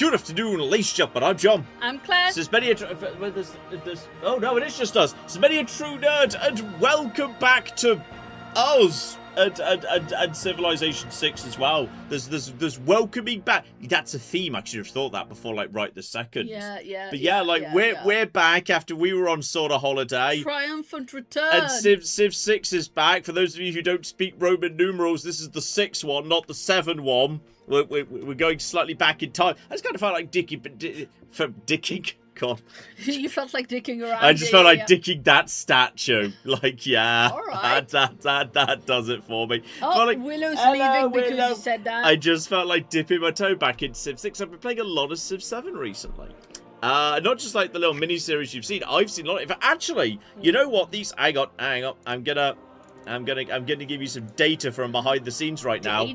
Good afternoon, ladies and gentlemen. I'm John. I'm Claire. Oh no, it is just us. There's many a true nerd, and welcome back to us and Civilization VI as well. There's welcoming back. That's a theme. I should have thought that before, like right this second. Yeah. But we're back after we were on sort of holiday. Triumphant return. And Civ 6 is back. For those of you who don't speak Roman numerals, this is the 6 one, not the 7 one. We're going slightly back in time. I just kind of felt like dicking. God. You felt like dicking around. I just felt like dicking that statue. Like, yeah. All right. That does it for me. Oh, like, Willow's leaving because you said that. I just felt like dipping my toe back in Civ 6. I've been playing a lot of Civ 7 recently. Not just like the little mini-series you've seen. I've seen a lot of it. Actually, you know what? Hang on. I'm gonna give you some data from behind the scenes right now.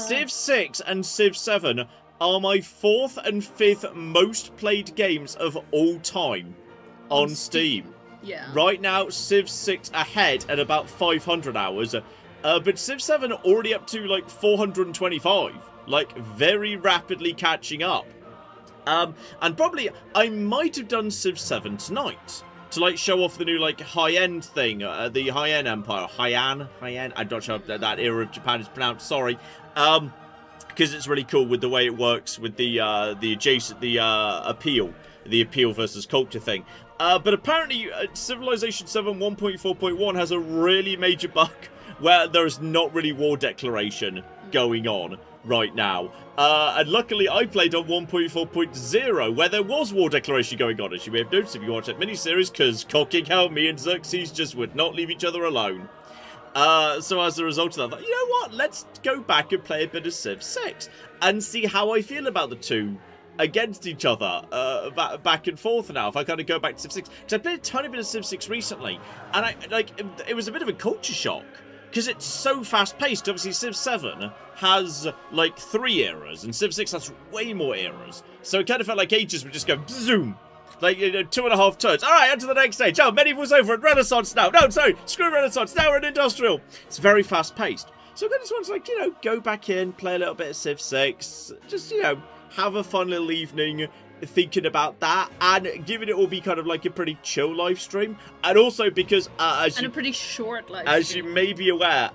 Civ 6 and Civ 7 are my 4th and 5th most played games of all time on Steam. Yeah. Right now, Civ 6 ahead at about 500 hours, but Civ 7 already up to like 425, like very rapidly catching up. And probably I might have done Civ 7 tonight to like show off the new like high-end thing, the high-end Empire, high-end. I'm not sure how that era of Japan is pronounced. Sorry. Because it's really cool with the way it works with the appeal versus culture thing. But apparently, Civilization VII 1.4.1 has a really major bug where there is not really war declaration going on right now. And luckily, I played on 1.4.0 where there was war declaration going on, as you may have noticed if you watched that miniseries, because cocking hell, me and Xerxes just would not leave each other alone. So as a result of that, I thought, you know what, let's go back and play a bit of Civ 6 and see how I feel about the two against each other, back and forth now, if I kind of go back to Civ 6. Because I played a tiny bit of Civ 6 recently, and it was a bit of a culture shock, because it's so fast-paced. Obviously, Civ 7 has, like, 3 eras, and Civ 6 has way more eras. So it kind of felt like ages would just go, zoom. Like, 2.5 turns. All right, on to the next stage. Oh, medieval's over at Renaissance now. No, sorry, screw Renaissance. Now we're in industrial. It's very fast-paced. So I just want to, like, go back in, play a little bit of Civ 6. Just, have a fun little evening thinking about that. And given it will be kind of like a pretty chill live stream. And also because, a pretty short live as stream. you may be aware,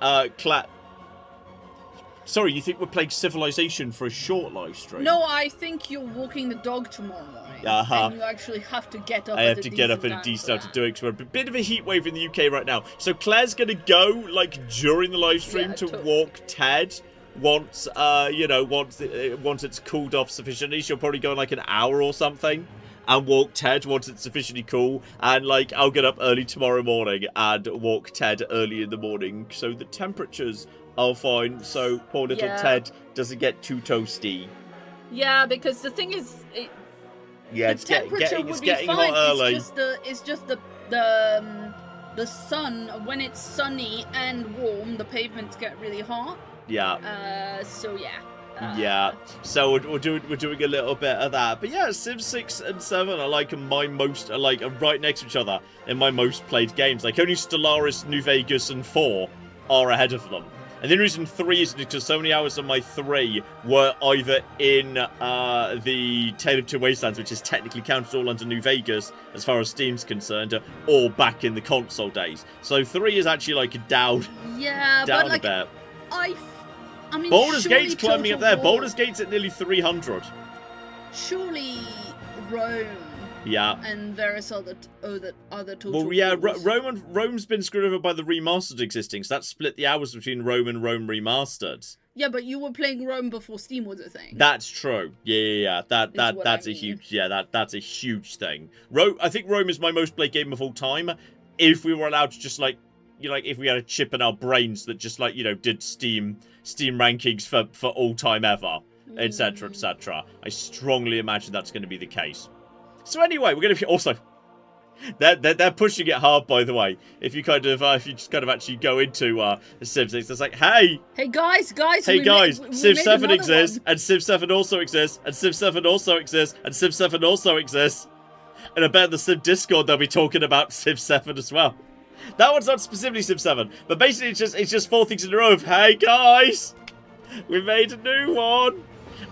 Sorry, you think we're playing Civilization for a short live stream? No, I think you're walking the dog tomorrow morning. And you actually have to get up. I have to get up at a decent time to do it because we're a bit of a heat wave in the UK right now. So Claire's going to go, like, during the live stream to walk Ted. Once it's cooled off sufficiently. She'll probably go in, like, an hour or something. And walk Ted once it's sufficiently cool. And, like, I'll get up early tomorrow morning and walk Ted early in the morning. So the temperatures are fine. So poor little Ted doesn't get too toasty. Yeah, because the thing is... it's getting hot early. It's just the sun, when it's sunny and warm, the pavements get really hot. Yeah. Yeah, so we're doing a little bit of that, but yeah, Civ 6 and 7 are like right next to each other in my most played games. Like only Stellaris, New Vegas, and 4 are ahead of them. And the reason 3 is because so many hours of my 3 were either in the Tale of Two Wastelands, which is technically counted all under New Vegas as far as Steam's concerned, or back in the console days. So 3 is actually like down a bit. I mean, Baldur's Gate's climbing up there. Baldur's Gate's at nearly 300. Surely Rome. Yeah. And various other total Well, yeah, wars. Rome's been screwed over by the remastered existing, so that split the hours between Rome and Rome Remastered. Yeah, but you were playing Rome before Steam was a thing. That's true. Yeah. That's a huge thing. I think Rome is my most played game of all time. If we were allowed to just if we had a chip in our brains that just did Steam rankings for all time ever, etc., etc. I strongly imagine that's going to be the case. So anyway, we're going to also they're pushing it hard, by the way. If you just actually go into Civ 6, it's like, hey guys, Civ 7 exists, and Civ 7 also exists, and Civ 7 also exists, and Civ 7 also exists. And I bet in the Civ Discord they'll be talking about Civ 7 as well. That one's not specifically Civ 7, but basically it's just 4 things in a row of, hey guys, we made a new one.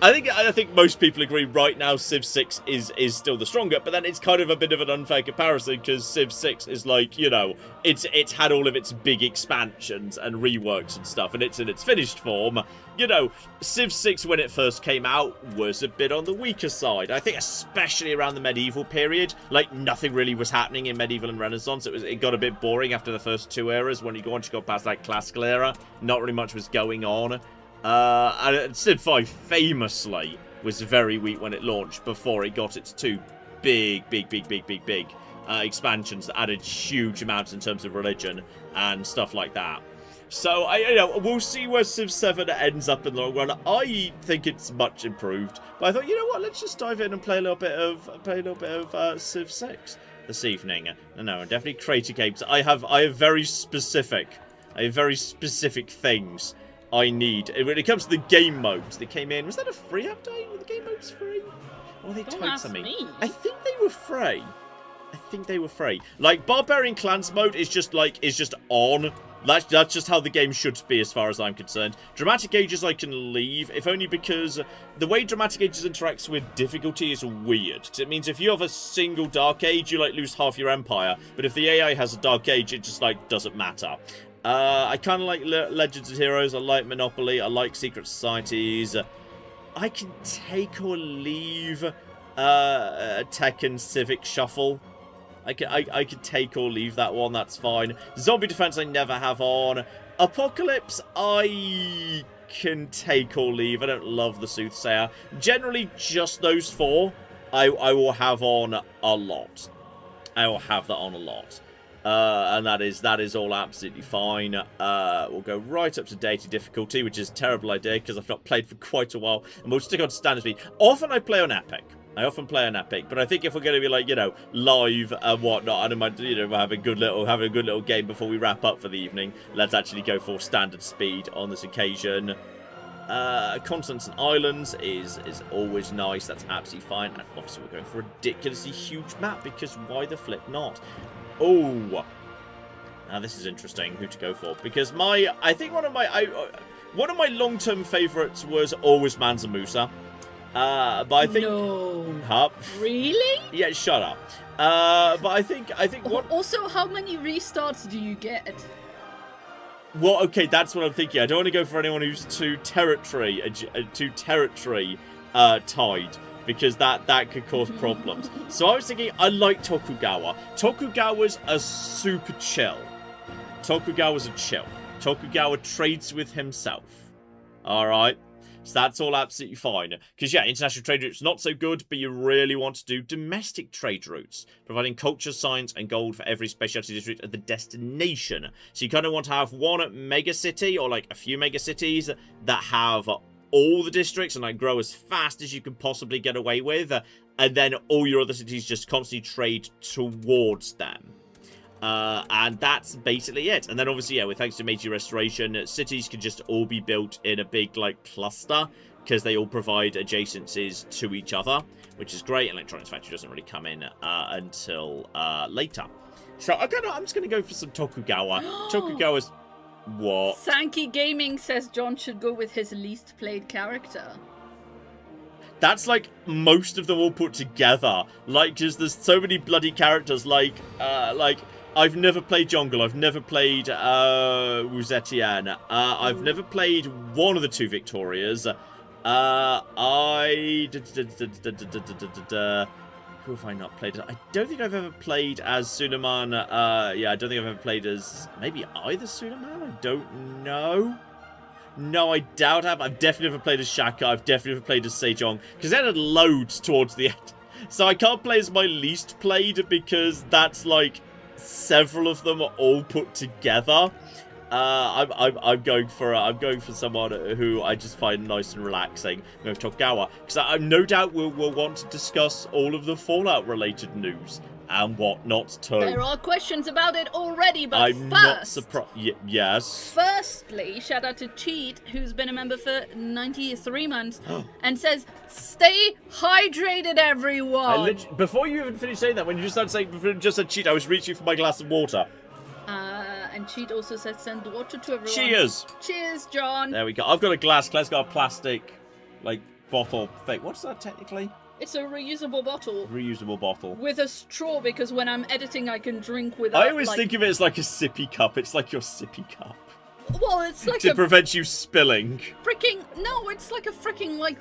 I think most people agree right now Civ 6 is still the stronger, but then it's kind of a bit of an unfair comparison because Civ 6 is like, you know, it's had all of its big expansions and reworks and stuff, and it's in its finished form. You know, Civ 6 when it first came out was a bit on the weaker side. I think especially around the medieval period, like nothing really was happening in medieval and Renaissance. It got a bit boring after the first two eras. Once you got past like classical era, not really much was going on. And Civ 5 famously was very weak when it launched before it got its two big expansions that added huge amounts in terms of religion and stuff like that. So, we'll see where Civ 7 ends up in the long run. I think it's much improved, but I thought, you know what, let's just dive in and play a little bit of Civ 6 this evening. No, definitely creator games. I have very specific things I need. When it comes to the game modes that came in, was that a free update? Were the game modes free? Or were they tied to me? I think they were free. Like, Barbarian Clans mode is just on. That's just how the game should be as far as I'm concerned. Dramatic Ages I can leave, if only because the way Dramatic Ages interacts with difficulty is weird. It means if you have a single Dark Age, you, like, lose half your empire. But if the AI has a Dark Age, it just, like, doesn't matter. I kind of like Legends of Heroes, I like Monopoly, I like Secret Societies. I can take or leave Tekken Civic Shuffle. I could take or leave that one, that's fine. Zombie Defense I never have on. Apocalypse I can take or leave. I don't love the Soothsayer. Generally, just those four I will have on a lot. I will have that on a lot. And that is all absolutely fine. We'll go right up to daily difficulty, which is a terrible idea because I've not played for quite a while. And we'll stick on standard speed. Often I play on Epic. But I think if we're going to be like, you know, live and whatnot, I don't mind, you know, having a good little game before we wrap up for the evening. Let's actually go for standard speed on this occasion. Continents and Islands is always nice. That's absolutely fine. And obviously we're going for a ridiculously huge map because why the flip not? Oh, now this is interesting. Who to go for? Because I think one of my long-term favourites was always Mansa Musa. But I think no. Huh? Really? Yeah, shut up. But I think what. Also, how many restarts do you get? Well, okay, that's what I'm thinking. I don't want to go for anyone who's too territory tied. Because that could cause problems. So I was thinking, I like Tokugawa. Tokugawa's a super chill. Tokugawa's a chill. Tokugawa trades with himself. Alright? So that's all absolutely fine. Because, yeah, international trade routes not so good, but you really want to do domestic trade routes, providing culture, science, and gold for every specialty district at the destination. So you kind of want to have one mega city, or like a few mega cities, that have all the districts and like grow as fast as you can possibly get away with, and then all your other cities just constantly trade towards them. And that's basically it. And then obviously, yeah, with thanks to Meiji Restoration, cities can just all be built in a big like cluster because they all provide adjacencies to each other, which is great. Electronics Factory doesn't really come in until later. So I'm just gonna go for some Tokugawa. Tokugawa's what? Sankey Gaming says John should go with his least played character. That's like most of them all put together. Like, just there's so many bloody characters. Like I've never played Jungle. I've never played Wu Zetian. I've never played one of the two Victorias. Who have I not played as? I don't think I've ever played as Suleiman. Yeah, I don't think I've ever played as maybe either Suleiman. I don't know. No, I doubt I've definitely never played as Shaka. I've definitely never played as Sejong. Because they had loads towards the end. So I can't play as my least played because that's like several of them are all put together. I'm going for someone who I just find nice and relaxing. I'm going for Tokugawa because I no doubt we'll want to discuss all of the Fallout related news and whatnot too. There are questions about it already, but I'm not surprised. Yes. Firstly, shout out to Cheat, who's been a member for 93 months, and says, "Stay hydrated, everyone." Before you even finished saying that, when you just started saying just said Cheat, I was reaching for my glass of water. And Cheat also says, "Send water to everyone." Cheers. Cheers, John. There we go. I've got a glass. Claire's got a plastic, like bottle thing. What's that technically? It's a reusable bottle. Reusable bottle. With a straw, because when I'm editing, I can drink without. I always think of it as like a sippy cup. It's like your sippy cup. Well, it's like to prevent you spilling. No, it's like a freaking like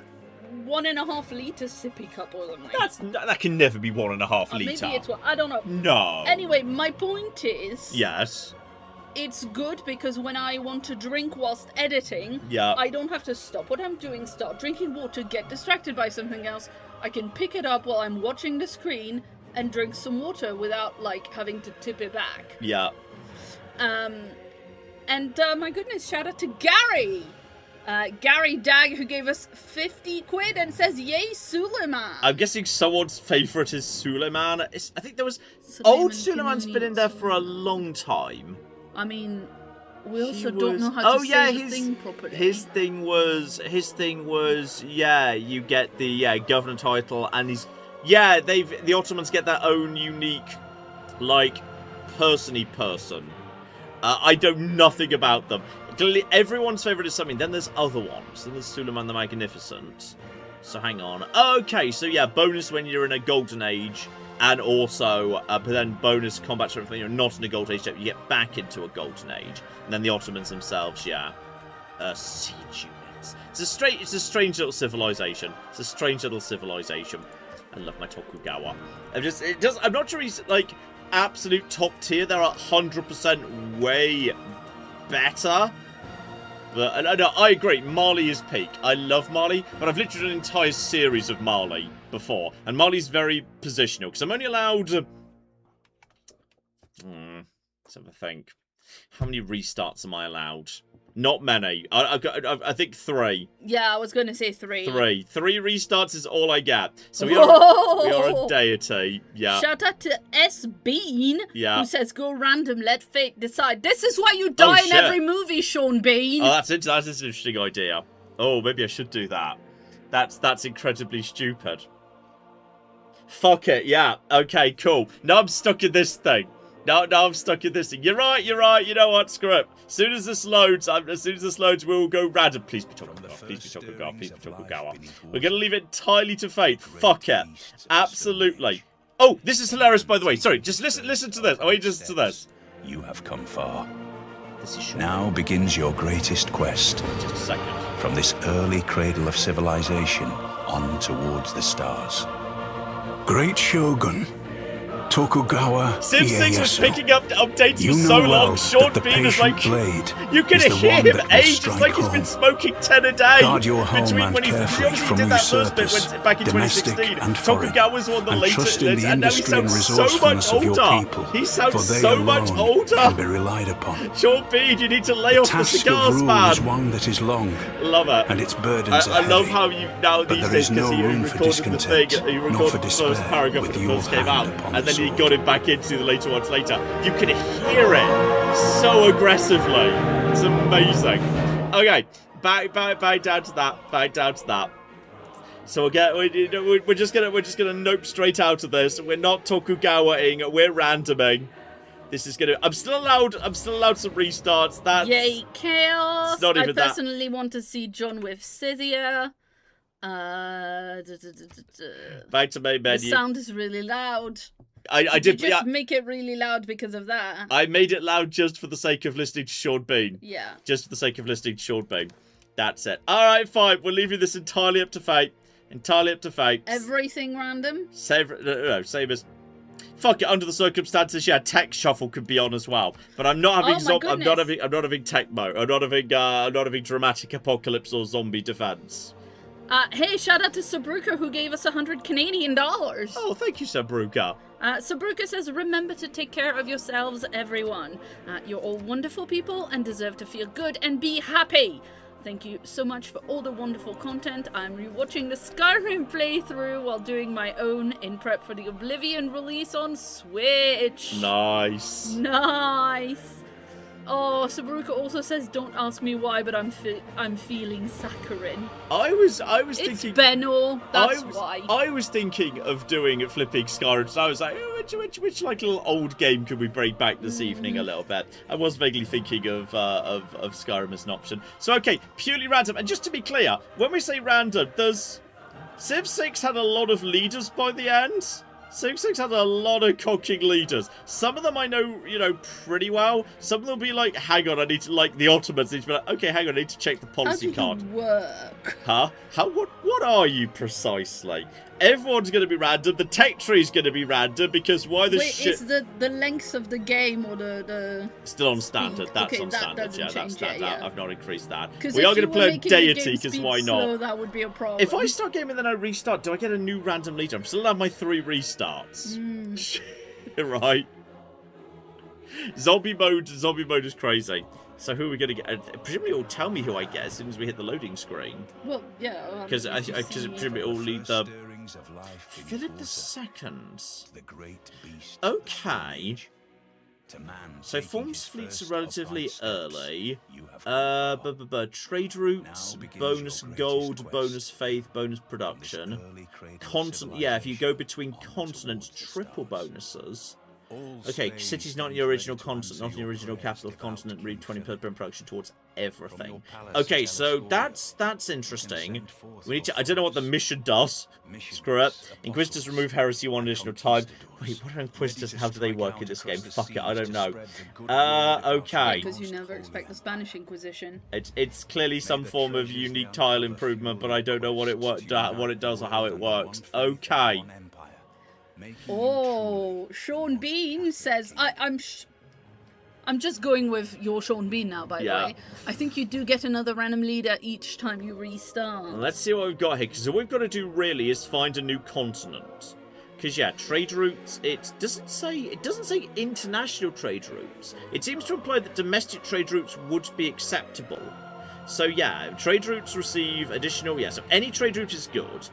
1.5 litre sippy cup or something. That can never be 1.5 litre. Maybe it's I don't know. No. Anyway, my point is. Yes. It's good because when I want to drink whilst editing, I don't have to stop what I'm doing, start drinking water, get distracted by something else. I can pick it up while I'm watching the screen and drink some water without, like, having to tip it back. Yeah. And my goodness, shout out to Gary! Gary Dag, who gave us 50 quid and says, yay, Suleiman! I'm guessing someone's favourite is Suleiman. I think there was... Old Suleiman's been in there for a long time. I mean, we also don't know how to say his thing properly. His thing was, yeah, you get the governor title, and the Ottomans get their own unique, like, person-y person. I know nothing about them. Clearly, everyone's favourite is something. Then there's other ones. Then there's Suleiman the Magnificent. So hang on. Okay, so yeah, bonus when you're in a golden age. And also, but then bonus combat strength when you're not in a golden age, you get back into a golden age. And then the Ottomans themselves, siege units. It's a strange little civilization. It's a strange little civilization. I love my Tokugawa. I'm not sure he's like absolute top tier. They're 100% way better. But I agree. Mali is peak. I love Mali, but I've literally done an entire series of Mali before, and Mali's very positional because I'm only allowed. Let's have a think. How many restarts am I allowed? Not many. I think 3. Yeah, I was going to say 3. 3 restarts is all I get. So we are a deity. Yeah. Shout out to S Bean, who says, "Go random, let fate decide." This is why you Oh, die in every movie, Sean Bean. Oh, that's an interesting idea. Oh, maybe I should do that. That's incredibly stupid. Fuck it. Yeah. Okay. Cool. Now I'm stuck in this thing. No, I'm stuck in this thing. You're right. You know what? Screw it. As soon as this loads, we'll go random. Please be Tokugawa. Please be Tokugawa. Please be Tokugawa. We're going to leave it entirely to fate. Fuck it. Absolutely. Oh, this is hilarious, by the way. Sorry, just listen to this. I want you to listen to this. You have come far. This is now begins your greatest quest. Just a second. From this early cradle of civilization on towards the stars. Great Shogun. Tokugawa Civ 6 was picking up updates for so long. Sean Bean is like, you can hear him age. It's like he's been smoking 10 a day. Between when he obviously did that first bit back in 2016. Tokugawa's on the latest, and now he sounds so much older. He sounds so much older. Be relied upon. Sean Bean, you need to lay off the cigars, man. Is one that is long. Love it. And its burdens I love how you now these days because he recorded the thing, he recorded the first paragraph when it first came out, and then he got it back into the later ones later. You can hear it so aggressively. It's amazing. Okay, back down to that. So we're just gonna nope straight out of this. We're not Tokugawa-ing. We're randoming. This is gonna. I'm still allowed some restarts. That's yay chaos. Not even I personally want to see John with Scythia. Back to main menu. The sound is really loud. I did just make it really loud because of that. I made it loud just for the sake of listening to Sean Bean. Yeah. Just for the sake of listening to Sean Bean. That's it. Alright, fine. We're leaving this entirely up to fate. Everything random? Same as... Fuck it, under the circumstances, yeah, tech shuffle could be on as well. But I'm not having I'm not having tech mode. I'm not having dramatic apocalypse or zombie defense. Hey, shout out to Sabruka who gave us 100 Canadian dollars. Oh, thank you, Sabruka. Sabruka says, remember to take care of yourselves, everyone. You're all wonderful people and deserve to feel good and be happy. Thank you so much for all the wonderful content. I'm rewatching the Skyrim playthrough while doing my own in prep for the Oblivion release on Switch. Nice. Oh, Sabruka also says, "Don't ask me why, but I'm feeling saccharine." I was It's thinking. Benno. That's why. I was thinking of doing flipping Skyrim, so I was like, oh, which like little old game could we bring back this evening a little bit? I was vaguely thinking of Skyrim as an option. So okay, purely random. And just to be clear, when we say random, does Civ 6 had a lot of leaders by the end? Civ 6 had a lot of cocking leaders. Some of them I know, pretty well. Some of them will be like, hang on, I need to, like, the Ottomans need to be like, okay, hang on, I need to check the policy card. How do you work? Huh? What are you precisely? Everyone's going to be random. The tech tree's going to be random because why the shit... Wait, is the length of the game or the... Still on standard. That's okay, on that standard. doesn't Yeah, change that's it, that. yeah. I've not increased that. We are going to play on deity because why not? Slow, that would be a problem. If I start gaming and then I restart, do I get a new random leader? I'm still allowed my 3 restarts. Right. Zombie mode is crazy. So who are we going to get? Presumably it will tell me who I get as soon as we hit the loading screen. Well, yeah. Because presumably it will lead the... Philip II. The great beast. Okay. So forms fleets are relatively early. Trade routes, bonus gold, bonus faith, bonus production. Continent, yeah, if you go between continents, triple bonuses. Okay, city's not in the original continent, not in the original capital of continent, read 20% production towards everything. Okay, so that's interesting. We need to, I don't know what the mission does. Screw it. Inquisitors remove heresy 1 additional time. Wait, what are Inquisitors? How do they work in this game? Fuck it, I don't know. Okay. Because you never expect the Spanish Inquisition. It's clearly some form of unique tile improvement, but I don't know what it does or how it works. Okay. Oh, Sean Bean says, I'm just going with your Sean Bean now, by the way. I think you do get another random leader each time you restart. Let's see what we've got here, because all we've got to do really is find a new continent. Because yeah, trade routes, it doesn't say international trade routes. It seems to imply that domestic trade routes would be acceptable. So yeah, trade routes receive additional, so any trade route is good.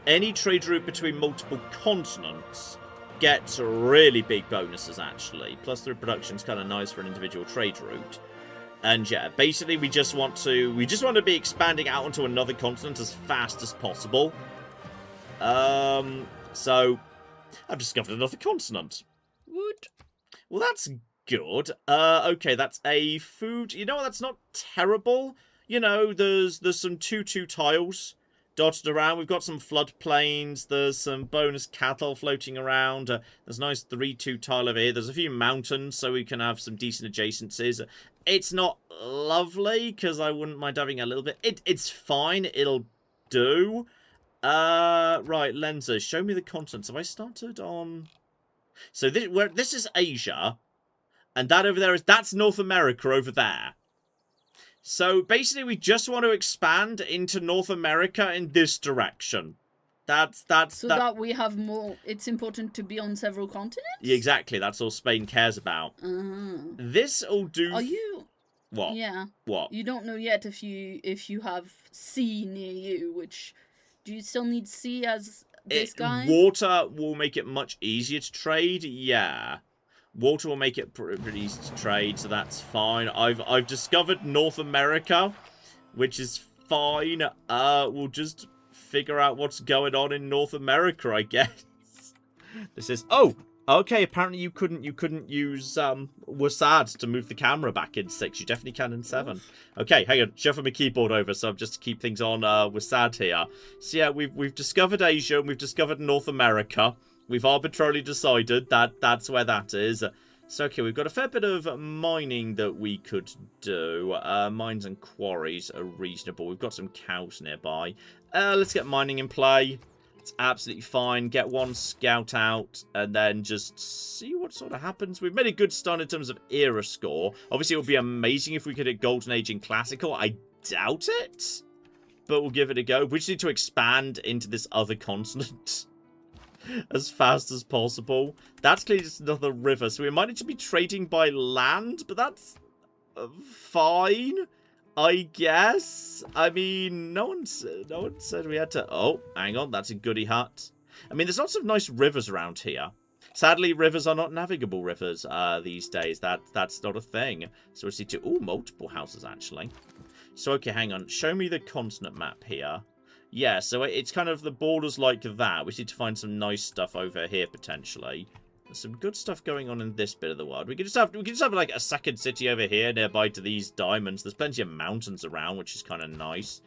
Any trade route between multiple continents gets really big bonuses, actually. Plus, the production's kind of nice for an individual trade route. And yeah, basically, we just want to be expanding out onto another continent as fast as possible. So I've discovered another continent. Woot. Well, that's good. Okay, that's a food. You know what? That's not terrible. There's some 2-2 tiles dotted around. We've got some floodplains. There's some bonus cattle floating around. There's a nice 3-2 tile over here. There's a few mountains, so we can have some decent adjacencies. It's not lovely, because I wouldn't mind having a little bit. It's fine. It'll do. Right, lenses. Show me the continents. Have I started on... So this is Asia, and that over there that's North America over there. So basically, we just want to expand into North America in this direction. So that we have more. It's important to be on several continents. Yeah, exactly. That's all Spain cares about. This will do. Are you? What? Yeah. What? You don't know yet if you have sea near you. Which do you still need sea as this guy? Water will make it much easier to trade. Yeah. Water will make it pretty easy to trade, so that's fine. I've discovered North America, which is fine. We'll just figure out what's going on in North America, I guess. This is okay. Apparently you couldn't use Wasad to move the camera back in 6. You definitely can in 7. Okay, hang on. Shuffle my keyboard over, so just to keep things on Wasad here. So yeah, we've discovered Asia and we've discovered North America. We've arbitrarily decided that that's where that is. So, okay, we've got a fair bit of mining that we could do. Mines and quarries are reasonable. We've got some cows nearby. Let's get mining in play. It's absolutely fine. Get one scout out and then just see what sort of happens. We've made a good start in terms of era score. Obviously, it would be amazing if we could hit Golden Age in Classical. I doubt it, but we'll give it a go. We just need to expand into this other continent as fast as possible. That's clearly just another river, so we might need to be trading by land, but that's fine, I guess. I mean, no one said we had to... Oh, hang on, that's a goody hut. I mean, there's lots of nice rivers around here. Sadly, rivers are not navigable rivers these days. That's not a thing. So we see two... Ooh, multiple houses, actually. So, okay, hang on. Show me the continent map here. Yeah, so it's kind of the borders like that. We need to find some nice stuff over here, potentially. There's some good stuff going on in this bit of the world. We could just have like a second city over here nearby to these diamonds. There's plenty of mountains around, which is kind of nice.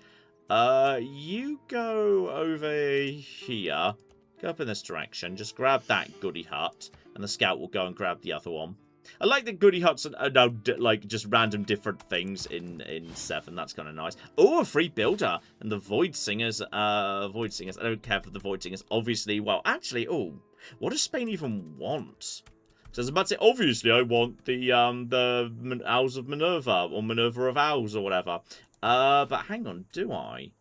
You go over here. Go up in this direction. Just grab that goody hut. And the scout will go and grab the other one. I like that goody huts are now like just random different things in 7. That's kind of nice. Oh, a free builder. And the Void Singers. I don't care for the Void Singers. Obviously, well, actually, oh, what does Spain even want? So I was about to say, obviously, I want the Owls of Minerva, or Minerva of Owls, or whatever. But hang on, do I?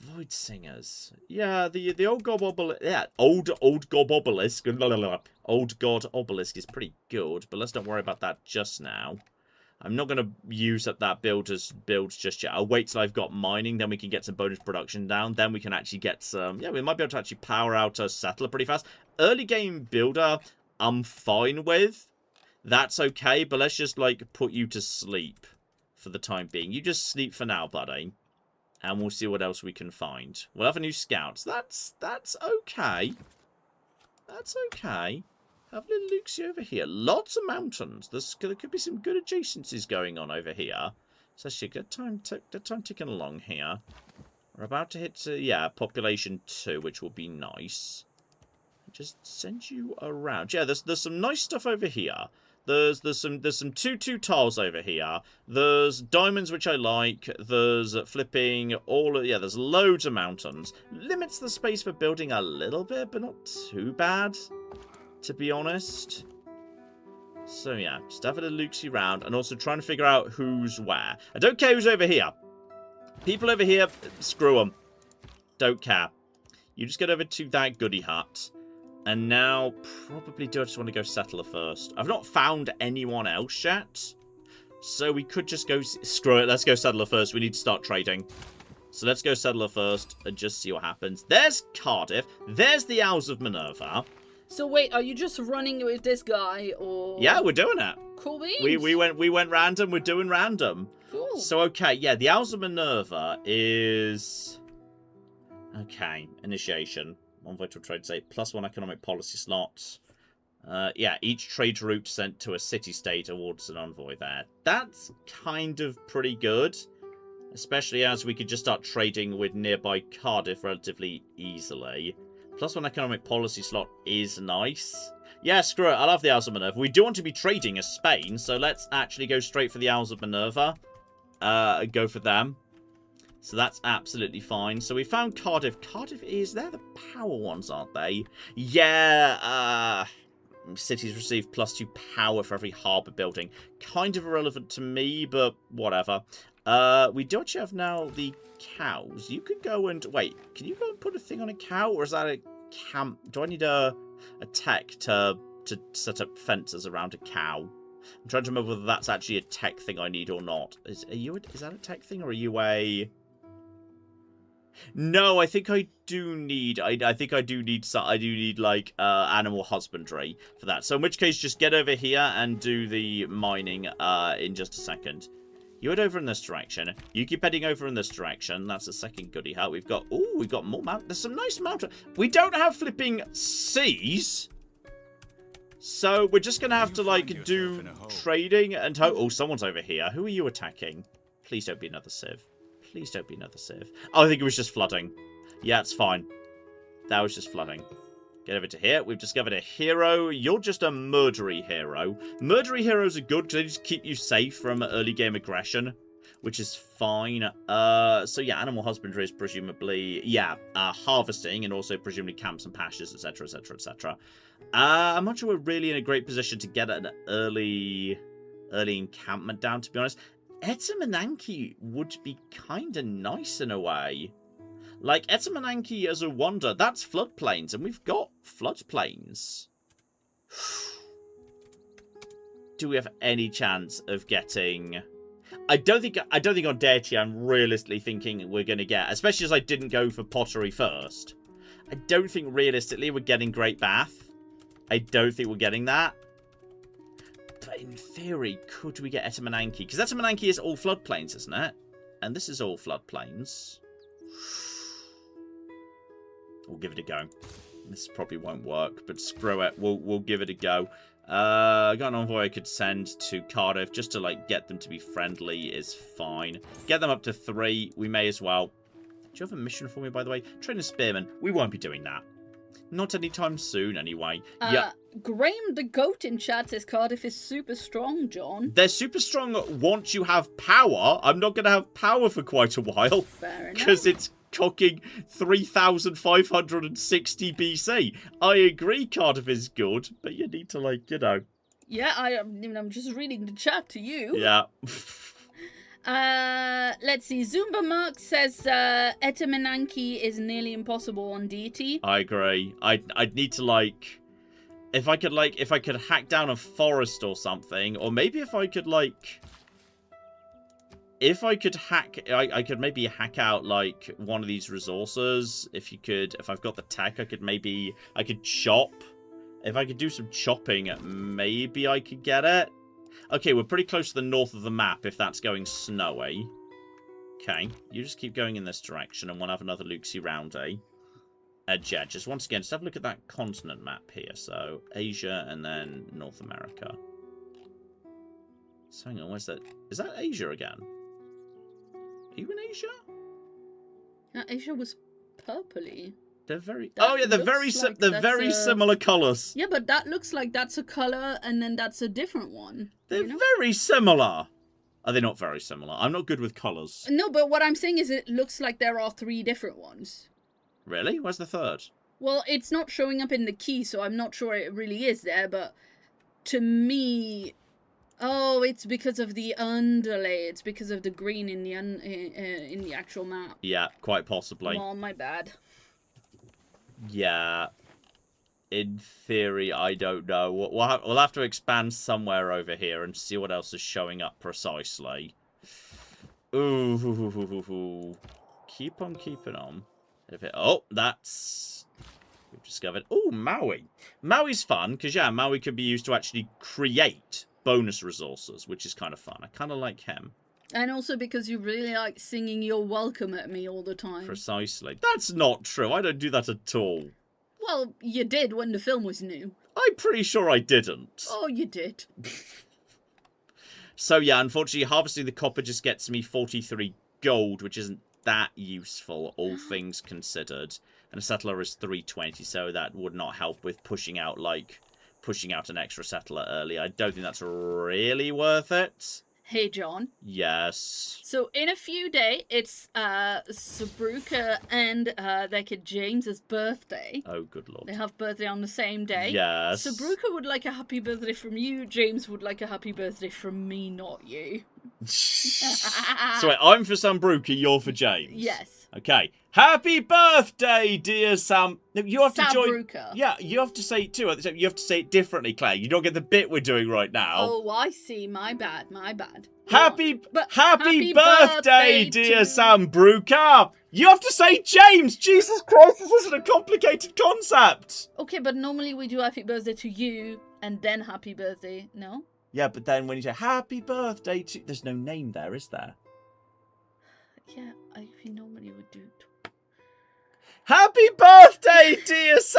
Void Singers. Yeah, the old god obelisk. Yeah, old god obelisk. Old god obelisk is pretty good, but let's not worry about that just now. I'm not going to use up that builds just yet. I'll wait till I've got mining, then we can get some bonus production down. Then we can actually get some... Yeah, we might be able to actually power out a settler pretty fast. Early game builder, I'm fine with. That's okay, but let's just, like, put you to sleep for the time being. You just sleep for now, buddy. And we'll see what else we can find. We'll have a new scout. That's okay. That's okay. Have a little look-see over here. Lots of mountains. There could be some good adjacencies going on over here. So actually, good time ticking along here. We're about to hit, yeah, population 2, which will be nice. Just send you around. Yeah, there's some nice stuff over here. There's some 2-2 tiles over here. There's diamonds, which I like. There's flipping there's loads of mountains. Limits the space for building a little bit, but not too bad, to be honest. So yeah, just having a look-see round and also trying to figure out who's where. I don't care who's over here. People over here, screw them. Don't care. You just get over to that goody hut. And now, probably do I just want to go settler first. I've not found anyone else yet. So we could just go... Screw it, let's go settler first. We need to start trading. So let's go settler first and just see what happens. There's Cardiff. There's the Owls of Minerva. So wait, are you just running with this guy, or...? Yeah, we're doing it. Cool beans. We went random. We're doing random. Cool. So, okay, yeah, the Owls of Minerva is... Okay, initiation. 1 vital trade state, +1 economic policy slots. Yeah, each trade route sent to a city-state awards an envoy there. That's kind of pretty good. Especially as we could just start trading with nearby Cardiff relatively easily. +1 economic policy slot is nice. Yeah, screw it. I'll have the Owls of Minerva. We do want to be trading as Spain, so let's actually go straight for the Owls of Minerva. Go for them. So that's absolutely fine. So we found Cardiff. Cardiff is... They're the power ones, aren't they? Yeah, cities receive +2 power for every harbour building. Kind of irrelevant to me, but whatever. We do actually have now the cows. You can go and... Wait, can you go and put a thing on a cow? Or is that a camp? Do I need a tech to set up fences around a cow? I'm trying to remember whether that's actually a tech thing I need or not. Is that a tech thing, or are you a... No, I think I do need... I think I do need like animal husbandry for that. So in which case, just get over here and do the mining in just a second. You head over in this direction. You keep heading over in this direction. That's the second goody hut. We've got more mountains. There's some nice mountains. We don't have flipping seas. So we're just going to have to, like, do trading and hope... Oh, someone's over here. Who are you attacking? Please don't be another Civ. Please don't be another Civ. Oh, I think it was just flooding. Yeah, it's fine. That was just flooding. Get over to here. We've discovered a hero. You're just a murdery hero. Murdery heroes are good because they just keep you safe from early game aggression, which is fine. So yeah, animal husbandry is presumably, yeah, harvesting and also presumably camps and pastures, etc., etc., etc. I'm not sure we're really in a great position to get an early encampment down, to be honest. Etamananki would be kind of nice in a way. Like, Etamananki as a wonder, that's floodplains, and we've got floodplains. Do we have any chance of getting... I don't think on Deity I'm realistically thinking we're going to get, especially as I didn't go for pottery first. I don't think realistically we're getting Great Bath. I don't think we're getting that. But in theory, could we get Etamananki? Because Etamananki is all floodplains, isn't it? And this is all floodplains. We'll give it a go. This probably won't work, but screw it. We'll give it a go. Got an envoy I could send to Cardiff just to, like, get them to be friendly is fine. Get them up to 3. We may as well. Do you have a mission for me, by the way? Train a spearman. We won't be doing that. Not anytime soon, anyway. Yeah. Graham the Goat in chat says Cardiff is super strong, John. They're super strong once you have power. I'm not going to have power for quite a while. Fair enough. Because it's cocking 3,560 BC. I agree Cardiff is good, but you need to, like, you know. Yeah, I'm just reading the chat to you. Yeah. Let's see. Zumba Mark says Etamananki is nearly impossible on deity. I agree. I'd need to, like, if I could hack down a forest or something, or maybe if I could, like, I could maybe hack out, like, one of these resources. If I've got the tech, I could chop. If I could do some chopping, maybe I could get it. Okay, we're pretty close to the north of the map if that's going snowy. Okay, you just keep going in this direction and we'll have another Luxie roundy. Yeah, just once again, just have a look at that continent map here. So, Asia and then North America. So, hang on, where's that? Is that Asia again? Are you in Asia? Asia was purpley. They're very... That oh, yeah, they're very similar colours. Yeah, but that looks like that's a colour and then that's a different one. They're very similar. Are they not very similar? I'm not good with colours. No, but what I'm saying is it looks like there are 3 different ones. Really? Where's the third? Well, it's not showing up in the key, so I'm not sure it really is there, but to me... Oh, it's because of the underlay. It's because of the green in the actual map. Yeah, quite possibly. Oh, my bad. Yeah. In theory, I don't know. We'll have to expand somewhere over here and see what else is showing up precisely. Ooh. Keep on keeping on. Oh, that's... We've discovered... Oh, Maui. Maui's fun, because, yeah, Maui can be used to actually create bonus resources, which is kind of fun. I kind of like him. And also because you really like singing "You're Welcome" at me all the time. Precisely. That's not true. I don't do that at all. Well, you did when the film was new. I'm pretty sure I didn't. Oh, you did. So, yeah, unfortunately, harvesting the copper just gets me 43 gold, which isn't that useful, all things considered. And a settler is 320, so that would not help with pushing out an extra settler early. I don't think that's really worth it. Hey, John. Yes. So, in a few days, it's Sabruka and their kid James's birthday. Oh, good lord. They have birthday on the same day. Yes. Sabruka would like a happy birthday from you. James would like a happy birthday from me, not you. So, wait, I'm for Sabruka, you're for James? Yes. Okay. Happy birthday, dear Sam. No, you have to join. Sabruka. Yeah, you have to say it too. You have to say it differently, Claire. You don't get the bit we're doing right now. Oh, I see. My bad. Happy birthday, dear Sabruka. You have to say James. Jesus Christ, this isn't a complicated concept. Okay, but normally we do happy birthday to you and then happy birthday, no? Yeah, but then when you say happy birthday to... There's no name there, is there? Yeah, we normally would do it. Happy birthday, dear Jesus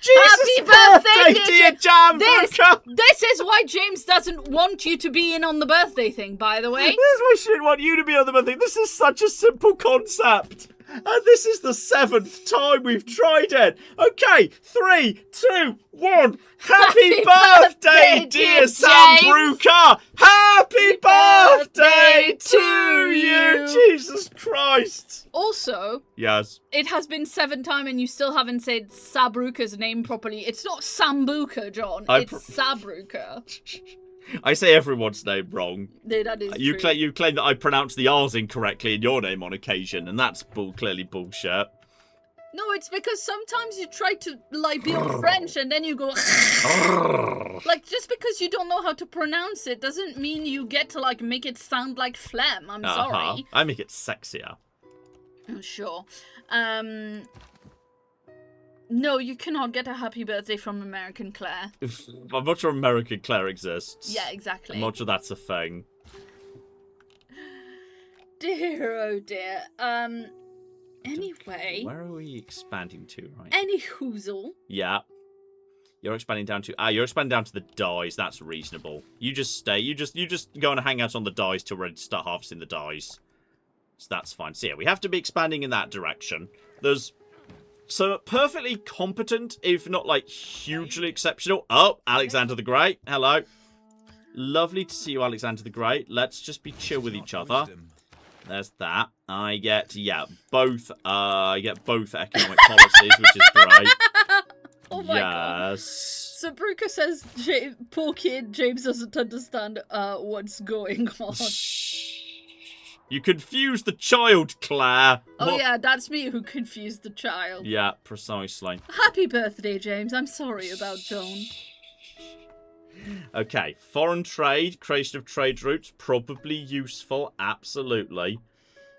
Happy birthday, dear Sabruka. This is why James doesn't want you to be in on the birthday thing, by the way. This is why she didn't want you to be on the birthday. This is such a simple concept. And this is the 7th time we've tried it. Okay, 3, 2, 1. Happy birthday, dear Sabruka. Happy birthday to you. Jesus Christ. Also, yes, it has been 7 times and you still haven't said Sabruka's name properly. It's not Sambuca, John. It's Sabruka. I say everyone's name wrong. No, that is you true. You claim that I pronounce the R's incorrectly in your name on occasion, and that's clearly bullshit. No, it's because sometimes you try to, like, be all French and then you go... Like, just because you don't know how to pronounce it doesn't mean you get to, like, make it sound like phlegm. I'm sorry. I make it sexier. Oh, sure. No, you cannot get a happy birthday from American Claire. I'm not sure American Claire exists. Yeah, exactly. I'm not sure that's a thing. Dear, oh dear. Anyway. Where are we expanding to, right? Any hoozle. Yeah. You're expanding down to... you're expanding down to the dies. That's reasonable. You just stay. You just go and hang out on the dies till we're ready to start harvesting the dies. So that's fine. So yeah, we have to be expanding in that direction. There's some perfectly competent, if not like hugely exceptional... Oh, Alexander the Great. Hello. Lovely to see you, Alexander the Great. Let's just be chill with each other. There's that. I get, both economic policies, which is great. Oh my god. Yes. So Bruca says, poor kid, James doesn't understand what's going on. You confused the child, Claire. Oh What? yeah, that's me who confused the child. Yeah, precisely. Happy birthday, James. I'm sorry about Joan. Okay, foreign trade, creation of trade routes, probably useful, absolutely.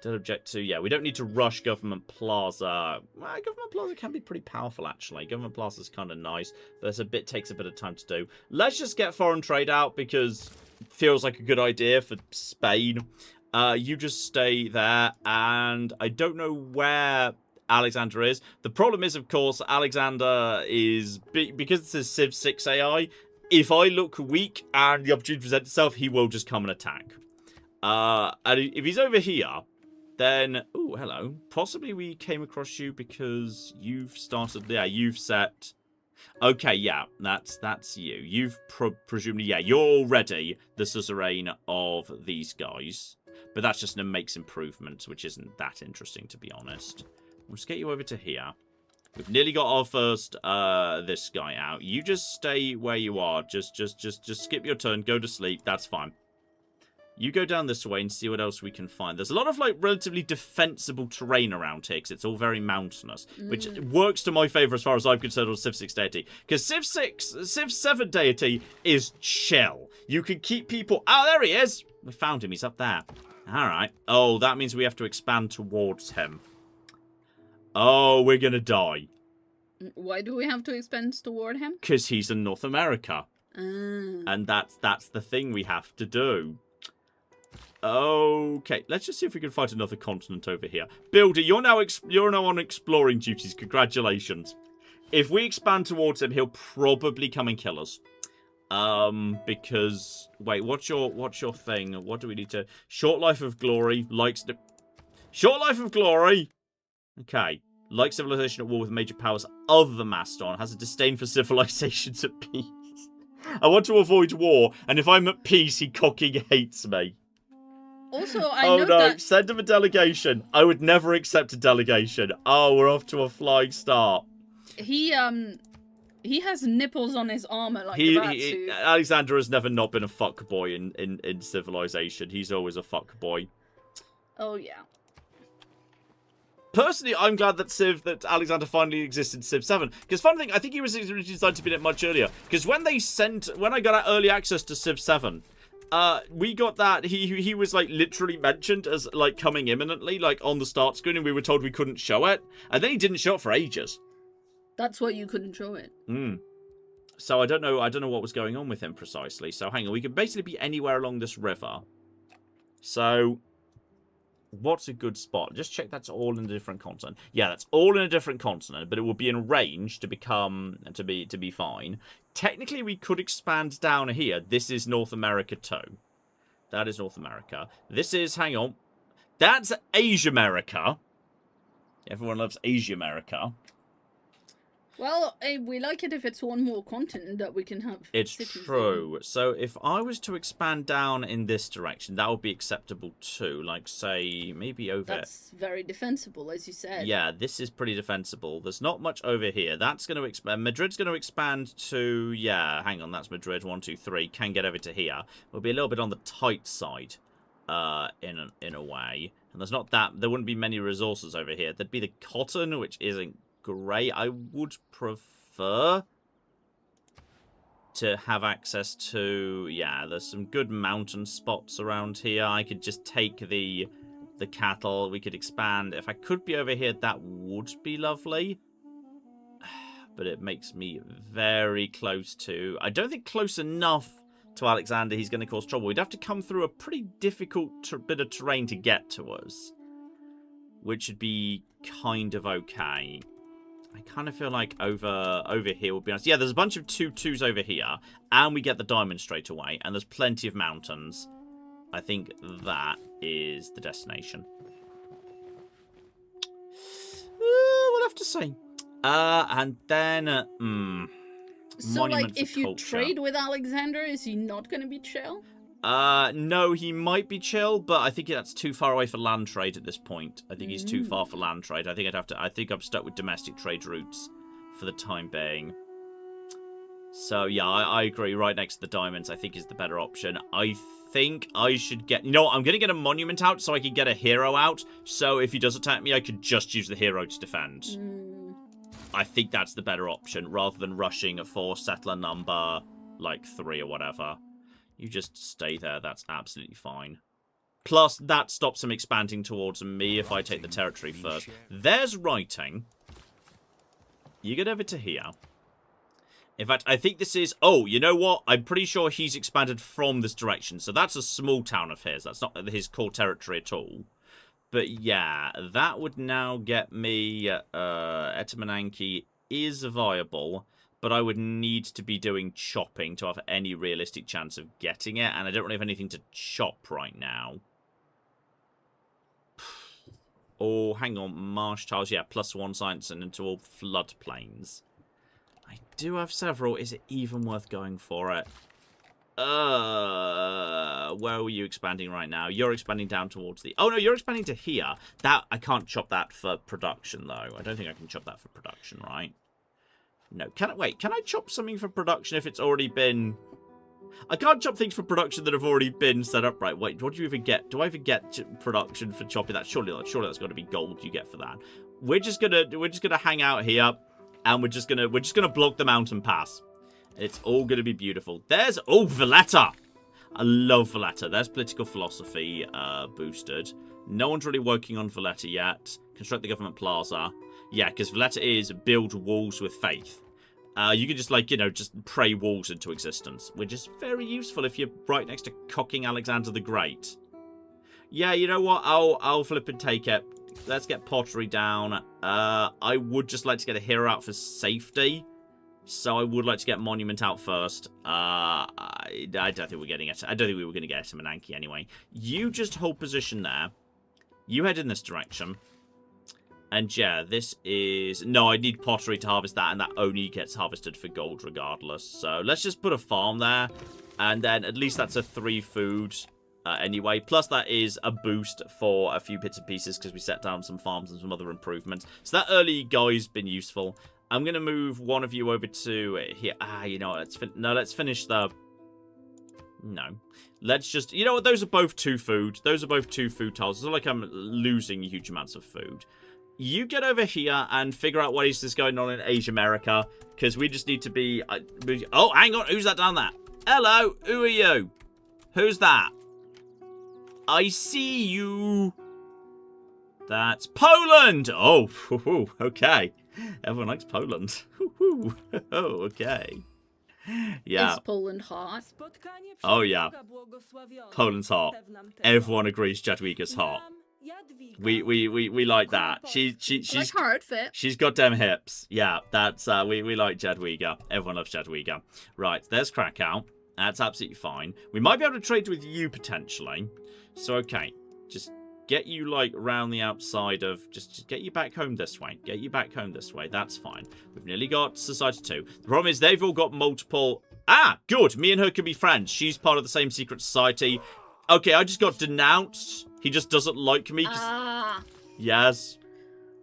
Don't object to, yeah, we don't need to rush Government Plaza. Well, Government Plaza can be pretty powerful, actually. Government Plaza's kind of nice, but takes a bit of time to do. Let's just get foreign trade out, because it feels like a good idea for Spain. You just stay there, and I don't know where Alexander is. The problem is, of course, Alexander is, because this is Civ 6 AI, if I look weak and the opportunity presents itself, he will just come and attack. And if he's over here, then... Oh, hello. Possibly we came across you because you've started... Yeah, you've set... Okay, yeah, that's you. You've presumably... Yeah, you're already the suzerain of these guys. But that's just makes improvements, which isn't that interesting, to be honest. We'll just get you over to here. We've nearly got our first, this guy out. You just stay where you are. Just skip your turn. Go to sleep. That's fine. You go down this way and see what else we can find. There's a lot of, like, relatively defensible terrain around here because it's all very mountainous, which works to my favour as far as I'm concerned on Civ 6 Deity. Because Civ 7 Deity is chill. You can keep people... Oh, there he is! We found him. He's up there. Alright. Oh, that means we have to expand towards him. Oh, we're gonna die. Why do we have to expand toward him? Because he's in North America. And that's the thing we have to do. Okay, let's just see if we can find another continent over here. Builder, you're now on exploring duties. Congratulations. If we expand towards him, he'll probably come and kill us. Because wait, what's your thing? What do we need to? Short life of glory. Short life of glory. Okay. Like civilization at war with major powers other than Macedon, has a disdain for civilizations at peace. I want to avoid war, and if I'm at peace, he cocking hates me. Also, I know that... Send him a delegation. I would never accept a delegation. Oh, we're off to a flying start. He has nipples on his armor like the Batsuit. Alexander has never not been a fuckboy in Civilization. He's always a fuckboy. Oh, yeah. Personally, I'm glad that Alexander finally exists in Civ 7. Because fun thing, I think he was originally designed to be in it much earlier. Because when I got early access to Civ 7, we got that he was like literally mentioned as like coming imminently, like on the start screen, and we were told we couldn't show it. And then he didn't show it for ages. That's why you couldn't show it. So I don't know what was going on with him precisely. So hang on, we could basically be anywhere along this river. So what's a good spot? Just check that's all in a different continent. Yeah, that's all in a different continent, but it will be in range to be fine. Technically, we could expand down here. This is North America too. That is North America. This is, hang on, that's Asia America. Everyone loves Asia America. Well, we like it if it's one more continent that we can have. It's true. So if I was to expand down in this direction, that would be acceptable too. Like, say, maybe over... That's very defensible, as you said. Yeah, this is pretty defensible. There's not much over here. That's going to expand. Madrid's going to expand to... Yeah, hang on. That's Madrid. 1, 2, 3. Can get over to here. We'll be a little bit on the tight side, in a way. And there's not that... There wouldn't be many resources over here. There'd be the cotton, which isn't great. I would prefer to have access to... Yeah, there's some good mountain spots around here. I could just take the cattle. We could expand. If I could be over here, that would be lovely. but it makes me very close to... I don't think close enough to Alexander he's going to cause trouble. We'd have to come through a pretty difficult bit of terrain to get to us, which would be kind of okay. I kind of feel like over here would be nice. Yeah, there's a bunch of 2-2s over here, and we get the diamond straight away, and there's plenty of mountains. I think that is the destination. We'll have to see. And then, So, like, if you culture. trade with Alexander, is he not going to be chill? No, he might be chill, but I think that's too far away for land trade at this point. I think he's too far for land trade. I think I think I'm stuck with domestic trade routes for the time being. So, yeah, I agree. Right next to the diamonds, I think is the better option. I think I should get... You know what? I'm going to get a monument out so I can get a hero out. So if he does attack me, I could just use the hero to defend. I think that's the better option, rather than rushing for settler number, like, 3 or whatever. You just stay there. That's absolutely fine. Plus, that stops him expanding towards me if I take the territory first. There's writing. You get over to here. In fact, I think this is... Oh, you know what? I'm pretty sure he's expanded from this direction. So that's a small town of his. That's not his core territory at all. But yeah, that would now get me... Etamananki is viable, but I would need to be doing chopping to have any realistic chance of getting it, and I don't really have anything to chop right now. Oh, hang on, marsh tiles, yeah, +1 science and into all floodplains. I do have several. Is it even worth going for it? Where are you expanding right now? You're expanding down towards the... Oh, no, you're expanding to here. That I can't chop that for production, though. I don't think I can chop that for production, right? No. Can I chop something for production if it's already been... I can't chop things for production that have already been set up, right? Wait, what do you even get? Do I even get production for chopping that? Surely that's got to be gold you get for that. We're just gonna hang out here, and we're just gonna block the mountain pass. It's all gonna be beautiful. There's Valletta. I love Valletta. There's political philosophy boosted. No one's really working on Valletta yet. Construct the government plaza. Yeah, because Valletta is build walls with faith. You can just, like, you know, just pray walls into existence, which is very useful if you're right next to cocking Alexander the Great. Yeah, you know what? I'll flip and take it. Let's get pottery down. I would just like to get a hero out for safety, so I would like to get monument out first. I don't think we're getting it. I don't think we were going to get Etamananki anyway. You just hold position there. You head in this direction. And yeah, this is... No, I need pottery to harvest that, and that only gets harvested for gold regardless. So let's just put a farm there, and then at least that's a 3 food anyway. Plus that is a boost for a few bits and pieces because we set down some farms and some other improvements. So that early guy's been useful. I'm going to move one of you over to here. You know what? Let's finish the... No. Let's just... You know what? Those are both 2 food. Those are both 2 food tiles. It's not like I'm losing huge amounts of food. You get over here and figure out what is going on in Asia America, because we just need to be... Oh, hang on. Who's that down there? Hello. Who are you? Who's that? I see you. That's Poland. Oh, okay. Everyone likes Poland. Oh, okay. Yeah. Is Poland hot? Oh, yeah. Poland's hot. Everyone agrees Jadwiga's hot. We like that. She's like her outfit. She's got them hips. Yeah, that's we like Jadwiga. Everyone loves Jadwiga. Right, there's Krakow. That's absolutely fine. We might be able to trade with you potentially. So okay, just get you like around the outside of just get you back home this way. Get you back home this way. That's fine. We've nearly got Society 2. The problem is they've all got multiple. Good. Me and her can be friends. She's part of the same secret society. Okay, I just got denounced. He just doesn't like me. Yes.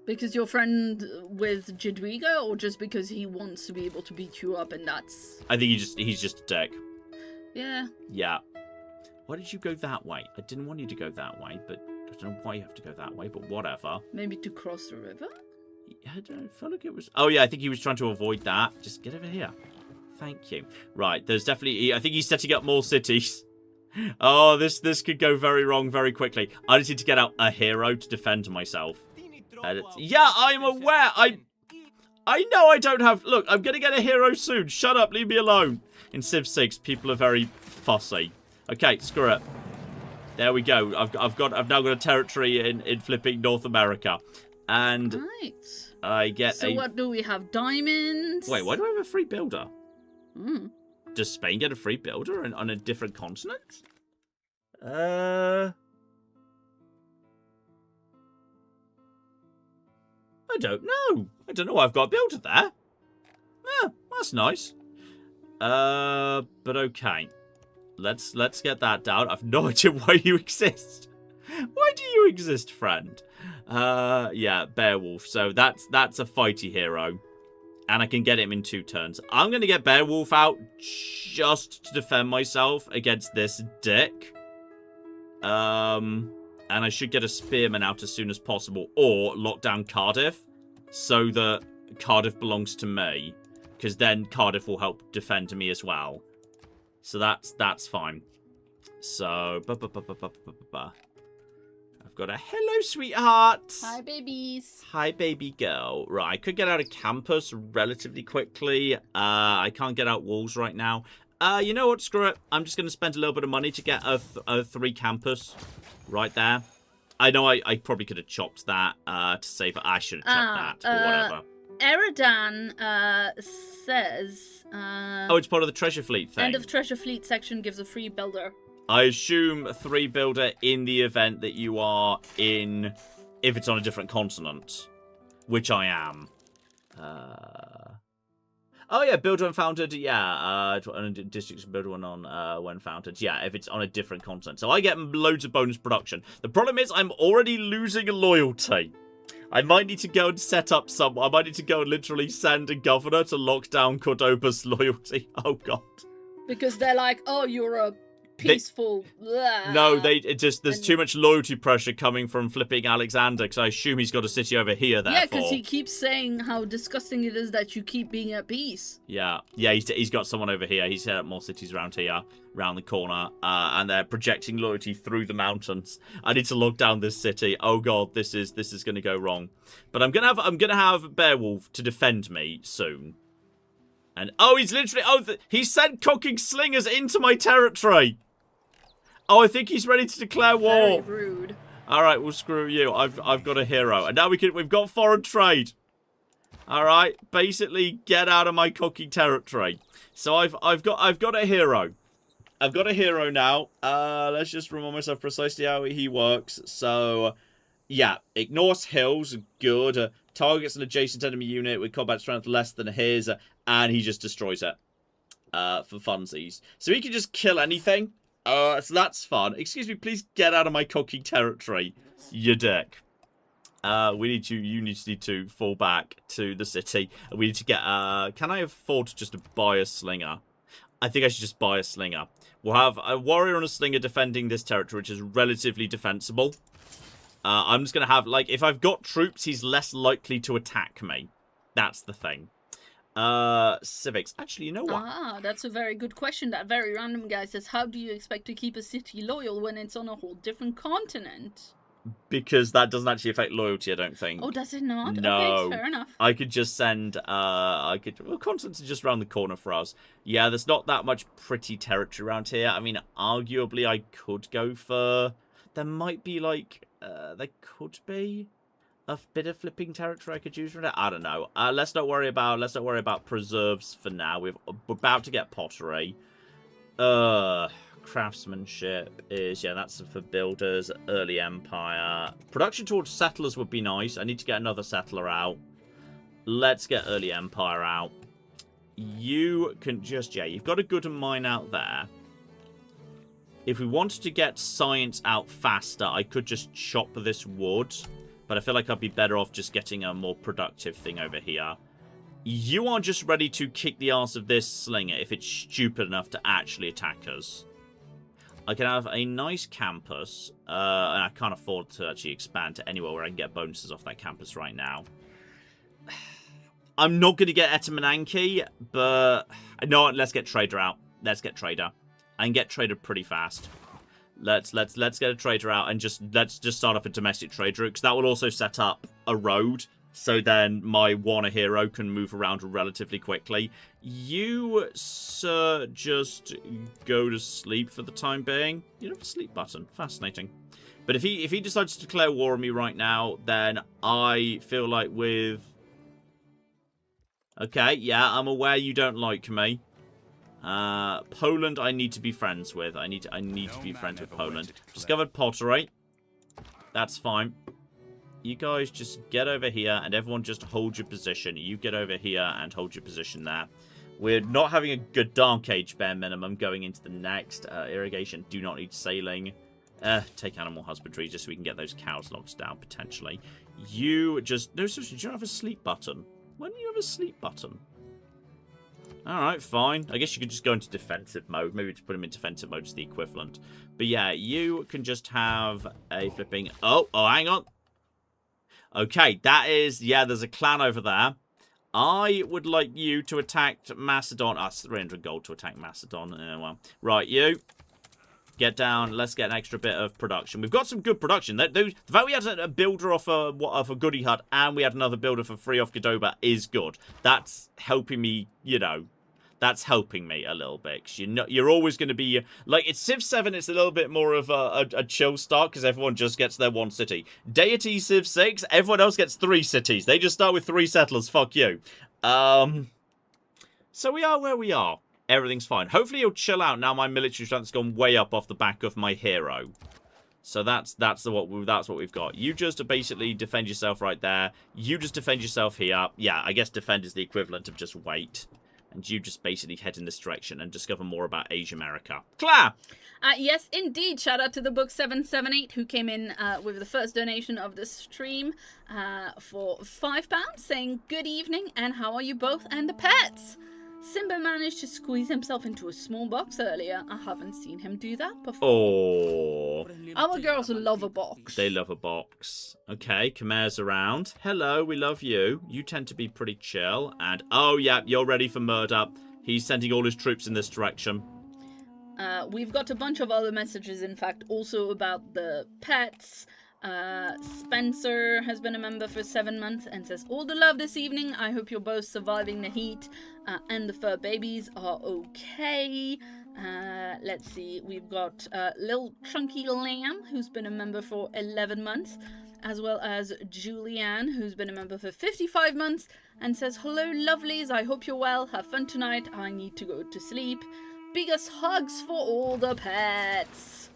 Because you're friend with Jadwiga, or just because he wants to be able to beat you up, and that's... I think he's just a dick. Yeah. Yeah. Why did you go that way? I didn't want you to go that way, but I don't know why you have to go that way, but whatever. Maybe to cross the river? I felt like it was... Oh, yeah, I think he was trying to avoid that. Just get over here. Thank you. Right, there's definitely... I think he's setting up more cities. Oh, this could go very wrong very quickly. I just need to get out a hero to defend myself. Yeah, I'm aware. I know I don't have... Look, I'm going to get a hero soon. Shut up, leave me alone. In Civ 6, people are very fussy. Okay, screw it. There we go. I've now got a territory in flipping North America. And Right. I get So what do we have? Diamonds? Wait, why do I have a free builder? Hmm. Does Spain get a free builder on a different continent? I don't know. I don't know why I've got a builder there. Yeah, that's nice. But okay. Let's get that down. I've no idea why you exist. Why do you exist, friend? Yeah, Beowulf. So that's a fighty hero. And I can get him in 2 turns. I'm going to get Beowulf out just to defend myself against this dick. And I should get a Spearman out as soon as possible. Or lock down Cardiff so that Cardiff belongs to me. Because then Cardiff will help defend me as well. So that's fine. So, I've got a hello, sweetheart. Hi, babies. Hi, baby girl. Right, I could get out of campus relatively quickly. I can't get out walls right now. You know what? Screw it. I'm just going to spend a little bit of money to get a 3 campus right there. I know I probably could have chopped that to save it. I should have chopped that, but whatever. Eridan says... oh, it's part of the treasure fleet thing. End of treasure fleet section gives a free builder. I assume a 3 builder in the event that you are in, if it's on a different continent, which I am. Oh yeah, builder when founded, yeah. Districts builder when founded, yeah. If it's on a different continent, so I get loads of bonus production. The problem is I'm already losing a loyalty. I might need to go and set up some. I might need to go and literally send a governor to lock down Cordoba's loyalty. Oh god. Because they're like, oh, you're a peaceful. No, there's too much loyalty pressure coming from flipping Alexander, because I assume he's got a city over here. Therefore, yeah, because he keeps saying how disgusting it is that you keep being at peace. Yeah, he's got someone over here. He's set up more cities around here, around the corner, and they're projecting loyalty through the mountains. I need to lock down this city. Oh god, this is going to go wrong. But I'm gonna have Beowulf to defend me soon. And oh, he's literally he sent cocking slingers into my territory. Oh, I think he's ready to declare war. Very rude. All right, well, screw you. I've got a hero, and now we've got foreign trade. All right, basically get out of my cocking territory. So I've got a hero. I've got a hero now. Let's just remind myself precisely how he works. So, yeah, ignores hills, good. Targets an adjacent enemy unit with combat strength less than his, and he just destroys it for funsies. So he can just kill anything. So that's fun. Excuse me, please get out of my cocking territory, you dick. You need to fall back to the city. We need to get, can I afford just to buy a slinger? I think I should just buy a slinger. We'll have a warrior and a slinger defending this territory, which is relatively defensible. I'm just going to have, like, if I've got troops, he's less likely to attack me. That's the thing. Civics. Actually, you know what? Ah, that's a very good question. That very random guy says, how do you expect to keep a city loyal when it's on a whole different continent? Because that doesn't actually affect loyalty, I don't think. Oh, does it not? No. Okay, fair enough. I could just send, well, continents are just around the corner for us. Yeah, there's not that much pretty territory around here. I mean, arguably, I could go for, there might be, like, there could be a bit of flipping territory I could use for that. I don't know. Let's not worry about preserves for now. We're about to get pottery. Craftsmanship is, yeah, that's for builders. Early empire. Production towards settlers would be nice. I need to get another settler out. Let's get early empire out. You can just, yeah, you've got a good mine out there. If we wanted to get science out faster, I could just chop this wood. But I feel like I'd be better off just getting a more productive thing over here. You are just ready to kick the ass of this slinger if it's stupid enough to actually attack us. I can have a nice campus. And I can't afford to actually expand to anywhere where I can get bonuses off that campus right now. I'm not going to get Etamananki, but... No, let's get Trader out. Let's get Trader. I can get Trader pretty fast. Let's get a trader out and let's just start off a domestic trade route, because that will also set up a road So then my Warner hero can move around relatively quickly. You, sir, just go to sleep for the time being. You have a sleep button. Fascinating. But if he decides to declare war on me right now, then I feel like with... Okay, yeah, I'm aware you don't like me. Poland I need to be friends with. I need to be friends with Poland. Discovered pottery. That's fine. You guys just get over here and everyone just hold your position. You get over here and hold your position there. We're not having a good Dark Age bare minimum going into the next. Irrigation, do not need sailing. Take animal husbandry just so we can get those cows locked down potentially. You just... No, seriously, do you have a sleep button? When do you have a sleep button? Alright, fine. I guess you could just go into defensive mode. Maybe just put him in defensive mode is the equivalent. But yeah, you can just have a flipping... Oh, hang on. Okay, that is... Yeah, there's a clan over there. I would like you to attack Macedon. It's 300 gold to attack Macedon. Well. Right, you. Get down. Let's get an extra bit of production. We've got some good production. The fact we had a builder off a goodie hut and we had another builder for free off Godova is good. That's helping me, you know... That's helping me a little bit. Cause you're always going to be... Like, it's Civ 7, it's a little bit more of a chill start because everyone just gets their one city. Deity Civ 6, everyone else gets 3 cities. They just start with 3 settlers. Fuck you. So we are where we are. Everything's fine. Hopefully you'll chill out now my military strength's gone way up off the back of my hero. So that's what we've got. You just basically defend yourself right there. You just defend yourself here. Yeah, I guess defend is the equivalent of just wait. And you just basically head in this direction and discover more about Asia America. Claire! Yes, indeed. Shout out to the book 778 who came in with the first donation of the stream for £5, saying good evening and how are you both and the pets? Simba managed to squeeze himself into a small box earlier. I haven't seen him do that before. Oh. Our girls love a box. They love a box. Okay, Khmer's around. Hello, we love you. You tend to be pretty chill. And, oh yeah, you're ready for murder. He's sending all his troops in this direction. We've got a bunch of other messages, in fact, also about the pets. Spencer has been a member for 7 months and says, all the love this evening. I hope you're both surviving the heat and the fur babies are okay. Let's see, we've got Lil Chunky Lamb, who's been a member for 11 months, as well as Julianne, who's been a member for 55 months, and says, hello lovelies, I hope you're well, have fun tonight, I need to go to sleep. Biggest hugs for all the pets.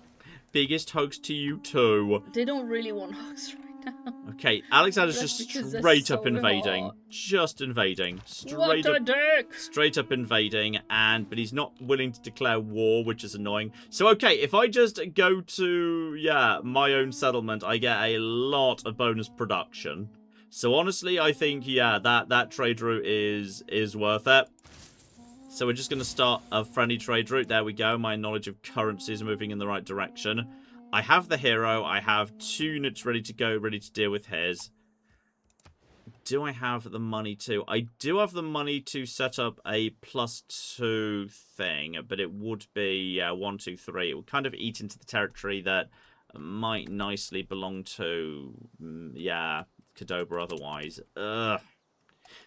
Biggest hugs to you too. They don't really want hugs right now. Okay, Alexander's just straight up invading. Hot. Just invading. What a dick! Straight up invading, but he's not willing to declare war, which is annoying. So, okay, if I just go to, yeah, my own settlement, I get a lot of bonus production. So, honestly, I think, yeah, that trade route is worth it. So we're just going to start a friendly trade route. There we go. My knowledge of currency is moving in the right direction. I have the hero. I have 2 units ready to go, ready to deal with his. Do I have the money to? I do have the money to set up a +2 thing, but it would be 1, 2, 3. It would kind of eat into the territory that might nicely belong to, yeah, Cordoba otherwise. Ugh.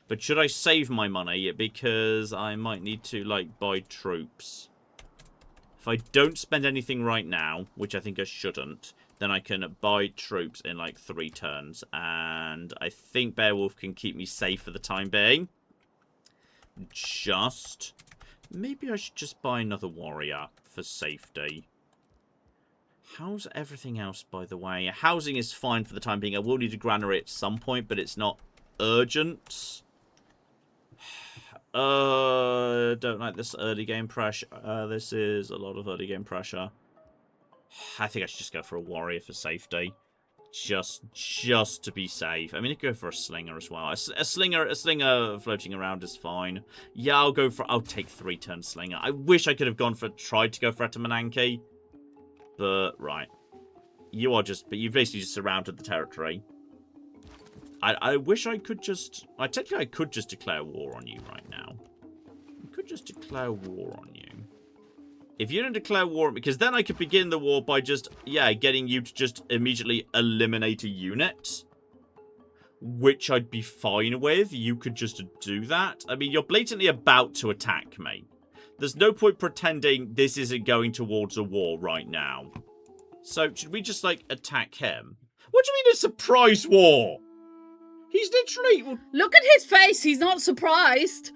But should I save my money? Because I might need to, like, buy troops. If I don't spend anything right now, which I think I shouldn't, then I can buy troops in, like, 3 turns. And I think Beowulf can keep me safe for the time being. Maybe I should just buy another warrior for safety. How's everything else, by the way? Housing is fine for the time being. I will need a granary at some point, but it's not urgent. Don't like this early game pressure. This is a lot of early game pressure. I think I should just go for a warrior for safety. Just to be safe. I mean, I could go for a slinger as well. A slinger floating around is fine. Yeah, I'll take 3-turn slinger. I wish I could have tried to go for Etamananki. But, right. But you've basically just surrounded the territory. I wish I could just... Technically, I could just declare war on you right now. I could just declare war on you. If you don't declare war... Because then I could begin the war by just, yeah, getting you to just immediately eliminate a unit. which I'd be fine with. You could just do that. I mean, you're blatantly about to attack me. There's no point pretending this isn't going towards a war right now. So, should we just, like, attack him? What do you mean a surprise war? He's literally... Well, Look at his face. He's not surprised.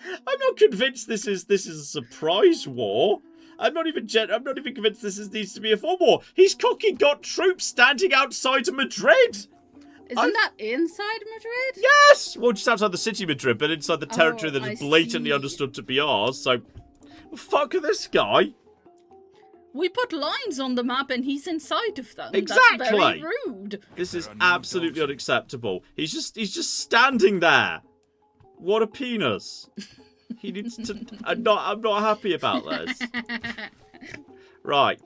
I'm not convinced this is a surprise war. I'm not even convinced needs to be a full war. He's got troops standing outside of Madrid. Isn't that inside Madrid? Yes! Well, just outside the city of Madrid, but inside the territory that is blatantly understood to be ours, so... Fuck this guy. We put lines on the map and he's inside of them. Exactly. That's very rude. This is absolutely unacceptable. He's just standing there. What a penis. He needs to... I'm not happy about this. Right.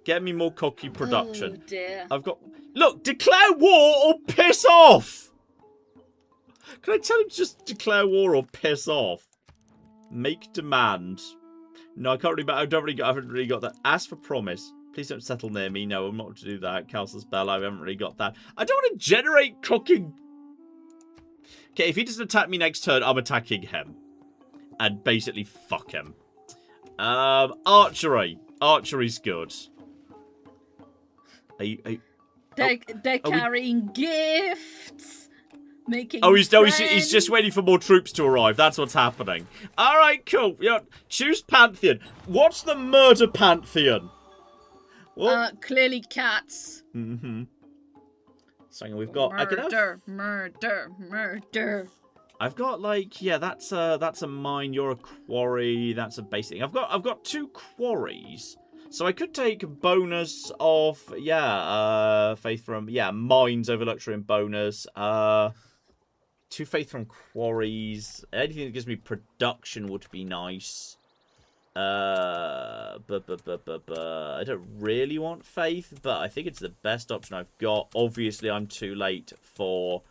Get me more cocky production. Oh, dear. I've got... Look, declare war or piss off! Can I tell him to just declare war or piss off? Make demand. No, I haven't really got that. Ask for promise. Please don't settle near me. No, I'm not to do that. Castle's Bell, I haven't really got that. I don't want to generate cooking... Okay, if he doesn't attack me next turn, I'm attacking him. And basically fuck him. Archery. Archery's good. They're carrying gifts. Making he's just waiting for more troops to arrive. That's what's happening. Alright, cool. Yeah, choose Pantheon. What's the murder Pantheon? What? Clearly cats. Mm-hmm. So we've got Murder. I've got like, yeah, that's a mine, you're a quarry, that's a basic. I've got 2 quarries. So I could take bonus of, faith from, mines over luxury and bonus. 2 faith from quarries. Anything that gives me production would be nice. I don't really want faith, but I think it's the best option I've got. Obviously, I'm too late for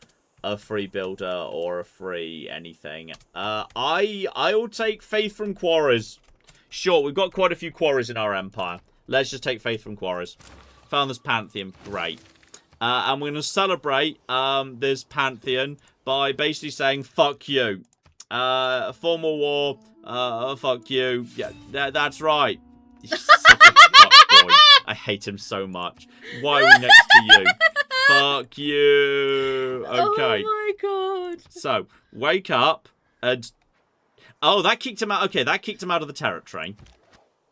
a free builder or a free anything. I will take faith from quarries. Sure, we've got quite a few quarries in our empire. Let's just take faith from quarries. Found this Pantheon. Great. And we're going to celebrate this Pantheon by basically saying, fuck you. Formal war, fuck you. Yeah, that's right. He's such a fuckboy. I hate him so much. Why are we next to you? Fuck you. Okay. Oh my god. So, wake up and... Oh, that kicked him out. Okay, that kicked him out of the territory.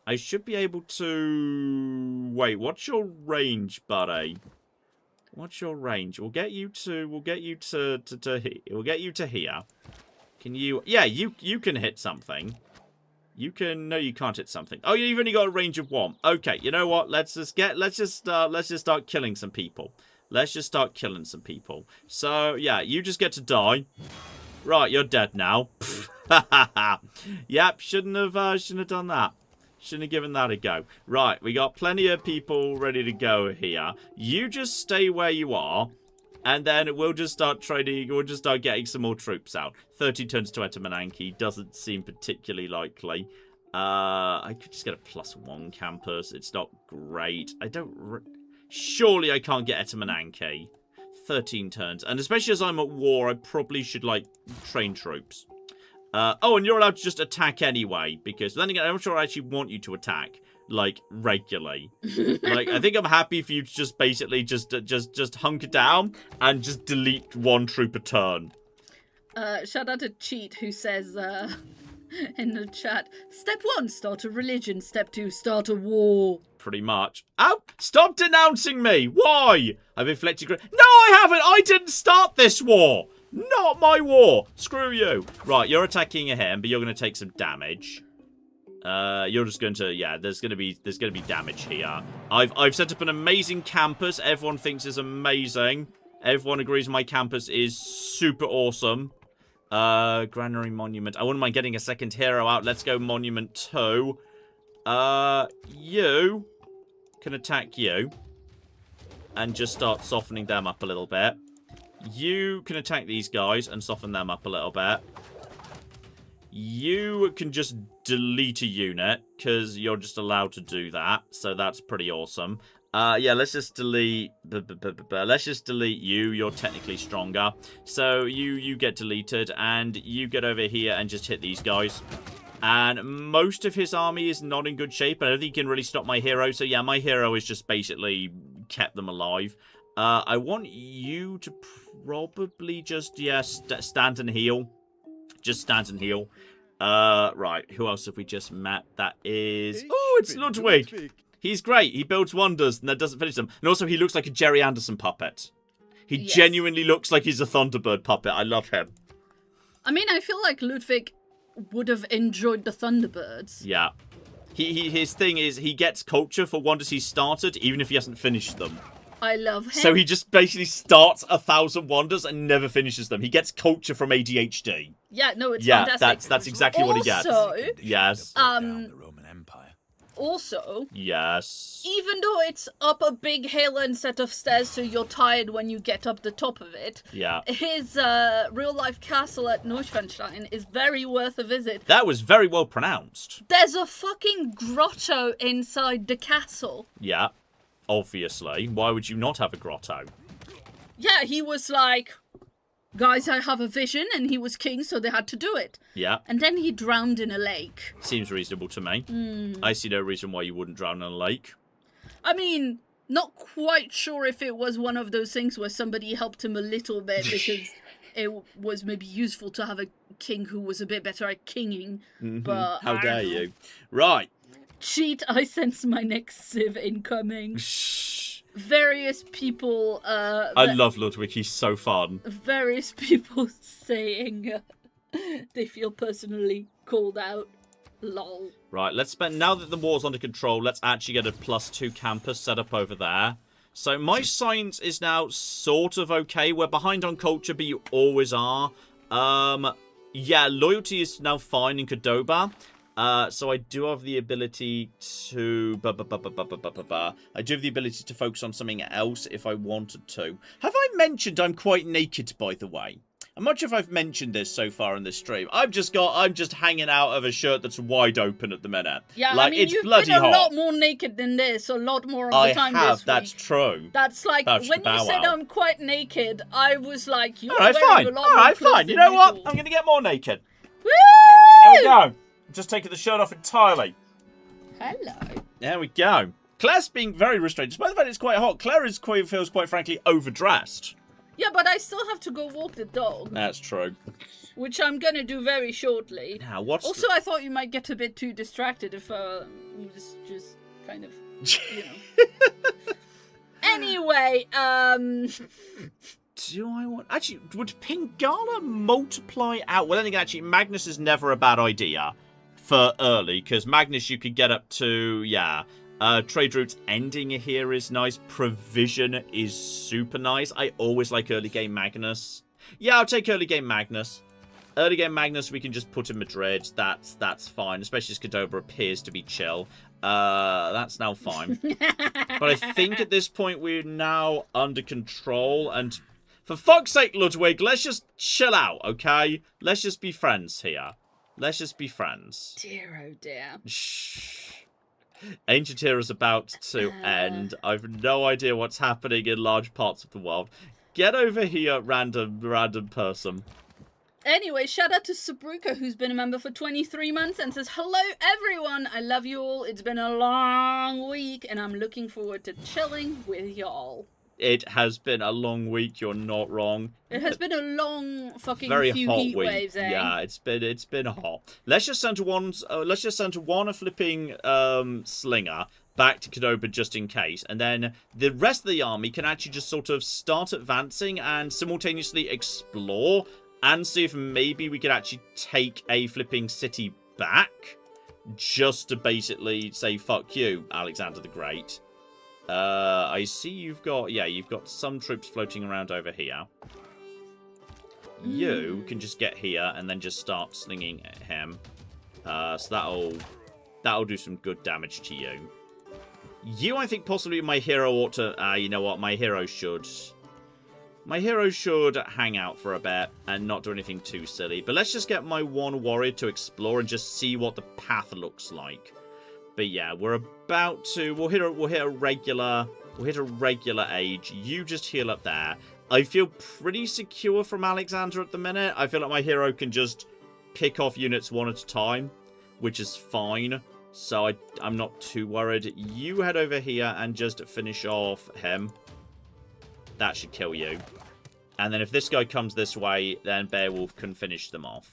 I should be able to... Wait, what's your range, buddy? What's your range? We'll get you to here. Can you... Yeah, you can hit something. You can... No, you can't hit something. Oh, you've only got a range of 1. Okay, you know what? Let's just start killing some people. Let's just start killing some people. So, yeah, you just get to die. Right, you're dead now. Yep, shouldn't have done that. Shouldn't have given that a go. Right, we got plenty of people ready to go here. You just stay where you are, and then we'll just start trading. We'll just start getting some more troops out. 30 turns to Etamananki doesn't seem particularly likely. I could just get a +1 campus. It's not great. I don't... Surely I can't get Etamananki. 13 turns. And especially as I'm at war, I probably should, like, train troops. Oh, and you're allowed to just attack anyway, because then again, I'm not sure I actually want you to attack, like, regularly. Like, I think I'm happy for you to just basically just hunker down and just delete 1 troop a turn. Shout out to Cheat, who says, in the chat, Step 1, start a religion. Step 2, start a war. Pretty much. Oh, stop denouncing me! Why? I've inflicted... No, I haven't! I didn't start this war! Not my war! Screw you! Right, you're attacking him, but you're going to take some damage. You're just going to... Yeah, there's going to be damage here. I've set up an amazing campus. Everyone thinks it's amazing. Everyone agrees my campus is super awesome. Granary Monument. I wouldn't mind getting a second hero out. Let's go Monument 2. You can attack you. And just start softening them up a little bit. You can attack these guys and soften them up a little bit. You can just delete a unit, because you're just allowed to do that. So that's pretty awesome. Yeah, let's just delete. Let's just delete you. You're technically stronger, so you get deleted, and you get over here and just hit these guys. And most of his army is not in good shape. I don't think he can really stop my hero. So yeah, my hero has just basically kept them alive. I want you to probably just stand and heal. Just stand and heal. Right. Who else have we just met? That is. Oh, it's Ludwig. He's great. He builds wonders and that doesn't finish them. And also, he looks like a Jerry Anderson puppet. He genuinely looks like he's a Thunderbird puppet. I love him. I mean, I feel like Ludwig would have enjoyed the Thunderbirds. Yeah. His thing is he gets culture for wonders he started, even if he hasn't finished them. I love him. So he just basically starts 1,000 wonders and never finishes them. He gets culture from ADHD. Yeah, no, it's fantastic. That's exactly what he gets. Yes. The Roman Empire. Also, yes. even though it's up a big hill and set of stairs so you're tired when you get up the top of it, yeah, his real-life castle at Neuschwanstein is very worth a visit. That was very well pronounced. There's a fucking grotto inside the castle. Yeah, obviously. Why would you not have a grotto? Yeah, he was like, guys, I have a vision, and he was king, so they had to do it. Yeah. And then he drowned in a lake. Seems reasonable to me. I see no reason why you wouldn't drown in a lake. I mean, not quite sure if it was one of those things where somebody helped him a little bit because it was maybe useful to have a king who was a bit better at kinging. But how dare you? Right. Cheat, I sense my next civ incoming. Various people... I love Ludwig, he's so fun. Various people saying they feel personally called out. Lol. Right, let's spend... Now that the war's under control, let's actually get a +2 campus set up over there. So my science is now sort of okay. We're behind on culture, but you always are. Yeah, loyalty is now fine in Cordoba. So I do have the ability to... I do have the ability to focus on something else if I wanted to. Have I mentioned I'm quite naked, by the way? I'm not sure if I've mentioned this so far in this stream. I'm just hanging out of a shirt that's wide open at the minute. Yeah, like, I mean, it's you've bloody been a hot. lot more naked than this, a lot more of the time I have, this that's week. true. That's like, That's when you bow said wow. I'm quite naked, I was like, you're Alright, wearing fine. a lot Alright, more fine. clothes You than know what? usual. I'm going to get more naked. Woo! There we go. Just taking the shirt off entirely. Hello. There we go. Claire's being very restrained. Despite the fact it's quite hot, Claire feels quite frankly overdressed. Yeah, but I still have to go walk the dog. That's true. Which I'm gonna do very shortly. Now, what's Also, I thought you might get a bit too distracted if you just kind of, you know. Anyway, do I want... Actually, would Pingala multiply out? Well, I think actually Magnus is never a bad idea for early, because Magnus you could get up to, yeah. Trade routes ending here is nice. Provision is super nice. I always like early game Magnus. Yeah, I'll take early game Magnus. Early game Magnus we can just put in Madrid. That's fine. Especially as Cordoba appears to be chill. That's now fine. But I think at this point we're now under control. And for fuck's sake, Ludwig, let's just chill out, okay? Let's just be friends here. Let's just be friends. dear oh dear. Shh. Ancient Era's about to end. I've no idea what's happening in large parts of the world. Get over here, random person. Anyway, shout out to Sabruka, who's been a member for 23 months and says, hello everyone, I love you all. It's been a long week and I'm looking forward to chilling with y'all. It has been a long week, you're not wrong. It has been a long fucking Very few hot heat week. waves, eh? Yeah, it's been hot. Let's just send one a flipping slinger back to Cordoba just in case, and then the rest of the army can actually just sort of start advancing and simultaneously explore and see if maybe we could actually take a flipping city back just to basically say fuck you, Alexander the Great. I see you've got some troops floating around over here. You can just get here and then just start slinging at him. So that'll do some good damage to you. You, I think possibly my hero ought to... you know what? My hero should hang out for a bit and not do anything too silly. But let's just get my one warrior to explore and just see what the path looks like. But yeah, we're about to... We'll hit a regular We'll hit a regular age. You just heal up there. I feel pretty secure from Alexander at the minute. I feel like my hero can just pick off units one at a time, which is fine. So I'm not too worried. You head over here and just finish off him. That should kill you. And then if this guy comes this way, then Beowulf can finish them off.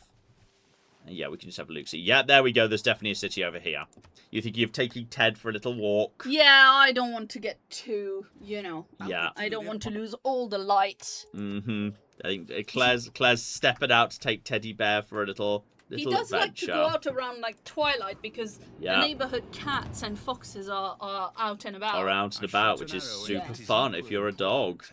And yeah, we can just have a look. See, yeah, there we go. There's definitely a city over here. You think you're taking Ted for a little walk? Yeah, I don't want to get too, you know. Yeah. I don't want to lose all the lights. Mm-hmm. I think Claire's stepping out to take Teddy Bear for a little He does adventure. like to go out around like twilight because Yeah. the neighborhood cats and foxes are out and about. Are out and about, which is super fun if you're a dog.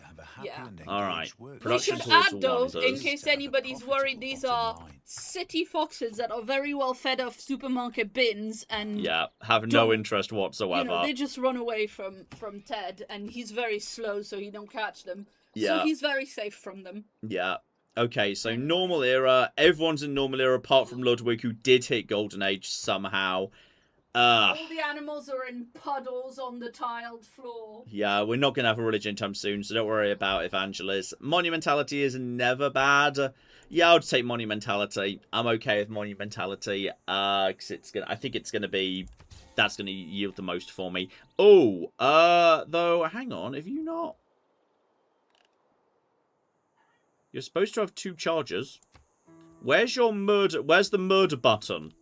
Yeah. All right. We Production should towards add though, in wonders. case anybody's worried, these are city foxes that are very well fed off supermarket bins and Yeah, have no interest whatsoever. you know, they just run away from Ted, and he's very slow, so he don't catch them. Yeah. So he's very safe from them. Yeah. Okay, so normal era. Everyone's in normal era apart from Ludwig, who did hit Golden Age somehow. All the animals are in puddles on the tiled floor. Yeah, we're not going to have a religion time soon, so don't worry about Evangelis. Monumentality is never bad. Yeah, I'll take Monumentality. I'm okay with Monumentality. Cause it's gonna, I think it's going to be... That's going to yield the most for me. Oh, though, hang on. Have you not... You're supposed to have 2 charges. Where's your murder... Where's the murder button?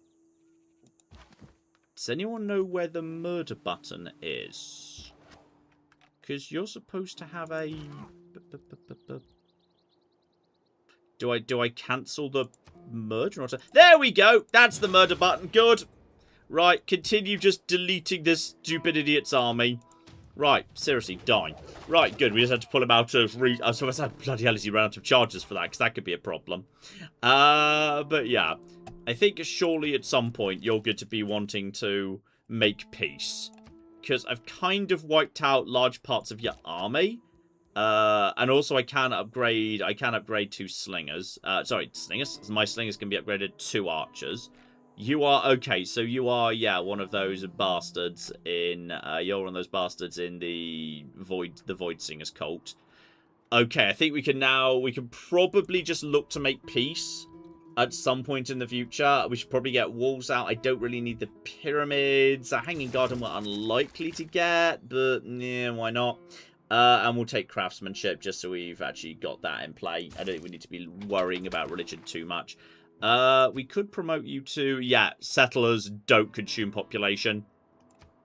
Does anyone know where the murder button is? Because you're supposed to have a... Do I cancel the murder? Or there we go! That's the murder button. Good. Right, continue just deleting this stupid idiot's army. Right, seriously, die. Right, good. We just had to pull him out of... so bloody hell, is he ran out of charges for that? Because that could be a problem. But yeah. I think surely at some point you're going to be wanting to make peace. Because I've kind of wiped out large parts of your army. And also I can upgrade 2 slingers. Sorry, slingers. My slingers can be upgraded to archers. You are, okay, so you are, yeah, one of those bastards in, you're one of those bastards in the Void Singers cult. Okay, I think we can probably just look to make peace at some point in the future. We should probably get walls out. I don't really need the pyramids. A hanging garden we're unlikely to get, but yeah, why not? And we'll take craftsmanship just so we've actually got that in play. I don't think we need to be worrying about religion too much. We could promote you to, yeah, settlers don't consume population.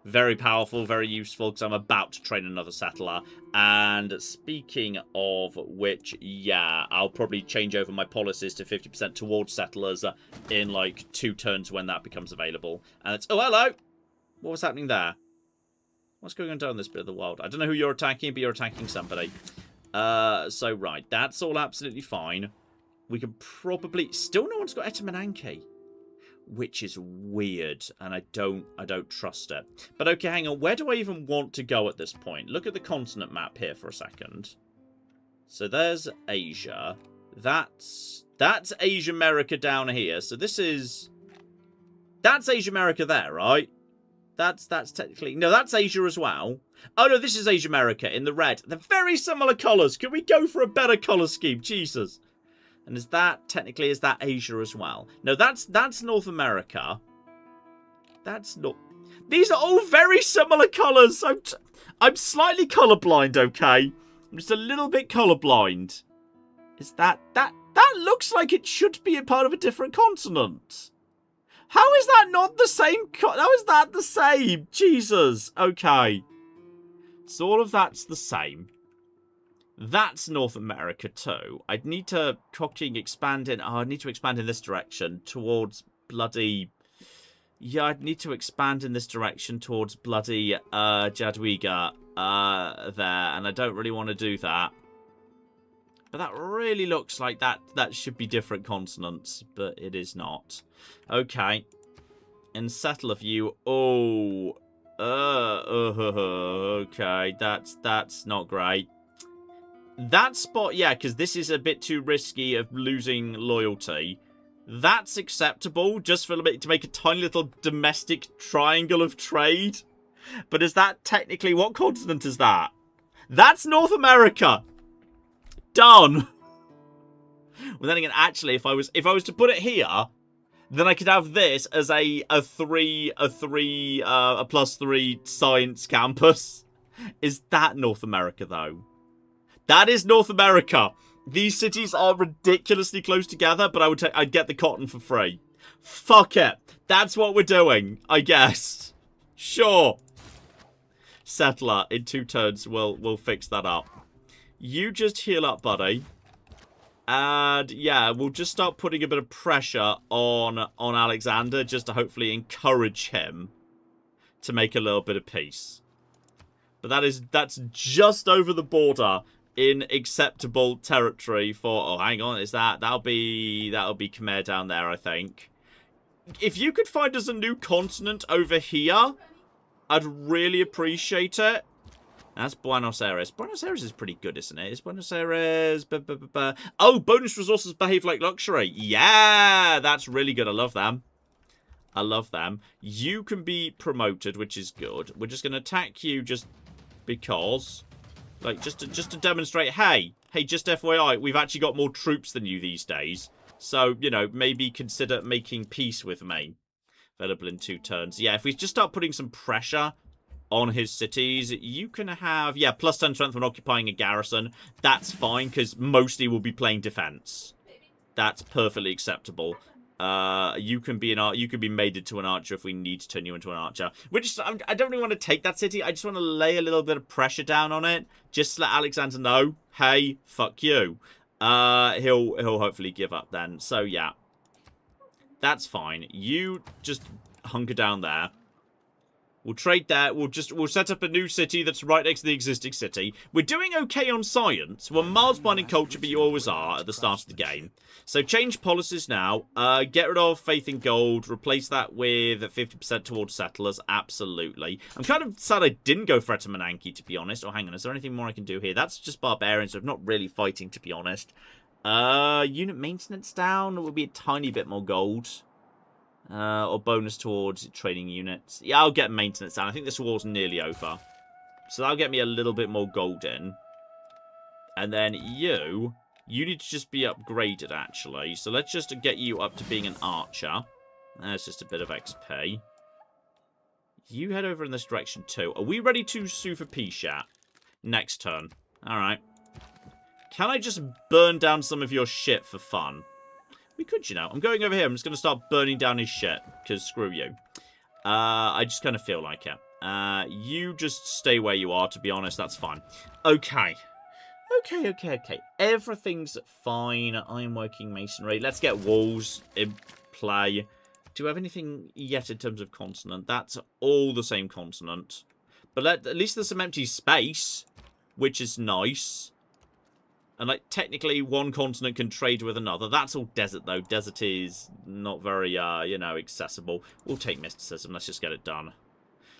Very powerful, very useful, because I'm about to train another settler. And speaking of which, yeah, I'll probably change over my policies to 50% towards settlers in, like, 2 turns when that becomes available. And it's... Oh, hello! What was happening there? What's going on down this bit of the world? I don't know who you're attacking, but you're attacking somebody. So, right, that's all absolutely fine. We can probably... Still no one's got Etamananke, which is weird, and I don't trust it. But okay, hang on. Where do I even want to go at this point? Look at the continent map here for a second. So there's Asia. That's Asia America down here. So this is... That's Asia America there, right? That's technically... No, that's Asia as well. Oh, no, this is Asia America in the red. They're very similar colours. Can we go for a better colour scheme? Jesus. And is that, technically, is that Asia as well? No, that's North America. That's not... These are all very similar colours. I'm slightly colourblind, okay? I'm just a little bit colourblind. Is that looks like it should be a part of a different continent. How is that not the same? How is that the same? Jesus. Okay. So all of that's the same. That's North America too. I'd need to expand in... Oh, I need to expand in this direction towards bloody... Yeah, I'd need to expand in this direction towards bloody Jadwiga there. And I don't really want to do that. But that really looks like that should be different continents. But it is not. Okay. And settler view. Oh. Okay. That's not great. That spot, yeah, because this is a bit too risky of losing loyalty. That's acceptable, just for a bit to make a tiny little domestic triangle of trade. But is that technically... What continent is that? That's North America. Done. Well, then again, actually, if I was to put it here, then I could have this as a +3 science campus. Is that North America, though? That is North America. These cities are ridiculously close together, but I'd get the cotton for free. Fuck it. That's what we're doing, I guess. Sure. Settler in 2 turns will fix that up. You just heal up, buddy. And yeah, we'll just start putting a bit of pressure on Alexander just to hopefully encourage him to make a little bit of peace. But that's just over the border in acceptable territory for... Oh, hang on, is that'll be Khmer down there, I think. If you could find us a new continent over here, I'd really appreciate it. That's Buenos Aires. Buenos Aires is pretty good, isn't it? Is Buenos Aires... Oh, bonus resources behave like luxury. Yeah, that's really good. I love them. I love them. You can be promoted, which is good. We're just going to attack you just because... Like, just to demonstrate, hey, just FYI, we've actually got more troops than you these days. So, you know, maybe consider making peace with me. Available in 2 turns. Yeah, if we just start putting some pressure on his cities, you can have, yeah, +10 strength when occupying a garrison. That's fine, because mostly we'll be playing defense. That's perfectly acceptable. You can be made into an archer if we need to turn you into an archer. I don't really want to take that city. I just want to lay a little bit of pressure down on it. Just to let Alexander know, hey, fuck you. He'll hopefully give up then. So yeah, that's fine. You just hunker down there. We'll trade that. We'll set up a new city that's right next to the existing city. We're doing okay on science. We're miles behind in culture, but you always are at the start of the game. So change policies now. Get rid of faith in gold. Replace that with 50% towards settlers. Absolutely. I'm kind of sad I didn't go for Etamananki, to be honest. Oh, hang on. Is there anything more I can do here? That's just barbarians, so I'm not really fighting, to be honest. Unit maintenance down. Would be a tiny bit more gold. Or bonus towards training units. Yeah, I'll get maintenance down. I think this war's nearly over. So that'll get me a little bit more gold in. And then you need to just be upgraded, actually. So let's just get you up to being an archer. That's just a bit of XP. You head over in this direction too. Are we ready to sue for peace yet? Next turn. Alright. Can I just burn down some of your shit for fun? We could, you know. I'm going over here. I'm just going to start burning down his shit. Because screw you. I just kind of feel like it. You just stay where you are, to be honest. That's fine. Okay. Okay. Everything's fine. I'm working masonry. Let's get walls in play. Do we have anything yet in terms of continent? That's all the same continent. But at least there's some empty space. Which is nice. And, like, technically, one continent can trade with another. That's all desert, though. Desert is not very, you know, accessible. We'll take mysticism. Let's just get it done.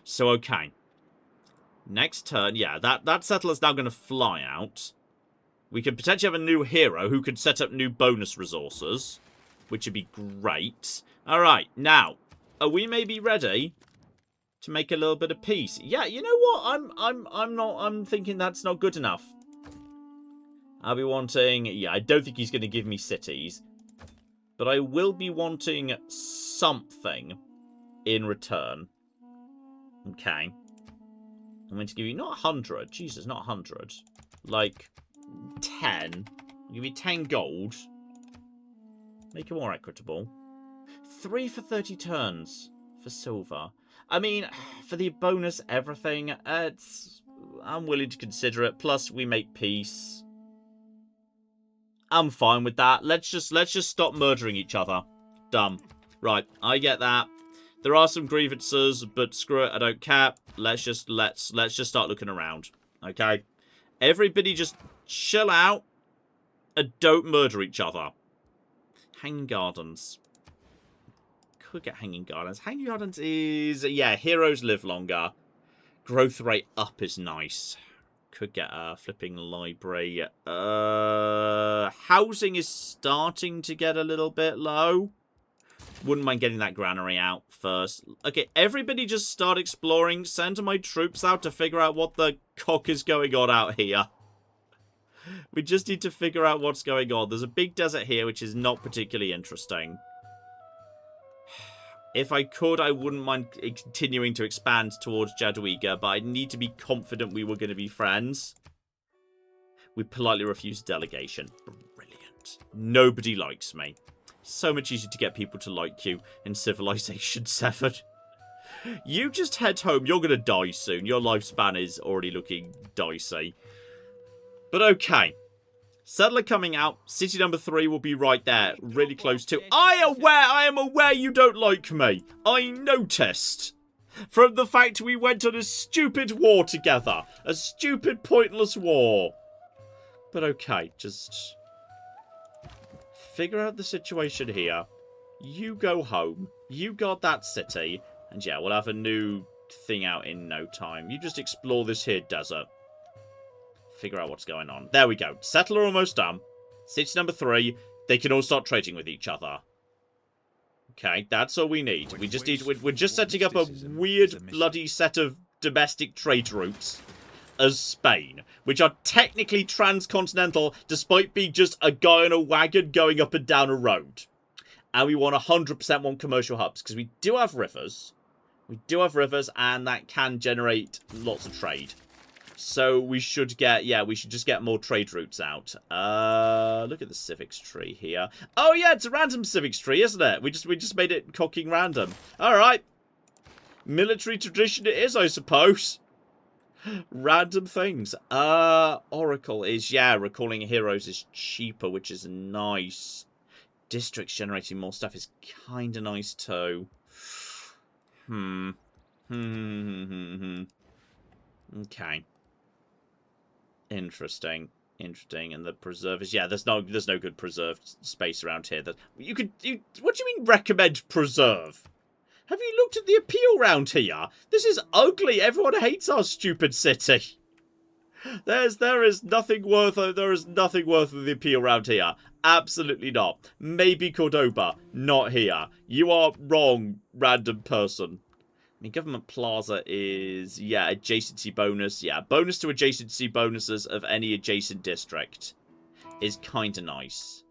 So, okay. Next turn, yeah, that settler's now going to fly out. We could potentially have a new hero who could set up new bonus resources, which would be great. All right, now, are we maybe ready to make a little bit of peace? Yeah, you know what? I'm thinking that's not good enough. I'll be wanting... Yeah, I don't think he's going to give me cities. But I will be wanting something in return. Okay. I'm going to give you not 100. Jesus, not 100. Like, 10. I'll give you 10 gold. Make it more equitable. 3 for 30 turns for silver. I mean, for the bonus everything, I'm willing to consider it. Plus, we make peace. I'm fine with that. Let's just stop murdering each other. Done. Right, I get that. There are some grievances, but screw it, I don't care. Let's just start looking around. Okay? Everybody just chill out and don't murder each other. Hanging Gardens. Could get Hanging Gardens. Hanging Gardens is... Yeah, heroes live longer. Growth rate up is nice. Could get a flipping library. Housing is starting to get a little bit low. Wouldn't mind getting that granary out first. Okay, everybody just start exploring. Send my troops out to figure out what the cock is going on out here. We just need to figure out what's going on. There's a big desert here, which is not particularly interesting. If I could, I wouldn't mind continuing to expand towards Jadwiga, but I need to be confident we were going to be friends. We politely refused delegation. Brilliant. Nobody likes me. So much easier to get people to like you in Civilization VII. You just head home. You're going to die soon. Your lifespan is already looking dicey. But okay. Settler coming out. City number 3 will be right there. Really close to. I am aware you don't like me. I noticed. From the fact we went on a stupid war together. A stupid, pointless war. But okay, just figure out the situation here. You go home. You got that city. And yeah, we'll have a new thing out in no time. You just explore this here desert. Figure out what's going on. There we go. Settler almost done. City number 3. They can all start trading with each other. Okay, that's all we need. We just need. We're just setting up a weird bloody set of domestic trade routes as Spain, which are technically transcontinental, despite being just a guy on a wagon going up and down a road. And we want 100% want commercial hubs, because we do have rivers. We do have rivers, and that can generate lots of trade. So we should get, yeah, we should just get more trade routes out. Look at the civics tree here. Oh yeah, it's a random civics tree, isn't it? We just made it cocking random. All right. Military tradition it is, I suppose. Random things. Oracle is, yeah, recalling heroes is cheaper, which is nice. Districts generating more stuff is kind of nice too. Okay. Interesting. And the preservers, yeah, there's no good preserved space around here. That what do you mean recommend preserve? Have you looked at the appeal round here? This is ugly. Everyone hates our stupid city. There is nothing worth of the appeal round here. Absolutely not. Maybe Cordoba, not here. You are wrong, random person. I mean, Government Plaza is, yeah, adjacency bonus. Yeah, bonus to adjacency bonuses of any adjacent district is kind of nice.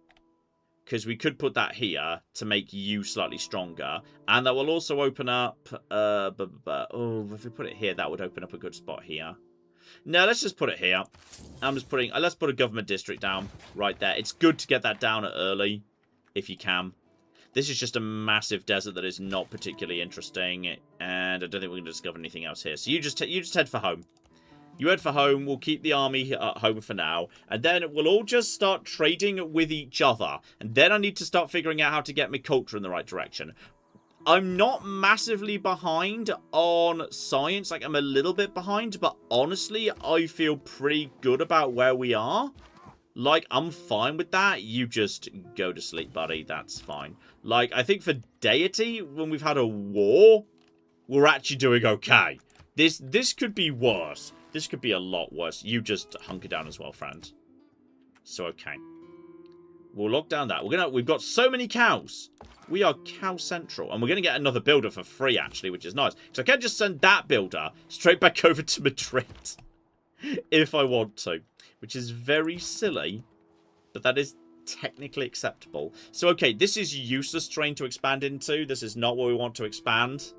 Because we could put that here to make you slightly stronger. And that will also open up, oh, if we put it here, that would open up a good spot here. No, let's just put it here. I'm just putting, let's put a government district down right there. It's good to get that down early, if you can. This is just a massive desert that is not particularly interesting, and I don't think we're going to discover anything else here. So you just head for home. You head for home. We'll keep the army at home for now, and then we'll all just start trading with each other. And then I need to start figuring out how to get my culture in the right direction. I'm not massively behind on science. Like, I'm a little bit behind, but honestly, I feel pretty good about where we are. Like, I'm fine with that. You just go to sleep, buddy. That's fine. Like, I think for deity, when we've had a war, we're actually doing okay. This could be worse. This could be a lot worse. You just hunker down as well, friend. So, okay. We'll lock down that. We've got so many cows. We are cow central. And we're going to get another builder for free, actually, which is nice. So I can just send that builder straight back over to Madrid. If I want to. Which is very silly. But that is technically acceptable. So, okay, this is useless terrain to expand into. This is not what we want to expand.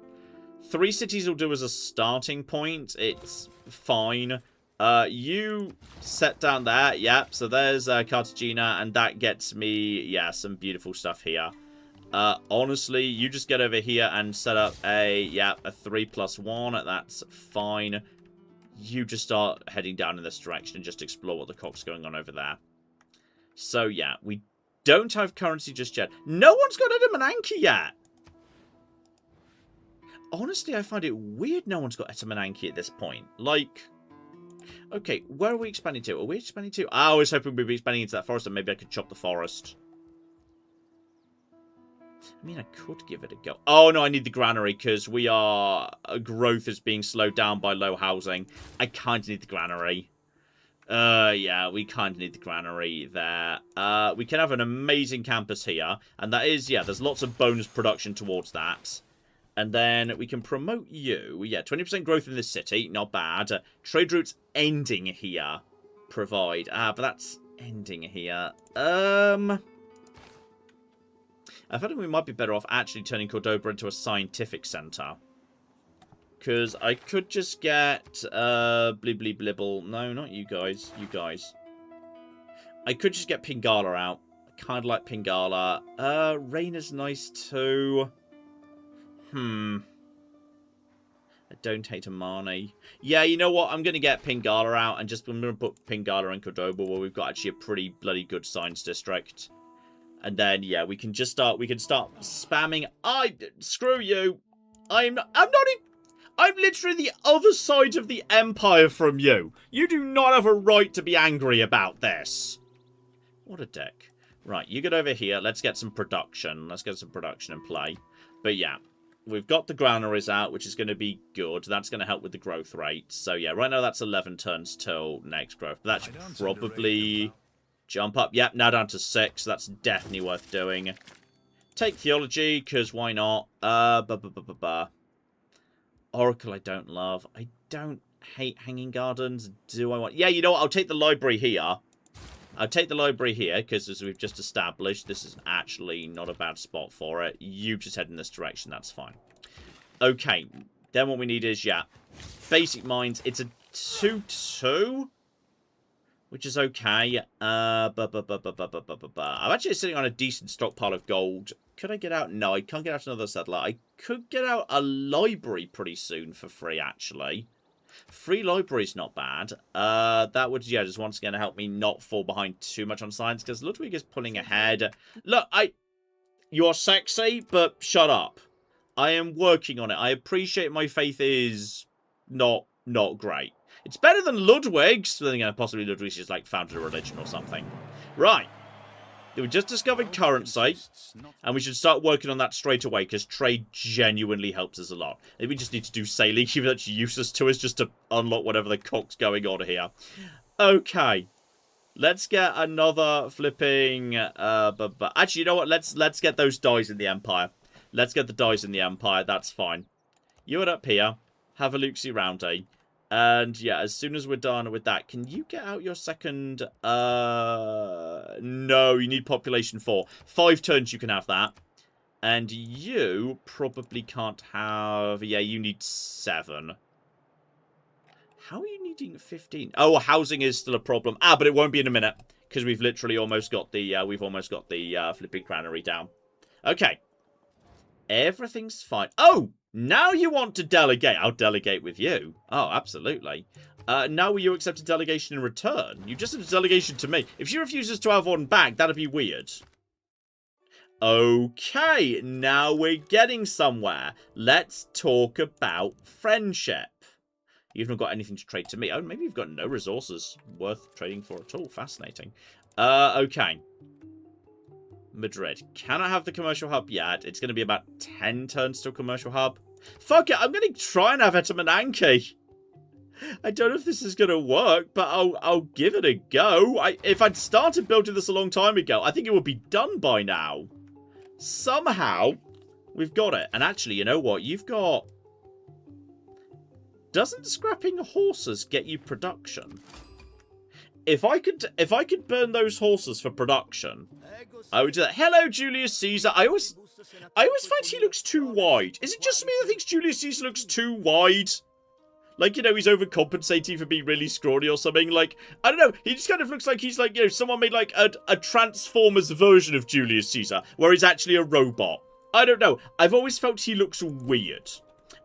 3 cities will do as a starting point. It's fine. You set down there. Yep, so there's Cartagena. And that gets me, yeah, some beautiful stuff here. Honestly, you just get over here and set up a 3+1. That's fine. You just start heading down in this direction and just explore what the cock's going on over there. So, yeah, we don't have currency just yet. No one's got Etamananki yet. Honestly, I find it weird no one's got Etamananki at this point. Like, okay, where are we expanding to? Are we expanding to? I was hoping we'd be expanding into that forest and maybe I could chop the forest. I mean, I could give it a go. Oh, no, I need the granary because growth is being slowed down by low housing. I kind of need the granary. Yeah, we kind of need the granary there. We can have an amazing campus here. And that is, yeah, there's lots of bonus production towards that. And then we can promote you. Yeah, 20% growth in this city. Not bad. Trade routes ending here. Provide. But that's ending here. I feel like we might be better off actually turning Cordoba into a scientific center. Because I could just get... Blibbly blibble. No, not you guys. You guys. I could just get Pingala out. I kind of like Pingala. Rain is nice too. I don't hate Amani. Yeah, you know what? I'm going to get Pingala out and I'm going to put Pingala and Cordoba where we've got actually a pretty bloody good science district. And then, yeah, we can start spamming. Screw you. I'm literally the other side of the empire from you. You do not have a right to be angry about this. What a dick. Right, you get over here. Let's get some production. Let's get some production in play. But yeah. We've got the granaries out, which is going to be good. That's going to help with the growth rate. So, yeah, right now that's 11 turns till next growth. But that should probably jump up. Yep, now down to 6. That's definitely worth doing. Take theology, because why not? Oracle I don't love. I don't hate hanging gardens. Do I want... Yeah, you know what? I'll take the library here. I'll take the library here, because as we've just established, this is actually not a bad spot for it. You just head in this direction, that's fine. Okay, then what we need is, yeah, basic mines. It's a 2-2, which is okay. I'm actually sitting on a decent stockpile of gold. Could I get out? No, I can't get out another settler. I could get out a library pretty soon for free, actually. Free library's not bad. That would, yeah, just once again help me not fall behind too much on science, because Ludwig is pulling ahead. Look, you're sexy, but shut up. I am working on it. I appreciate my faith is not great. It's better than Ludwig's. Then again, possibly Ludwig's just, like, founded a religion or something. Right. We just discovered currency, and we should start working on that straight away, because trade genuinely helps us a lot. Maybe we just need to do sailing, even though it's useless to us, just to unlock whatever the cock's going on here. Okay. Let's get another flipping... Actually, you know what? Let's get those dies in the Empire. Let's get the dies in the Empire. That's fine. You head up here. Have a look-see roundy. And, yeah, as soon as we're done with that, can you get out your second... No, you need population 4. 5 turns you can have that. And you probably can't have... Yeah, you need 7. How are you needing 15? Oh, housing is still a problem. But it won't be in a minute. Because we've literally almost got the... flipping granary down. Okay. Everything's fine. Oh! Now you want to delegate. I'll delegate with you. Oh, absolutely. Now will you accept a delegation in return? You just did a delegation to me. If she refuses to have one back, that'd be weird. Okay, now we're getting somewhere. Let's talk about friendship. You've not got anything to trade to me. Oh, maybe you've got no resources worth trading for at all. Fascinating. Okay. Madrid. Can I have the commercial hub yet? It's going to be about 10 turns to a commercial hub. Fuck it, I'm going to try and have Etamananke. I don't know if this is going to work, but I'll give it a go. If I'd started building this a long time ago, I think it would be done by now. Somehow, we've got it. And actually, you know what? You've got... Doesn't scrapping horses get you production? If I could burn those horses for production, I would do that. Hello, Julius Caesar. I always find he looks too wide. Is it just me that thinks Julius Caesar looks too wide? Like, you know, he's overcompensating for being really scrawny or something. Like, I don't know. He just kind of looks like he's like, you know, someone made like a Transformers version of Julius Caesar, where he's actually a robot. I don't know. I've always felt he looks weird.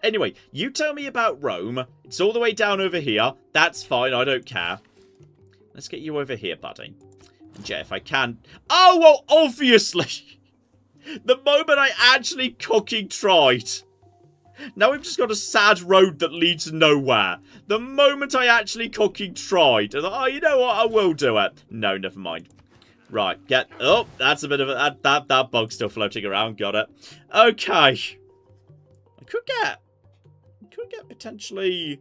Anyway, you tell me about Rome. It's all the way down over here. That's fine. I don't care. Let's get you over here, buddy. And yeah, if I can... Oh, well, obviously! The moment I actually cooking tried. Now we've just got a sad road that leads nowhere. The moment I actually cooking tried. I thought, oh, you know what? I will do it. No, never mind. Right, get... Oh, that's a bit of a... That bug's still floating around. Got it. Okay. I could get potentially...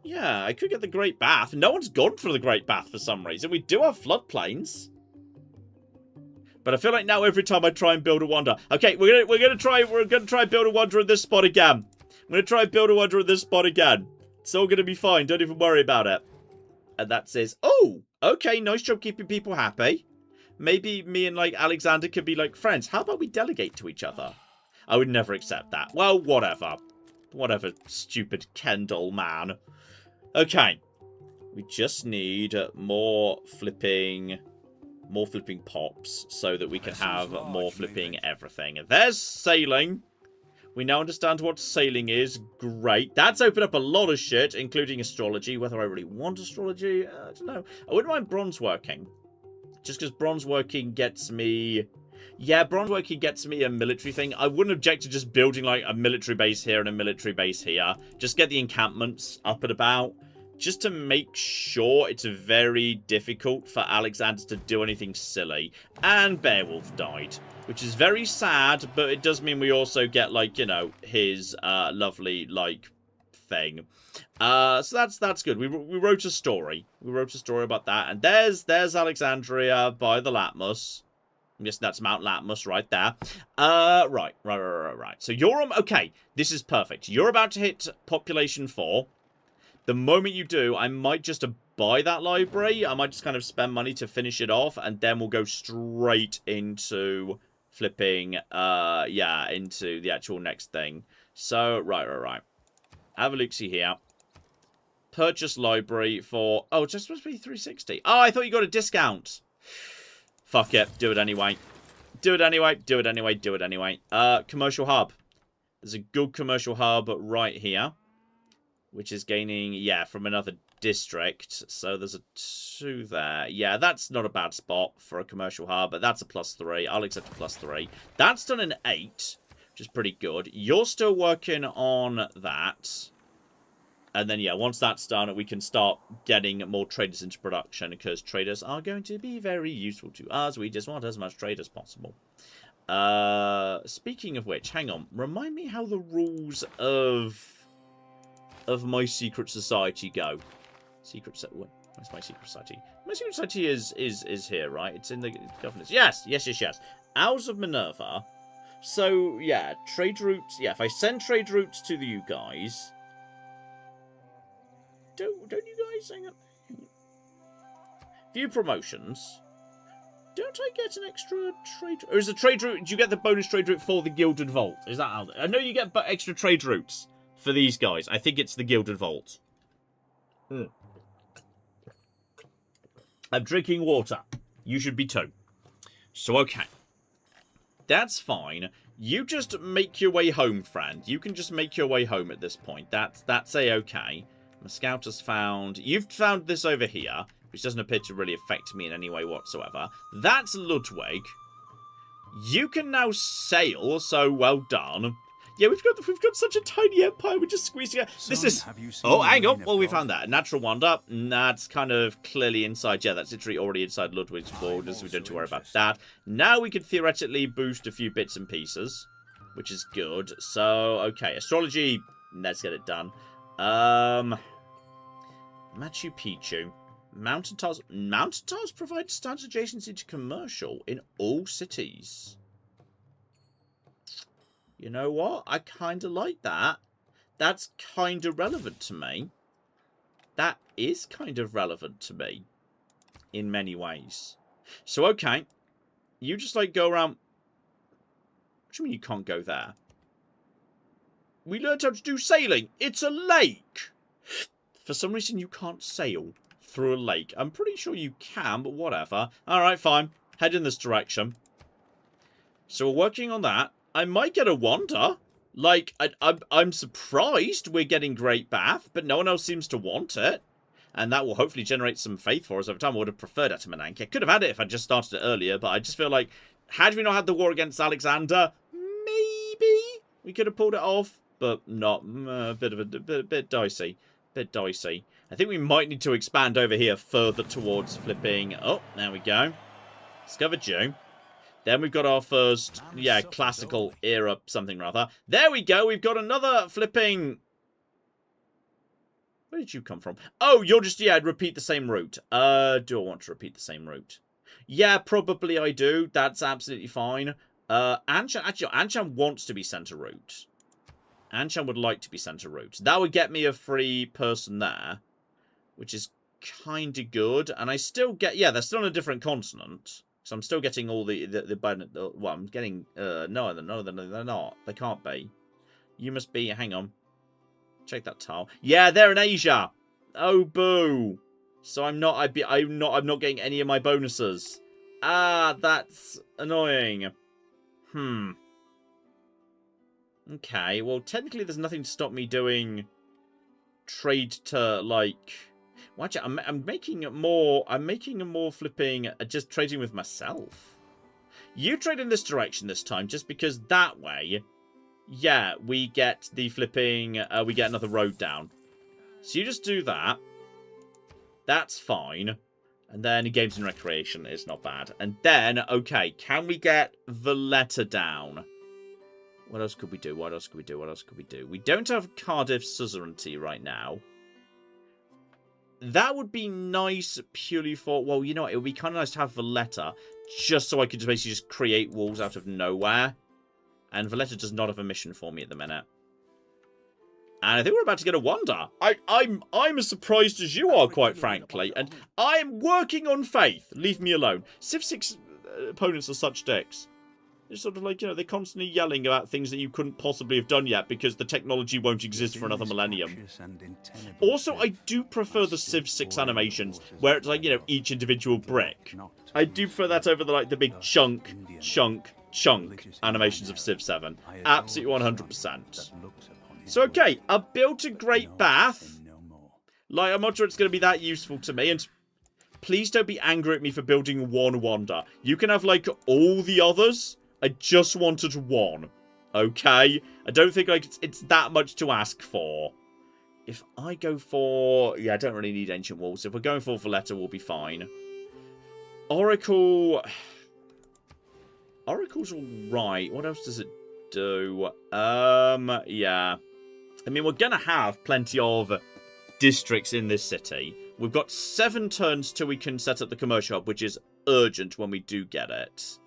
Yeah, I could get the Great Bath. No one's gone for the Great Bath for some reason. We do have floodplains. But I feel like now every time I try and build a wonder. Okay, we're gonna try and build a wonder at this spot again. I'm gonna try and build a wonder at this spot again. It's all gonna be fine. Don't even worry about it. And that says, oh, okay, nice job keeping people happy. Maybe me and, like, Alexander could be, like, friends. How about we delegate to each other? I would never accept that. Well, whatever. Whatever, stupid Kendall man. Okay. We just need more flipping pops so that we can have more flipping everything. There's sailing. We now understand what sailing is. Great. That's opened up a lot of shit, including astrology. Whether I really want astrology, I don't know. I wouldn't mind bronze working. Just because bronze working gets me... Yeah, bronze working gets me a military thing. I wouldn't object to just building, like, a military base here and a military base here. Just get the encampments up and about. Just to make sure it's very difficult for Alexander to do anything silly. And Beowulf died. Which is very sad, but it does mean we also get, like, you know, his lovely, like, thing. So that's good. We wrote a story. We wrote a story about that. And there's Alexandria by the Latmus. I'm guessing that's Mount Latmus right there. Right. So you're... Okay, this is perfect. You're about to hit population 4. The moment you do, I might just buy that library. I might just kind of spend money to finish it off. And then we'll go straight into flipping, into the actual next thing. So, right. Have a look-see here. Purchase library for... Oh, it's just supposed to be 360. Oh, I thought you got a discount. Fuck it. Do it anyway. Do it anyway. Commercial hub. There's a good commercial hub right here. Which is gaining, yeah, from another district. So there's a 2 there. Yeah, that's not a bad spot for a commercial hub. But that's a +3. I'll accept a +3. That's done an 8. Which is pretty good. You're still working on that. And then, yeah, once that's done, we can start getting more traders into production. Because traders are going to be very useful to us. We just want as much trade as possible. Speaking of which, hang on. Remind me how the rules of my secret society go. Where's my secret society? My secret society is here, right? It's in the governance. Yes. Owls of Minerva. So, yeah, trade routes. Yeah, if I send trade routes to you guys... Don't you guys... Hang on. View promotions. Don't I get an extra trade... Or is the trade route... Do you get the bonus trade route for the Gilded Vault? Is that how... I know you get extra trade routes for these guys. I think it's the Gilded Vault. I'm drinking water. You should be too. So, okay. That's fine. You just make your way home, friend. You can just make your way home at this point. That's a-okay. My scout has found... You've found this over here, which doesn't appear to really affect me in any way whatsoever. That's Ludwig. You can now sail, so well done. Yeah, we've got such a tiny empire. We're just squeezing out. This is... Oh, hang on. Well, we found that. Natural wonder. That's kind of clearly inside. Yeah, that's literally already inside Ludwig's borders. We don't have to worry about that. Now we could theoretically boost a few bits and pieces, which is good. So, okay. Astrology. Let's get it done. Machu Picchu. Mountain tiles. Mountain tiles provide standard adjacency to commercial in all cities. You know what? I kind of like that. That's kind of relevant to me. That is kind of relevant to me. In many ways. So, okay. You just, like, go around... What do you mean you can't go there? We learned how to do sailing. It's a lake. For some reason, you can't sail through a lake. I'm pretty sure you can, but whatever. Alright, fine. Head in this direction. So, we're working on that. I might get a wonder. Like, I'm surprised we're getting Great Bath, but no one else seems to want it. And that will hopefully generate some faith for us over time. I would have preferred Atamananke. Could have had it if I just started it earlier, but I just feel like, had we not had the war against Alexander, maybe we could have pulled it off, but not. A bit dicey. Bit dicey. I think we might need to expand over here further towards flipping. Oh, there we go. Discover Jew. Then we've got our first, yeah, classical era something rather. There we go. We've got another flipping... Where did you come from? Oh, you're just, yeah, repeat the same route. Do I want to repeat the same route? Yeah, probably I do. That's absolutely fine. Anshan, actually, Anshan wants to be center route. Anshan would like to be center route. That would get me a free person there, which is kind of good. And I still get, yeah, they're still on a different continent. So I'm still getting all well, I'm getting, no, they're not. They can't be. You must be, hang on. Check that tile. Yeah, they're in Asia. Oh, boo. So I'm not getting any of my bonuses. Ah, that's annoying. Okay, well, technically there's nothing to stop me doing trade to, like... Well, actually, I'm making it more flipping, just trading with myself. You trade in this direction this time, just because that way, yeah, we get the flipping, we get another road down. So you just do that. That's fine. And then games and recreation is not bad. And then, okay, can we get Valletta down? What else could we do? What else could we do? What else could we do? We don't have Cardiff suzerainty right now. That would be nice purely for... Well, you know what? It would be kind of nice to have Valletta, just so I could basically just create walls out of nowhere. And Valletta does not have a mission for me at the minute. And I think we're about to get a wonder. I'm as surprised as you are, quite frankly. And I'm working on faith. Leave me alone. Civ 6 opponents are such dicks. They're sort of like, you know, they're constantly yelling about things that you couldn't possibly have done yet because the technology won't exist for another millennium. Also, I do prefer the Civ 6 animations, where it's like, you know, each individual brick. I do prefer that over the, like, the big chunk animations of Civ 7. Absolutely 100%. So, okay, I built a great bath. Like, I'm not sure it's going to be that useful to me, and please don't be angry at me for building one wonder. You can have, like, all the others. I just wanted one. Okay? I don't think like it's that much to ask for. If I go for... Yeah, I don't really need Ancient Walls. If we're going for Valletta, we'll be fine. Oracle... Oracle's alright. What else does it do? Yeah. I mean, we're going to have plenty of districts in this city. We've got 7 turns till we can set up the commercial hub, which is urgent when we do get it.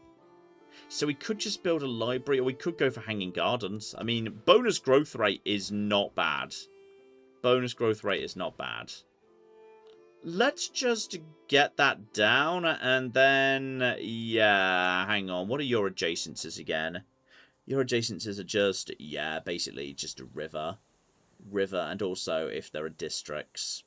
So we could just build a library, or we could go for Hanging Gardens. I mean, bonus growth rate is not bad. Bonus growth rate is not bad. Let's just get that down, and then... Yeah, hang on. What are your adjacencies again? Your adjacencies are just... Yeah, basically just a river. River, and also if there are districts.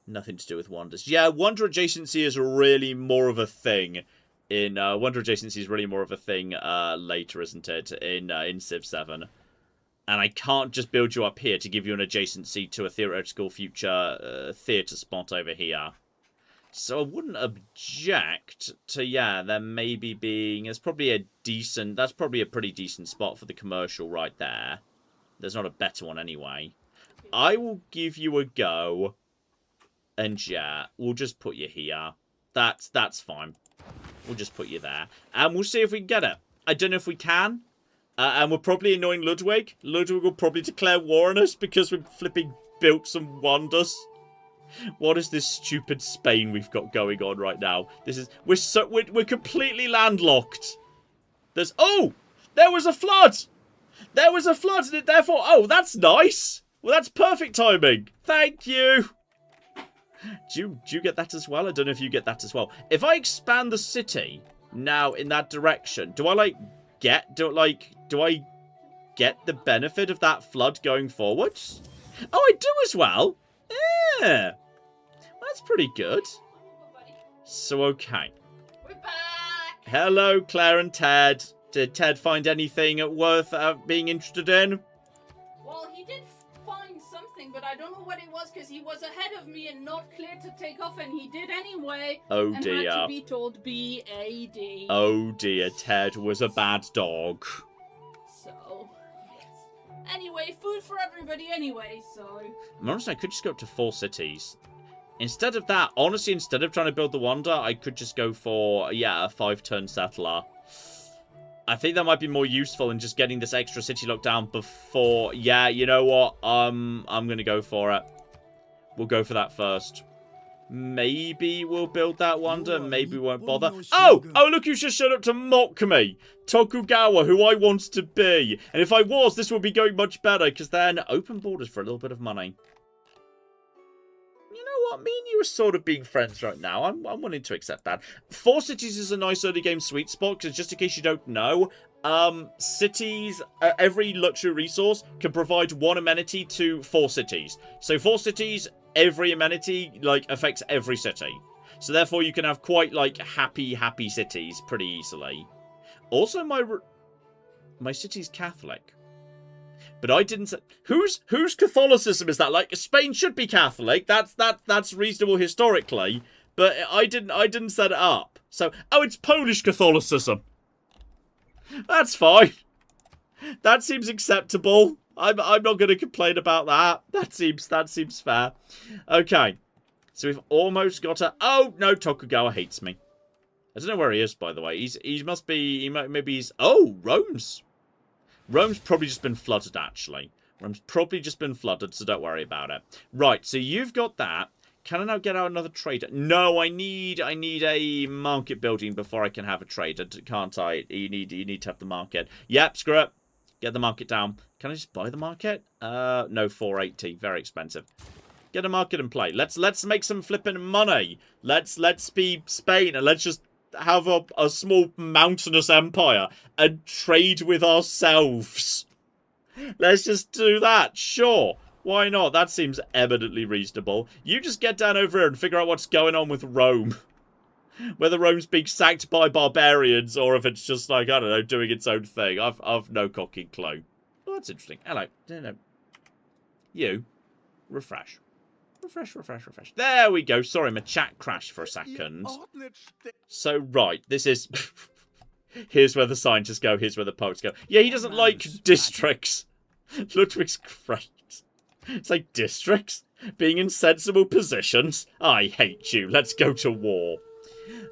Nothing to do with wonders. Yeah, wonder adjacency is really more of a thing. Wonder adjacency is really more of a thing later, isn't it? In Civ 7. And I can't just build you up here to give you an adjacency to a theoretical future theatre spot over here. So I wouldn't object to, yeah, there maybe being... There's probably a decent... That's probably a pretty decent spot for the commercial right there. There's not a better one anyway. I will give you a go. And yeah, we'll just put you here. That's fine. We'll just put you there. And we'll see if we can get it. I don't know if we can. And we're probably annoying Ludwig. Ludwig will probably declare war on us because we've flipping built some wonders. What is this stupid Spain we've got going on right now? This is... We're completely landlocked. There's... Oh! There was a flood! There was a flood, and it therefore... Oh, that's nice! Well, that's perfect timing. Thank you! Do you get that as well? I don't know if you get that as well. If I expand the city now in that direction, do I get the benefit of that flood going forwards? Oh, I do as well. Yeah. That's pretty good. So, okay. We're back. Hello, Claire and Ted. Did Ted find anything worth being interested in? Well, he did find something, but I don't know what it was because he was ahead of me and not clear to take off, and he did anyway. Oh and dear. had to be told BAD. Oh dear, Ted was a bad dog. So, yes. Anyway, food for everybody anyway, so... Honestly, I could just go up to 4 cities. Instead of that, honestly, instead of trying to build the wonder, I could just go for, yeah, a 5-turn settler. I think that might be more useful in just getting this extra city locked down before... Yeah, you know what? I'm going to go for it. We'll go for that first. Maybe we'll build that wonder. Maybe we won't bother. Oh, look who's just showed up to mock me. Tokugawa, who I want to be. And if I was, this would be going much better, because then open borders for a little bit of money. You know what? Me and you are sort of being friends right now. I'm willing to accept that. 4 cities is a nice early game sweet spot, because just in case you don't know, cities, every luxury resource can provide 1 amenity to 4 cities. So 4 cities... Every amenity, like, affects every city. So therefore, you can have quite, like, happy cities pretty easily. Also, my city's Catholic. But I didn't say... Whose Catholicism is that? Like, Spain should be Catholic. That's reasonable historically. But I didn't set it up. So, oh, it's Polish Catholicism. That's fine. That seems acceptable. I'm not going to complain about that. That seems fair. Okay. So we've almost got a... Oh, no, Tokugawa hates me. I don't know where he is, by the way. He must be... Maybe he's... Oh, Rome's probably just been flooded, actually. Rome's probably just been flooded, so don't worry about it. Right, so you've got that. Can I now get out another trader? No, I need a market building before I can have a trader, can't I? You need to have the market. Yep, screw it. Get the market down. Can I just buy the market? No, 480. Very expensive. Get a market and play. Let's make some flipping money. Let's be Spain and let's just have a small mountainous empire and trade with ourselves. Let's just do that. Sure. Why not? That seems eminently reasonable. You just get down over here and figure out what's going on with Rome. Whether Rome's being sacked by barbarians or if it's just like, I don't know, doing its own thing. I've no cocking clue. Oh, that's interesting. Hello. No. You. Refresh. Refresh. There we go. Sorry, my chat crashed for a second. So, right. This is... Here's where the scientists go. Here's where the poets go. Yeah, he doesn't like districts. Ludwig's great. It's like districts. Being in sensible positions. I hate you. Let's go to war.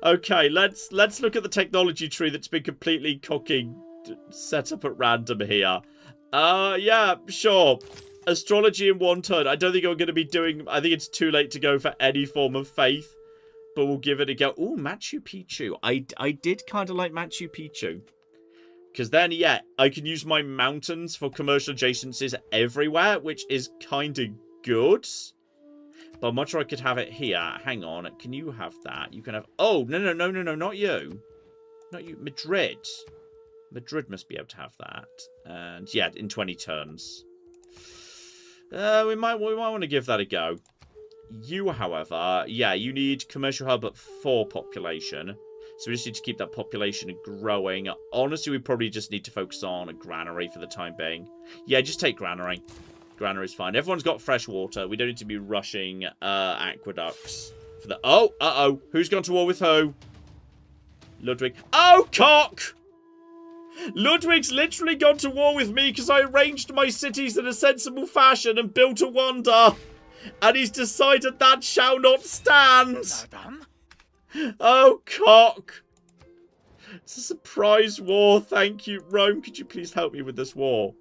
Okay, let's look at the technology tree that's been completely set up at random here. Yeah, sure. Astrology in 1 turn. I don't think I'm going to be doing... I think it's too late to go for any form of faith. But we'll give it a go. Ooh, Machu Picchu. I did kind of like Machu Picchu. Because then, yeah, I can use my mountains for commercial adjacencies everywhere, which is kind of good. But I'm not sure I could have it here. Hang on. Can you have that? You can have... Oh, no, not you. Not you. Madrid. Madrid must be able to have that. And, yeah, in 20 turns. We might want to give that a go. You, however... Yeah, you need commercial hub at 4 population. So we just need to keep that population growing. Honestly, we probably just need to focus on a granary for the time being. Yeah, just take granary. Granary's fine. Everyone's got fresh water. We don't need to be rushing aqueducts. For the... Oh, uh-oh. Who's gone to war with who? Ludwig. Oh, cock! Ludwig's literally gone to war with me because I arranged my cities in a sensible fashion and built a wonder. And he's decided that shall not stand. Oh, cock. It's a surprise war. Thank you. Rome, could you please help me with this war?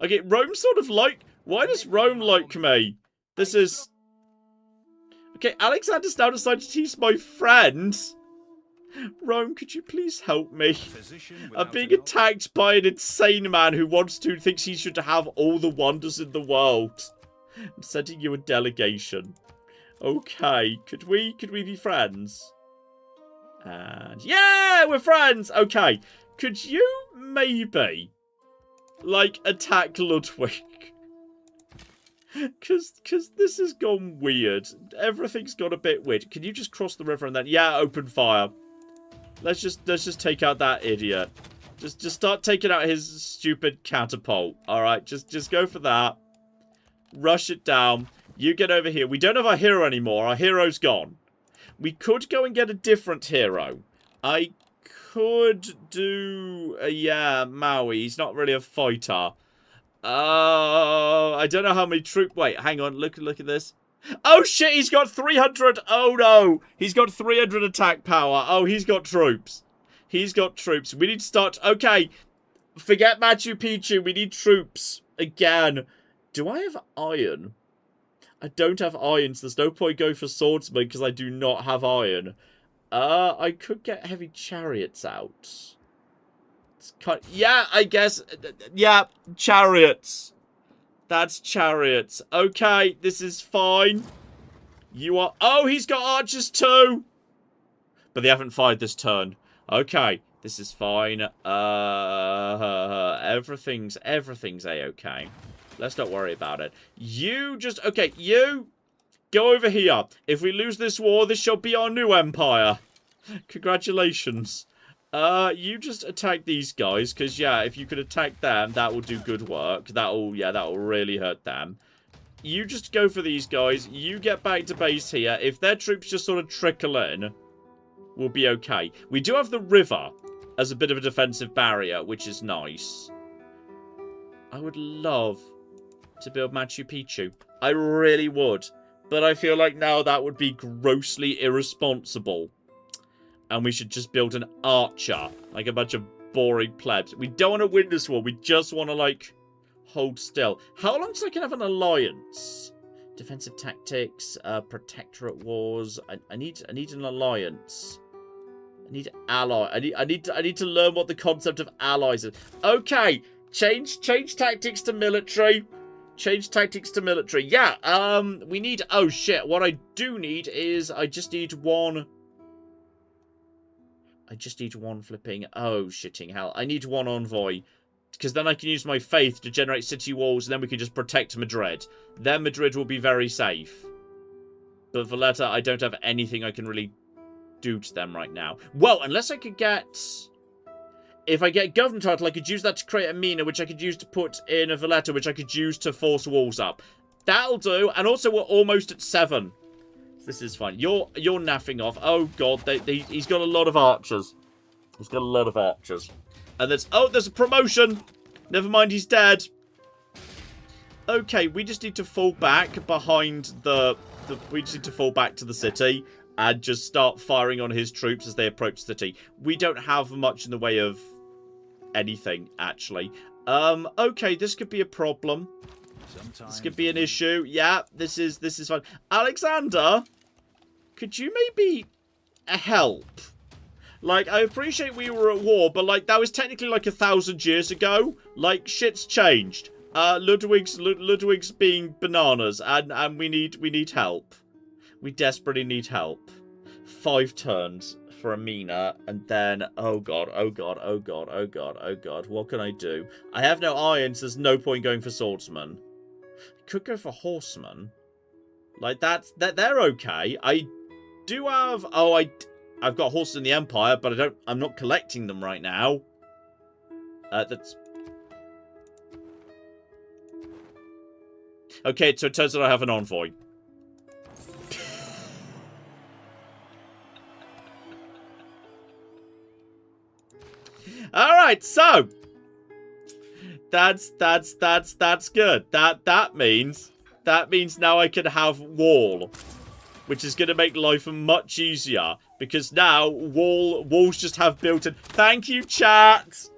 Okay, Rome sort of like... Why does Rome like me? This is... Okay, Alexander's now decided he's my friend. Rome, could you please help me? I'm being attacked by an insane man who thinks he should have all the wonders in the world. I'm sending you a delegation. Okay, could we be friends? And yeah, we're friends. Okay, could you maybe like attack Ludwig? Cause this has gone weird. Everything's got a bit weird. Can you just cross the river and then open fire? Let's just take out that idiot. Just start taking out his stupid catapult. Alright, just go for that. Rush it down. You get over here. We don't have our hero anymore. Our hero's gone. We could go and get a different hero. I could do... yeah, Maui. He's not really a fighter. I don't know how many troops... Wait, hang on. Look at this. Oh, shit. He's got 300... Oh, no. He's got 300 attack power. Oh, he's got troops. He's got troops. We need to start... Okay, forget Machu Picchu. We need troops. Again. Do I have iron? I don't have iron, so there's no point going for swordsman because I do not have iron. I could get heavy chariots out. Yeah, I guess. Yeah, chariots. That's chariots. Okay, this is fine. You are... Oh, he's got archers too. But they haven't fired this turn. Okay, this is fine. Everything's a-okay. Let's not worry about it. You just... Okay, you... Go over here. If we lose this war, this shall be our new empire. Congratulations. You just attack these guys, because, yeah, if you could attack them, that will do good work. That'll really hurt them. You just go for these guys. You get back to base here. If their troops just sort of trickle in, we'll be okay. We do have the river as a bit of a defensive barrier, which is nice. I would love to build Machu Picchu. I really would. But I feel like now that would be grossly irresponsible. And we should just build an archer. Like a bunch of boring plebs. We don't want to win this war. We just want to, like, hold still. How long till I can have an alliance? Defensive tactics, protectorate wars. I need an alliance. I need ally. I need to learn what the concept of allies is. Okay, change tactics to military. Change tactics to military. Yeah, we need... Oh, shit. What I do need is... I just need one flipping... Oh, shitting hell. I need one envoy. Because then I can use my faith to generate city walls, and then we can just protect Madrid. Then Madrid will be very safe. But Valletta, I don't have anything I can really do to them right now. Well, unless I could get... If I get governor title, I could use that to create a mina, which I could use to put in a Valletta, which I could use to force walls up. That'll do. And also, we're almost at 7. This is fine. You're naffing off. Oh, God. He's got a lot of archers. He's got a lot of archers. And there's... Oh, there's a promotion. Never mind, he's dead. Okay, we just need to fall back behind we just need to fall back to the city and just start firing on his troops as they approach the city. We don't have much in the way of anything, actually. Okay, this could be a problem. This could be an issue. Yeah, this is fine. Alexander, could you maybe help? Like, I appreciate we were at war, but, like, that was technically, like, 1,000 years ago. Like, shit's changed. Ludwig's being bananas, and we need help. We desperately need help. 5 turns for a mina, and then... Oh, God, oh, God, oh, God, oh, God, oh, God. What can I do? I have no irons, there's no point going for swordsman. I could go for horseman. Like, they're okay. I do have... Oh, I've got horses in the Empire, but I'm not collecting them right now. That's... Okay, so it turns out I have an envoy. Alright, so... That's good. That means now I can have wall. Which is going to make life much easier. Because now, walls just have built-in... Thank you, chat!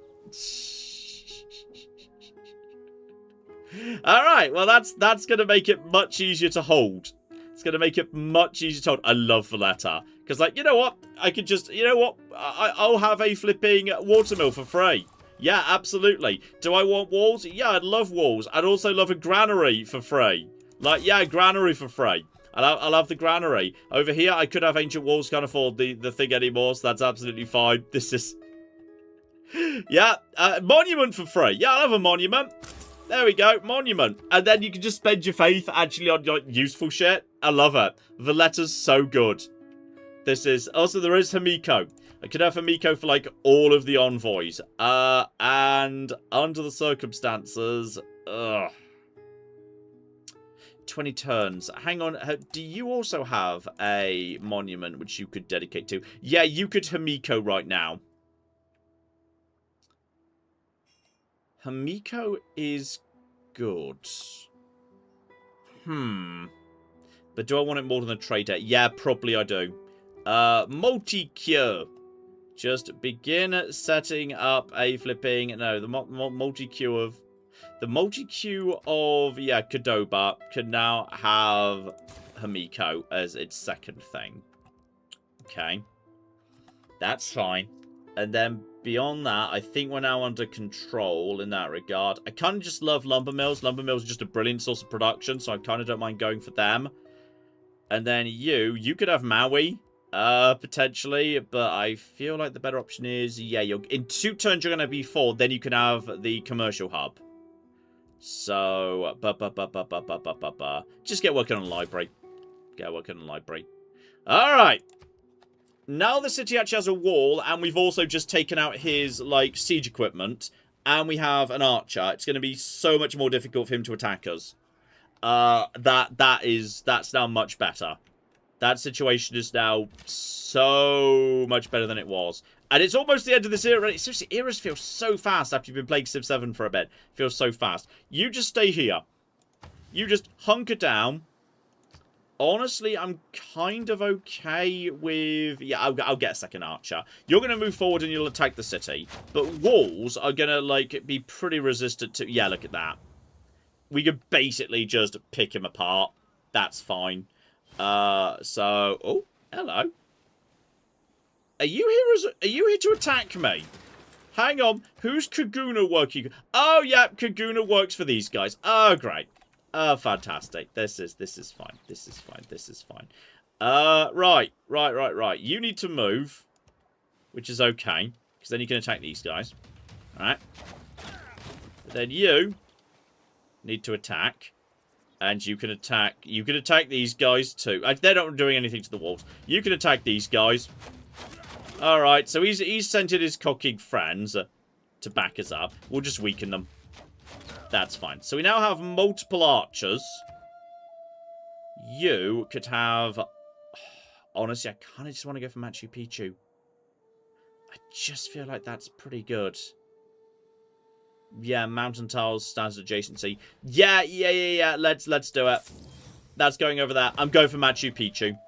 Alright, well, that's going to make it much easier to hold. It's going to make it much easier to hold. I love Valletta. Because, like, you know what? I could just... You know what? I'll have a flipping watermill for free. Yeah, absolutely. Do I want walls? Yeah, I'd love walls. I'd also love a granary for free. Like, yeah, a granary for free. I'll have the granary. Over here, I could have ancient walls. Can't afford the thing anymore, so that's absolutely fine. This is... Yeah, monument for free. Yeah, I'll have a monument. There we go, monument. And then you can just spend your faith actually on like, useful shit. I love it. Valletta's so good. This is... Also, there is Himiko. I could have Himiko for, like, all of the envoys. And under the circumstances... Ugh. 20 turns. Hang on. Do you also have a monument which you could dedicate to? Yeah, you could Himiko right now. Himiko is good. But do I want it more than a trader? Yeah, probably I do. Multi-cure. Just begin setting up a flipping... No, the multi-queue of... The multi-queue of, yeah, Cordoba can now have Hamiko as its second thing. Okay. That's fine. And then beyond that, I think we're now under control in that regard. I kind of just love lumber mills. Lumber mills are just a brilliant source of production, so I kind of don't mind going for them. And then you could have Maui, potentially, but I feel like the better option is, yeah, in 2 turns you're going to be 4, then you can have the commercial hub. So, just get working on library. Get working on library. Alright. Now the city actually has a wall, and we've also just taken out his, like, siege equipment, and we have an archer. It's going to be so much more difficult for him to attack us. That's now much better. That situation is now so much better than it was. And it's almost the end of this era. Seriously, eras feel so fast after you've been playing Civ 7 for a bit. It feels so fast. You just stay here. You just hunker down. Honestly, I'm kind of okay with... Yeah, I'll get a second archer. You're going to move forward and you'll attack the city. But walls are going to, like, be pretty resistant to... Yeah, look at that. We could basically just pick him apart. That's fine. So... Oh, hello. Are you here to attack me? Hang on. Who's Kaguna working? Oh, yeah, Kaguna works for these guys. Oh, great. Oh, fantastic. This is fine. This is fine. This is fine. Right. You need to move, which is okay, because then you can attack these guys. All right. Then you need to attack, and you can attack these guys too. They're not doing anything to the walls. You can attack these guys. All right. So he's sent in his cocking friends to back us up. We'll just weaken them. That's fine. So we now have multiple archers. You could have... Honestly, I kind of just want to go for Machu Picchu. I just feel like that's pretty good. Yeah, mountain tiles, standard adjacency. Yeah. Let's do it. That's going over there. I'm going for Machu Picchu.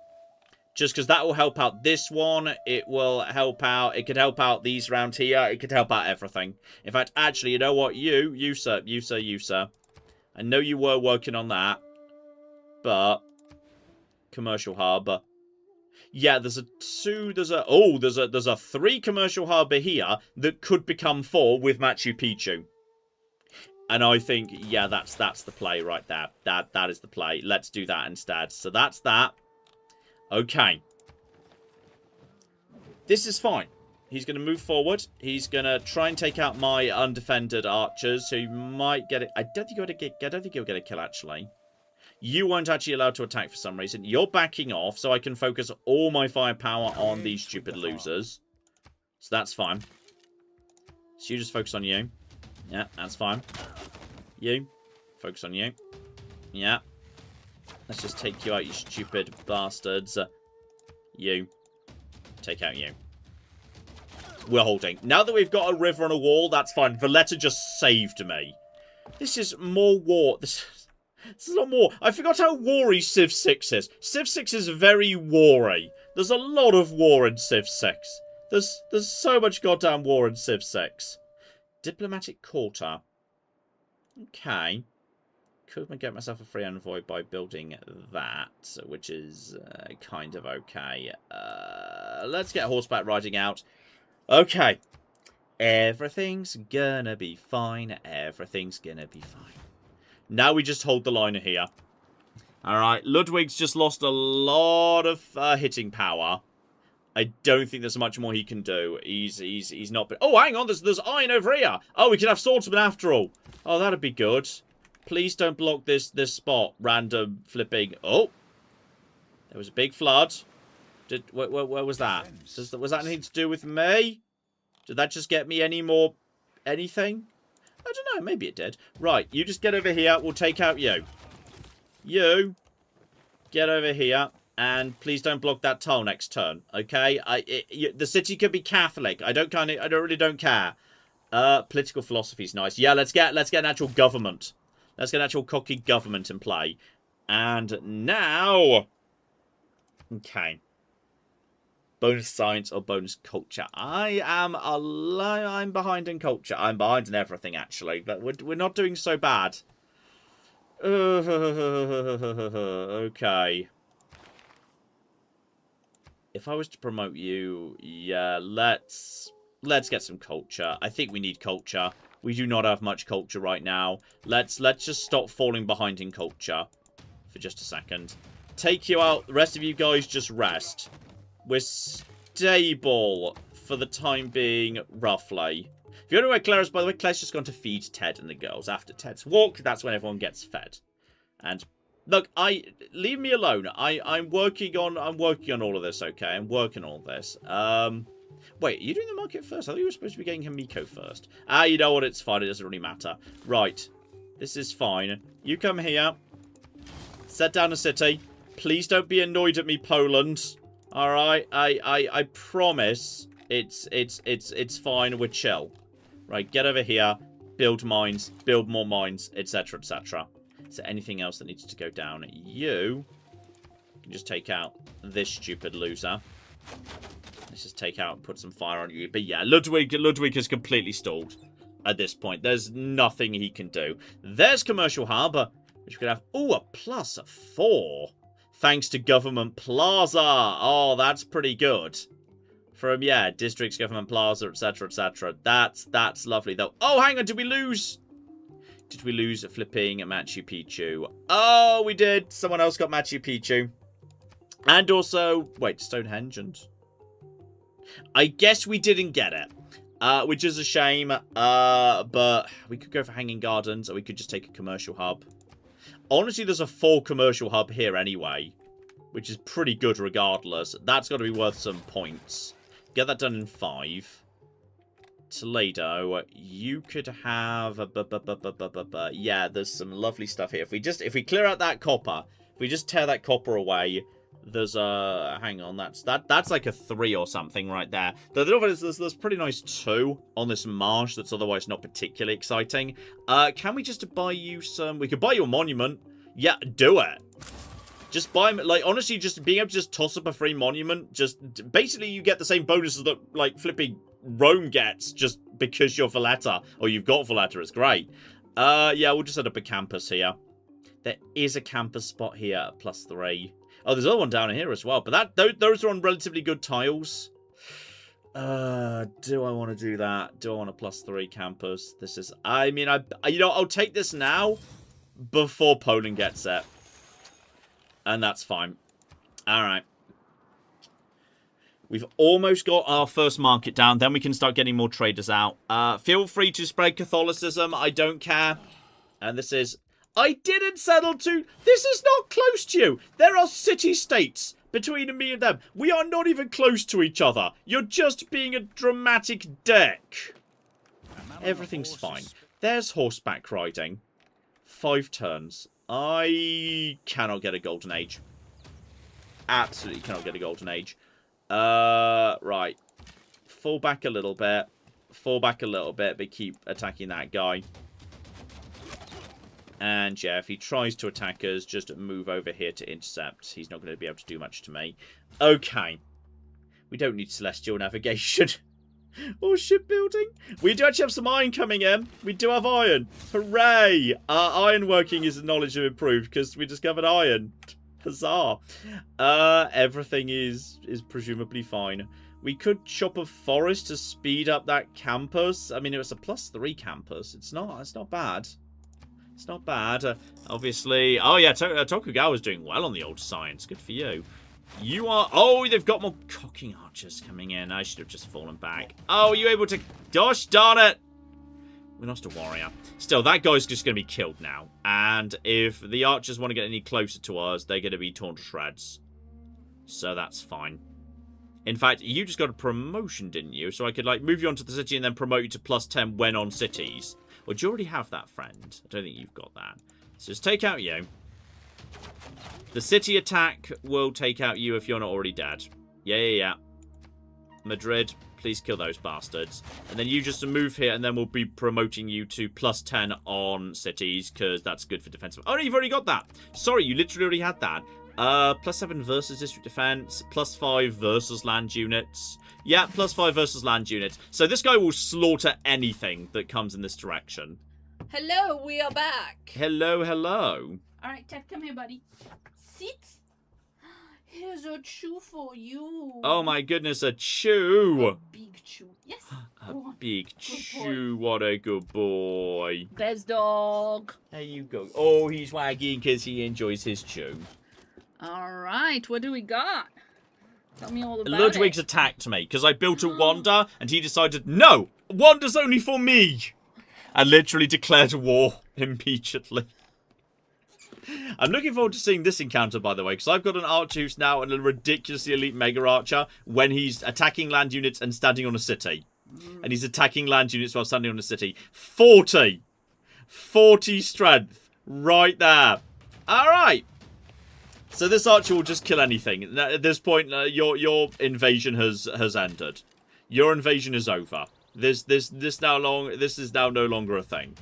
Just because that will help out this one. It will help out... It could help out these around here. It could help out everything. In fact, actually, you know what? You, sir. I know you were working on that. But... Commercial harbour. Yeah, there's a 3 commercial harbour here that could become 4 with Machu Picchu. And I think, yeah, that's the play right there. That is the play. Let's do that instead. So that's that. Okay. This is fine. He's going to move forward. He's going to try and take out my undefended archers, who might get it. I don't think he'll get a kill, actually. You weren't actually allowed to attack for some reason. You're backing off, so I can focus all my firepower on these stupid losers. So that's fine. So you just focus on you. Yeah, that's fine. You. Focus on you. Yeah. Let's just take you out, you stupid bastards. You. Take out you. We're holding. Now that we've got a river and a wall, that's fine. Valletta just saved me. This is more war. This is not more. I forgot how war-y Civ 6 is. Civ 6 is very war-y. There's a lot of war in Civ 6. There's so much goddamn war in Civ 6. Diplomatic quarter. Okay. Could I get myself a free envoy by building that, which is kind of okay. Let's get horseback riding out. Okay. Everything's gonna be fine. Everything's gonna be fine. Now we just hold the line here. Alright, Ludwig's just lost a lot of hitting power. I don't think there's much more he can do. He's not... Oh, hang on, there's iron over here. Oh, we can have swordsmen after all. Oh, that'd be good. Please don't block this spot. Random flipping... Oh. There was a big flood. Where was that? Was that anything to do with me? Did that just get me any more... anything? I don't know. Maybe it did. Right. You just get over here. We'll take out you. You. Get over here. And please don't block that tile next turn. Okay? The city could be Catholic. I really don't care. Political philosophy is nice. Yeah, let's get an actual government. Let's get an actual cocky government in play. And now... Okay. bonus science or bonus culture. I'm behind in culture. I'm behind in everything, actually. But we're not doing so bad. Okay. If I was to promote you, yeah, let's get some culture. I think we need culture. We do not have much culture right now. Let's just stop falling behind in culture for just a second. Take you out. The rest of you guys just rest. We're stable for the time being, roughly. If you don't know where Claire is, by the way, Claire's just gone to feed Ted and the girls. After Ted's walk, that's when everyone gets fed. And look, leave me alone. I'm working on all of this, okay? I'm working on all this. Wait, are you doing the market first? I thought you were supposed to be getting Himiko first. You know what? It's fine. It doesn't really matter. Right. This is fine. You come here. Set down a city. Please don't be annoyed at me, Poland. Alright? I promise it's fine. We're chill. Right, get over here. Build mines. Build more mines, etc., etc. Is there anything else that needs to go down? You can just take out this stupid loser. Let's just take out and put some fire on you. But yeah, Ludwig is completely stalled at this point. There's nothing he can do. There's Commercial Harbour, which could have, ooh, a +4. Thanks to Government Plaza. Oh, that's pretty good. From, yeah, Districts, Government Plaza, etc., etc. That's lovely, though. Oh, hang on, did we lose? Did we lose a flipping Machu Picchu? Oh, we did. Someone else got Machu Picchu. And also, wait, Stonehenge and... I guess we didn't get it. Which is a shame. But we could go for Hanging Gardens, or we could just take a commercial hub. Honestly, there's a full commercial hub here anyway. Which is pretty good regardless. That's got to be worth some points. Get that done in 5. Toledo, you could have yeah, there's some lovely stuff here. If we clear out that copper, if we just tear that copper away, there's a hang on, that's like a 3 or something right there. The little bit is there's pretty nice 2 on this marsh that's otherwise not particularly exciting. Can we just buy you some? We could buy you a monument. Yeah, do it. Just buy, like, honestly, just being able to just toss up a free monument, just basically you get the same bonuses that like flipping Rome gets just because you're Valletta, or you've got Valletta. It's great. Yeah, we'll just set up a campus here. There is a campus spot here at +3. Oh, there's another one down here as well, but those are on relatively good tiles. Do I want to do that? Do I want a +3 campus? This is, I mean, you know, I'll take this now before Poland gets it. And that's fine. Alright. We've almost got our first market down. Then we can start getting more traders out. Feel free to spread Catholicism. I don't care. And this is... I didn't settle to... This is not close to you. There are city-states between me and them. We are not even close to each other. You're just being a dramatic dick. Everything's fine. There's horseback riding. 5 turns. I cannot get a golden age. Absolutely cannot get a golden age. Right. Fall back a little bit. Fall back a little bit, but keep attacking that guy. And yeah, if he tries to attack us, just move over here to intercept. He's not going to be able to do much to me. Okay. We don't need celestial navigation. Or shipbuilding. We do actually have some iron coming in. We do have iron. Hooray! Our iron working is knowledge have improved because we discovered iron. Huzzah. Everything is presumably fine. We could chop a forest to speed up that campus. I mean, it was a +3 campus. It's not bad. It's not bad. Obviously. Oh yeah, Tokugawa's doing well on the old science. Good for you. You are... Oh, they've got more cocking archers coming in. I should have just fallen back. Oh, are you able to... Gosh darn it. We lost a warrior. Still, that guy's just going to be killed now. And if the archers want to get any closer to us, they're going to be torn to shreds. So that's fine. In fact, you just got a promotion, didn't you? So I could, like, move you onto the city and then promote you to +10 when on cities. Or do you already have that, friend? I don't think you've got that. So just take out you. The city attack will take out you if you're not already dead. Yeah. Madrid, please kill those bastards. And then you just move here, and then we'll be promoting you to +10 on cities, because that's good for defensive. Oh, no, you've already got that. Sorry, you literally already had that. +7 versus district defense, +5 versus land units. Yeah, +5 versus land units. So this guy will slaughter anything that comes in this direction. Hello, we are back. Hello, hello. All right, Ted, come here, buddy. Sit. Here's a chew for you. Oh my goodness, a chew. A big chew. Yes. A Go on. big Good chew. What a good boy. Best dog. There you go. Oh, he's wagging because he enjoys his chew. All right, what do we got? Tell me all about Ludwig's it. attacked me because I built a wonder and he decided, no, wonder's only for me. And literally declared war immediately. I'm looking forward to seeing this encounter, by the way, because I've got an archer who's now a ridiculously elite mega archer when he's attacking land units and standing on a city. And he's attacking land units while standing on a city. 40 strength right there. All right. So this archer will just kill anything. At this point, your invasion has ended. Your invasion is over. This is now no longer a thing.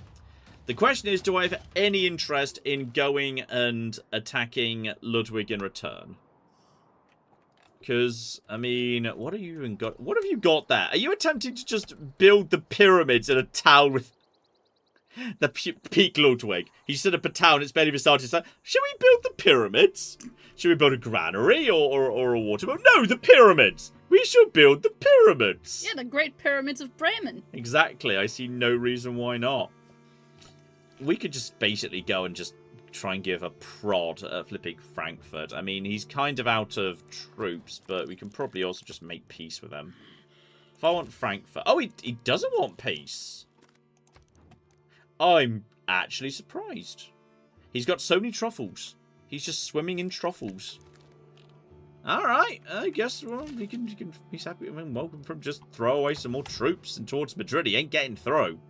The question is, do I have any interest in going and attacking Ludwig in return? Because, I mean, what have you even got? What have you got there? Are you attempting to just build the pyramids in a town with the peak Ludwig? He set up a town, it's barely even started. So, should we build the pyramids? Should we build a granary or a waterboat? No, the pyramids! We should build the pyramids! Yeah, the Great Pyramids of Bremen. Exactly, I see no reason why not. We could just basically go and just try and give a prod at flipping Frankfurt. I mean, he's kind of out of troops, but we can probably also just make peace with him. If I want Frankfurt... Oh, he doesn't want peace. I'm actually surprised. He's got so many truffles. He's just swimming in truffles. Alright, I guess, well, he's happy. I mean, welcome from just throw away some more troops and towards Madrid. He ain't getting through.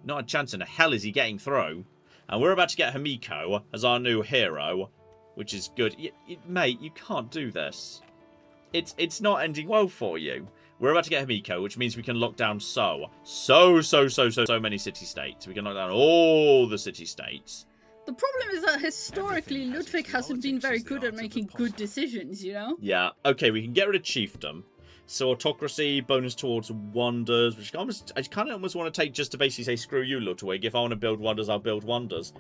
Not a chance in hell is he getting through. And we're about to get Himiko as our new hero, which is good. Mate, you can't do this. It's not ending well for you. We're about to get Himiko, which means we can lock down so many city-states. We can lock down all the city-states. The problem is that historically, Ludwig hasn't been very good at making good decisions, you know? Yeah, okay, we can get rid of chiefdom. So autocracy, bonus towards wonders, which I kind of almost want to take just to basically say, screw you, Ludwig. If I want to build wonders, I'll build wonders.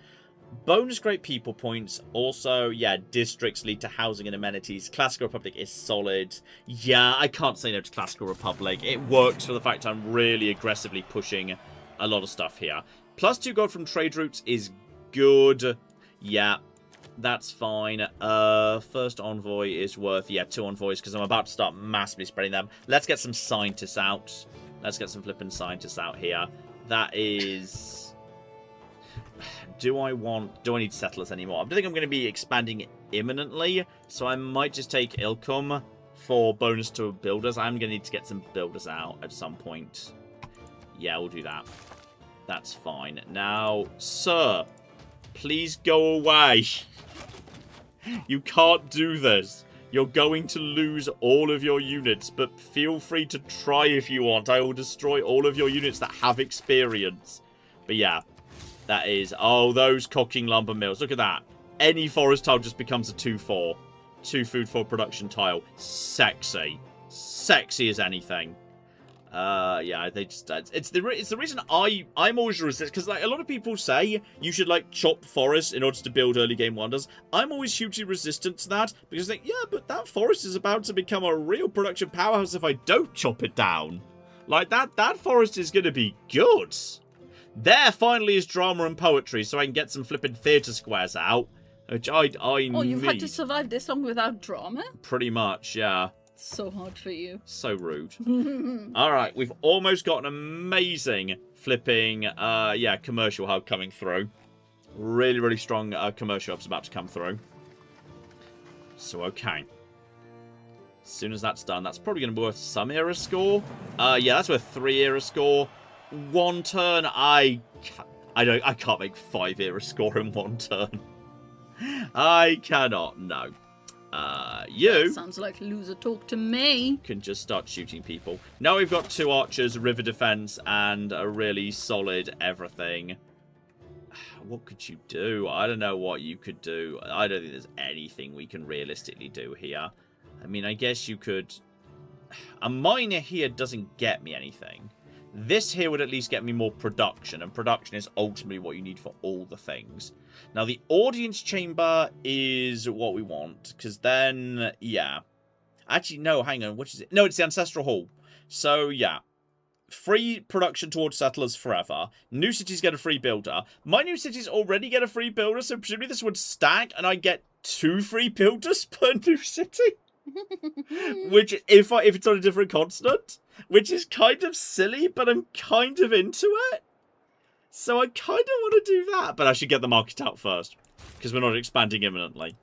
Bonus great people points. Also, yeah, districts lead to housing and amenities. Classical Republic is solid. Yeah, I can't say no to Classical Republic. It works for the fact I'm really aggressively pushing a lot of stuff here. +2 gold from trade routes is good. Yeah. That's fine. First envoy is worth, 2 envoys, because I'm about to start massively spreading them. Let's get some scientists out. Let's get some flipping scientists out here. That is... Do I need settlers anymore? I don't think I'm going to be expanding imminently, so I might just take Ilkum for bonus to builders. I'm going to need to get some builders out at some point. Yeah, we'll do that. That's fine. Now, sir, please go away. You can't do this. You're going to lose all of your units, but feel free to try if you want. I will destroy all of your units that have experience. But yeah, that is... Oh, those cocking lumber mills. Look at that. Any forest tile just becomes a 2-4. 2 food for production tile. Sexy. Sexy as anything. Yeah, they just... It's the reason I'm always resistant, because like a lot of people say you should like chop forests in order to build early game wonders. I'm always hugely resistant to that because like, yeah, but that forest is about to become a real production powerhouse if I don't chop it down. Like that forest is going to be good. There finally is drama and poetry, so I can get some flipping theatre squares out, which I need. Oh, you've had to survive this long without drama? Pretty much, yeah. So hard for you. So rude. Alright, we've almost got an amazing flipping, commercial hub coming through. Really, really strong commercial hub's about to come through. So, okay. As soon as that's done, that's probably going to be worth some era score. Yeah, that's worth 3 era score. 1 turn, I can't make 5 era score in 1 turn. I cannot, no. You... That sounds like loser talk to me. Can just start shooting people. Now we've got 2 archers, river defense, and a really solid everything. What could you do? I don't know what you could do. I don't think there's anything we can realistically do here. I mean, I guess you could... A miner here doesn't get me anything. This here would at least get me more production, and production is ultimately what you need for all the things. Now, the audience chamber is what we want, because then, yeah. Actually, no, hang on, which is it? No, it's the Ancestral Hall. So, yeah. Free production towards settlers forever. New cities get a free builder. My new cities already get a free builder, so presumably this would stack, and I get 2 free builders per new city. Which, if it's on a different continent, which is kind of silly, but I'm kind of into it. So I kind of want to do that, but I should get the market out first, because we're not expanding imminently.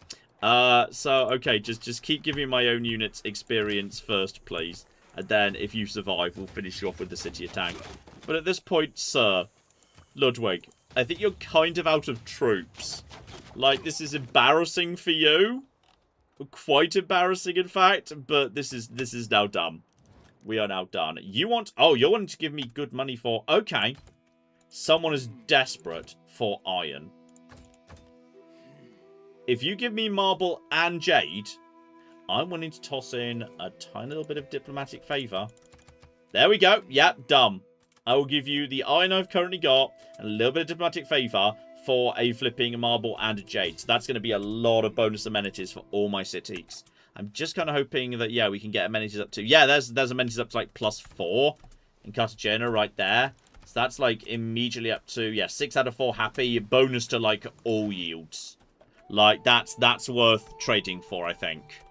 So, okay, just keep giving my own units experience first, please. And then, if you survive, we'll finish you off with the city attack. But at this point, sir, Ludwig, I think you're kind of out of troops. Like, this is embarrassing for you. Quite embarrassing, in fact. But this is now done. We are now done. You want... Oh, you're wanting to give me good money for... Okay. Someone is desperate for iron. If you give me marble and jade... I'm willing to toss in a tiny little bit of diplomatic favour. There we go. Yep, done. I will give you the iron I've currently got and a little bit of diplomatic favour for a flipping marble and a jade. So that's going to be a lot of bonus amenities for all my cities. I'm just kind of hoping that, yeah, we can get amenities up to... Yeah, there's amenities up to, like, +4 in Cartagena right there. So that's, like, immediately up to, yeah, 6 out of 4 happy. Bonus to, like, all yields. Like, that's worth trading for, I think.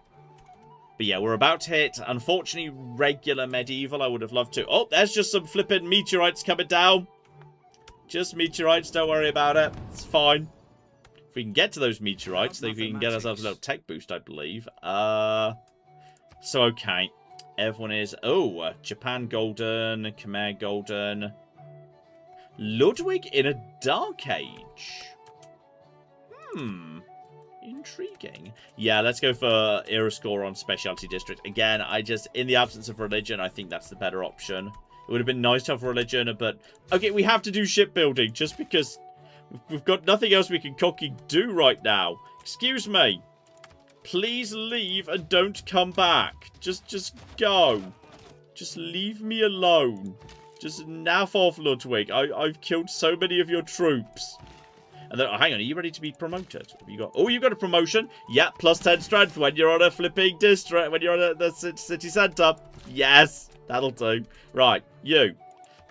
But yeah, we're about to hit, unfortunately, regular medieval. I would have loved to. Oh, there's just some flipping meteorites coming down. Just meteorites, don't worry about it. It's fine. If we can get to those meteorites, then we can get ourselves a little tech boost, I believe. So, okay. Everyone is... Oh, Japan golden, Khmer golden. Ludwig in a dark age. Intriguing. Yeah, let's go for era score on specialty district. Again, in the absence of religion, I think that's the better option. It would have been nice to have religion, but... Okay, we have to do shipbuilding, just because we've got nothing else we can cocky do right now. Excuse me. Please leave and don't come back. Just go. Just leave me alone. Just naff off, Ludwig. I've killed so many of your troops. And then, oh, hang on, are you ready to be promoted? Have you got? Oh, you got a promotion. Yeah, +10 strength when you're on a flipping district, when you're on the city centre. Yes, that'll do. Right, you.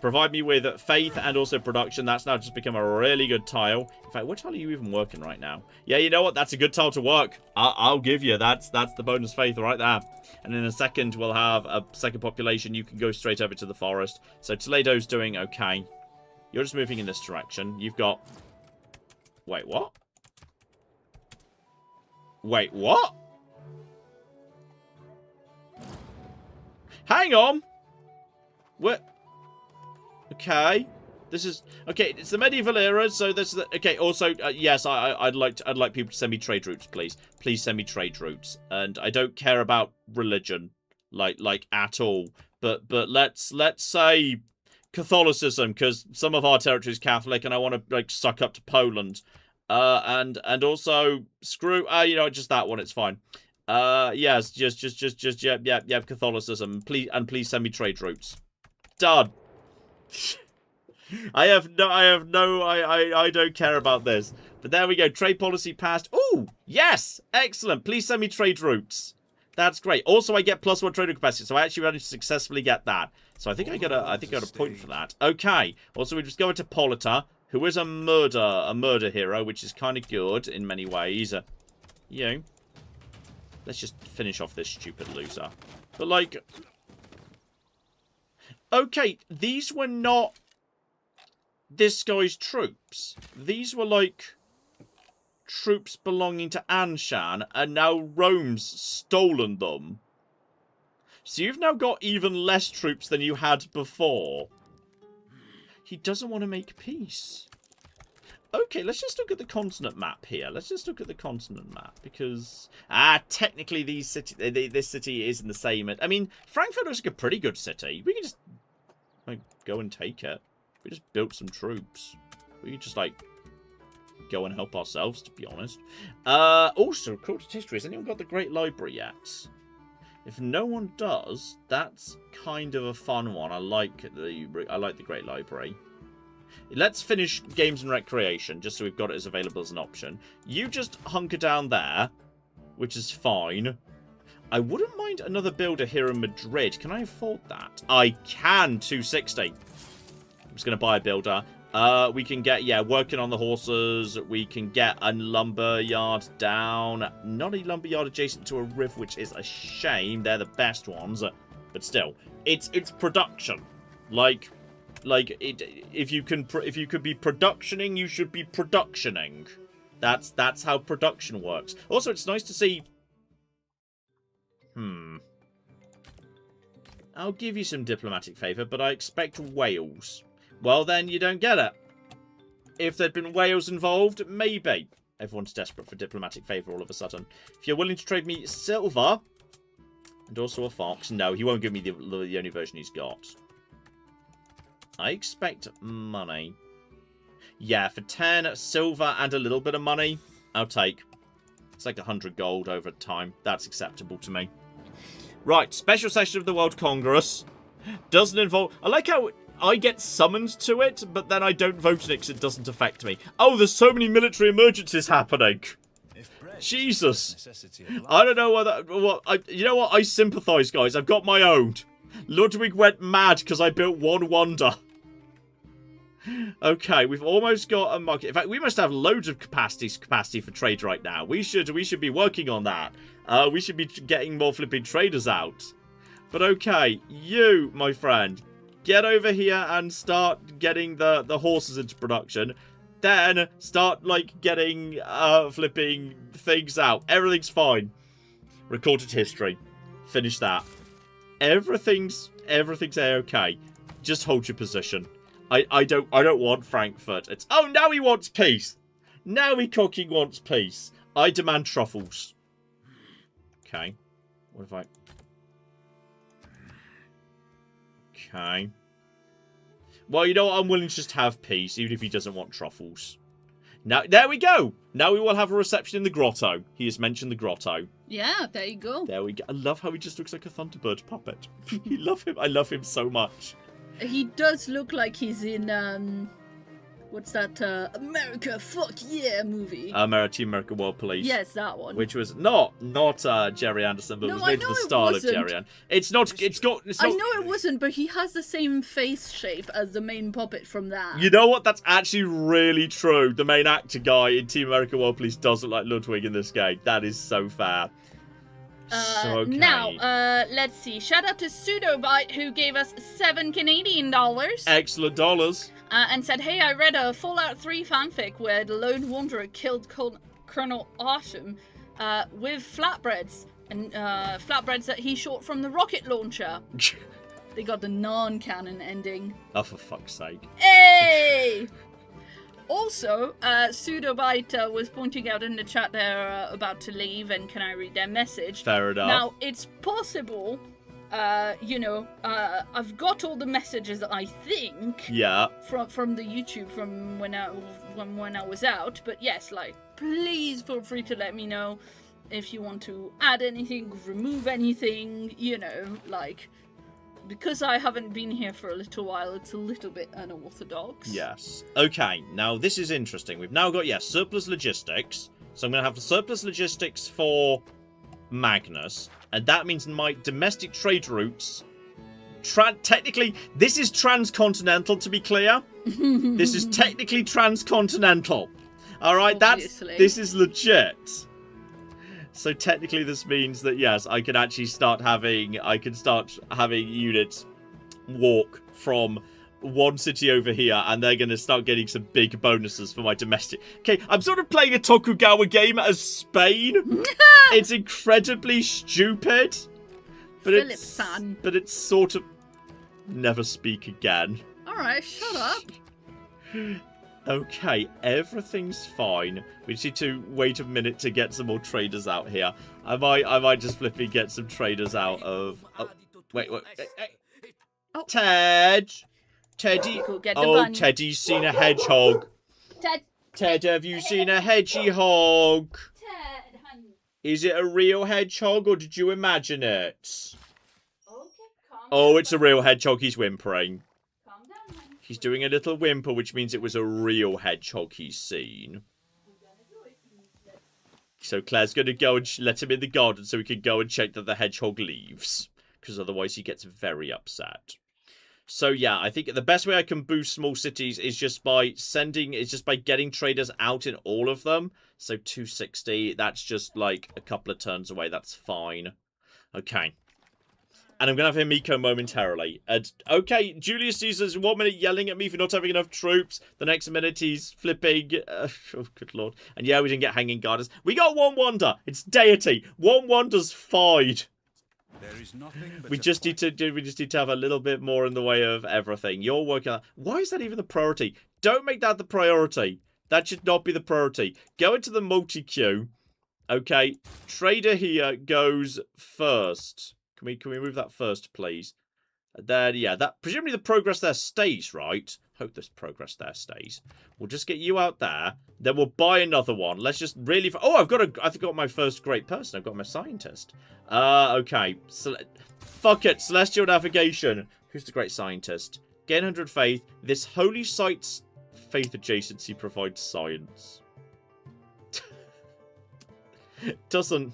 Provide me with faith and also production. That's now just become a really good tile. In fact, what tile are you even working right now? Yeah, you know what? That's a good tile to work. I'll give you. That's the bonus faith right there. And in a second, we'll have a second population. You can go straight over to the forest. So Toledo's doing okay. You're just moving in this direction. You've got... Wait, what? Wait, what? Hang on! What? Okay. This is... Okay, it's the medieval era, so this is... Okay, also, yes, I'd like people to send me trade routes, please. Please send me trade routes. And I don't care about religion, like at all. But let's say... Catholicism, because some of our territory is Catholic, and I want to like suck up to Poland, and also screw, you know, just that one. It's fine. Yes, just yeah, Catholicism. Please send me trade routes. Done. I don't care about this. But there we go. Trade policy passed. Ooh, yes, excellent. Please send me trade routes. That's great. Also, I get +1 trading capacity, so I actually managed to successfully get that. So I think I got a point for that. Okay. Also, we just go into Polita, who is a murder hero, which is kind of good in many ways. You know, let's just finish off this stupid loser. But like, okay, these were not this guy's troops. These were like troops belonging to Anshan, and now Rome's stolen them. So you've now got even less troops than you had before. He doesn't want to make peace. Okay, let's just look at the continent map here. Let's just look at the continent map, because... technically this city isn't the same. I mean, Frankfurt looks like a pretty good city. We can just like, go and take it. We just built some troops. We could just, like, go and help ourselves, to be honest. Also, recorded history. Has anyone got the Great Library yet? If no one does, that's kind of a fun one. I like the Great Library. Let's finish Games and Recreation, just so we've got it as available as an option. You just hunker down there, which is fine. I wouldn't mind another builder here in Madrid. Can I afford that? I can, 260. I'm just going to buy a builder. We can get, yeah, working on the horses. We can get a lumber yard down. Not a lumber yard adjacent to a river, which is a shame. They're the best ones. But still, it's production. If you could be productioning, you should be productioning. That's how production works. Also, it's nice to see. I'll give you some diplomatic favour, but I expect Wales. Well, then you don't get it. If there'd been Wales involved, maybe. Everyone's desperate for diplomatic favour all of a sudden. If you're willing to trade me silver and also a fox, no, he won't give me the only version he's got. I expect money. Yeah, for 10 silver and a little bit of money, I'll take. It's like 100 gold over time. That's acceptable to me. Right, special session of the World Congress. Doesn't involve... I like how I get summoned to it, but then I don't vote in it because it doesn't affect me. Oh, there's so many military emergencies happening. Jesus. I don't know whether... you know what? I sympathise, guys. I've got my own. Ludwig went mad because I built one wonder. Okay, we've almost got a market. In fact, we must have loads of capacity for trade right now. We should be working on that. We should be getting more flipping traders out. But okay, you, my friend, get over here and start getting the horses into production. Then start, like, getting flipping things out. Everything's fine. Recorded history. Finish that. Everything's A-okay. Just hold your position. I don't want Frankfurt. It's now he wants peace. Now he cooking wants peace. I demand truffles. Okay. What if I... Okay. Well, you know what? I'm willing to just have peace, even if he doesn't want truffles. Now, there we go. Now we will have a reception in the grotto. He has mentioned the grotto. Yeah, there you go. There we go. I love how he just looks like a Thunderbird puppet. I love him. I love him so much. He does look like he's in, what's that, America Fuck Yeah movie? Team America World Police. Yes, that one. Which was not Jerry Anderson, but No, was made to the style of Jerry Anderson. It's not... I know it wasn't, but he has the same face shape as the main puppet from that. You know what? That's actually really true. The main actor guy in Team America World Police does look like Ludwig in this game. That is so fair. Okay. Now, let's see. Shout out to Pseudobite, who gave us $7 Canadian. Excellent dollars. And said, hey, I read a Fallout 3 fanfic where the Lone Wanderer killed Colonel Autumn with flatbreads. And flatbreads that he shot from the rocket launcher. They got the non-canon ending. Oh, for fuck's sake. Hey! Also, Pseudobite was pointing out in the chat they're about to leave, and can I read their message? Fair enough. Now, it's possible, I've got all the messages, I think. Yeah. From the YouTube from when I was out, but yes, like, please feel free to let me know if you want to add anything, remove anything, you know, like... Because I haven't been here for a little while, it's a little bit unorthodox. Yes. Okay, now this is interesting. We've now got, surplus logistics. So I'm going to have the surplus logistics for Magnus. And that means my domestic trade routes... technically, this is transcontinental, to be clear. This is technically transcontinental. Alright, this is legit. So technically this means that, yes, I can actually start having units walk from one city over here, and they're going to start getting some big bonuses for my domestic. Okay, I'm sort of playing a Tokugawa game as Spain. It's incredibly stupid. But it's sort of... Never speak again. Alright, shut up. Okay, everything's fine. We just need to wait a minute to get some more traders out here. I might just flipping get some traders out of... Oh, wait. Hey. Oh. Teddy. Go get the bunny. Teddy's seen a hedgehog. Ted. Ted, have you seen a hedgehog? Ted, honey. Is it a real hedgehog or did you imagine it? Okay, calm down. Oh, it's a real hedgehog. He's whimpering. Calm down, honey. He's doing a little whimper, which means it was a real hedgehog he's seen. I'm gonna do it. So Claire's going to go and let him in the garden so we can go and check that the hedgehog leaves. Because otherwise he gets very upset. So yeah, I think the best way I can boost small cities is just by getting traders out in all of them. So 260, that's just like a couple of turns away. That's fine. Okay. And I'm going to have Himiko momentarily. And, okay, Julius Caesar's 1 minute yelling at me for not having enough troops. The next minute he's flipping. Oh, good lord. And yeah, we didn't get hanging garters. We got one wonder. It's deity. One wonder's fine. There is nothing but We just need to have a little bit more in the way of everything. You're working on... Why is that even the priority? Don't make that the priority. That should not be the priority. Go into the multi-queue. Okay. Trader here goes first. Can we move that first, please? Then, yeah, that presumably the progress there stays, right? Hope this progress there stays. We'll just get you out there. Then we'll buy another one. Let's just really... Oh, I've got my first great person. I've got my scientist. Okay. Fuck it. Celestial navigation. Who's the great scientist? Gain 100 faith. This holy site's faith adjacency provides science. Doesn't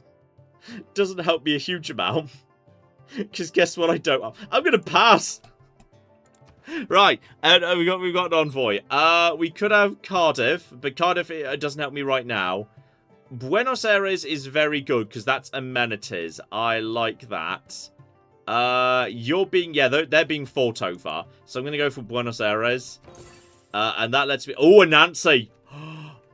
help me a huge amount. Because guess what I don't have? I'm going to pass. Right. And we've got an envoy. We could have Cardiff. But Cardiff it doesn't help me right now. Buenos Aires is very good. Because that's amenities. I like that. You're being... Yeah, they're being fought over. So I'm going to go for Buenos Aires. And that lets me... Oh, and Nancy.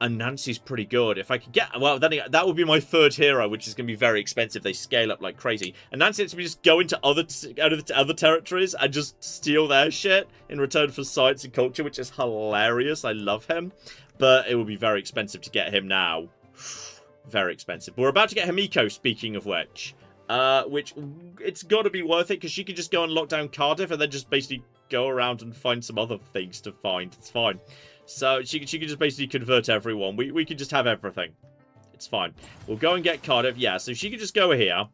And Nancy's pretty good. If I could get... Well, then that would be my third hero, which is going to be very expensive. They scale up like crazy. And Nancy lets me just go into other territories and just steal their shit in return for science and culture, which is hilarious. I love him. But it will be very expensive to get him now. Very expensive. But we're about to get Himiko, speaking of which. Which, it's got to be worth it, because she can just go and lock down Cardiff and then just basically go around and find some other things to find. It's fine. So she can just basically convert everyone. We can just have everything. It's fine. We'll go and get Cardiff. Yeah, so she can just go here.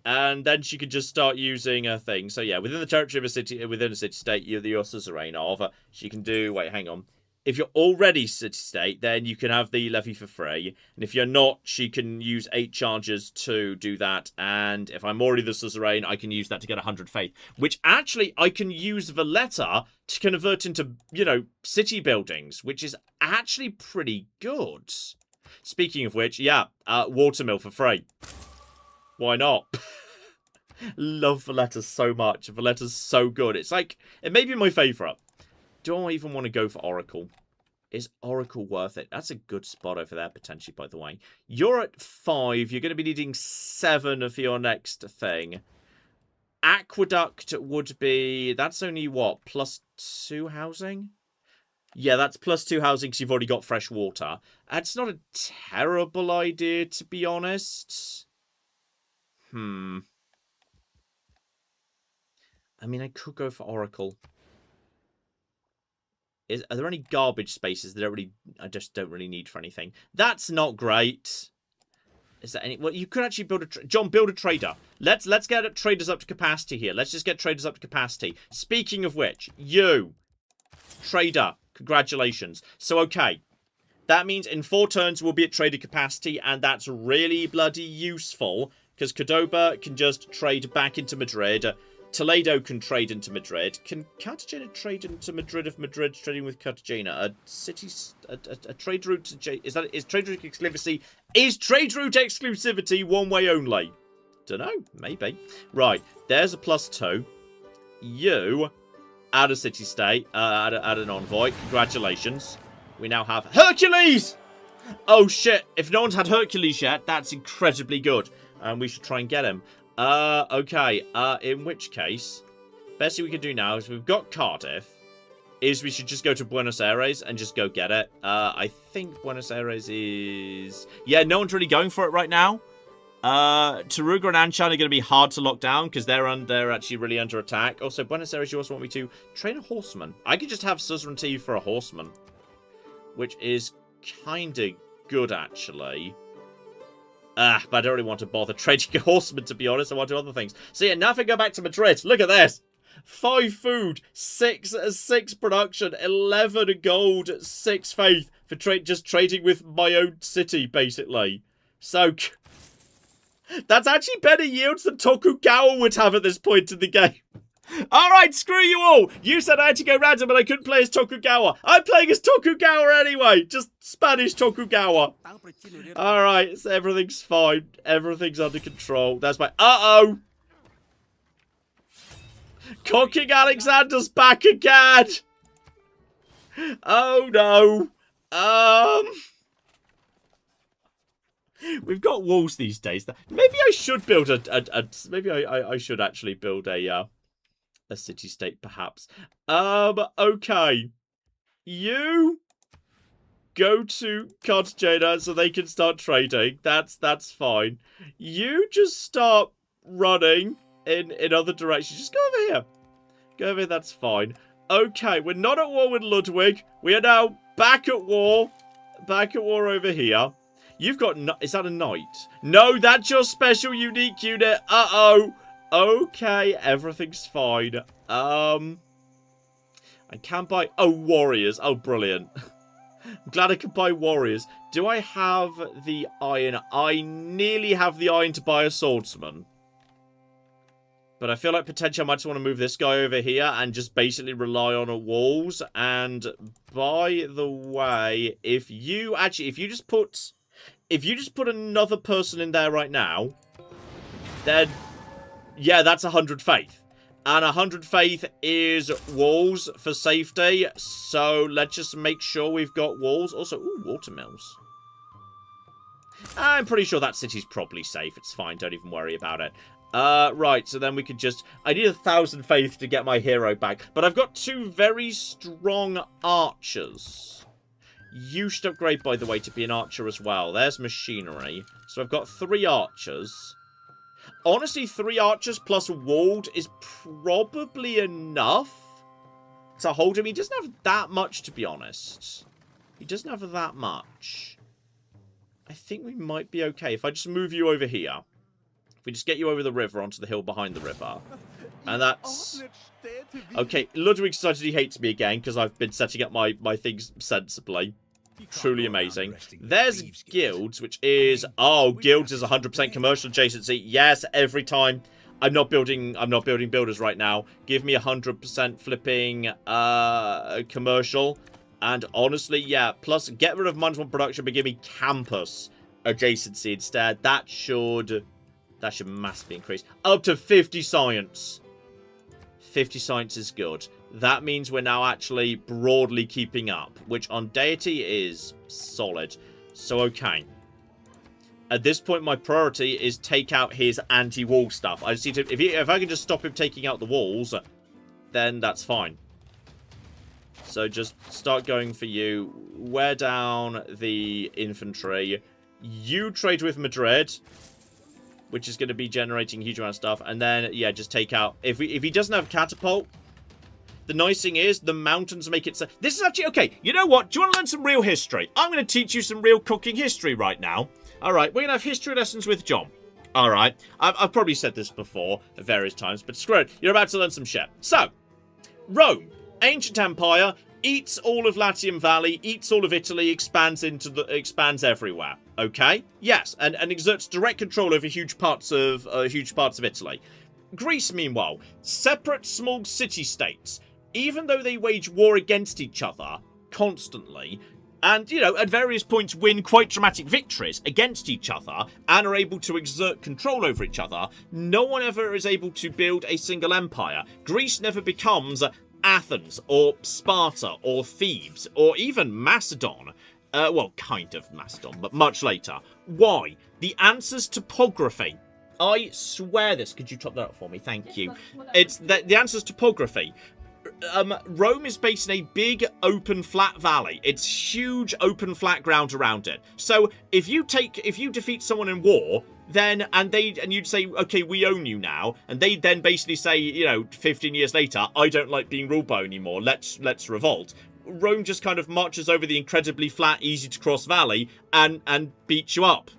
And then she can just start using her thing. So yeah, within the territory of a city, within a city-state, you're suzerain of. She can do... Wait, hang on. If you're already city-state, then you can have the levy for free. And if you're not, she can use 8 charges to do that. And if I'm already the suzerain, I can use that to get 100 faith. Which actually, I can use Valletta to convert into, you know, city buildings. Which is actually pretty good. Speaking of which, yeah, watermill for free. Why not? Love Valletta so much. Valletta's so good. It's like, it may be my favourite. Do I even want to go for Oracle? Is Oracle worth it? That's a good spot over there, potentially, by the way. You're at 5. You're going to be needing 7 for your next thing. Aqueduct would be... That's only, what, +2 housing? Yeah, that's +2 housing because you've already got fresh water. That's not a terrible idea, to be honest. I mean, I could go for Oracle. Are there any garbage spaces that I just don't really need for anything? That's not great. Is there any... Well, you could actually build a... John, build a trader. Let's get traders up to capacity here. Let's just get traders up to capacity. Speaking of which, you, trader, congratulations. So, okay. That means in 4 turns we'll be at trader capacity, and that's really bloody useful, because Cordoba can just trade back into Madrid. Toledo can trade into Madrid. Can Cartagena trade into Madrid if Madrid's trading with Cartagena? A trade route to is trade route exclusivity? Is trade route exclusivity one way only? Dunno, maybe. Right, there's a +2. You add a city state, add an envoy. Congratulations. We now have Hercules. Oh shit! If no one's had Hercules yet, that's incredibly good, and we should try and get him. Okay, in which case, best thing we can do now is we've got Cardiff, is we should just go to Buenos Aires and just go get it. I think Buenos Aires is... Yeah, no one's really going for it right now. Taruga and Anshan are going to be hard to lock down because they're actually really under attack. Also, Buenos Aires, you also want me to train a horseman. I could just have suzerainty for a horseman, which is kind of good, actually. But I don't really want to bother trading a horseman, to be honest. I want to do other things. So yeah, now if I go back to Madrid, look at this. 5 food, 6 production, 11 gold, 6 faith for just trading with my own city, basically. So that's actually better yields than Tokugawa would have at this point in the game. Alright, screw you all! You said I had to go random and I couldn't play as Tokugawa. I'm playing as Tokugawa anyway! Just Spanish Tokugawa. Alright, so everything's fine. Everything's under control. That's my... Uh-oh! King Alexander's back again! Oh no! We've got walls these days. Maybe I should build maybe I should actually build a city-state, perhaps. Okay. You go to Cartagena so they can start trading. That's fine. You just start running in other directions. Just go over here. Go over here, that's fine. Okay, we're not at war with Ludwig. We are now back at war. Back at war over here. You've got... Is that a knight? No, that's your special unique unit. Uh-oh. Okay, everything's fine. I can buy... Oh, warriors. Oh, brilliant. I'm glad I can buy warriors. Do I have the iron? I nearly have the iron to buy a swordsman. But I feel like potentially I might just want to move this guy over here and just basically rely on walls. And by the way, if you just put another person in there right now, then yeah, that's 100 faith. And 100 faith is walls for safety. So let's just make sure we've got walls. Also, ooh, watermills. I'm pretty sure that city's probably safe. It's fine. Don't even worry about it. Right, so then we could just... I need 1,000 faith to get my hero back. But I've got 2 very strong archers. You should upgrade, by the way, to be an archer as well. There's machinery. So I've got 3 archers. Honestly, 3 archers plus a walled is probably enough to hold him. He doesn't have that much, to be honest. He doesn't have that much. I think we might be okay. If I just move you over here. If we just get you over the river onto the hill behind the river. And that's... Okay, Ludwig decided he hates me again because I've been setting up my things sensibly. Truly amazing. There's guilds, which is... Oh, guilds is 100% commercial adjacency. Yes, every time. I'm not building builders right now. Give me 100% flipping commercial. And honestly, yeah. Plus, get rid of -1 production, but give me campus adjacency instead. That should massively increase. Up to 50 science. 50 science is good. That means we're now actually broadly keeping up, which on deity is solid. So, okay. At this point, my priority is take out his anti-wall stuff. I just need to... If I can just stop him taking out the walls, then that's fine. So just start going for you. Wear down the infantry. You trade with Madrid, which is going to be generating a huge amount of stuff. And then, yeah, just take out... If he doesn't have catapult... The nice thing is, the mountains make it so... This is actually... Okay, you know what? Do you want to learn some real history? I'm going to teach you some real cooking history right now. Alright, we're going to have history lessons with John. Alright, I've probably said this before at various times, but screw it. You're about to learn some shit. So, Rome, ancient empire, eats all of Latium Valley, eats all of Italy, expands everywhere. Okay? Yes, and exerts direct control over huge parts of Italy. Greece, meanwhile, separate small city-states. Even though they wage war against each other constantly, and, you know, at various points win quite dramatic victories against each other, and are able to exert control over each other, no one ever is able to build a single empire. Greece never becomes Athens, or Sparta, or Thebes, or even Macedon. Well, kind of Macedon, but much later. Why? The answer's topography. I swear this. Could you top that up for me? Thank you. It's the answer's topography. Rome is based in a big, open, flat valley. It's huge, open, flat ground around it. So if you defeat someone in war, then and you'd say, okay, we own you now, and they then basically say, you know, 15 years later, I don't like being ruled by anymore. Let's revolt. Rome just kind of marches over the incredibly flat, easy-to-cross valley and beats you up.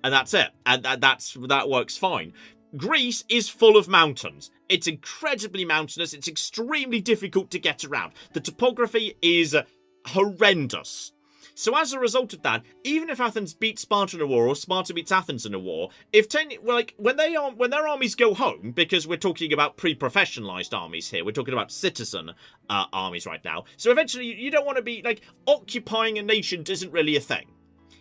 And that's it. And that works fine. Greece is full of mountains. It's incredibly mountainous. It's extremely difficult to get around. The topography is horrendous. So as a result of that, even if Athens beats Sparta in a war, or Sparta beats Athens in a war, when their armies go home, because we're talking about pre-professionalized armies here, we're talking about citizen armies right now. So eventually, you don't want to be occupying a nation isn't really a thing.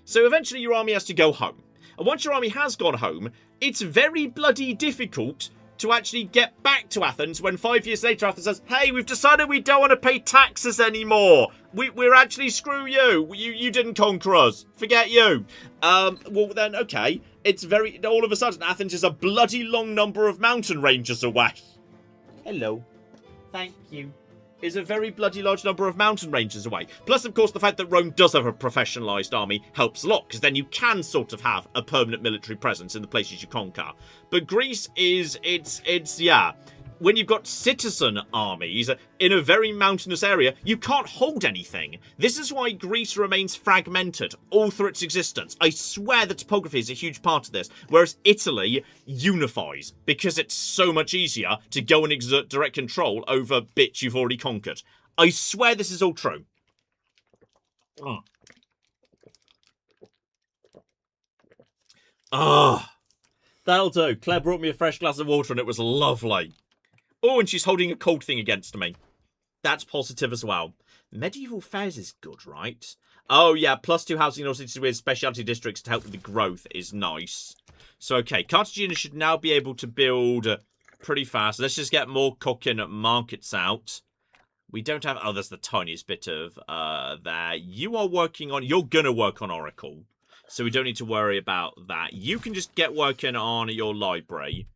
So eventually, your army has to go home. And once your army has gone home, it's very bloody difficult to actually get back to Athens when 5 years later Athens says, hey, we've decided we don't want to pay taxes anymore. We're actually, screw you. You didn't conquer us. Forget you. Well then, okay. It's all of a sudden Athens is a bloody long number of mountain ranges away. Hello. Thank you. Is a very bloody large number of mountain ranges away. Plus, of course, the fact that Rome does have a professionalised army helps a lot, because then you can sort of have a permanent military presence in the places you conquer. But Greece yeah. When you've got citizen armies in a very mountainous area, you can't hold anything. This is why Greece remains fragmented all through its existence. I swear the topography is a huge part of this, whereas Italy unifies because it's so much easier to go and exert direct control over bits you've already conquered. I swear this is all true. That'll do. Claire brought me a fresh glass of water and it was lovely. Oh, and she's holding a cold thing against me. That's positive as well. Medieval fairs is good, right? Oh, yeah, +2 housing in all cities with specialty districts to help with the growth is nice. So, okay, Cartagena should now be able to build pretty fast. Let's just get more cooking markets out. We don't have... Oh, there's the tiniest bit of there. You are working on... You're going to work on Oracle. So we don't need to worry about that. You can just get working on your library.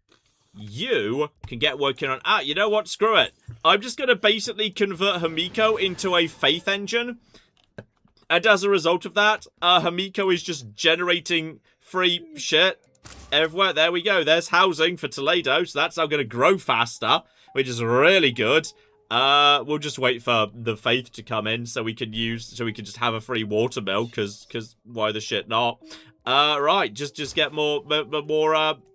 You can get working on... you know what? Screw it. I'm just going to basically convert Hamiko into a faith engine. And as a result of that, Hamiko is just generating free shit everywhere. There we go. There's housing for Toledo. So that's now going to grow faster, which is really good. We'll just wait for the faith to come in so we can just have a free water mill, because why the shit not? Right. Just get more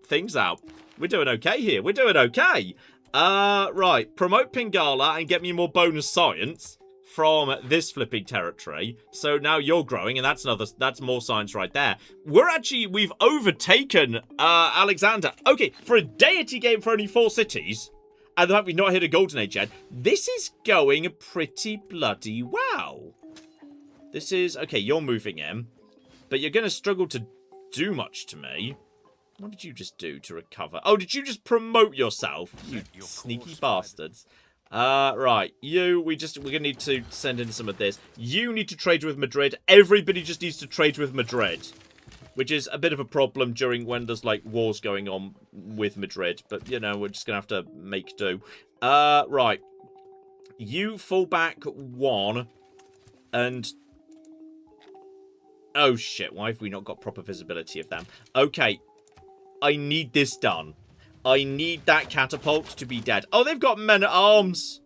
things out. We're doing okay here. We're doing okay. Right. Promote Pingala and get me more bonus science from this flipping territory. So now you're growing, and that's more science right there. We've overtaken Alexander. Okay, for a deity game for only 4 cities, and the fact we've not hit a golden age yet, this is going pretty bloody well. This is... Okay, you're moving in, but you're going to struggle to do much to me. What did you just do to recover? Oh, did you just promote yourself? You sneaky bastards. Right. We're going to need to send in some of this. You need to trade with Madrid. Everybody just needs to trade with Madrid. Which is a bit of a problem during when there's, wars going on with Madrid. But, we're just going to have to make do. Right. You fall back 1. And... Oh, shit. Why have we not got proper visibility of them? Okay. I need this done. I need that catapult to be dead. Oh, they've got men-at-arms.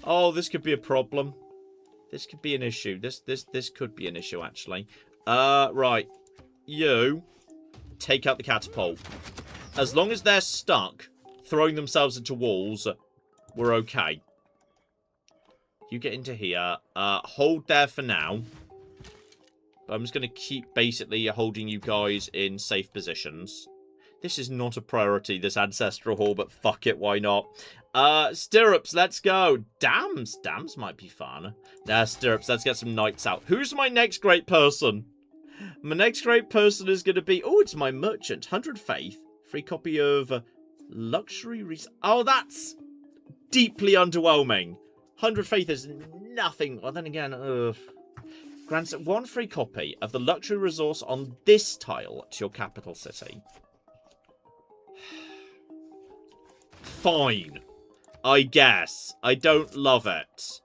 Oh, this could be a problem. This could be an issue. This could be an issue, actually. Right. You take out the catapult. As long as they're stuck, throwing themselves into walls, we're okay. You get into here. Hold there for now. But I'm just going to keep basically holding you guys in safe positions. This is not a priority, this Ancestral Hall, but fuck it, why not? Stirrups, let's go. Dams. Dams might be fun. Stirrups, let's get some knights out. Who's my next great person? My next great person is going to be... Oh, it's my merchant. 100 faith. Free copy of luxury... Oh, that's deeply underwhelming. 100 faith is nothing. Well, then again... Grants 1 free copy of the luxury resource on this tile to your capital city. Fine. I guess. I don't love it.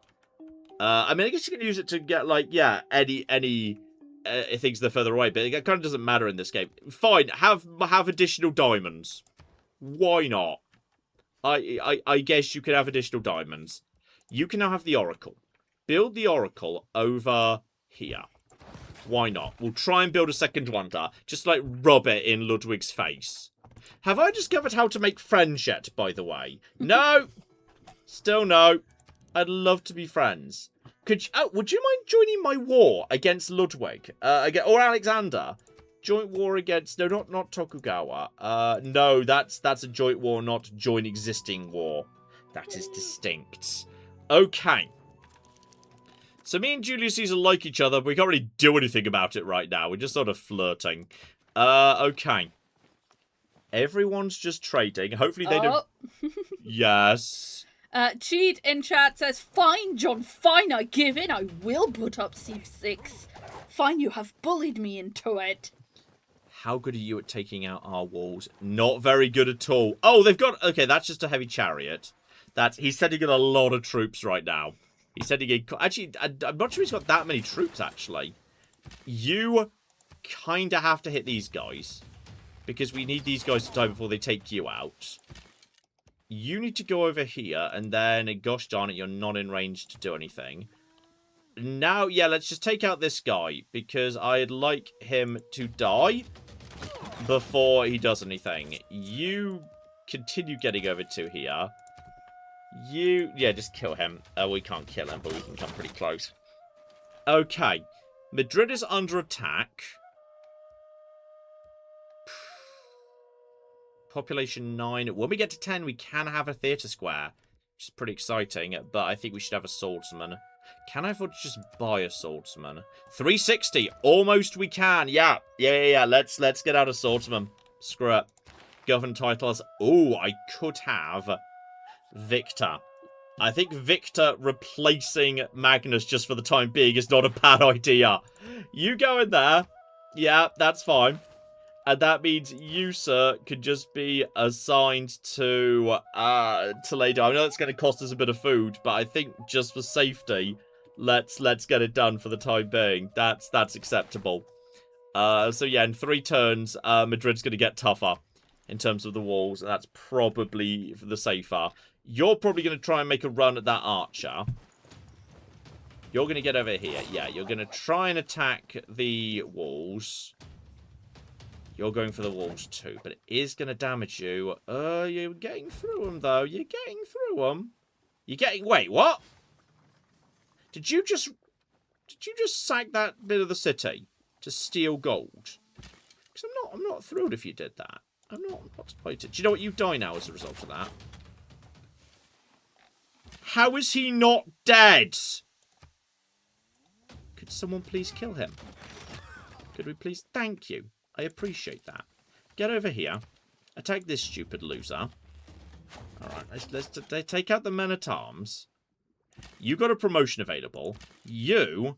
I mean, I guess you can use it to get, any things that are further away, but it kind of doesn't matter in this game. Fine. Have additional diamonds. Why not? I guess you can have additional diamonds. You can now have the Oracle. build the Oracle over here. Why not? We'll try and build a second wonder. Just, like, rub it in Ludwig's face. Have I discovered how to make friends yet, by the way? No! Still no. I'd love to be friends. Would you mind joining my war against Ludwig? Or Alexander? Joint war against... No, not Tokugawa. No, that's a joint war, not joint existing war. That is distinct. Okay. So me and Julius Caesar like each other, but we can't really do anything about it right now. We're just sort of flirting. Okay. Everyone's just trading. Hopefully they don't... Yes. Cheat in chat says, fine, John, fine, I give in. I will put up C6. Fine, you have bullied me into it. How good are you at taking out our walls? Not very good at all. Oh, they've got... Okay, that's just a heavy chariot. He's sending in a lot of troops right now. He's sending in... Actually, I'm not sure he's got that many troops, actually. You kind of have to hit these guys. Because we need these guys to die before they take you out. You need to go over here, and then, gosh darn it, you're not in range to do anything. Now, yeah, let's just take out this guy, because I'd like him to die before he does anything. You continue getting over to here. Yeah, just kill him. We can't kill him, but we can come pretty close. Okay. Madrid is under attack. Population 9. When we get to 10, we can have a theatre square, which is pretty exciting, but I think we should have a swordsman. Can I afford to just buy a swordsman? 360. Almost we can. Yeah. Let's get out a swordsman. Screw it. Government titles. Oh, I could have Victor. I think Victor replacing Magnus just for the time being is not a bad idea. You go in there. Yeah, that's fine. And that means you, sir, could just be assigned to Toledo. I know it's going to cost us a bit of food, but I think just for safety, let's get it done for the time being. That's acceptable. So yeah, in 3 turns, Madrid's going to get tougher in terms of the walls, and that's probably for the safer. You're probably going to try and make a run at that archer. You're going to get over here. Yeah, you're going to try and attack the walls. You're going for the walls too, but it is going to damage you. You're getting through them, though. You're getting through them. You're getting... Wait, what? Did you just sack that bit of the city to steal gold? Because I'm not thrilled if you did that. I'm not delighted. Do you know what? You die now as a result of that. How is he not dead? Could someone please kill him? Could we please? Thank you. I appreciate that. Get over here. Attack this stupid loser. Alright, let's take out the men-at-arms. You got a promotion available. You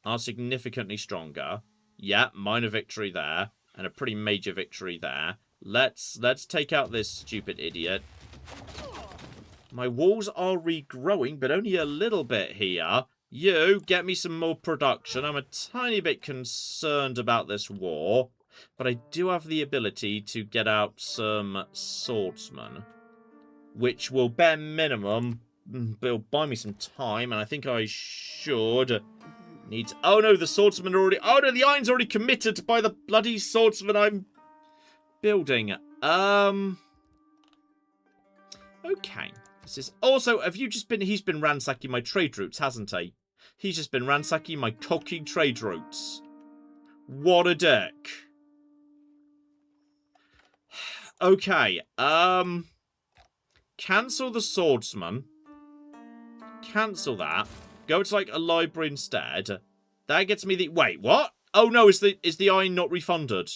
are significantly stronger. Yeah, minor victory there. And a pretty major victory there. Let's take out this stupid idiot. My walls are regrowing, but only a little bit here. You, get me some more production. I'm a tiny bit concerned about this war. But I do have the ability to get out some swordsmen. Which will, bare minimum, it'll buy me some time. And I think I should need to... Oh no, the swordsman already... Oh no, the iron's already committed by the bloody swordsman I'm building. Okay. This is... Also, have you just been... He's been ransacking my trade routes, hasn't he? He's just been ransacking my cocky trade routes. What a dick. Okay, cancel the swordsman. Cancel that. Go to, like, a library instead. That gets me the... Wait, what? Oh, no, is the iron not refunded?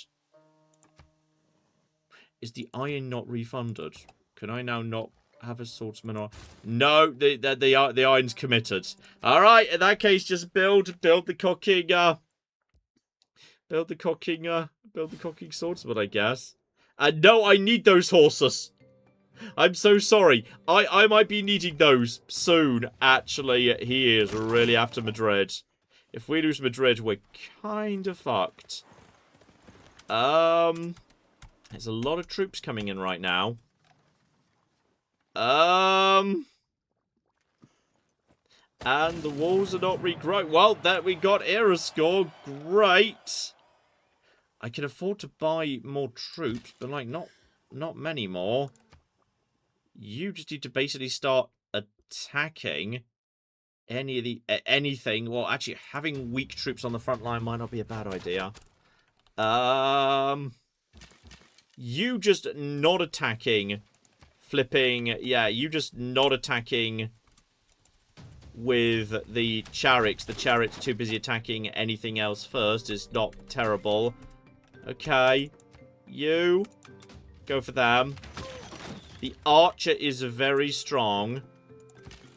Is the iron not refunded? Can I now not have a swordsman or... No, the iron's committed. Alright, in that case, just build the cocking, build the cocking swordsman, I guess. And no, I need those horses. I'm so sorry. I might be needing those soon. Actually, he is really after Madrid. If we lose Madrid, we're kind of fucked. There's a lot of troops coming in right now. And the walls are not regrowing. Well, there we got era score. Great. I can afford to buy more troops, but like not many more. You just need to basically start attacking anything. Well, actually, having weak troops on the front line might not be a bad idea. You just not attacking, flipping. Yeah, you just not attacking with the chariots. The chariots too busy attacking anything else first is not terrible. Okay, you go for them. The archer is very strong.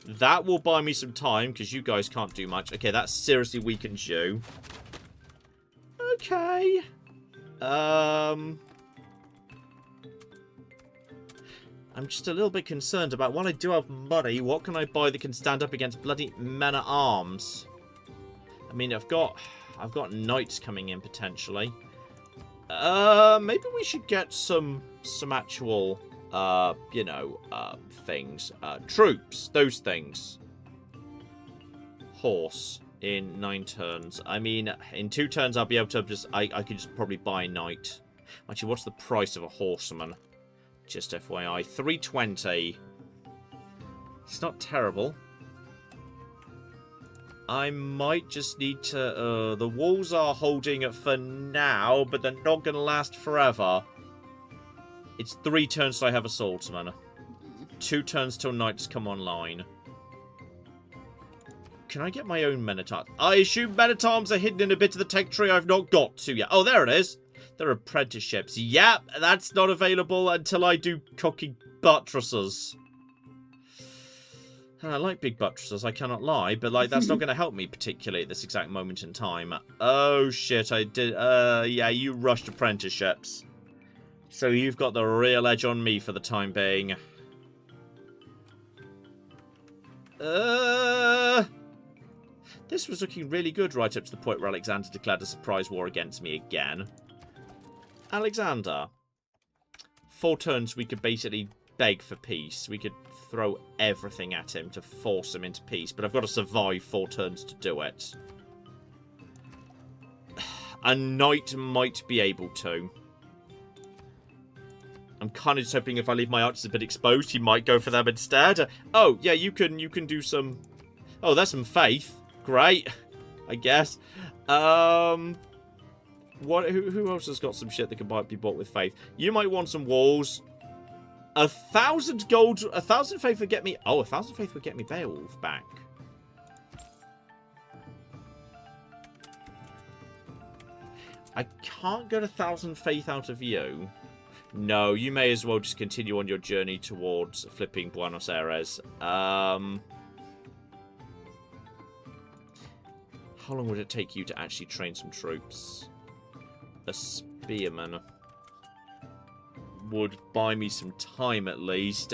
That will buy me some time, because you guys can't do much. Okay, that seriously weakens you. Okay. I'm just a little bit concerned about, while I do have money, what can I buy that can stand up against bloody men-at-arms? I mean, I've got knights coming in, potentially. Maybe we should get some actual... you know, things. Troops, those things. Horse in 9 turns. I mean, in 2 turns I'll be able to just, I could just probably buy a knight. Actually, what's the price of a horseman? Just FYI, 320. It's not terrible. I might just need to, the walls are holding it for now, but they're not going to last forever. It's 3 turns till I have a swordsman. 2 turns till knights come online. Can I get my own men-at-arms? I assume men-at-arms are hidden in a bit of the tech tree I've not got to yet. Oh, there it is. They're apprenticeships. Yep, that's not available until I do cooking buttresses. And I like big buttresses, I cannot lie, but like that's not going to help me particularly at this exact moment in time. Oh shit, I did. Yeah, you rushed apprenticeships. So you've got the real edge on me for the time being. This was looking really good right up to the point where Alexander declared a surprise war against me again. Alexander. 4 turns we could basically beg for peace. We could throw everything at him to force him into peace. But I've got to survive 4 turns to do it. A knight might be able to. I'm kind of just hoping if I leave my archers a bit exposed, he might go for them instead. Oh, yeah, you can do some... Oh, there's some faith. Great, I guess. What? Who else has got some shit that can be bought with faith? You might want some walls. 1,000 gold, 1,000 faith would get me... Oh, 1,000 faith would get me Beowulf back. I can't get 1,000 faith out of you. No, you may as well just continue on your journey towards flipping Buenos Aires. How long would it take you to actually train some troops? A spearman would buy me some time at least.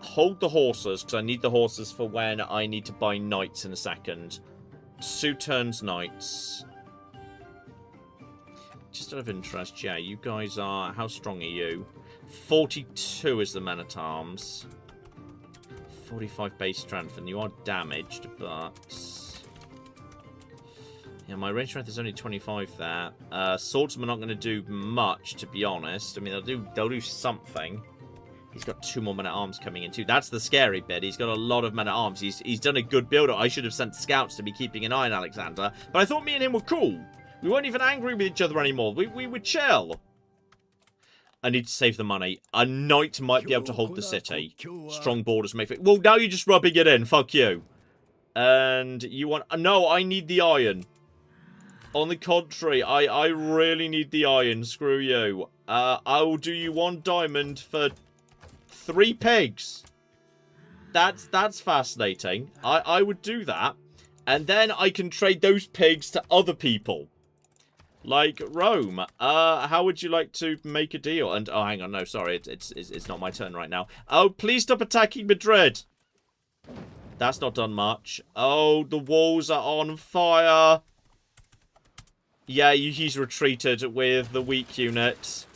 Hold the horses, because I need the horses for when I need to buy knights in a second. 2 turns knights. Just out of interest, yeah, you guys are... How strong are you? 42 is the men-at-arms. 45 base strength, and you are damaged, but... Yeah, my range strength is only 25 there. Swordsmen are not going to do much, to be honest. I mean, they'll do something. He's got 2 more men-at-arms coming in, too. That's the scary bit. He's got a lot of men-at-arms. He's done a good build-up. I should have sent scouts to be keeping an eye on Alexander. But I thought me and him were cool. We weren't even angry with each other anymore. We were chill. I need to save the money. A knight might be able to hold the city. Strong borders make it... Well, now you're just rubbing it in. Fuck you. And you want... No, I need the iron. On the contrary, I really need the iron. Screw you. I will do you 1 diamond for 3 pigs. That's fascinating. I would do that. And then I can trade those pigs to other people. Like Rome. How would you like to make a deal? And oh, hang on, no, sorry, it's not my turn right now. Oh, please stop attacking Madrid. That's not done much. Oh, the walls are on fire. Yeah, he's retreated with the weak units,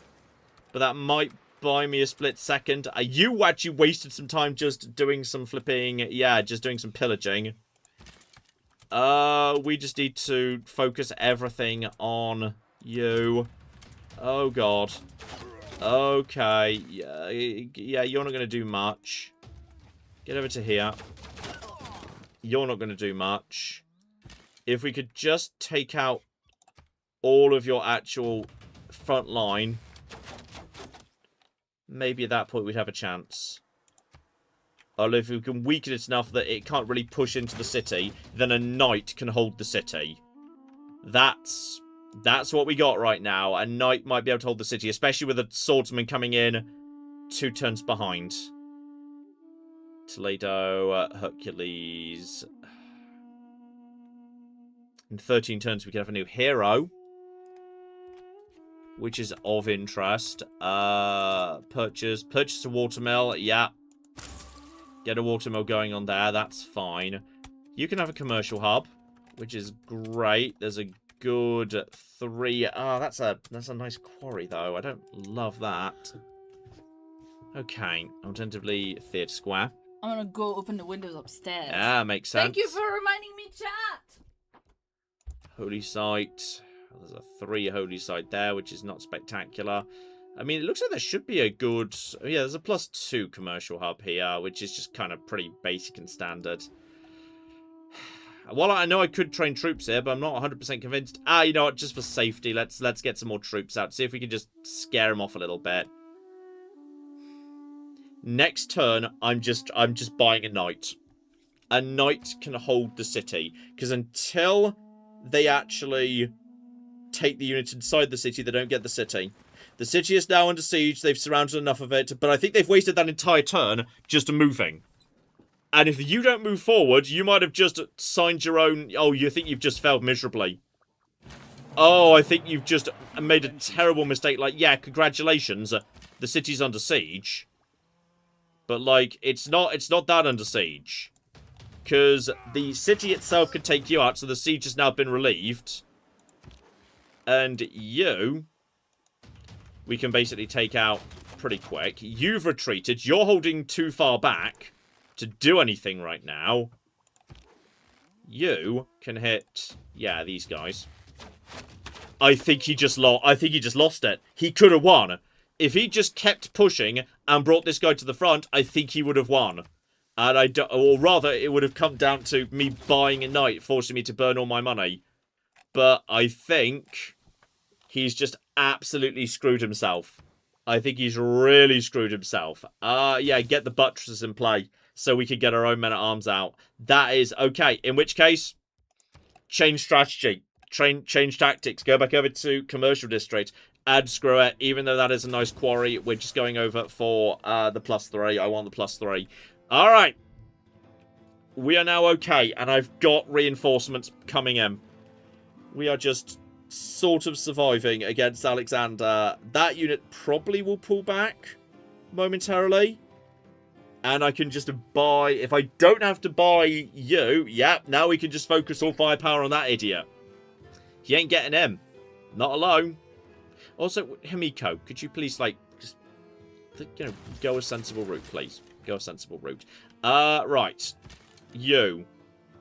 but that might buy me a split second? You actually wasted some time just doing some flipping... Yeah, just doing some pillaging. We just need to focus everything on you. Oh, God. Okay. Yeah, you're not going to do much. Get over to here. You're not going to do much. If we could just take out all of your actual front line, maybe at that point we'd have a chance. Or if we can weaken it enough that it can't really push into the city, then a knight can hold the city. That's what we got right now. A knight might be able to hold the city, especially with a swordsman coming in 2 turns behind. Toledo, Hercules. In 13 turns, we can have a new hero, which is of interest. Purchase a watermill. Yeah. Get a watermill going on there. That's fine. You can have a commercial hub, which is great. There's a good 3. Oh, that's a nice quarry, though. I don't love that. Okay. Alternatively, theatre square. I'm gonna go open the windows upstairs. Yeah, makes sense. Thank you for reminding me, chat. Holy site. There's a 3 holy site there, which is not spectacular. I mean, it looks like there should be a good... Yeah, there's a +2 commercial hub here, which is just kind of pretty basic and standard. Well, I know I could train troops here, but I'm not 100% convinced. You know what? Just for safety, let's get some more troops out. See if we can just scare them off a little bit. Next turn, I'm just buying a knight. A knight can hold the city. Because until they actually take the units inside the city, they don't get the city. The city is now under siege. They've surrounded enough of it. But I think they've wasted that entire turn just moving. And if you don't move forward, you might have just signed your own... Oh, you think you've just failed miserably. Oh, I think you've just made a terrible mistake. Like, yeah, congratulations. The city's under siege. But, like, it's not that under siege. Because the city itself could take you out, so the siege has now been relieved. And you... we can basically take out pretty quick. You've retreated. You're holding too far back to do anything right now. You can hit... yeah, these guys. I think he just lost it. He could have won. If he just kept pushing and brought this guy to the front, I think he would have won. And or rather, it would have come down to me buying a knight, forcing me to burn all my money. But I think he's just absolutely screwed himself. I think he's really screwed himself. Yeah, get the buttresses in play so we can get our own men-at-arms out. That is okay. In which case, change strategy. Change tactics. Go back over to commercial district. And screw it. Even though that is a nice quarry, we're just going over for the +3. I want the +3. Alright. We are now okay. And I've got reinforcements coming in. We are just sort of surviving against Alexander. That unit probably will pull back momentarily. And I can just buy... if I don't have to buy you, yeah, now we can just focus all firepower on that idiot. He ain't getting him. Not alone. Also, Himiko, could you please, like, just, you know, go a sensible route, please. Go a sensible route. Right. You.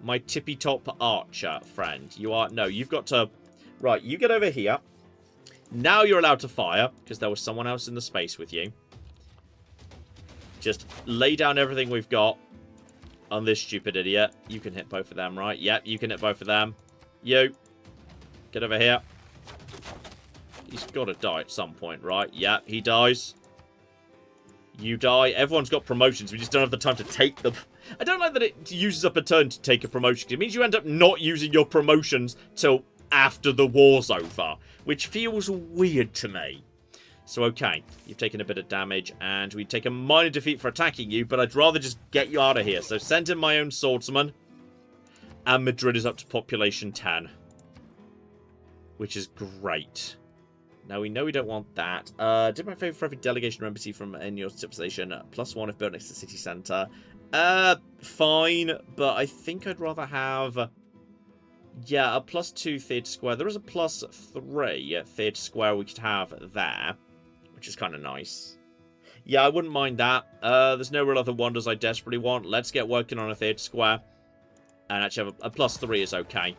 My tippy-top archer friend. You are... no, you've got to... right, you get over here. Now you're allowed to fire, because there was someone else in the space with you. Just lay down everything we've got on this stupid idiot. You can hit both of them, right? Yep, you can hit both of them. You. Get over here. He's got to die at some point, right? Yeah, he dies. You die. Everyone's got promotions. We just don't have the time to take them. I don't like that it uses up a turn to take a promotion. It means you end up not using your promotions till after the war's over, which feels weird to me. So, okay. You've taken a bit of damage, and we take a minor defeat for attacking you, but I'd rather just get you out of here. So, send in my own swordsman. And Madrid is up to population 10. Which is great. Now, we know we don't want that. Do my favour for every delegation or embassy from in your civilization. +1 if built next to the city centre. Fine. But I think I'd rather have... yeah, a +2 theatre square. There is a +3 theatre square we could have there. Which is kind of nice. Yeah, I wouldn't mind that. There's no real other wonders I desperately want. Let's get working on a theatre square. And actually have a +3 is okay.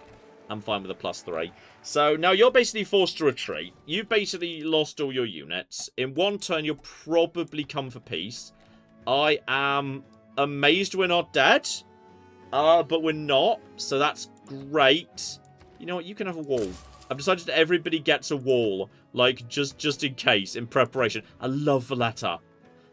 I'm fine with a +3. So now you're basically forced to retreat. You've basically lost all your units. In one turn, you'll probably come for peace. I am amazed we're not dead. But we're not. So that's great. You know what? You can have a wall. I've decided that everybody gets a wall. Like, just in case, in preparation. I love Valletta.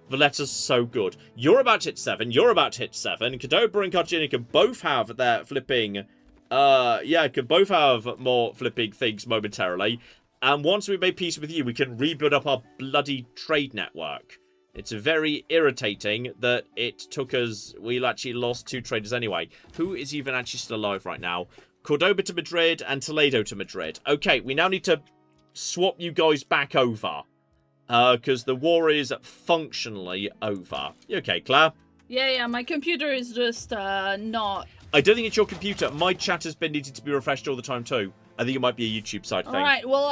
Valletta's so good. You're about to hit 7. You're about to hit 7. Cadoba and Cargina can both have their flipping... yeah, can both have more flipping things momentarily. And once we made peace with you, we can rebuild up our bloody trade network. It's very irritating that it took us... We actually lost 2 traders anyway. Who is even actually still alive right now? Cordoba to Madrid and Toledo to Madrid. Okay, we now need to swap you guys back over. Because the war is functionally over. You okay, Claire? Yeah, my computer is just not... I don't think it's your computer. My chat has been needing to be refreshed all the time too. I think it might be a YouTube side thing. Alright, well,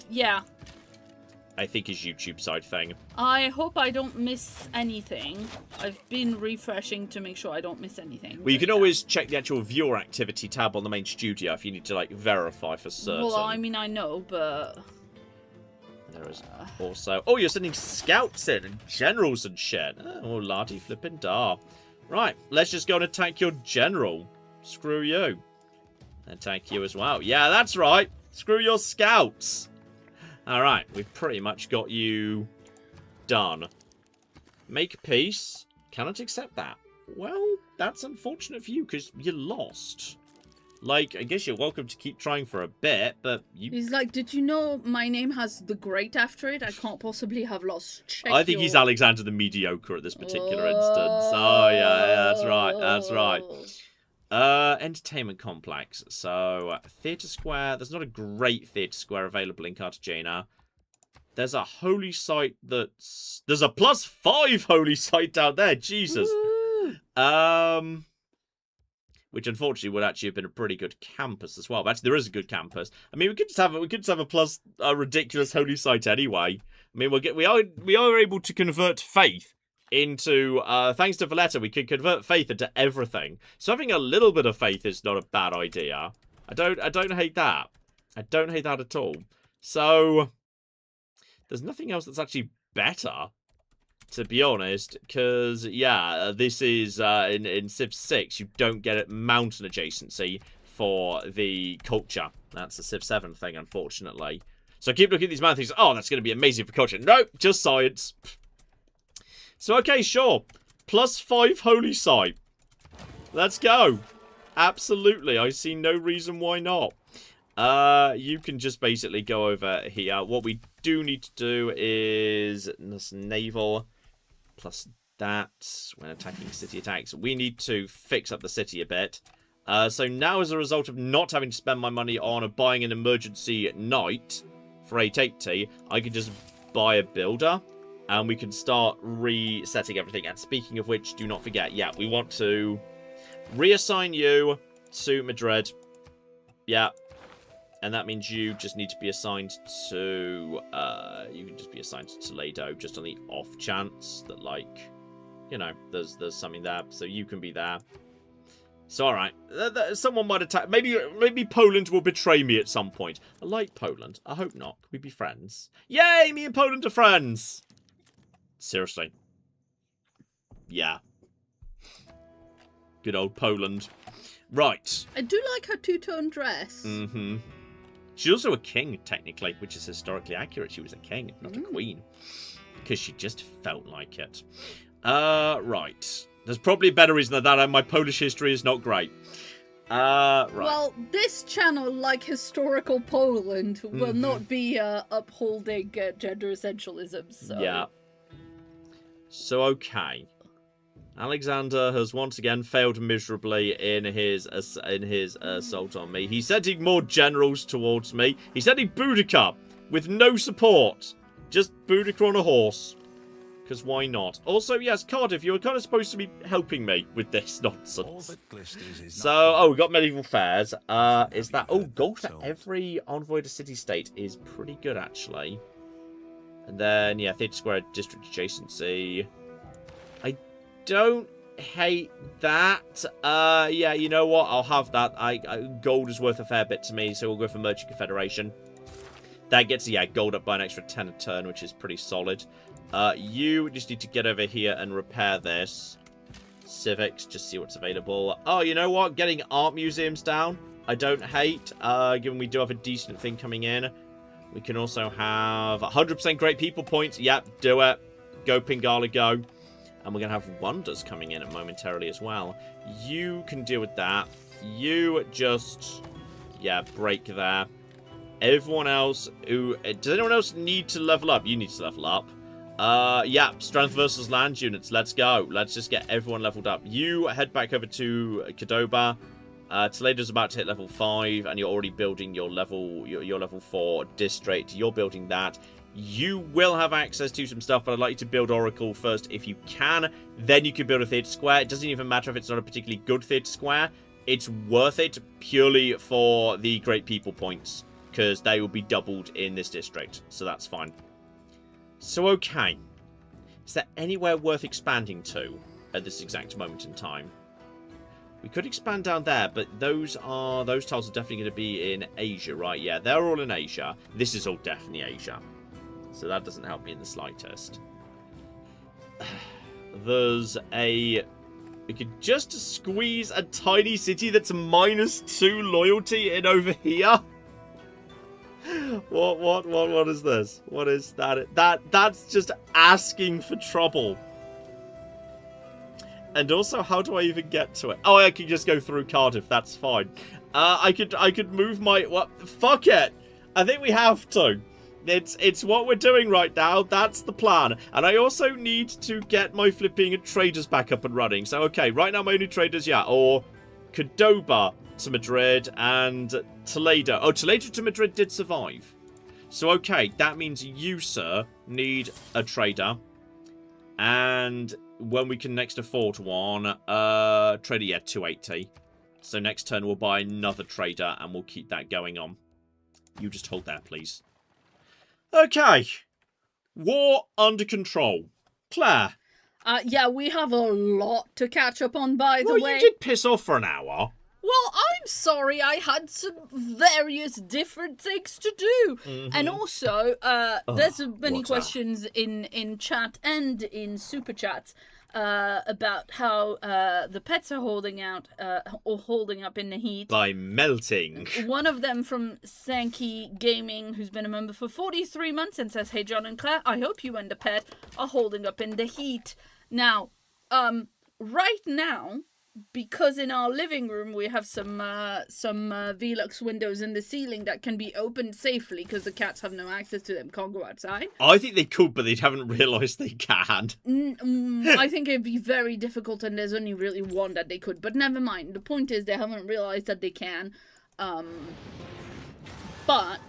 yeah. I think it's YouTube side thing. I hope I don't miss anything. I've been refreshing to make sure I don't miss anything. Well, you can always check the actual viewer activity tab on the main studio if you need to, like, verify for certain. Well, I mean, I know, but... There is also... Oh, you're sending scouts in and generals and shit. Oh, lardy flippin' da. Right, let's just go and attack your general. Screw you. Attack you as well. Yeah, that's right. Screw your scouts. Alright, we've pretty much got you done. Make peace. Cannot accept that. Well, that's unfortunate for you because you lost. Like, I guess you're welcome to keep trying for a bit, but you... He's like, did you know my name has the Great after it? I can't possibly have lost. Check I think he's Alexander the Mediocre at this particular instance. Oh, yeah, that's right, that's right. Entertainment complex. So, Theatre Square. There's not a great Theatre Square available in Cartagena. There's a holy site that's... There's a +5 holy site down there. Jesus. Woo! Which unfortunately would actually have been a pretty good campus as well. But actually, there is a good campus. I mean, we could just have a ridiculous holy site anyway. I mean, we are able to convert faith into thanks to Valletta, we can convert faith into everything. So having a little bit of faith is not a bad idea. I don't hate that. I don't hate that at all. So there's nothing else that's actually better, to be honest, because, yeah, this is, in Civ 6, you don't get mountain adjacency for the culture. That's a Civ 7 thing, unfortunately. So I keep looking at these mountains, oh, that's going to be amazing for culture. Nope, just science. So, okay, sure. +5 holy site. Let's go. Absolutely, I see no reason why not. You can just basically go over here. What we do need to do is this naval... Plus that, when attacking city attacks, we need to fix up the city a bit. So now, as a result of not having to spend my money on buying an emergency knight for 880, I can just buy a builder, and we can start resetting everything. And speaking of which, do not forget, yeah, we want to reassign you to Madrid. Yeah. And that means you just need to be assigned to, you can just be assigned to Toledo, just on the off chance that, like, you know, there's something there, so you can be there. So, alright, someone might attack, maybe Poland will betray me at some point. I like Poland, I hope not. Can we be friends? Yay, me and Poland are friends! Seriously. Yeah. Good old Poland. Right. I do like her two-tone dress. Mm-hmm. She's also a king, technically, which is historically accurate. She was a king, not a queen. Because she just felt like it. Right. There's probably a better reason than that, and my Polish history is not great. Right. Well, this channel, like historical Poland, will not be upholding gender essentialism, so... Yeah. So, okay. Alexander has once again failed miserably in his assault on me. He's sending more generals towards me. He's sending Boudica with no support. Just Boudica on a horse. Because why not? Also, yes, Cardiff, you were kind of supposed to be helping me with this nonsense. So, oh, we got medieval fairs. Is that... Oh, gold for every envoy to city-state is pretty good, actually. And then, yeah, Theatre Square district adjacency. I don't hate that. Yeah, you know what? I'll have that. Gold is worth a fair bit to me, so we'll go for Merchant Confederation. That gets, yeah, gold up by an extra 10 a turn, which is pretty solid. You just need to get over here and repair this. Civics, just see what's available. Oh, you know what? Getting art museums down, I don't hate, given we do have a decent thing coming in. We can also have 100% great people points. Yep, do it. Go Pingala, go. And we're going to have wonders coming in momentarily as well. You can deal with that. You just, yeah, break there. Everyone else who... Does anyone else need to level up? You need to level up. Yeah, strength versus land units. Let's go. Let's just get everyone leveled up. You head back over to Cordoba. Toledo's about to hit level 5, and you're already building your level 4 district. You're building that. You will have access to some stuff, but I'd like you to build Oracle first if you can. Then you can build a Theatre Square. It doesn't even matter if it's not a particularly good Theatre Square. It's worth it purely for the great people points, because they will be doubled in this district, so that's fine. So, okay. Is there anywhere worth expanding to at this exact moment in time? We could expand down there, but those tiles are definitely going to be in Asia, right? Yeah, they're all in Asia. This is all definitely Asia. So that doesn't help me in the slightest. There's a... We could just squeeze a tiny city that's -2 loyalty in over here. What is this? What is that? That's just asking for trouble. And also, how do I even get to it? Oh, I can just go through Cardiff. That's fine. I could move my... Well, fuck it. I think we have to. It's what we're doing right now. That's the plan. And I also need to get my flipping traders back up and running. So, okay, right now my only traders, yeah, or Cordoba to Madrid and Toledo. Oh, Toledo to Madrid did survive. So, okay, that means you, sir, need a trader. And when we can next afford one, trader, yeah, 280. So next turn we'll buy another trader and we'll keep that going on. You just hold that, please. Okay. War under control. Claire. Yeah, we have a lot to catch up on, by the way. Well, you did piss off for an hour. Well, I'm sorry, I had some various different things to do. And also, there's many questions in chat and in super chats about how the pets are holding out or holding up in the heat. By melting. One of them from Sankey Gaming, who's been a member for 43 months and says, "Hey John and Claire, I hope you and the pet are holding up in the heat." Now, right now, because in our living room we have some Velux windows in the ceiling that can be opened safely because the cats have no access to them, can't go outside. I think they could, but they haven't realised they can. I think it'd be very difficult, and there's only really one that they could. But never mind. The point is they haven't realised that they can. But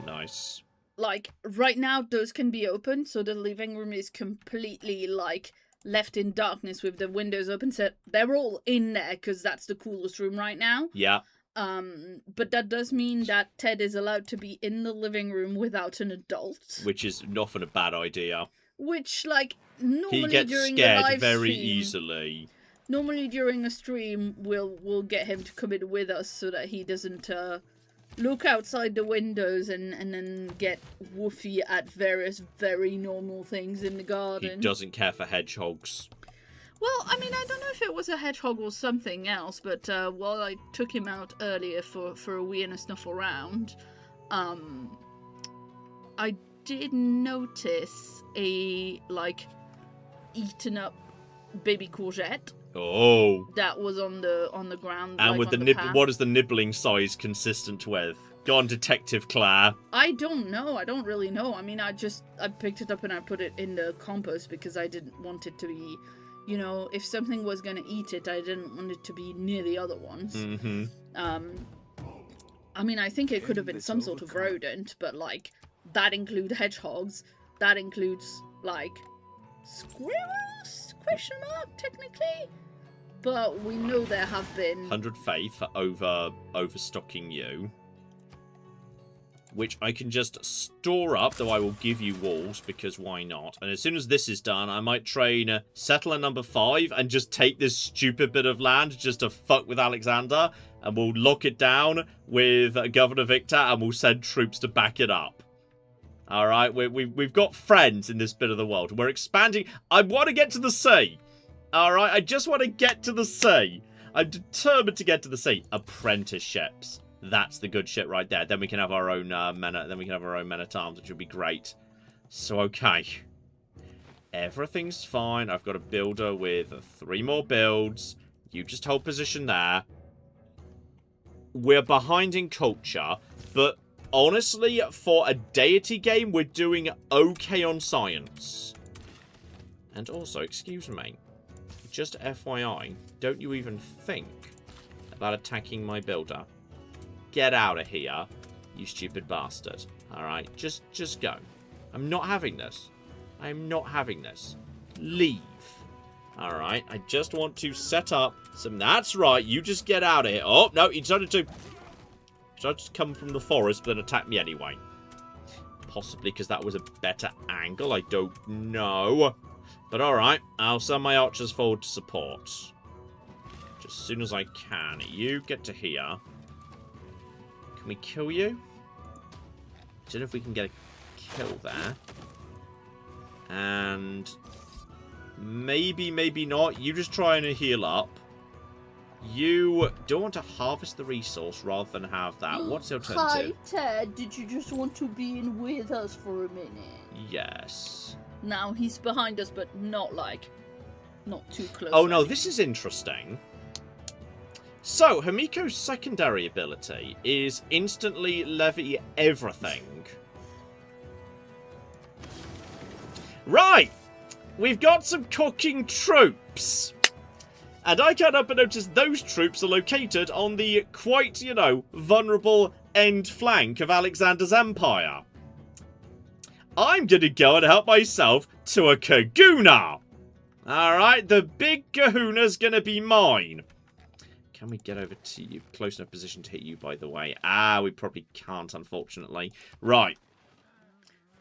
nice. Like right now, those can be opened, so the living room is completely like left in darkness with the windows open, so they're all in there because that's the coolest room right now. Yeah. But that does mean that Ted is allowed to be in the living room without an adult, which is often a bad idea. Which, like, normally he gets during scared the live very stream, easily. Normally during a stream, we'll get him to come in with us so that he doesn't look outside the windows and then get woofy at various very normal things in the garden. He doesn't care for hedgehogs. Well, I mean, I don't know if it was a hedgehog or something else, but while I took him out earlier for a wee and a snuff around, I did notice a, like, eaten up baby courgette. Oh. That was on the ground. And like, with the what is the nibbling size consistent with? Go on, Detective Claire. I don't know. I don't really know. I mean, I picked it up and I put it in the compost because I didn't want it to be, you know, if something was going to eat it, I didn't want it to be near the other ones. Mm-hmm. I mean, I think it could have been some sort of rodent, but, like, that includes hedgehogs. That includes, like, squirrels? Question mark, technically? But we know there have been 100 faith for overstocking you. which I can just store up, though I will give you walls, because why not? And as soon as this is done, I might train settler number 5 and just take this stupid bit of land just to fuck with Alexander, and we'll lock it down with Governor Victor, and we'll send troops to back it up. Alright, we've got friends in this bit of the world. We're expanding. I want to get to the sea. Alright, I just want to get to the sea. I'm determined to get to the sea. Apprenticeships. That's the good shit right there. Then we can have our own men. Then we can have our own men-at-arms, which would be great. So okay, everything's fine. I've got a builder with 3 more builds. You just hold position there. We're behind in culture, but honestly, for a deity game, we're doing okay on science. And also, excuse me, just FYI, don't you even think about attacking my builder? Get out of here, you stupid bastard. Alright, just go. I'm not having this. I'm not having this. Leave. Alright, I just want to set up some... That's right, you just get out of here. Oh, no, he decided to come from the forest, but then attack me anyway. Possibly because that was a better angle, I don't know. But alright, I'll send my archers forward to support. Just as soon as I can. You get to here. Can we kill you? I don't know if we can get a kill there. And maybe, maybe not. You just trying to heal up. You don't want to harvest the resource rather than have that. What's the alternative? Hi, Ted. Did you just want to be in with us for a minute? Yes. Now he's behind us, but not too close. Oh no, this is interesting. So, Himiko's secondary ability is instantly levy everything. Right! We've got some cooking troops. And I can't help but notice those troops are located on the quite, you know, vulnerable end flank of Alexander's empire. I'm gonna go and help myself to a kahuna. Alright, the big kahuna's gonna be mine. Can we get over to you? Close enough position to hit you, by the way. Ah, we probably can't, unfortunately. Right.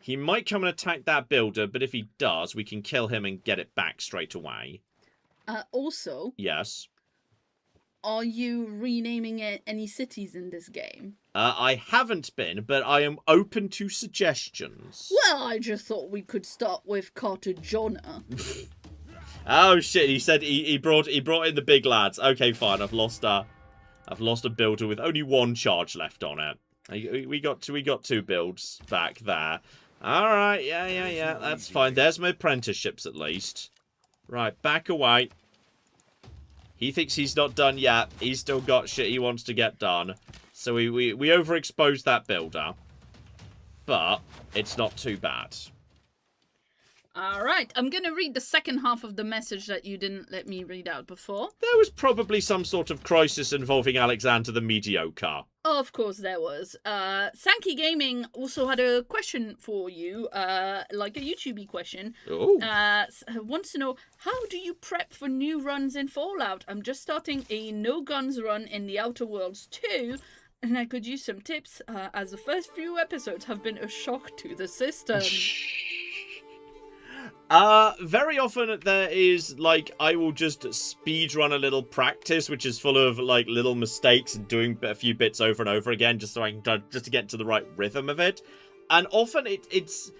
He might come and attack that builder, but if he does, we can kill him and get it back straight away. Also... Yes? Are you renaming any cities in this game? I haven't been, but I am open to suggestions. Well, I just thought we could start with Cartagena. Oh shit! He said he brought in the big lads. Okay, fine. I've lost a builder with only 1 charge left on it. We got 2 builds back there. All right, yeah. That's fine. There's my apprenticeships at least. Right, back away. He thinks he's not done yet. He's still got shit he wants to get done. So we overexposed that builder, but it's not too bad. Alright, I'm gonna read the second half of the message that you didn't let me read out before. There was probably some sort of crisis involving Alexander the Mediocre. Of course there was. Sankey Gaming also had a question for you, like a YouTube question. Oh. Wants to know, how do you prep for new runs in Fallout? I'm just starting a no-guns run in the Outer Worlds too, and I could use some tips, as the first few episodes have been a shock to the system. Very often there is, like, I will just speed run a little practice, which is full of, like, little mistakes and doing a few bits over and over again, just so I can, just to get to the right rhythm of it. And often it's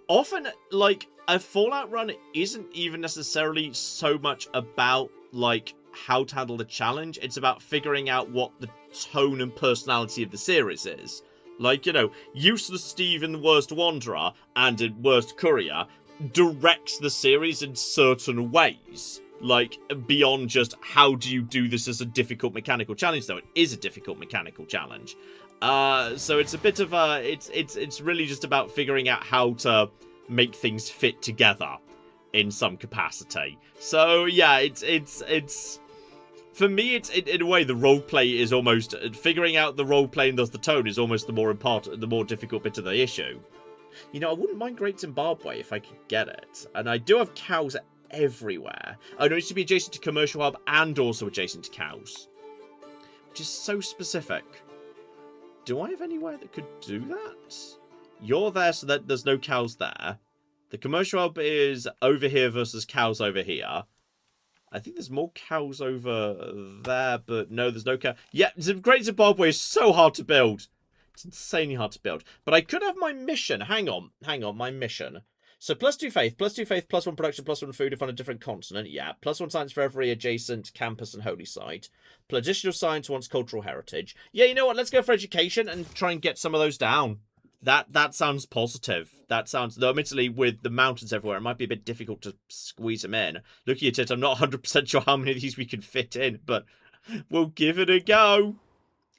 often, like, a Fallout run isn't even necessarily so much about, like, how to handle the challenge. It's about figuring out what the tone and personality of the series is. Like, you know, Useless Steve in The Worst Wanderer and in Worst Courier directs the series in certain ways, like beyond just how do you do this as a difficult mechanical challenge, though it is a difficult mechanical challenge. So it's a bit of a it's really just about figuring out how to make things fit together in some capacity. So yeah, it's for me, it's in a way the roleplay is almost figuring out the roleplay and thus the tone is almost the more difficult bit of the issue. You know, I wouldn't mind Great Zimbabwe if I could get it. And I do have cows everywhere. Oh, no, it needs to be adjacent to Commercial Hub and also adjacent to cows. Which is so specific. Do I have anywhere that could do that? You're there so that there's no cows there. The commercial hub is over here versus cows over here. I think there's more cows over there, but no, there's no cow. Yeah, Great Zimbabwe is so hard to build. It's insanely hard to build. But I could have my mission. Hang on, my mission. So +2 faith, +1 production, +1 food if on a different continent. Yeah, +1 science for every adjacent campus and holy site. Additional science once cultural heritage. Yeah, you know what? Let's go for education and try and get some of those down. That sounds positive. That sounds, though admittedly with the mountains everywhere, it might be a bit difficult to squeeze them in. Looking at it, I'm not 100% sure how many of these we can fit in, but we'll give it a go.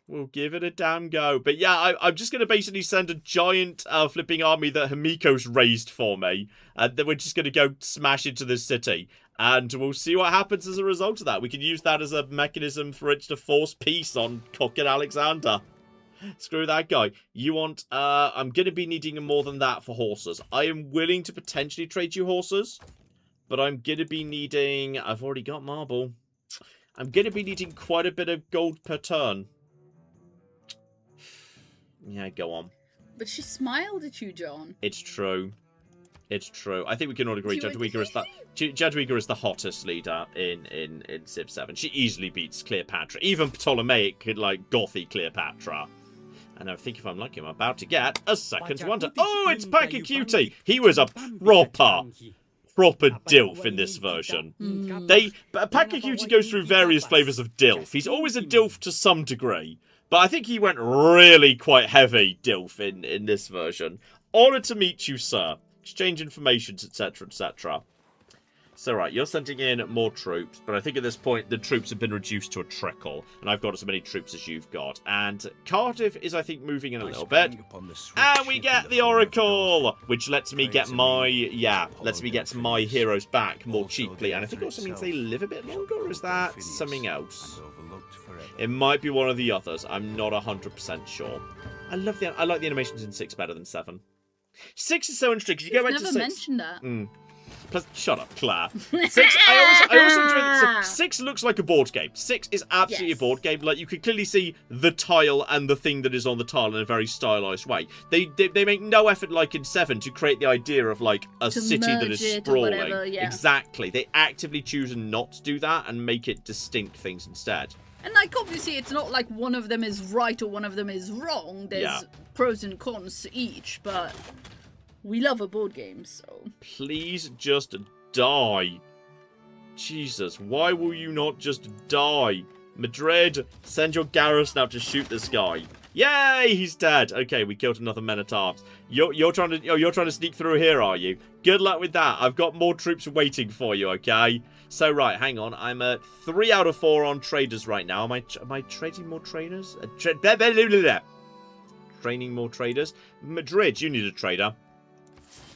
We'll give it a damn go. But yeah, I'm just going to basically send a giant flipping army that Himiko's raised for me. And then we're just going to go smash into this city. And we'll see what happens as a result of that. We can use that as a mechanism for it to force peace on Cock and Alexander. Screw that guy. You want... I'm going to be needing more than that for horses. I am willing to potentially trade you horses. But I'm going to be needing... I've already got marble. I'm going to be needing quite a bit of gold per turn. Yeah, go on. But she smiled at you, John. It's true. It's true. I think we can all agree Jadwiga is the hottest leader in Civ 7. She easily beats Cleopatra. Even Ptolemaic, like, gothy Cleopatra. And I think if I'm lucky, I'm about to get a second wonder. Oh, it's Pakacuti! He was a proper DILF in this version. Pakacuti goes through various flavours of DILF. He's always a DILF to some degree. But I think he went really quite heavy DILF in this version. Honoured to meet you, sir. Exchange information, etc., etc. So, right, you're sending in more troops. But I think at this point, the troops have been reduced to a trickle. And I've got as many troops as you've got. And Cardiff is, I think, moving in a little bit. And we get the Oracle! Which lets me get my... Yeah, lets me get my heroes back more cheaply. And I think it also means they live a bit longer. Or is that something else? It might be one of the others. I'm not 100% sure. I like the animations in 6 better than 7. 6 is so interesting. You go back to 6. Never mentioned that. Plus, shut up, Claire. 6. I also enjoy that. 6 looks like a board game. 6 is absolutely a board game. Like, you can clearly see the tile and the thing that is on the tile in a very stylized way. They make no effort, like in 7, to create the idea of like a city that is sprawling. Whatever, yeah. Exactly. They actively choose not to do that and make it distinct things instead. And, like, obviously, it's not like one of them is right or one of them is wrong. There's pros and cons to each, but we love a board game, so... Please just die. Jesus, why will you not just die? Madrid, send your garrison out to shoot this guy. Yay, he's dead. Okay, we killed another men-at-arms. You're trying to sneak through here, are you? Good luck with that. I've got more troops waiting for you, okay? So, right, hang on. I'm at 3 out of 4 on traders right now. Am I trading more trainers? Training more traders? Madrid, you need a trader.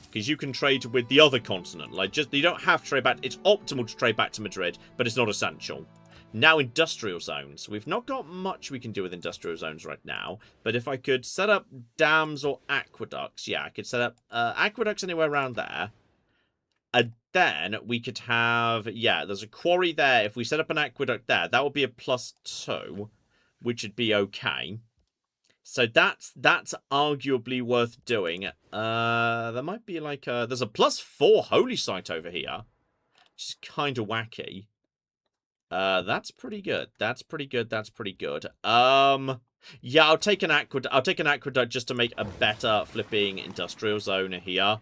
Because you can trade with the other continent. Like, you don't have to trade back. It's optimal to trade back to Madrid, but it's not essential. Now, industrial zones. We've not got much we can do with industrial zones right now. But if I could set up dams or aqueducts, yeah, I could set up aqueducts anywhere around there. And then we could have, yeah, there's a quarry there. If we set up an aqueduct there, that would be a +2, which would be okay. So that's arguably worth doing. There might be like there's a +4 holy site over here, which is kind of wacky. That's pretty good. That's pretty good. That's pretty good. Yeah, I'll take an aqueduct just to make a better flipping industrial zone here.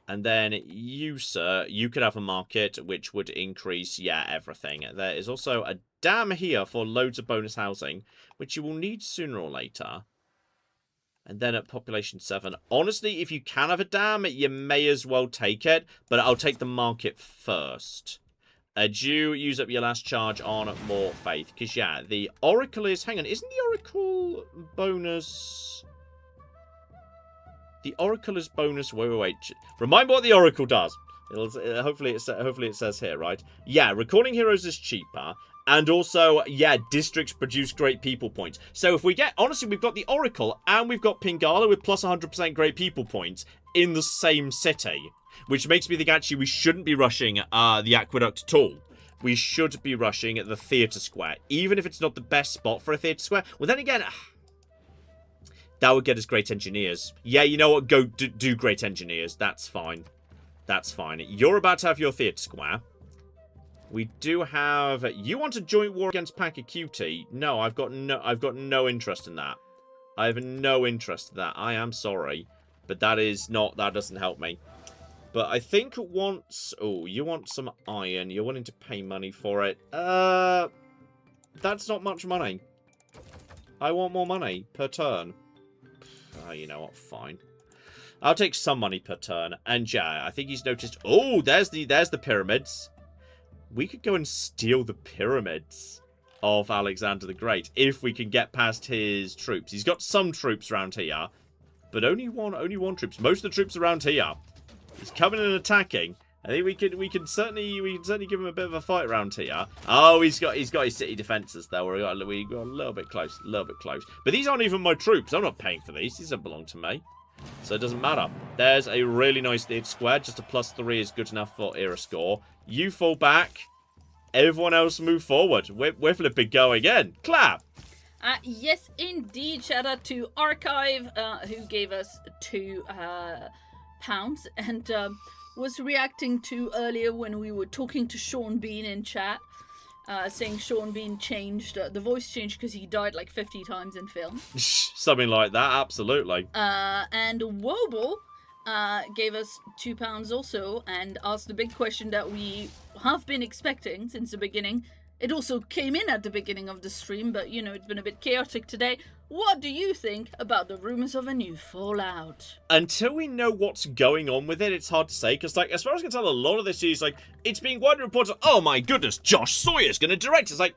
And then you, sir, you could have a market, which would increase, yeah, everything. There is also a dam here for loads of bonus housing, which you will need sooner or later. And then at population 7, honestly, if you can have a dam, you may as well take it, but I'll take the market first. Do you use up your last charge on more faith? Because, yeah, the Oracle is... Hang on, isn't the Oracle bonus... The Oracle is bonus... Wait. Remind me what the Oracle does. Hopefully it says here, right? Yeah, recording heroes is cheaper. And also, yeah, districts produce great people points. So if we get... Honestly, we've got the Oracle and we've got Pingala with plus 100% great people points in the same city. Which makes me think, actually, we shouldn't be rushing the aqueduct at all. We should be rushing the theatre square. Even if it's not the best spot for a theatre square. Well, then again... That would get us great engineers. Yeah, you know what? Go do great engineers. That's fine. That's fine. You're about to have your theatre square. We do have... You want a joint war against Packer QT? No, I've got no interest in that. I have no interest in that. I am sorry. But that doesn't help me. But I think once... Oh, you want some iron. You're willing to pay money for it. That's not much money. I want more money per turn. Oh, you know what? Fine. I'll take some money per turn. And yeah, I think he's noticed... Oh, there's the pyramids. We could go and steal the pyramids of Alexander the Great if we can get past his troops. He's got some troops around here, but only one troops. Most of the troops around here. He's coming and attacking. I think we can certainly give him a bit of a fight around here. Oh, he's got his city defenses though. We got a little bit close, But these aren't even my troops. I'm not paying for these. These don't belong to me. So it doesn't matter. There's a really nice theatre square. Just a +3 is good enough for era score. You fall back. Everyone else move forward. We're flipping go again. Clap. Yes, indeed. Shout out to Archive, who gave us £2 and was reacting to earlier when we were talking to Sean Bean in chat. Saying Sean Bean changed, the voice changed because he died like 50 times in film. Something like that, absolutely. And Wobble gave us £2 also and asked the big question that we have been expecting since the beginning. It also came in at the beginning of the stream, but you know, it's been a bit chaotic today. What do you think about the rumors of a new Fallout? Until we know what's going on with it, it's hard to say. Because, like, as far as I can tell, a lot of this is, like, it's being widely reported, oh my goodness, Josh Sawyer's going to direct. It's like,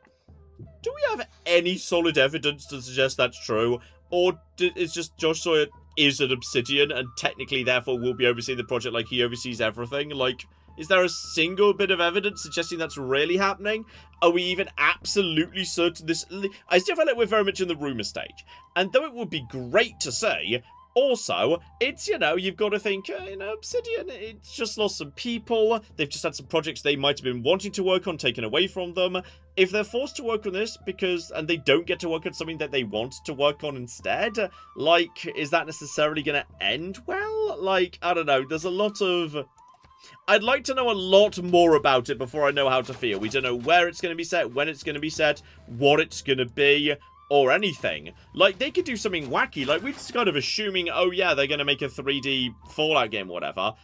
do we have any solid evidence to suggest that's true? Or it's just Josh Sawyer is an Obsidian and technically, therefore, will be overseeing the project like he oversees everything? Like... Is there a single bit of evidence suggesting that's really happening? Are we even absolutely certain this... I still feel like we're very much in the rumour stage. And though it would be great to say, also, it's, you know, you've got to think, you know, Obsidian, it's just lost some people. They've just had some projects they might have been wanting to work on taken away from them. If they're forced to work on this and they don't get to work on something that they want to work on instead, like, is that necessarily going to end well? Like, I don't know, there's a lot of... I'd like to know a lot more about it before I know how to feel. We don't know where it's going to be set, when it's going to be set, what it's going to be, or anything. Like, they could do something wacky. Like, we're just kind of assuming, oh yeah, they're going to make a 3D Fallout game or whatever.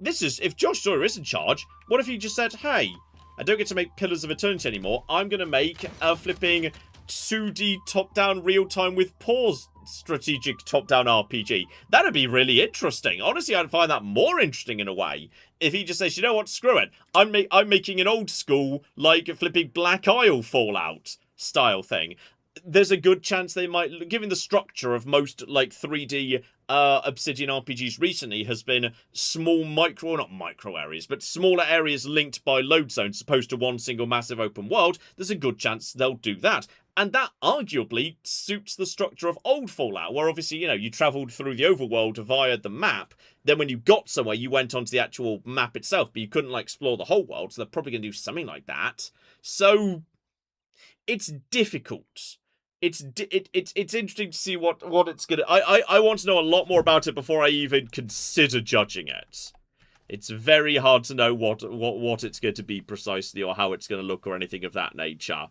This is, if Josh Sawyer is in charge, what if he just said, hey, I don't get to make Pillars of Eternity anymore. I'm going to make a flipping 2D top-down real-time with pause strategic top-down RPG. That'd be really interesting. Honestly, I'd find that more interesting in a way. If he just says, you know what, screw it. I'm making an old school, like, flipping Black Isle Fallout style thing. There's a good chance they might, given the structure of most, like, 3D Obsidian RPGs recently has been small not micro areas, but smaller areas linked by load zones as opposed to one single massive open world. There's a good chance they'll do that. And that arguably suits the structure of old Fallout, where obviously, you know, you travelled through the overworld via the map. Then when you got somewhere, you went onto the actual map itself, but you couldn't, like, explore the whole world. So they're probably going to do something like that. So it's difficult. It's interesting to see what it's going to... I want to know a lot more about it before I even consider judging it. It's very hard to know what it's going to be precisely or how it's going to look or anything of that nature.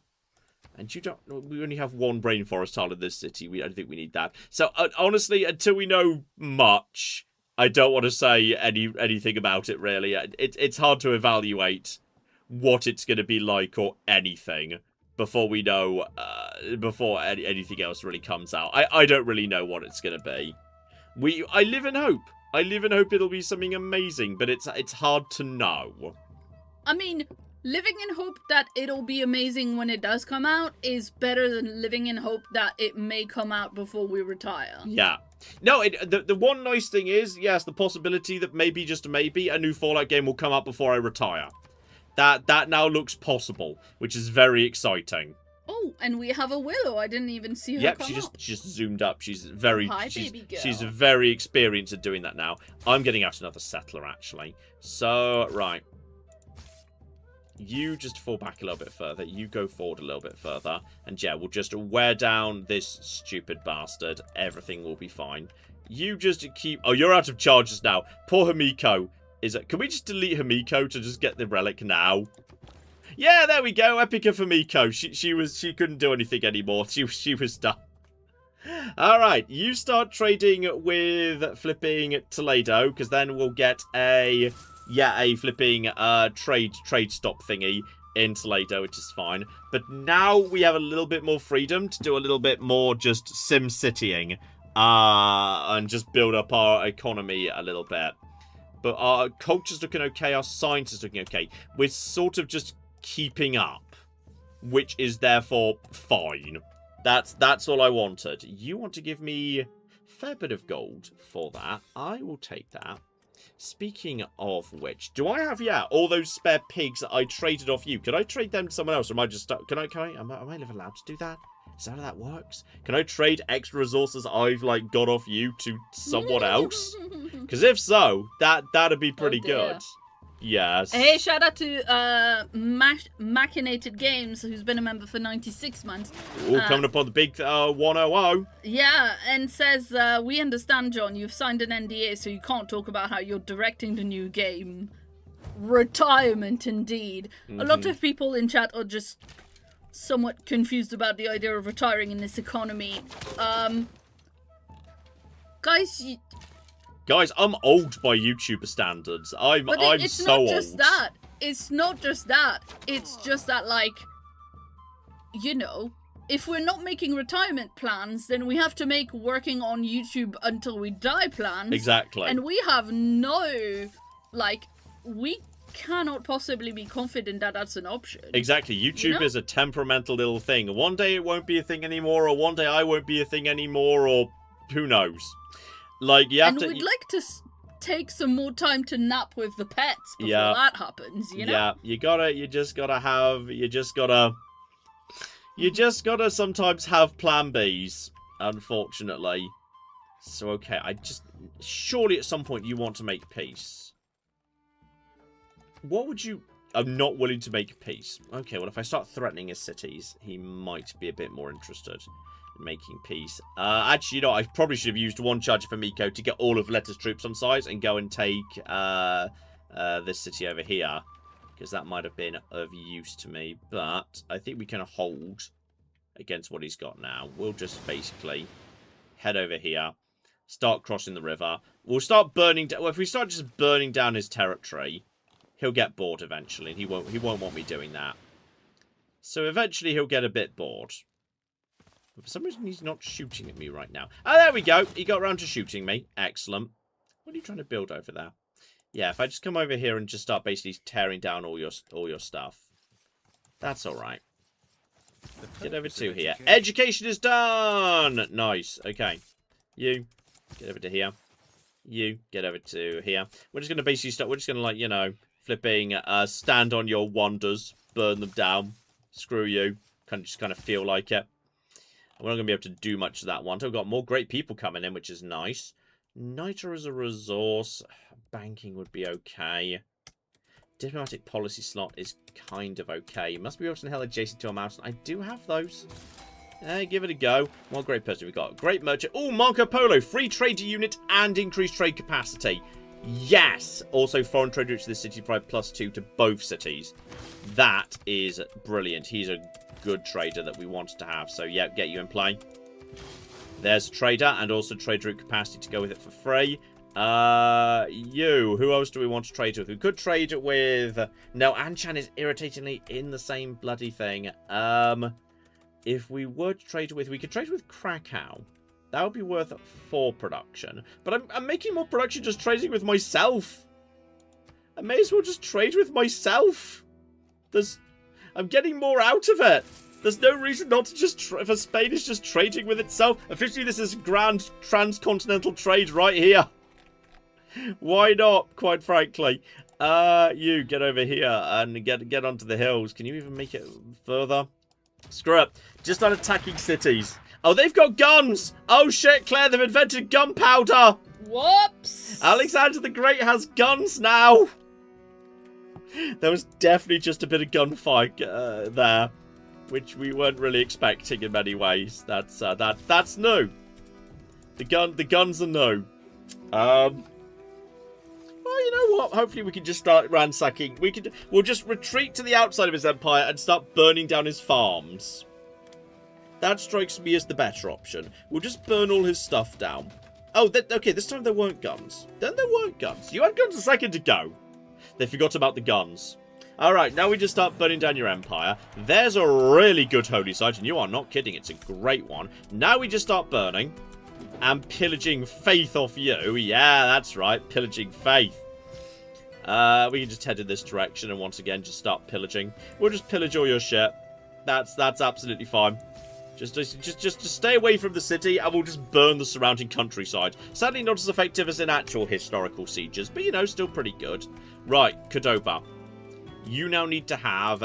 And we only have one brain forest tile in this city. I don't think we need that. So, honestly, until we know much, I don't want to say anything about it, really. It's hard to evaluate what it's going to be like or anything before we know, before anything else really comes out. I don't really know what it's going to be. I live in hope. I live in hope it'll be something amazing, but it's hard to know. I mean... Living in hope that it'll be amazing when it does come out is better than living in hope that it may come out before we retire. Yeah. No, the one nice thing is, yes, the possibility that maybe, just maybe, a new Fallout game will come out before I retire. That now looks possible, which is very exciting. Oh, and we have a Willow. I didn't even see her come up. She just zoomed up. She's very... Hi, baby girl. She's very experienced at doing that now. I'm getting out another settler, actually. So, right. You just fall back a little bit further. You go forward a little bit further. And yeah, we'll just wear down this stupid bastard. Everything will be fine. You just keep... Oh, you're out of charges now. Poor Himiko. Can we just delete Himiko to just get the relic now? Yeah, there we go. Epic of Himiko. She couldn't do anything anymore. She was done. Alright, you start trading with flipping Toledo, because then we'll get a flipping trade stop thingy in Toledo, which is fine. But now we have a little bit more freedom to do a little bit more just sim citying and just build up our economy a little bit. But our culture's looking okay, our science is looking okay. We're sort of just keeping up, which is therefore fine. That's all I wanted. You want to give me a fair bit of gold for that. I will take that. Speaking of which, do I have, all those spare pigs that I traded off you? Can I trade them to someone else? Or am I just stuck? Am I allowed to do that? Is that how that works? Can I trade extra resources I've, like, got off you to someone else? Because if so, that'd be pretty good. Yes. Hey, shout out to Machinated Games, who's been a member for 96 months. All coming up on the big 100. Yeah, and says, we understand, John, you've signed an NDA, so you can't talk about how you're directing the new game. Retirement, indeed. A lot of people in chat are just somewhat confused about the idea of retiring in this economy. Guys, I'm old by YouTuber standards. I'm so old. It's not just that. It's just that, like, you know, if we're not making retirement plans, then we have to make working on YouTube until we die plans. Exactly. And we have no, like, we cannot possibly be confident that that's an option. Exactly. YouTube is a temperamental little thing. One day it won't be a thing anymore, or one day I won't be a thing anymore, or who knows. Like, you have and to... we'd like to take some more time to nap with the pets before that happens, you know? Yeah, you just gotta sometimes have plan Bs, unfortunately. So, okay, surely at some point you want to make peace. What would you... I'm not willing to make peace. Okay, well, if I start threatening his cities, he might be a bit more interested. Making peace. Actually, you know, I probably should have used one charger for Miko to get all of Letta's troops on site and go and take this city over here, because that might have been of use to me. But I think we can hold against what he's got now. We'll just basically head over here, start crossing the river. We'll start burning down. Well, if we start just burning down his territory, he'll get bored eventually, and he won't want me doing that. So eventually he'll get a bit bored. For some reason, he's not shooting at me right now. Oh, there we go. He got around to shooting me. Excellent. What are you trying to build over there? Yeah, if I just come over here and just start basically tearing down all your stuff. That's all right. Get over to here. Education is done! Nice. Okay. You, get over to here. You, get over to here. We're just going to basically start... We're just going to, like, you know, flipping, stand on your wonders. Burn them down. Screw you. Just kind of feel like it. We're not going to be able to do much of that one. We've got more great people coming in, which is nice. Nitro as a resource. Banking would be okay. Diplomatic policy slot is kind of okay. Must be able to inhale adjacent to a mountain. I do have those. Give it a go. What great person we got? Great merchant. Oh, Marco Polo. Free trader unit and increased trade capacity. Yes. Also, foreign trade routes to the city provide +2 to both cities. That is brilliant. He's a good trader that we wanted to have. So, yeah, get you in play. There's trader and also trade route capacity to go with it for free. You. Who else do we want to trade with? We could trade with... No, Anchan is irritatingly in the same bloody thing. If we were to trade with... We could trade with Krakow. That would be worth 4 production. But I'm making more production just trading with myself. I may as well just trade with myself. I'm getting more out of it. There's no reason not to just... For Spain is just trading with itself. Officially, this is grand transcontinental trade right here. Why not, quite frankly? You, get over here and get onto the hills. Can you even make it further? Screw it. Just start attacking cities. Oh, they've got guns! Oh shit, Claire, they've invented gunpowder! Whoops! Alexander the Great has guns now! There was definitely just a bit of gunfire there, which we weren't really expecting in many ways. That's new. The guns are new. Well, you know what? Hopefully we can just start ransacking. We'll just retreat to the outside of his empire and start burning down his farms. That strikes me as the better option. We'll just burn all his stuff down. Oh, okay, this time there weren't guns. Then there weren't guns. You had guns a second ago. They forgot about the guns. Alright, now we just start burning down your empire. There's a really good holy site, and you are not kidding, it's a great one. Now we just start burning and pillaging faith off you. Yeah, that's right, pillaging faith. We can just head in this direction and once again just start pillaging. We'll just pillage all your shit. That's absolutely fine. Just stay away from the city and we'll just burn the surrounding countryside. Sadly not as effective as in actual historical sieges, but you know, still pretty good. Right, Cordoba. You now need to have,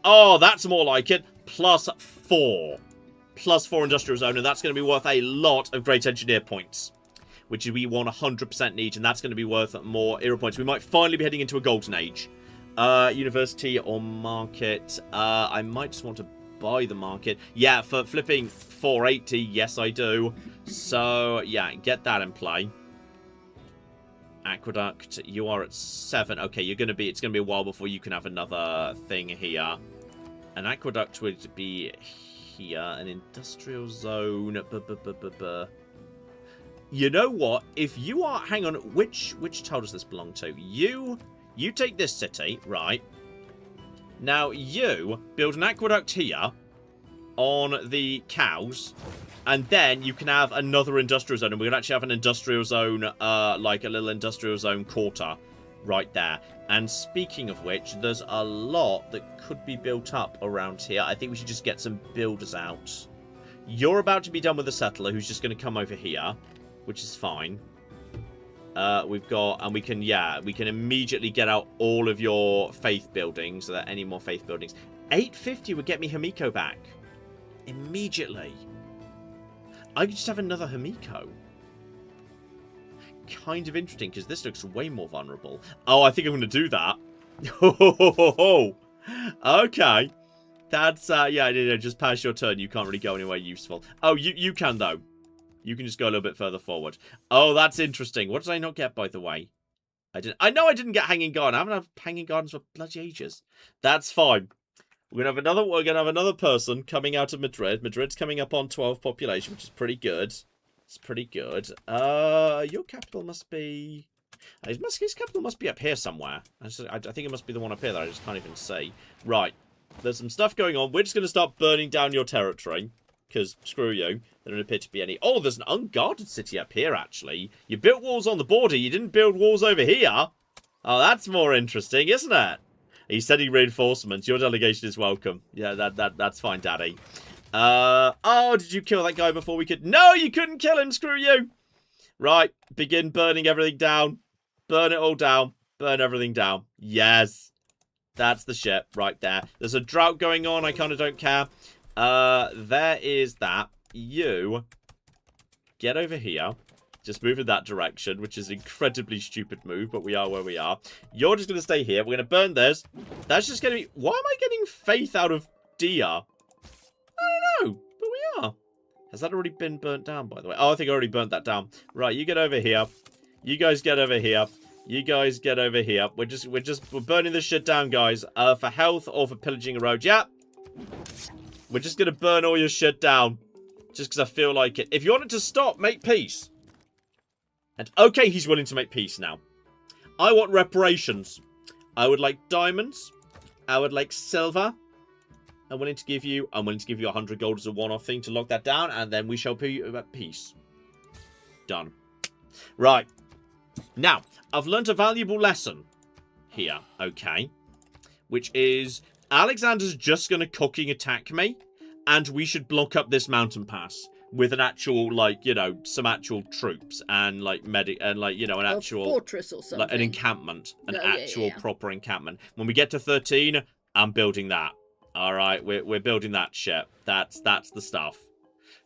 oh, that's more like it, +4. +4 industrial zone, and that's going to be worth a lot of great engineer points. Which we 100% need, and that's going to be worth more era points. We might finally be heading into a golden age. University or market. I might just want to buy the market. Yeah, for flipping 480, yes I do. So, yeah, get that in play. Aqueduct, you are at 7. Okay, it's going to be a while before you can have another thing here. An aqueduct would be here, an industrial zone. You know what? If you are, hang on, which tile does this belong to? You take this city, right? Now you build an aqueduct here on the cows, and then you can have another industrial zone, and we can actually have an industrial zone, like a little industrial zone quarter right there. And speaking of which, there's a lot that could be built up around here. I think we should just get some builders out. You're about to be done with the settler, who's just going to come over here, which is fine. We can immediately get out all of your faith buildings. Are there any more faith buildings? 850 would get me Himiko back. Immediately. I could just have another Himiko. Kind of interesting, because this looks way more vulnerable. Oh, I think I'm going to do that. Okay. That's, just pass your turn. You can't really go anywhere useful. Oh, you can, though. You can just go a little bit further forward. Oh, that's interesting. What did I not get, by the way? I know I didn't get Hanging Garden. I haven't had Hanging Gardens for bloody ages. That's fine. We're gonna have another person coming out of Madrid. Madrid's coming up on 12 population, which is pretty good. It's pretty good. Your capital must be... His capital must be up here somewhere. I think it must be the one up here that I just can't even see. Right. There's some stuff going on. We're just going to start burning down your territory. Because, screw you. There don't appear to be any... Oh, there's an unguarded city up here, actually. You built walls on the border. You didn't build walls over here. Oh, that's more interesting, isn't it? He's sending reinforcements. Your delegation is welcome. Yeah, that's fine, Daddy. Oh, did you kill that guy before we could... No, you couldn't kill him. Screw you. Right. Begin burning everything down. Burn it all down. Burn everything down. Yes. That's the shit right there. There's a drought going on. I kind of don't care. There is that. You get over here. Just move in that direction, which is an incredibly stupid move, but we are where we are. You're just going to stay here. We're going to burn this. That's just going to be... Why am I getting faith out of Dia? I don't know, but we are. Has that already been burnt down, by the way? Oh, I think I already burnt that down. Right, you get over here. You guys get over here. You guys get over here. We're burning this shit down, guys. For health or for pillaging a road. Yeah. We're just going to burn all your shit down. Just because I feel like it. If you want it to stop, make peace. And okay, he's willing to make peace now. I want reparations. I would like diamonds. I would like silver. I'm willing to give you 100 gold as a one-off thing to lock that down, and then we shall be at peace. Done. Right. Now, I've learnt a valuable lesson here, okay? Which is, Alexander's just going to cooking attack me, and we should block up this mountain pass with an actual, like, you know, some actual troops and, like, an actual... fortress or something. Like, an encampment. Proper encampment. When we get to 13, I'm building that. Alright, we're building that shit. That's the stuff.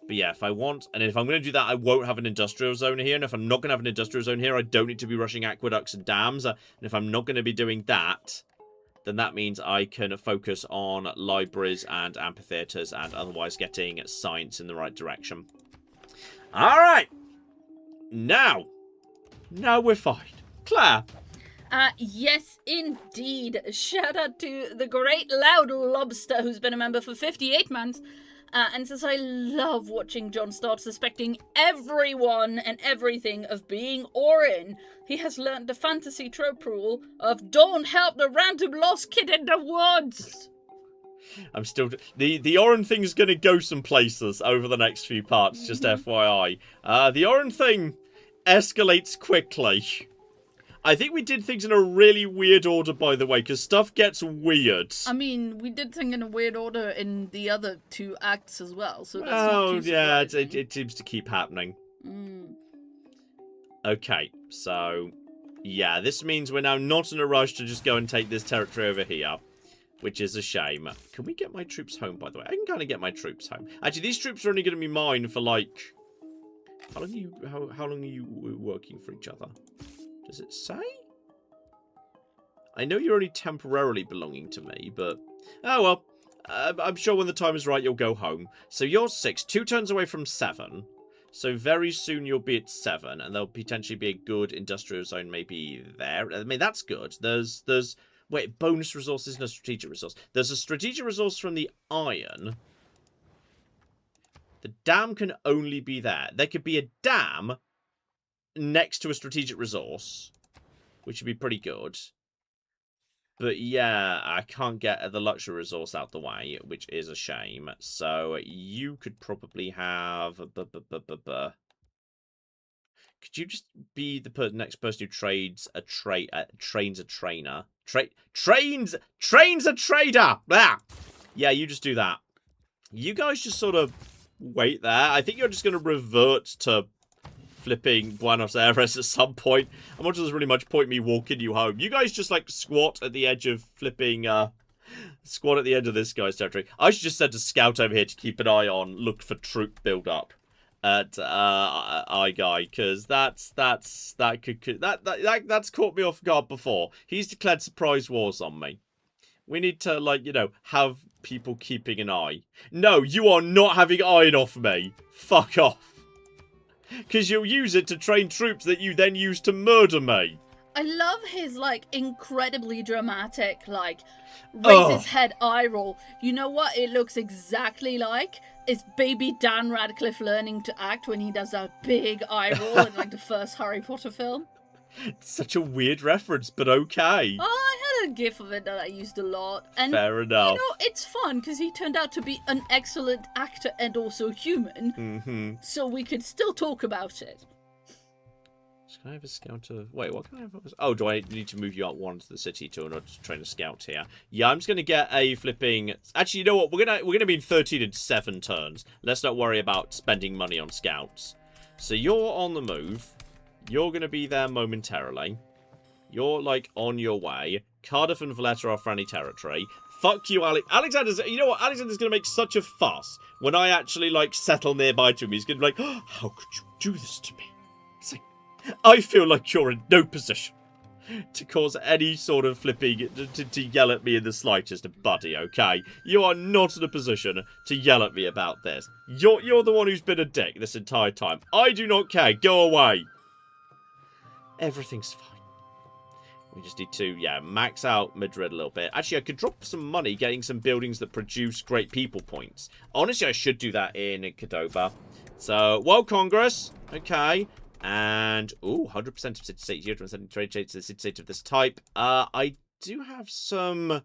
But yeah, if I want, and if I'm going to do that, I won't have an industrial zone here. And if I'm not going to have an industrial zone here, I don't need to be rushing aqueducts and dams. And if I'm not going to be doing that, then that means I can focus on libraries and amphitheatres and otherwise getting science in the right direction. All right. Now we're fine. Claire. Yes, indeed. Shout out to the great Loud Lobster, who's been a member for 58 months. And says, I love watching John start suspecting everyone and everything of being Orin. He has learned the fantasy trope rule of don't help the random lost kid in the woods. I'm still... The Orin thing's going to go some places over the next few parts, just FYI. The Orin thing escalates quickly. I think we did things in a really weird order, by the way, because stuff gets weird. I mean, we did things in a weird order in the other 2 acts as well, so that's not too surprising. Yeah, it seems to keep happening. Okay, so... Yeah, this means we're now not in a rush to just go and take this territory over here, which is a shame. Can we get my troops home, by the way? I can kind of get my troops home. Actually, these troops are only going to be mine for, like... How long are you working for each other? Does it say? I know you're only temporarily belonging to me, but... Oh, well. I'm sure when the time is right, you'll go home. So you're 6. 2 turns away from 7. So very soon you'll be at 7. And there'll potentially be a good industrial zone maybe there. I mean, that's good. There's... Wait, bonus resource isn't a strategic resource. There's a strategic resource from the iron. The dam can only be there. There could be a dam next to a strategic resource, which would be pretty good. But yeah, I can't get the luxury resource out the way, which is a shame. So you could probably have... Could you just be the next person who trains a trainer? Trains a trader! Ah! Yeah, you just do that. You guys just sort of wait there. I think you're just going to revert to flipping Buenos Aires at some point. I'm not sure there's really much point me walking you home. You guys just, like, squat at the edge of flipping, squat at the end of this guy's territory. I should just send a scout over here to keep an eye on, look for troop build-up at, I Guy, because that's caught me off guard before. He's declared surprise wars on me. We need to, like, you know, have people keeping an eye. No, you are not having iron off me. Fuck off. Because you'll use it to train troops that you then use to murder me. I love his, like, incredibly dramatic, like, raise his head eye roll. You know what it looks exactly like? It's baby Dan Radcliffe learning to act when he does that big eye roll in, like, the first Harry Potter film. It's such a weird reference, but okay. Oh, I had a gif of it that I used a lot. And, fair enough. You know, it's fun because he turned out to be an excellent actor and also human. So we could still talk about it. Can I have a scout of... Wait, what can I have? Oh, do I need to move you out one to the city in order to train a scout here? Yeah, I'm just going to get a flipping... Actually, you know what? We're gonna be in 13 and 7 turns. Let's not worry about spending money on scouts. So you're on the move. You're going to be there momentarily. You're, like, on your way. Cardiff and Valletta are friendly territory. Fuck you, Alexander's... You know what? Alexander's going to make such a fuss when I actually, like, settle nearby to him. He's going to be like, oh, how could you do this to me? It's like, I feel like you're in no position to cause any sort of flipping... To yell at me in the slightest, buddy, okay? You are not in a position to yell at me about this. You're the one who's been a dick this entire time. I do not care. Go away. Everything's fine. We just need to, yeah, max out Madrid a little bit. Actually, I could drop some money getting some buildings that produce great people points. Honestly, I should do that in Cordoba. So, World Congress. Okay. And, ooh, 100% of city-states. 0% trade states to the city-state of this type. I do have some...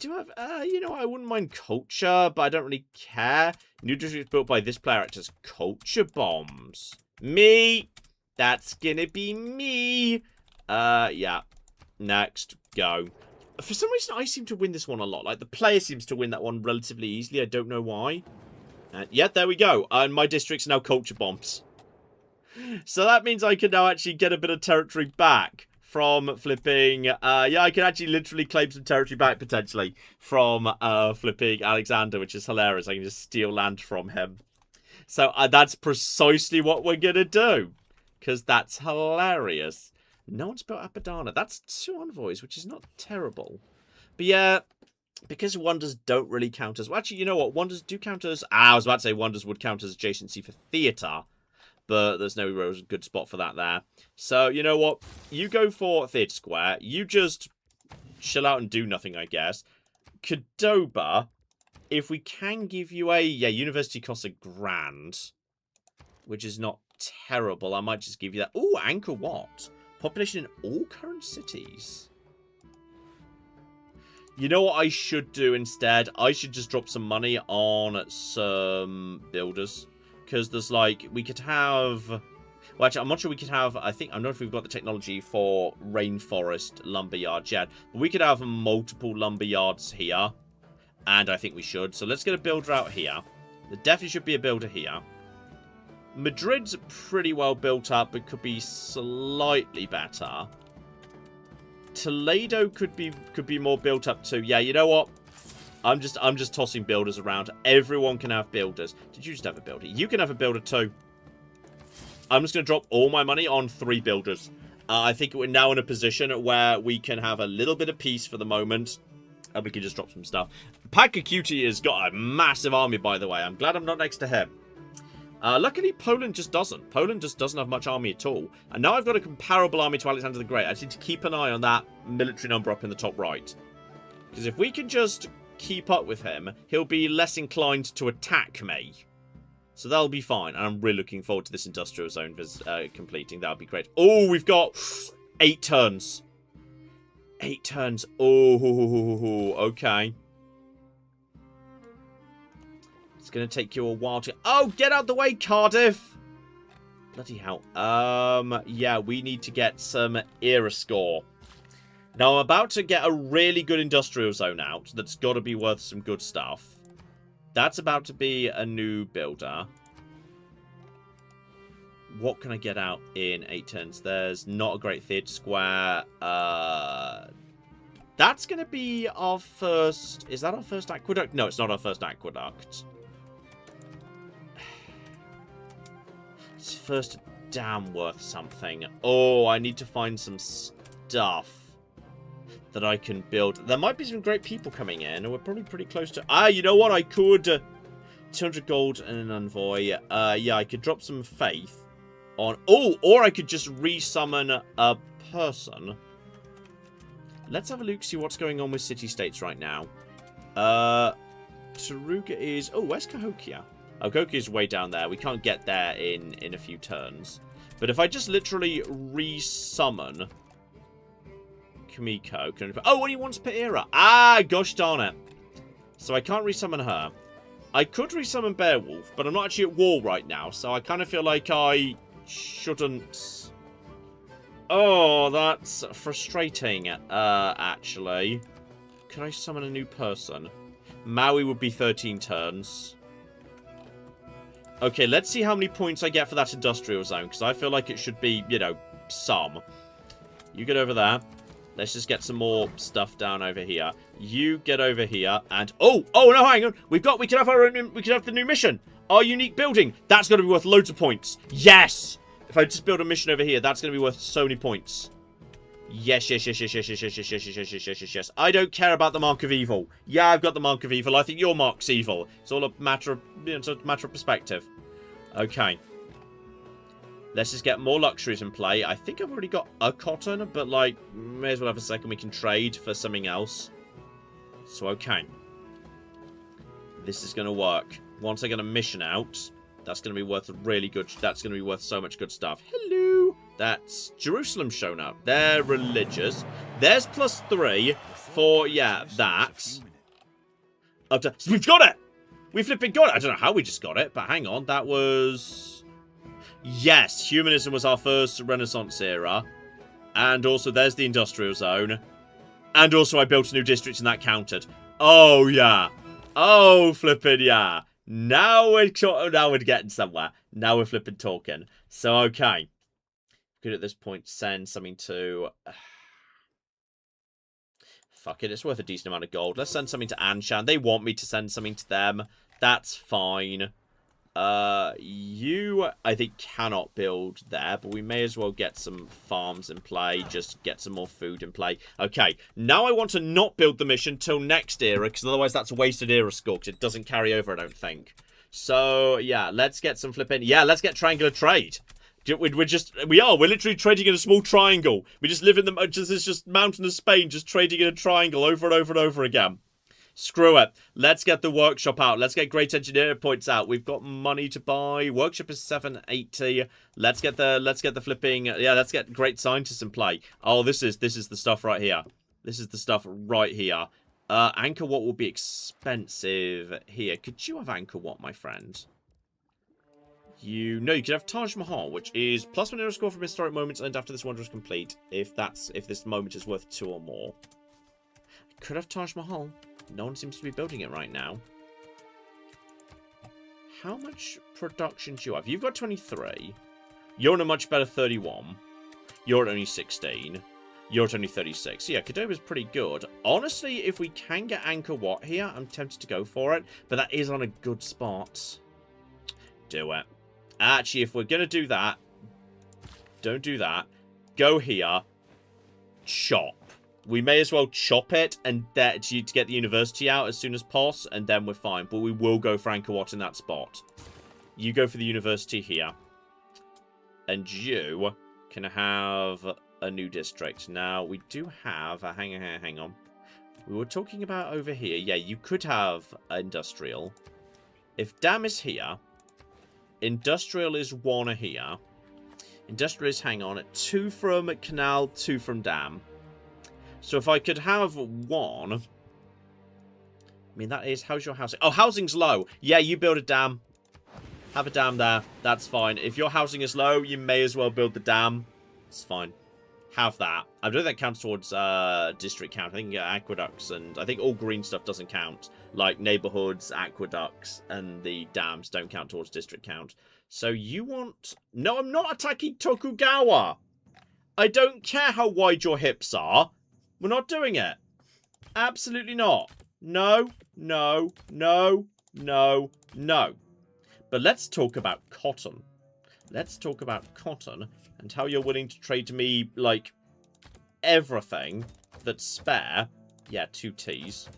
you know, I wouldn't mind culture, but I don't really care. New districts built by this player act as culture bombs. Me! That's gonna be me. Yeah. Next. Go. For some reason, I seem to win this one a lot. Like, the player seems to win that one relatively easily. I don't know why. Yeah, there we go. And my district's now culture bombs. So that means I can now actually get a bit of territory back from flipping... yeah, I can actually literally claim some territory back, potentially, from flipping Alexander, which is hilarious. I can just steal land from him. So that's precisely what we're going to do. Because that's hilarious. No one's built Apadana. That's 2 envoys, which is not terrible. But yeah, because wonders don't really count as... Well, actually, you know what? Wonders do count as... I was about to say wonders would count as adjacency for theatre. But there's no real good spot for that there. So, you know what? You go for Theatre Square. You just chill out and do nothing, I guess. Cordoba, if we can give you a... Yeah, university costs £1,000. Which is not terrible. I might just give you that. Ooh, Angkor Wat. Population in all current cities. You know what I should do instead? I should just drop some money on some builders. Because there's like, we could have... Well, actually, I'm not sure we could have... I don't know if we've got the technology for rainforest lumberyards yet. But we could have multiple lumberyards here. And I think we should. So let's get a builder out here. There definitely should be a builder here. Madrid's pretty well built up, but could be slightly better. Toledo could be more built up too. Yeah, you know what? I'm just tossing builders around. Everyone can have builders. Did you just have a builder? You can have a builder too. I'm just going to drop all my money on 3 builders. I think we're now in a position where we can have a little bit of peace for the moment. And we can just drop some stuff. Pakacuti has got a massive army, by the way. I'm glad I'm not next to him. Luckily, Poland just doesn't. Poland just doesn't have much army at all. And now I've got a comparable army to Alexander the Great. I just need to keep an eye on that military number up in the top right. Because if we can just keep up with him, he'll be less inclined to attack me. So that'll be fine. And I'm really looking forward to this industrial zone completing. That'll be great. Oh, we've got 8 turns. 8 turns. Oh, okay. It's going to take you a while to... Oh, get out the way, Cardiff! Bloody hell. Yeah, we need to get some era score. Now, I'm about to get a really good industrial zone out. That's got to be worth some good stuff. That's about to be a new builder. What can I get out in 8 turns? There's not a great theatre square. That's going to be our first... Is that our first aqueduct? No, it's not our first aqueduct. It's first dam worth something. Oh, I need to find some stuff that I can build. There might be some great people coming in. We're probably pretty close to... Ah, you know what? I could... 200 gold and an envoy. Yeah, I could drop some faith on... Oh, or I could just resummon a person. Let's have a look, see what's going on with city-states right now. Taruga is... Oh, where's Cahokia? Oh, Cahokia is way down there. We can't get there in a few turns. But if I just literally resummon... Kamiko. Oh, only once per era. Ah, gosh darn it. So I can't resummon her. I could resummon Beowulf, but I'm not actually at war right now, so I kind of feel like I shouldn't... Oh, that's frustrating, actually. Could I summon a new person? Maui would be 13 turns. Okay, let's see how many points I get for that industrial zone, because I feel like it should be, you know, some. You get over there. Let's just get some more stuff down over here. You get over here, and oh no, hang on. We could have the new mission. Our unique building. That's going to be worth loads of points. Yes. If I just build a mission over here, that's going to be worth so many points. Yes. I don't care about the Mark of Evil. Yeah, I've got the Mark of Evil. I think your Mark's evil. It's all a matter of, it's a matter of perspective. Okay. Let's just get more luxuries in play. I think I've already got a cotton, but, like, may as well have a second we can trade for something else. So, okay. This is going to work. Once I get a mission out, that's going to be worth really good... That's going to be worth so much good stuff. Hello! That's Jerusalem shown up. They're religious. There's +3 for, yeah, that. We've got it! We flipping got it! I don't know how we just got it, but hang on. That was... Yes, humanism was our first Renaissance era. And also, there's the industrial zone. And also, I built a new district and that counted. Oh, yeah. Oh, flipping, yeah. Now we're getting somewhere. Now we're flipping talking. So, okay. could at this point send something to... fuck it, it's worth a decent amount of gold. Let's send something to Anshan. They want me to send something to them. That's fine. You, I think, cannot build there, but we may as well get some farms in play, just get some more food in play. Okay, now I want to not build the mission till next era, because otherwise that's a wasted era score, because it doesn't carry over, I don't think. So, yeah, let's get some flipping... Yeah, let's get triangular trade. We're literally trading in a small triangle. We just live in the... It's just mountain of Spain, just trading in a triangle over and over and over again. Screw it. Let's get the workshop out. Let's get great engineering points out. We've got money to buy. Workshop is 780. Let's get the flipping... Yeah, let's get great scientists in play. Oh, this is the stuff right here. This is the stuff right here. Angkor Wat will be expensive here. Could you have Angkor Wat, my friend? You could have Taj Mahal, which is +1 era score from historic moments and after this wonder is complete. If this moment is worth 2 or more. I could have Taj Mahal. No one seems to be building it right now. How much production do you have? You've got 23. You're on a much better 31. You're at only 16. You're at only 36. Yeah, Cordoba's pretty good. Honestly, if we can get Angkor Wat here, I'm tempted to go for it. But that is on a good spot. Do it. Actually, if we're going to do that, don't do that. Go here. Chop. We may as well chop it and to get the university out as soon as possible, and then we're fine. But we will go for Angkor Wat in that spot. You go for the university here. And you can have a new district. Now, we do have... hang on. We were talking about over here. Yeah, you could have industrial. If dam is here... Industrial is 1 here. Industrial is, hang on, 2 from canal, 2 from dam. So if I could have 1... I mean, that is... How's your housing? Oh, housing's low. Yeah, you build a dam. Have a dam there. That's fine. If your housing is low, you may as well build the dam. It's fine. Have that. I don't think that counts towards district count. I think aqueducts and... I think all green stuff doesn't count. Like neighborhoods, aqueducts, and the dams don't count towards district count. So you want... No, I'm not attacking Tokugawa. I don't care how wide your hips are. We're not doing it. Absolutely not. No, no, no, no, no. But let's talk about cotton. Let's talk about cotton and how you're willing to trade me, like, everything that's spare. Yeah, 2 Ts.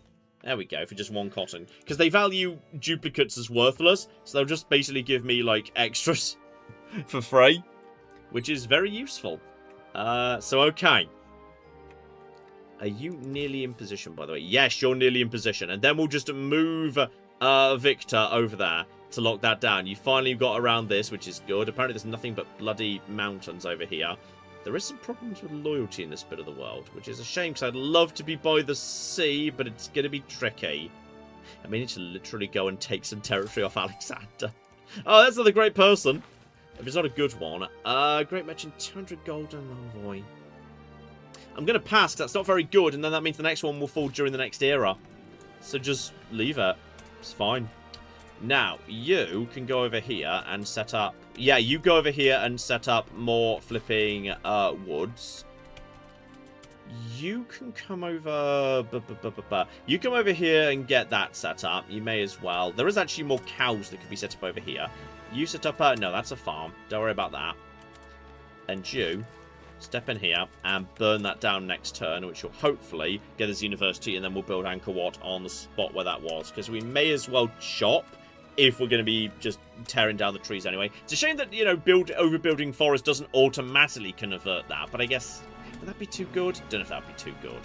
There we go, for just 1 cotton. Because they value duplicates as worthless, so they'll just basically give me, like, extras for free, which is very useful. So, okay. Are you nearly in position, by the way? Yes, you're nearly in position. And then we'll just move Victor over there to lock that down. You finally got around this, which is good. Apparently there's nothing but bloody mountains over here. There is some problems with loyalty in this bit of the world, which is a shame because I'd love to be by the sea, but it's going to be tricky. I mean, to literally go and take some territory off Alexander. Oh, that's not a great person. If it's not a good one. Great merchant, 200 golden envoy. I'm going to pass, that's not very good, and then that means the next one will fall during the next era. So just leave it. It's fine. Now, you can go over here and set up... Yeah, you go over here and set up more flipping woods. You can come over... You come over here and get that set up. You may as well. There is actually more cows that could be set up over here. You set up... no, that's a farm. Don't worry about that. And you... step in here and burn that down next turn, which will hopefully get us university, and then we'll build Angkor Wat on the spot where that was, because we may as well chop if we're going to be just tearing down the trees anyway. It's a shame that, you know, overbuilding forest doesn't automatically convert that, but I guess, would that be too good? Don't know if that would be too good.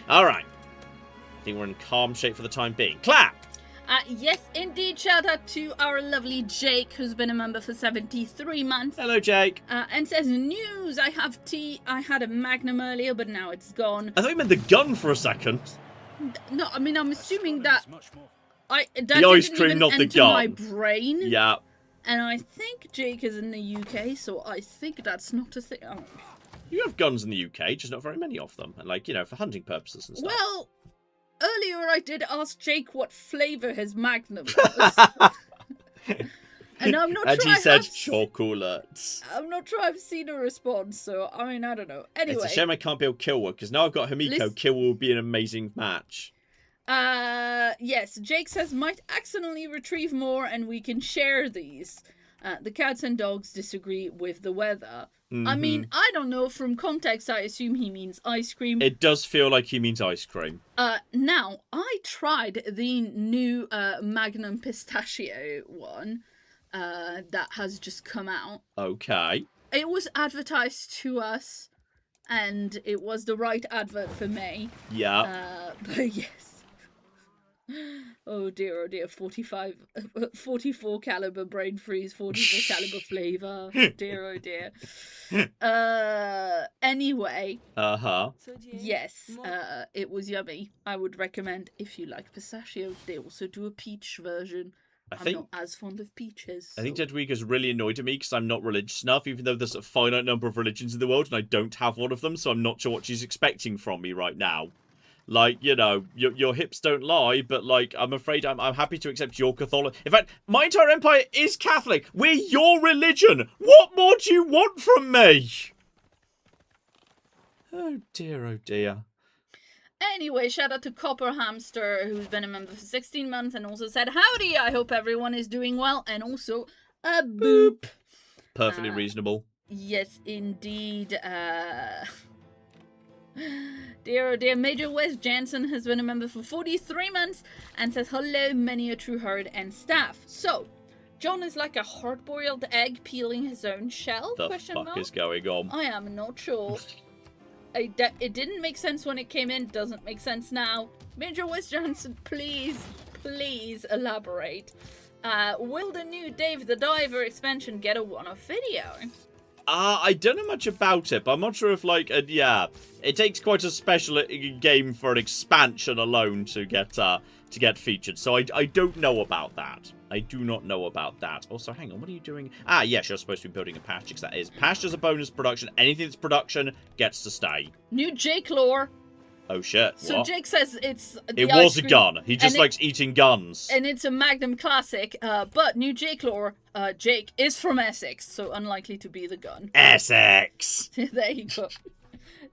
Alright. I think we're in calm shape for the time being. Clap! Yes, indeed. Shout out to our lovely Jake, who's been a member for 73 months. Hello, Jake. And says, news, I have tea. I had a Magnum earlier, but now it's gone. I thought you meant the gun for a second. No, I mean, I'm assuming that... that the ice cream, not the gun. My brain. Yeah. And I think Jake is in the UK, so I think that's not a thing. Oh. You have guns in the UK, just not very many of them. And, like, you know, for hunting purposes and stuff. Well... Earlier I did ask Jake what flavour his Magnum was. And I'm not And sure she said have chocolates. I'm not sure I've seen a response, so I mean, I don't know. Anyway. It's a shame I can't be able to kill her, because now I've got Himiko, kill her would be an amazing match. Yes, Jake says, might accidentally retrieve more and we can share these. The cats and dogs disagree with the weather. I mean, I don't know. From context, I assume he means ice cream. It does feel like he means ice cream. Now, I tried the new Magnum Pistachio one that has just come out. Okay. It was advertised to us, and it was the right advert for me. Yeah. But yes. Oh dear, 44 caliber brain freeze, 44 caliber flavor. Dear, oh dear. Anyway. Uh-huh. Yes, it was yummy. I would recommend if you like pistachio. They also do a peach version. I'm not as fond of peaches. I think Jadwiga's really annoyed at me because I'm not religious enough, even though there's a finite number of religions in the world and I don't have one of them, so I'm not sure what she's expecting from me right now. Like, you know, your hips don't lie, but, like, I'm afraid I'm happy to accept your Catholic. In fact, my entire empire is Catholic. We're your religion. What more do you want from me? Oh, dear, oh, dear. Anyway, shout out to Copper Hamster, who's been a member for 16 months and also said, howdy, I hope everyone is doing well, and also a boop. Perfectly reasonable. Yes, indeed. Dear, oh dear, Major Wes Jansen has been a member for 43 months and says, hello, many a true heart and staff. So, John is like a hard-boiled egg peeling his own shell? The fuck is going on? I am not sure. It didn't make sense when it came in, doesn't make sense now. Major Wes Jansen, please elaborate. Will the new Dave the Diver expansion get a one-off video? I don't know much about it, but I'm not sure if, like, yeah, it takes quite a special game for an expansion alone to get featured. So I don't know about that. I do not know about that. Also, hang on, what are you doing? Ah, yes, you're supposed to be building a patch, because that is. Patch is a bonus production. Anything that's production gets to stay. New Jake lore. Oh, shit. So what? Jake says it's It was a gun. He just likes eating guns. And it's a Magnum classic, but new Jake lore, Jake is from Essex, so unlikely to be the gun. Essex! There you go.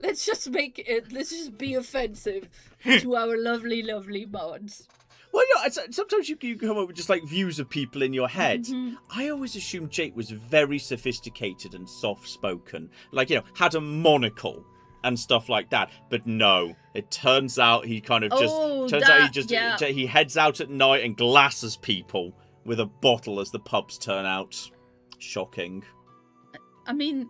Let's just be offensive to our lovely, lovely mods. Well, you know, sometimes you come up with just, like, views of people in your head. I always assumed Jake was very sophisticated and soft-spoken. Like, you know, had a monocle and stuff like that. But no, it turns out he kind of he heads out at night and glasses people with a bottle as the pubs turn out. Shocking. I mean,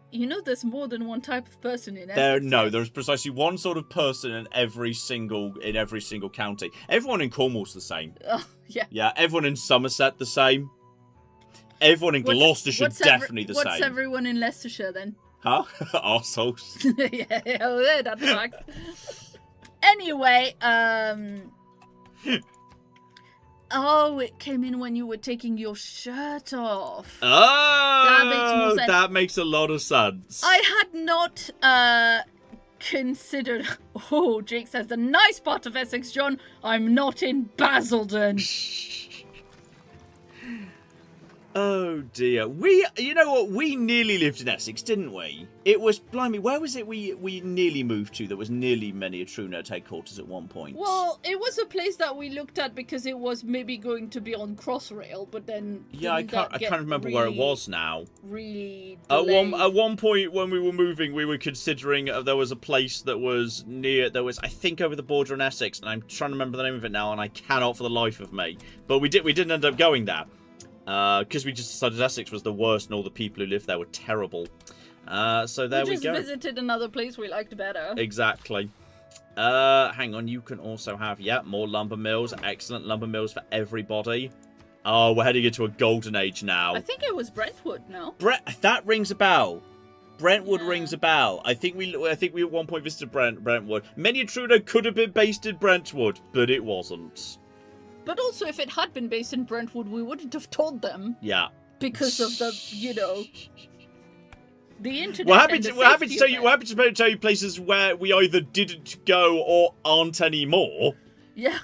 you know, there's more than one type of person in Essex. There's precisely one sort of person in every single county. Everyone in Cornwall's the same. Yeah. Yeah, everyone in Somerset the same. Everyone in Gloucestershire definitely the same. What's everyone in Leicestershire then? Huh? Arseholes. Yeah, oh, that tracks. Anyway, oh, it came in when you were taking your shirt off. Oh! That makes more sense. That makes a lot of sense. I had not considered... Oh, Jake says, the nice part of Essex, John, I'm not in Basildon. Oh dear. You know what? We nearly lived in Essex, didn't we? It was, blimey, where was it we nearly moved to that was nearly many a True Nerd headquarters at one point? Well, it was a place that we looked at because it was maybe going to be on Crossrail, but then... Yeah, I can't remember where it was now. Really delayed. At one point when we were moving, we were considering there was a place that was I think over the border in Essex, and I'm trying to remember the name of it now, and I cannot for the life of me. But we didn't end up going there. Because we just decided Essex was the worst and all the people who lived there were terrible. So there we go. We just visited another place we liked better. Exactly. Hang on, you can also have, more lumber mills. Excellent lumber mills for everybody. Oh, we're heading into a golden age now. I think it was Brentwood, no? That rings a bell. Brentwood rings a bell. I think we at one point visited Brentwood. Many a Trudeau could have been based in Brentwood, but it wasn't. But also, if it had been based in Brentwood, we wouldn't have told them. Yeah. Because of the, the internet. We're happy to tell you places where we either didn't go or aren't anymore. Yeah.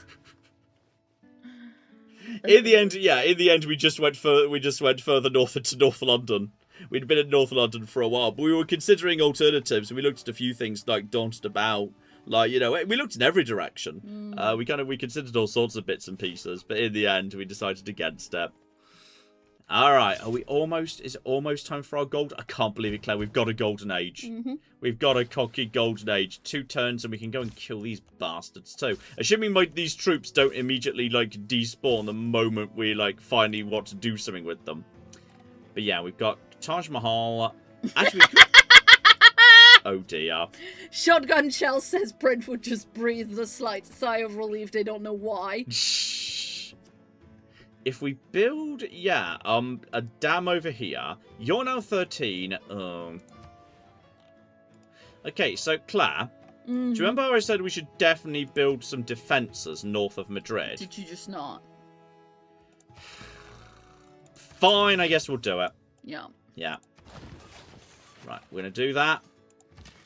In the end, we just went further north into North London. We'd been in North London for a while, but we were considering alternatives, and we looked at a few things like dotted about. Like, you know, we looked in every direction. We considered all sorts of bits and pieces, but in the end, we decided against it. All right, is it almost time for our gold? I can't believe it, Claire. We've got a golden age. We've got a cocky golden age. 2 turns, and we can go and kill these bastards too. Assuming these troops don't immediately like despawn the moment we like finally want to do something with them. But yeah, we've got Taj Mahal. Actually, oh dear. Shotgun Shell says Brentwood just breathed a slight sigh of relief. They don't know why. If we build, a dam over here, you're now 13. Okay, so Claire, do you remember how I said we should definitely build some defences north of Madrid? Did you just not? Fine, I guess we'll do it. Yeah. Yeah. Right, we're going to do that.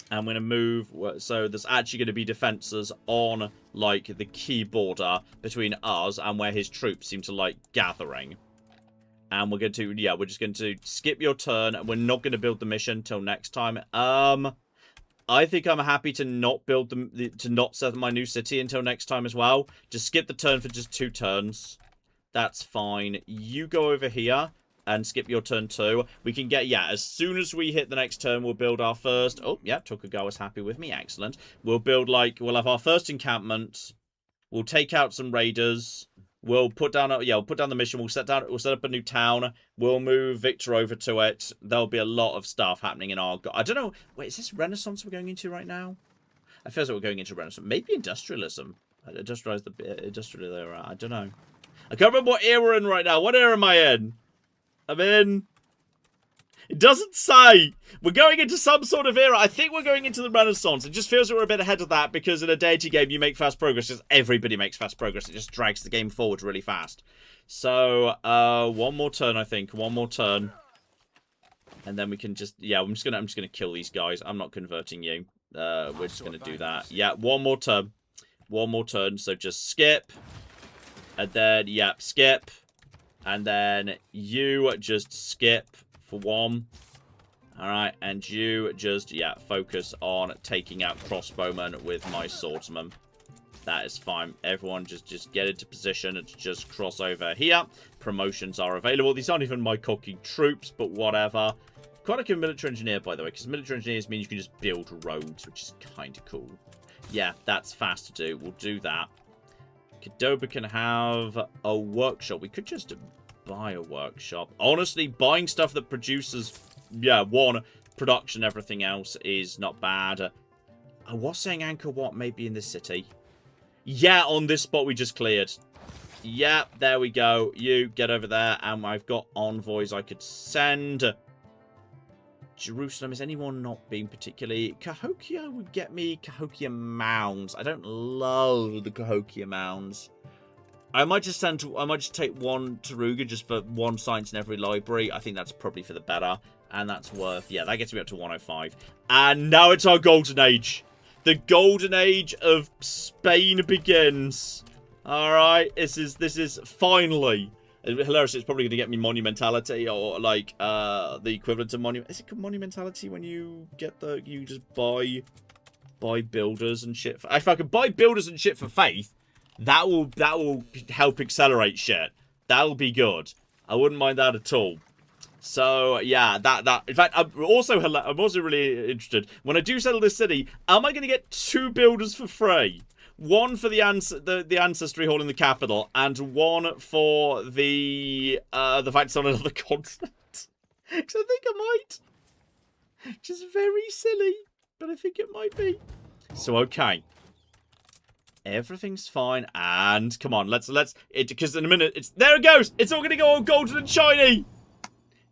And I'm going to move, so there's actually going to be defences on, like, the key border between us and where his troops seem to, like, gathering. And we're going to, we're just going to skip your turn. We're not going to build the mission till next time. I think I'm happy to not build to not set my new city until next time as well. Just skip the turn for just 2 turns. That's fine. You go over here and skip your turn too. We can get, as soon as we hit the next turn, we'll build our first... Oh, yeah, Tokugawa's happy with me. Excellent. We'll build, we'll have our first encampment. We'll take out some raiders. We'll put down, we'll put down the mission. We'll set up a new town. We'll move Victor over to it. There'll be a lot of stuff happening in our... I don't know. Wait, is this Renaissance we're going into right now? I feel like we're going into Renaissance. Maybe industrialism. Industrialize the industrial era. I don't know. I can't remember what era we're in right now. What era am I in? I'm in... It doesn't say. We're going into some sort of era. I think we're going into the Renaissance. It just feels that we're a bit ahead of that because in a deity game, you make fast progress. Just everybody makes fast progress. It just drags the game forward really fast. So, one more turn, I think. One more turn. And then we can just... Yeah, I'm just gonna kill these guys. I'm not converting you. We're just gonna do that. Yeah, one more turn. One more turn. So just skip. And then, skip. And then you just skip for 1. Alright, and you just, focus on taking out crossbowmen with my swordsman. That is fine. Everyone just get into position and just cross over here. Promotions are available. These aren't even my cocky troops, but whatever. Quite like a military engineer, by the way, because military engineers mean you can just build roads, which is kind of cool. Yeah, that's fast to do. We'll do that. Kadoba can have a workshop. We could just buy a workshop. Honestly, buying stuff that produces, one, production, everything else is not bad. I was saying Angkor Wat may be in this city. Yeah, on this spot we just cleared. Yeah, there we go. You get over there, and I've got envoys I could send. Jerusalem, is anyone not being particularly... Cahokia would get me Cahokia Mounds. I don't love the Cahokia Mounds. I might just take 1 Taruga just for 1 science in every library. I think that's probably for the better. And that's worth... Yeah, that gets me up to 105. And now it's our golden age. The golden age of Spain begins. Alright, this is finally... Hilarious, it's probably going to get me monumentality or like the equivalent of monument. Is it called monumentality when you get you just buy builders and shit? If I could buy builders and shit for faith, that will help accelerate shit. That'll be good. I wouldn't mind that at all. So yeah, that in fact, I'm also really interested when I do settle this city. Am I going to get 2 builders for free? 1 for the ancestry hall in the capital, and 1 for the fact it's on another continent. Because I think I might. Which is very silly, but I think it might be. So okay, everything's fine, and come on, let's because in a minute there it goes. It's all gonna go all golden and shiny.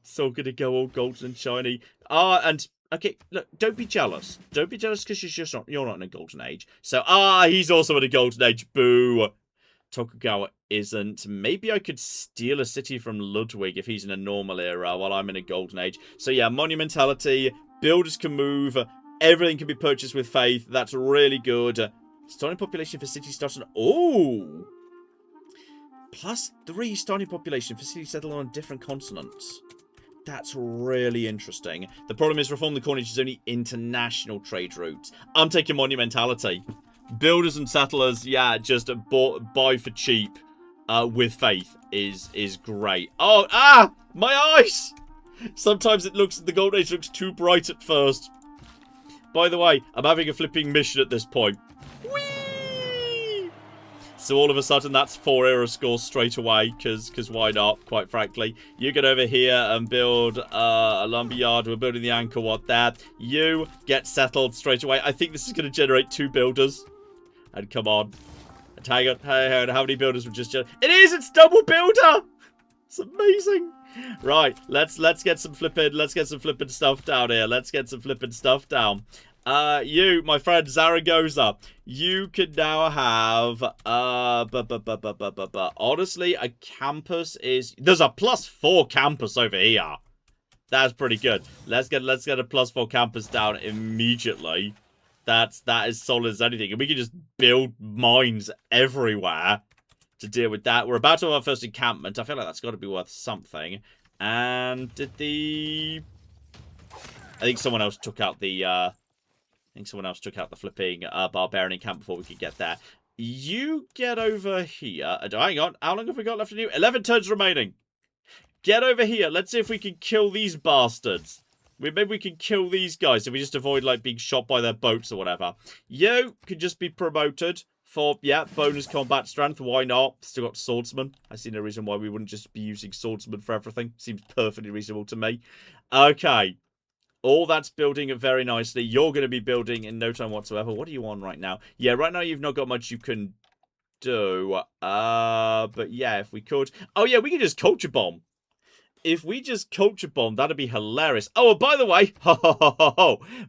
It's all gonna go all golden and shiny. And. Okay, look, don't be jealous. Don't be jealous because you're not in a golden age. So, he's also in a golden age. Boo. Tokugawa isn't. Maybe I could steal a city from Ludwig if he's in a normal era while I'm in a golden age. So, yeah, monumentality. Builders can move. Everything can be purchased with faith. That's really good. Starting population for city starts. Oh! +3 starting population. Facility settled on different continents. That's really interesting. The problem is reform the coinage is only international trade routes. I'm taking monumentality. Builders and settlers, yeah, just buy for cheap with faith is great. Oh, my eyes! Sometimes the Golden Age looks too bright at first. By the way, I'm having a flipping mission at this point. Whee! So all of a sudden, that's 4 era scores straight away, because why not, quite frankly. You get over here and build a lumberyard. We're building the Angkor Wat there. You get settled straight away. I think this is going to generate 2 builders. And come on. And hang on, how many builders would just generate? It is! It's double builder! It's amazing. Right, let's get some flipping stuff down here. Let's get some flipping stuff down. You, my friend Zaragoza, you can now have honestly, a campus is there's a +4 campus over here. That's pretty good. Let's get a +4 campus down immediately. That is solid as anything. And we can just build mines everywhere to deal with that. We're about to have our first encampment. I feel like that's got to be worth something. And I think someone else took out the flipping barbarian encampment before we could get there. You get over here. Hang on. How long have we got left in you? 11 turns remaining. Get over here. Let's see if we can kill these bastards. Maybe we can kill these guys if we just avoid, like, being shot by their boats or whatever. You could just be promoted for, yeah, bonus combat strength. Why not? Still got swordsman. I see no reason why we wouldn't just be using swordsman for everything. Seems perfectly reasonable to me. Okay. All that's building very nicely. You're going to be building in no time whatsoever. What are you on right now? Yeah, right now you've not got much you can do. But yeah, if we could. Oh yeah, we can just culture bomb. If we just culture bomb, that'd be hilarious. Oh, by the way,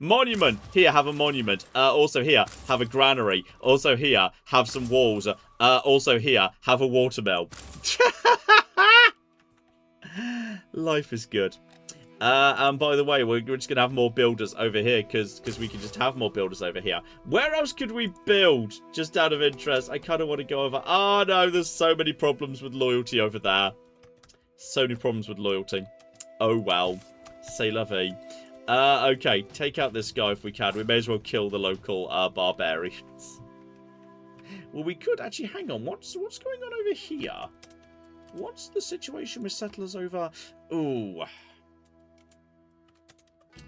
monument. Here, have a monument. Also here, have a granary. Also here, have some walls. Also here, have a watermill. Life is good. And by the way, we're just going to have more builders over here because we can just have more builders over here. Where else could we build? Just out of interest. I kind of want to go over. Oh, no, there's so many problems with loyalty over there. So many problems with loyalty. Oh, well. C'est la vie. Okay, take out this guy if we can. We may as well kill the local barbarians. Well, we could actually... Hang on. What's going on over here? What's the situation with settlers over... Ooh...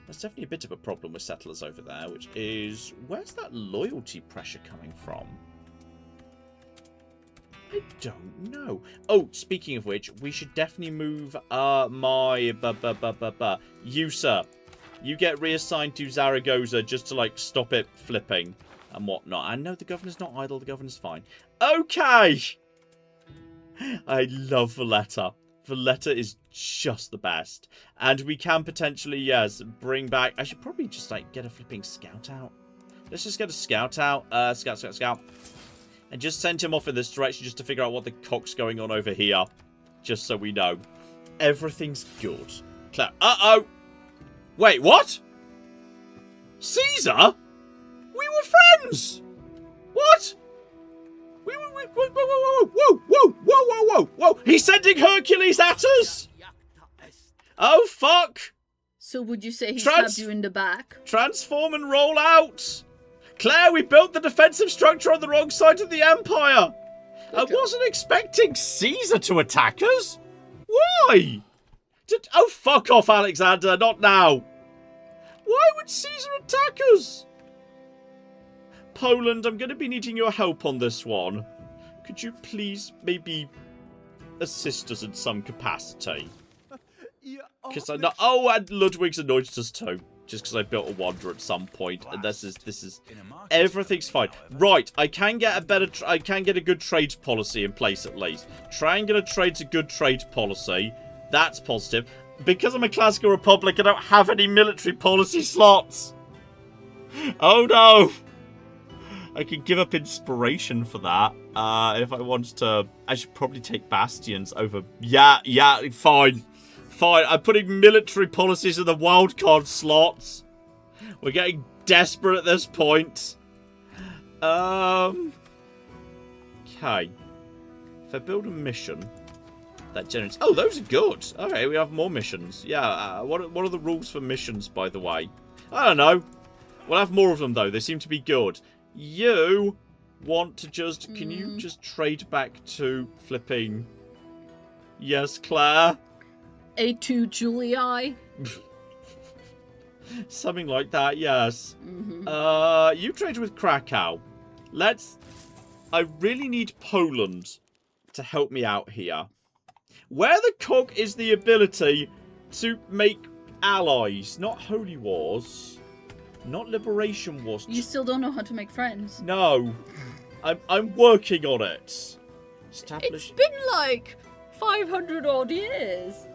There's definitely a bit of a problem with settlers over there, which is... Where's that loyalty pressure coming from? I don't know. Oh, speaking of which, we should definitely move you, sir. You get reassigned to Zaragoza just to, like, stop it flipping and whatnot. I know the governor's not idle. The governor's fine. Okay! I love Valletta. Valletta is just the best. And we can potentially, yes, bring back... I should probably just, like, get a flipping scout out. Let's just get a scout out. Scout. And just send him off in this direction just to figure out what the cock's going on over here. Just so we know. Everything's good. Uh-oh! Wait, what? Caesar? We were friends! What? Whoa! He's sending Hercules at us! Oh, fuck! So would you say he stabbed you in the back? Transform and roll out! Claire, we built the defensive structure on the wrong side of the Empire! I wasn't expecting Caesar to attack us! Why? Oh, fuck off, Alexander, not now! Why would Caesar attack us? Poland, I'm going to be needing your help on this one. Could you please maybe assist us in some capacity? Because I know... Oh, and Ludwig's annoyed us too. Just because I built a wonder at some point, and this is everything's fine. Right, I can get a good trade policy in place at least. Triangular trade's a good trade policy. That's positive. Because I'm a classical republic, I don't have any military policy slots. Oh no! I could give up inspiration for that. If I wanted to, I should probably take bastions over. Yeah, fine. Fine, I'm putting military policies in the wildcard slots. We're getting desperate at this point. Okay. if I build a mission that generates... Oh, those are good. Okay, we have more missions. Yeah, what are the rules for missions, by the way? I don't know. We'll have more of them, though. They seem to be good. You want to just... Can you just trade back to flipping... Yes, Claire? A2 Julii. Something like that, yes. You trade with Krakow. I really need Poland to help me out here. Where the cog is the ability to make allies, not holy wars, not liberation wars. You still don't know how to make friends. No, I'm working on it. It's been like 500 odd years.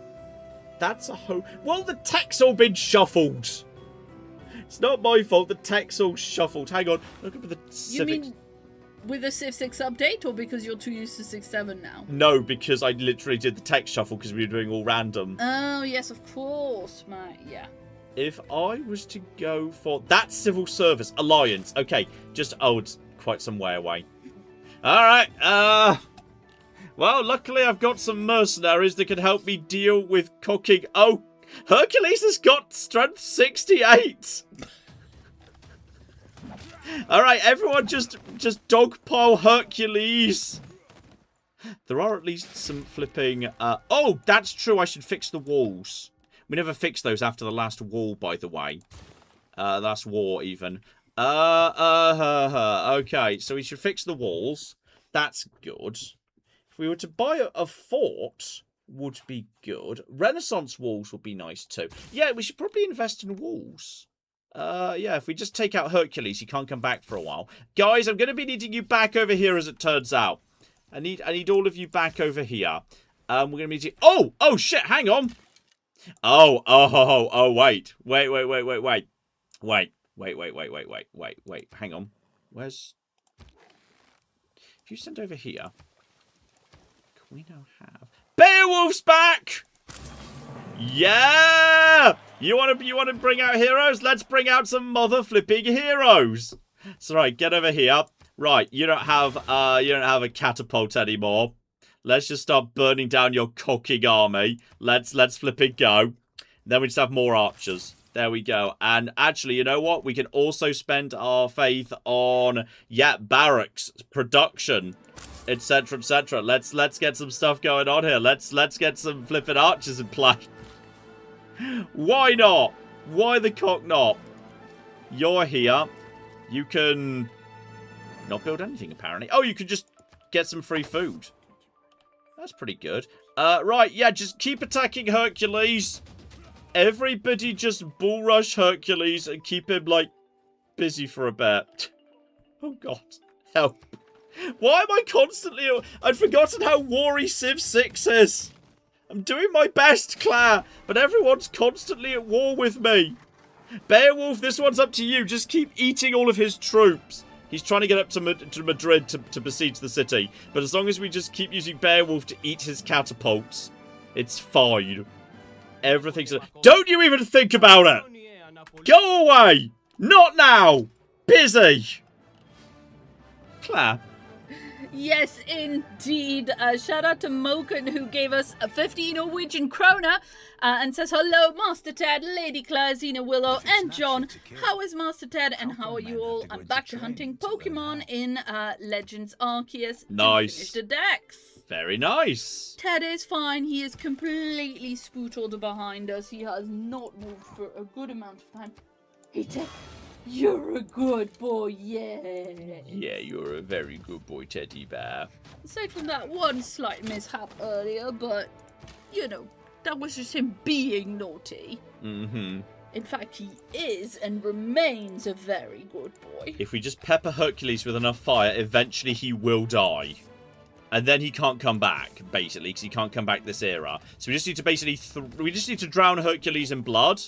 That's a well, the tech's all been shuffled. It's not my fault. The tech's all shuffled. Hang on, look at the You mean with the Civ 6 update, or because you're too used to 6.7 now? No, because I literally did the tech shuffle because we were doing all random. Oh, yes, of course, mate. Yeah. If I was to go for... That's Civil Service. Alliance. Okay, just... Oh, it's quite some way away. Alright, well, luckily I've got some mercenaries that can help me deal with cooking. Oh, Hercules has got strength 68! Alright, everyone just dogpile Hercules. There are at least some flipping... oh, that's true. I should fix the walls. We never fixed those after the last wall, by the way. Last war, even. Okay, so we should fix the walls. That's good. If we were to buy a fort, would be good. Renaissance walls would be nice, too. Yeah, we should probably invest in walls. Yeah, if we just take out Hercules, he can't come back for a while. Guys, I'm going to be needing you back over here, as it turns out. I need all of you back over here. We're going to be needing... Oh, shit, hang on. Oh, wait. Wait. Hang on. Where's... If you send over here... Can we now have... Beowulf's back! Yeah! You want to bring out heroes? Let's bring out some mother flipping heroes. So right, get over here. Right, you don't have a catapult anymore. Let's just start burning down your cocking army. Let's flip it go. Then we just have more archers. There we go. And actually, you know what? We can also spend our faith on barracks, production, etc., etc. Let's get some stuff going on here. Let's get some flipping archers in play. Why not? Why the cock not? You're here. You can not build anything, apparently. Oh, you can just get some free food. That's pretty good. Right, yeah, just keep attacking Hercules. Everybody just bull rush Hercules and keep him, like, busy for a bit. Oh, God. Help. Why am I constantly... I'd forgotten how war-y Civ 6 is. I'm doing my best, Claire, but everyone's constantly at war with me. Beowulf, this one's up to you. Just keep eating all of his troops. He's trying to get up to Madrid to besiege the city. But as long as we just keep using Beowulf to eat his catapults, it's fine. Everything's... Don't you even think about it! Go away! Not now! Busy! Claire. Yes, indeed. Shout out to Moken, who gave us a 50 Norwegian krona and says, hello, Master Ted, Lady Claire, Xena Willow, and John. How is Master Ted, and how are you all? I'm back to hunting Pokemon in Legends Arceus. Nice. Finish the decks. Very nice. Ted is fine. He is completely scootled behind us. He has not moved for a good amount of time. Hey, Ted. You're a good boy, yeah. Yeah, you're a very good boy, Teddy Bear. Aside from that one slight mishap earlier, but, you know, that was just him being naughty. Mm-hmm. In fact, he is and remains a very good boy. If we just pepper Hercules with enough fire, eventually he will die. And then he can't come back, basically, because he can't come back this era. So we just need to basically... we just need to drown Hercules in blood.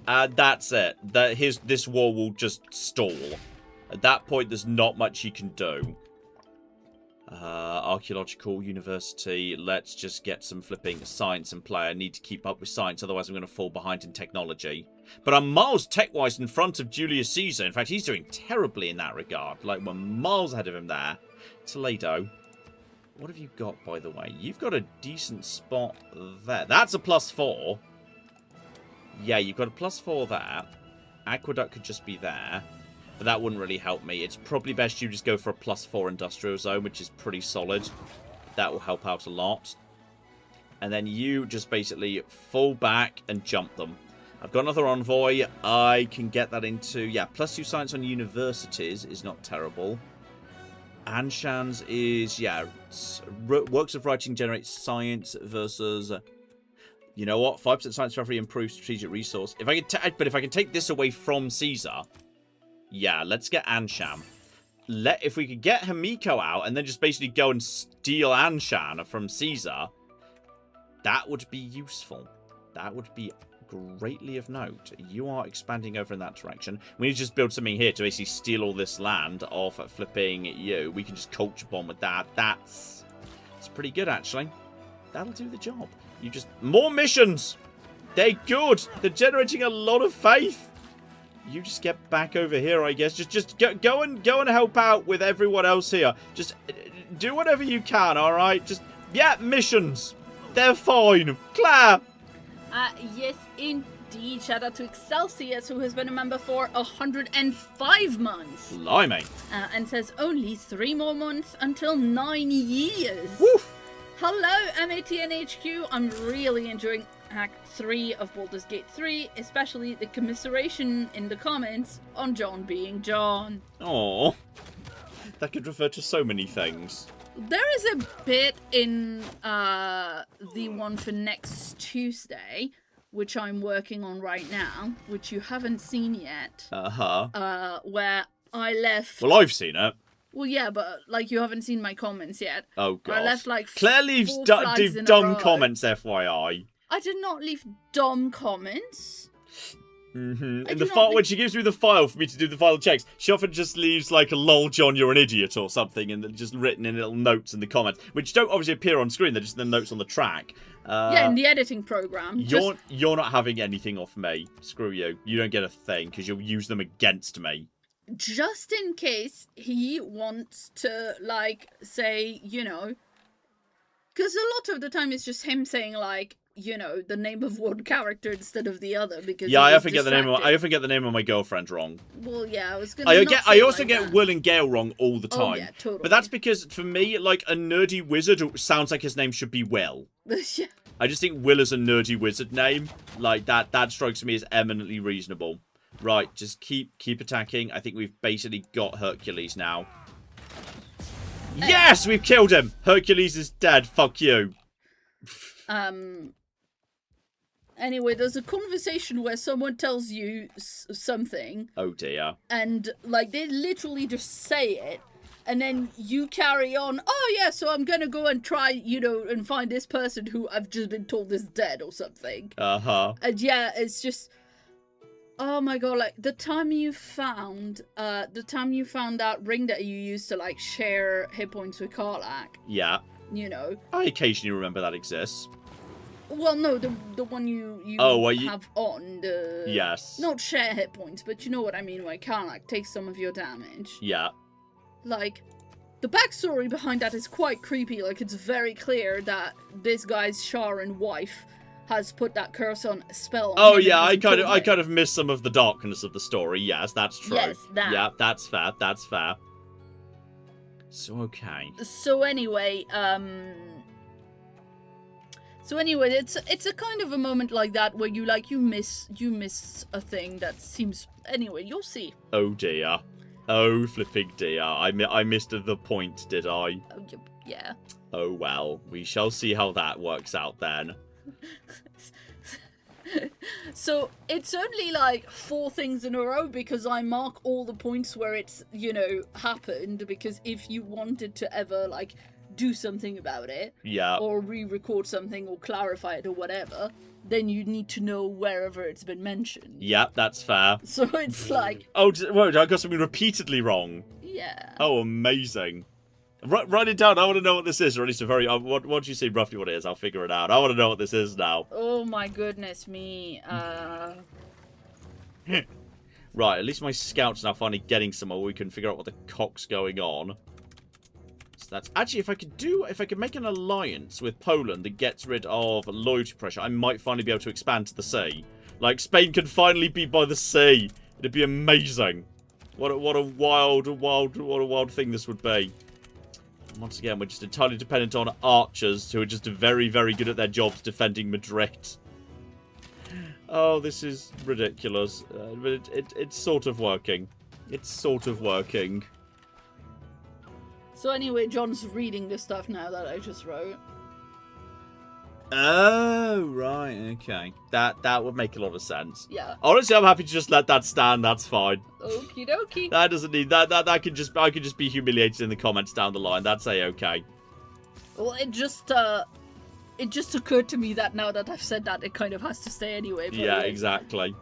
That's it. This war will just stall. At that point, there's not much he can do. Archaeological University. Let's just get some flipping science in play. I need to keep up with science, otherwise I'm going to fall behind in technology. But I'm miles tech-wise in front of Julius Caesar. In fact, he's doing terribly in that regard. Like, we're miles ahead of him there. Toledo. What have you got, by the way? You've got a decent spot there. That's a +4. Yeah, you've got a +4 there. Aqueduct could just be there. But that wouldn't really help me. It's probably best you just go for a +4 industrial zone, which is pretty solid. That will help out a lot. And then you just basically fall back and jump them. I've got another envoy. I can get that into... Yeah, +2 science on universities is not terrible. Anshan's is... Yeah, works of writing generates science versus... you know what? 5% science for every improved strategic resource. If I can but if I can take this away from Caesar... Yeah, let's get Anshan. If we could get Himiko out and then just basically go and steal Anshan from Caesar, that would be useful. That would be greatly of note. You are expanding over in that direction. We need to just build something here to basically steal all this land off flipping you. We can just culture bomb with that. That's pretty good, actually. That'll do the job. You just... More missions! They're good! They're generating a lot of faith! You just get back over here, I guess. Just go and help out with everyone else here. Just do whatever you can, all right? Just, yeah, missions. They're fine. Claire. Yes, indeed. Shout out to Excelsius, who has been a member for 105 months. Blimey. And says only 3 more months until 9 years. Woof. Hello, MATNHQ. I'm really enjoying Act 3 of Baldur's Gate 3, especially the commiseration in the comments on John being John. Oh, that could refer to so many things. There is a bit in the one for next Tuesday, which I'm working on right now, which you haven't seen yet. Where I left... Well, I've seen it. Well, yeah, but, like, you haven't seen my comments yet. Oh, God. I left, like, Claire leaves dumb comments, FYI. I did not leave dumb comments. In the file, when she gives me the file for me to do the final checks, she often just leaves, like, a lol, John, you're an idiot, or something, and just written in little notes in the comments, which don't obviously appear on screen, they're just the notes on the track. Yeah, in the editing program. You're not having anything off me. Screw you. You don't get a thing, because you'll use them against me. Just in case he wants to, like, say, you know... Because a lot of the time it's just him saying, like, you know, the name of one character instead of the other. Because yeah, I often get the name of my girlfriend wrong. Well, yeah, I was gonna. I also get Will and Gale wrong all the time. Oh, yeah, totally. But that's because for me, like a nerdy wizard sounds like his name should be Will. Yeah. I just think Will is a nerdy wizard name. Like that strikes me as eminently reasonable. Right, just keep attacking. I think we've basically got Hercules now. Yes, we've killed him. Hercules is dead. Fuck you. Anyway, there's a conversation where someone tells you something. Oh dear. And, like, they literally just say it. And then you carry on. Oh, yeah, so I'm gonna go and try, you know, and find this person who I've just been told is dead or something. And yeah, it's just... Oh my god, like, the time you found that ring that you used to, like, share hit points with Karlach. Yeah. You know. I occasionally remember that exists. Well, no, the one you have on, the... Yes. Not share hit points, but you know what I mean, where Karlach takes some of your damage. Yeah. Like, the backstory behind that is quite creepy, like, it's very clear that this guy's Sharon wife has put that curse on spell on Oh him. yeah, I kind of missed some of the darkness of the story. Yes, that's true. Yes, that. Yeah, that's fair. That's fair. So okay. So anyway, it's a kind of a moment like that where you miss a thing that seems... Anyway, you'll see. Oh dear. Oh flipping dear. I missed the point, did I? Oh, yeah. Oh well, we shall see how that works out then. So it's only like 4 things in a row because I mark all the points where it's, you know, happened, because if you wanted to ever, like, do something about it, yeah, or re-record something or clarify it or whatever, then you need to know wherever it's been mentioned. Yep, that's fair. So it's like... Oh, wait, I got something repeatedly wrong. Yeah. Oh, amazing. Write it down. I want to know what this is, or at least a very... once you see roughly what it is, I'll figure it out. I want to know what this is now. Oh my goodness me. Right, at least my scout's now finally getting somewhere where we can figure out what the cock's going on. That's actually, if I could make an alliance with Poland that gets rid of loyalty pressure, I might finally be able to expand to the sea. Like, Spain can finally be by the sea. It'd be amazing. What a wild thing this would be. Once again, we're just entirely dependent on archers who are just very, very good at their jobs defending Madrid. Oh, this is ridiculous. But it's sort of working. It's sort of working. So anyway, John's reading the stuff now that I just wrote. Oh, right, okay. That would make a lot of sense. Yeah. Honestly, I'm happy to just let that stand. That's fine. Okie dokie. That doesn't need I could just be humiliated in the comments down the line. That's okay. Well, it just occurred to me that now that I've said that, it kind of has to stay anyway. But Yeah, exactly.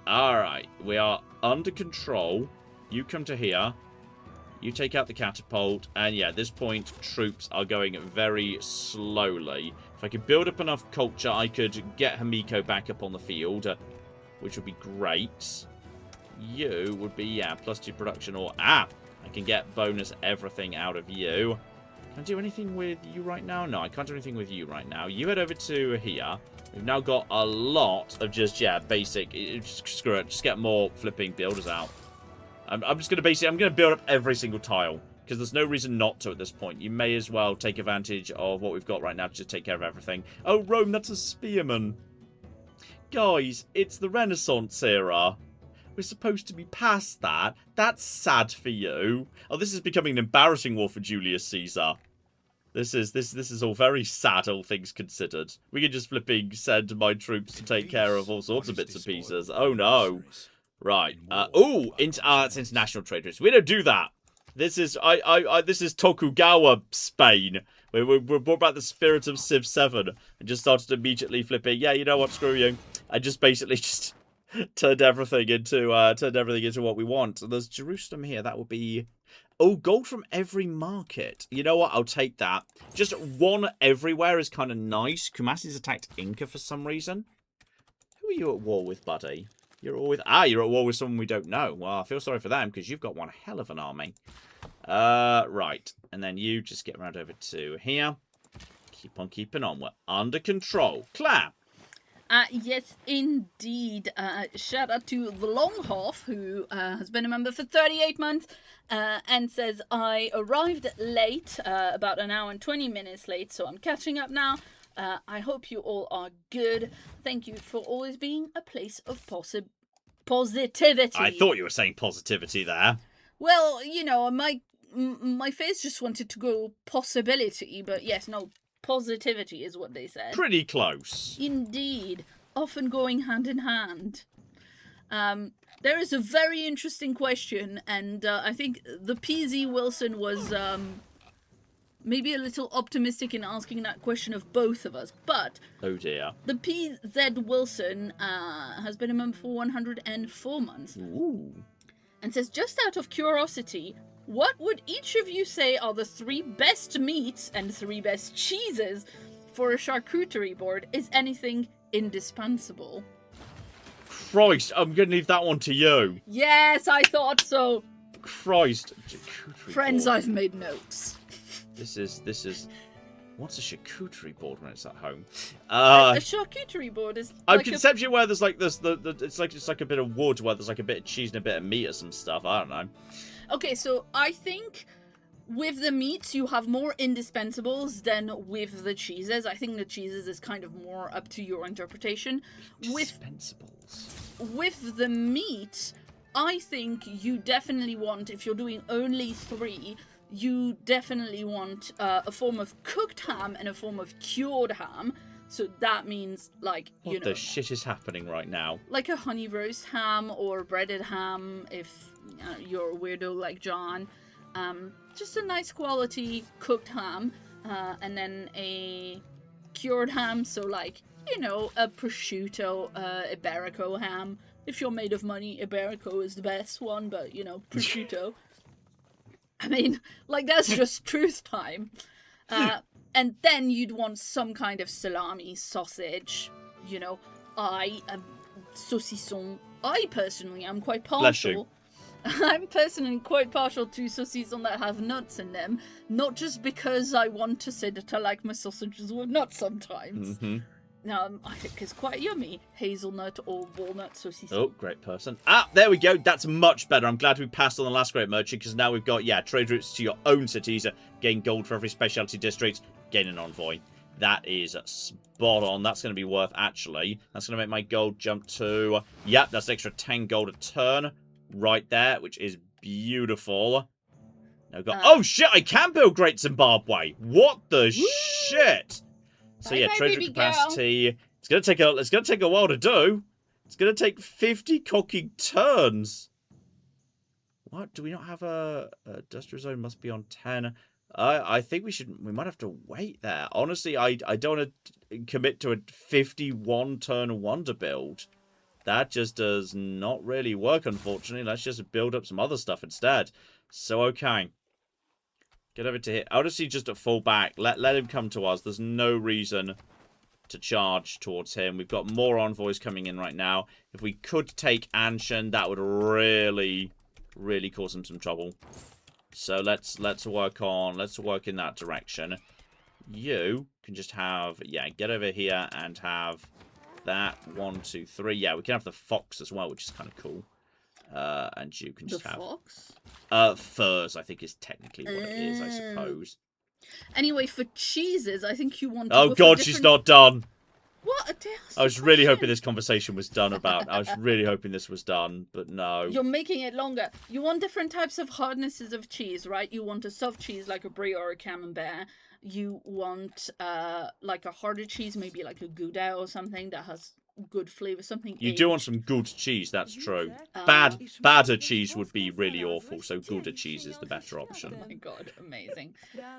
Alright, we are under control. You come to here. You take out the catapult. And yeah, at this point, troops are going very slowly. If I could build up enough culture, I could get Hamiko back up on the field, which would be great. You would be, yeah, +2 production or... I can get bonus everything out of you. Can I do anything with you right now? No, I can't do anything with you right now. You head over to here. We've now got a lot of just, yeah, basic... Screw it. Just get more flipping builders out. I'm just going to I'm going to build up every single tile. Because there's no reason not to at this point. You may as well take advantage of what we've got right now to just take care of everything. Oh, Rome, that's a spearman. Guys, it's the Renaissance era. We're supposed to be past that. That's sad for you. Oh, this is becoming an embarrassing war for Julius Caesar. This is all very sad, all things considered. We could just flipping send my troops to take care of all sorts of bits and pieces. Oh no. Right. That's international trade routes. We don't do that. This is this is Tokugawa Spain. We brought back the spirit of Civ 7 and just started immediately flipping. Yeah, you know what? Screw you. I just basically just turned everything into what we want. And there's Jerusalem here. That would be gold from every market. You know what? I'll take that. Just one everywhere is kind of nice. Kumasi's attacked Inca for some reason. Who are you at war with, buddy? You're at war with someone we don't know. Well, I feel sorry for them because you've got one hell of an army. Right. And then you just get around over to here. Keep on keeping on. We're under control. Claire. Yes, indeed. Shout out to the Longhoff, who has been a member for 38 months, and says, I arrived late, about an hour and 20 minutes late, so I'm catching up now. I hope you all are good. Thank you for always being a place of positivity. I thought you were saying positivity there. Well, you know, my face just wanted to go possibility, but yes, no, positivity is what they said. Pretty close. Indeed. Often going hand in hand. There is a very interesting question, and I think the PZ Wilson was maybe a little optimistic in asking that question of both of us, but... Oh dear. The PZ Wilson has been a member for 104 months. Ooh. And says, just out of curiosity, what would each of you say are the 3 best meats and 3 best cheeses for a charcuterie board? Is anything indispensable? Christ, I'm going to leave that one to you. Yes, I thought so. Christ. Friends, board. I've made notes. This is... What's a charcuterie board when it's at home? A charcuterie board is I'm like conceptually where there's like this it's like a bit of wood where there's like a bit of cheese and a bit of meat or some stuff. I don't know. Okay, so I think with the meats you have more indispensables than with the cheeses. I think the cheeses is kind of more up to your interpretation. Indispensables. With the meat, I think you definitely want, if you're doing only 3, you definitely want a form of cooked ham and a form of cured ham. So that means, like, you know... What the shit is happening right now? Like a honey roast ham or breaded ham, if you're a weirdo like John. Just a nice quality cooked ham. And then a cured ham, so like, you know, a prosciutto, Iberico ham. If you're made of money, Iberico is the best one, but, you know, prosciutto... I mean, like, that's just truth time. And then you'd want some kind of salami, sausage, you know, saucisson. I personally am quite partial I'm personally quite partial to saucisson that have nuts in them, not just because I want to say that I like my sausages with nuts sometimes. I think it's quite yummy. Hazelnut or walnut saucisson. Oh, great person. Ah, there we go. That's much better. I'm glad we passed on the last great merchant, because now we've got, trade routes to your own cities. Gain gold for every specialty district. Gain an envoy. That is spot on. That's going to be worth, actually. That's going to make my gold jump to... Yep, that's an extra 10 gold a turn. Right there, which is beautiful. Now we've got... oh, shit! I can build Great Zimbabwe! What the shit? So yeah, trade route capacity. It's gonna take a while to do. It's gonna take 50 cocking turns. What? Do we not have a industrial zone? Must be on 10. I think we might have to wait there. Honestly, I don't want to commit to a 51 turn wonder build. That just does not really work, unfortunately. Let's just build up some other stuff instead. So okay. Get over to here. Honestly, just a fall back. Let him come to us. There's no reason to charge towards him. We've got more envoys coming in right now. If we could take Anshan, that would really cause him some trouble. So let's work in that direction. You can just have get over here and have that 1, 2, 3. Yeah, we can have the fox as well, which is kind of cool. And you can just have fox? Furs, I think is technically what it is, I suppose. Anyway, for cheeses, I think you want to oh god, she's not done. What? I was really hoping this conversation was done about. I was really hoping this was done, but no. You're making it longer. You want different types of hardnesses of cheese, right? You want a soft cheese like a brie or a camembert. You want like a harder cheese, maybe like a Gouda or something that has good flavor, something you do want some good cheese, that's true. Badder cheese would be really awful, so Gouda cheese is the better option. Oh my god, amazing.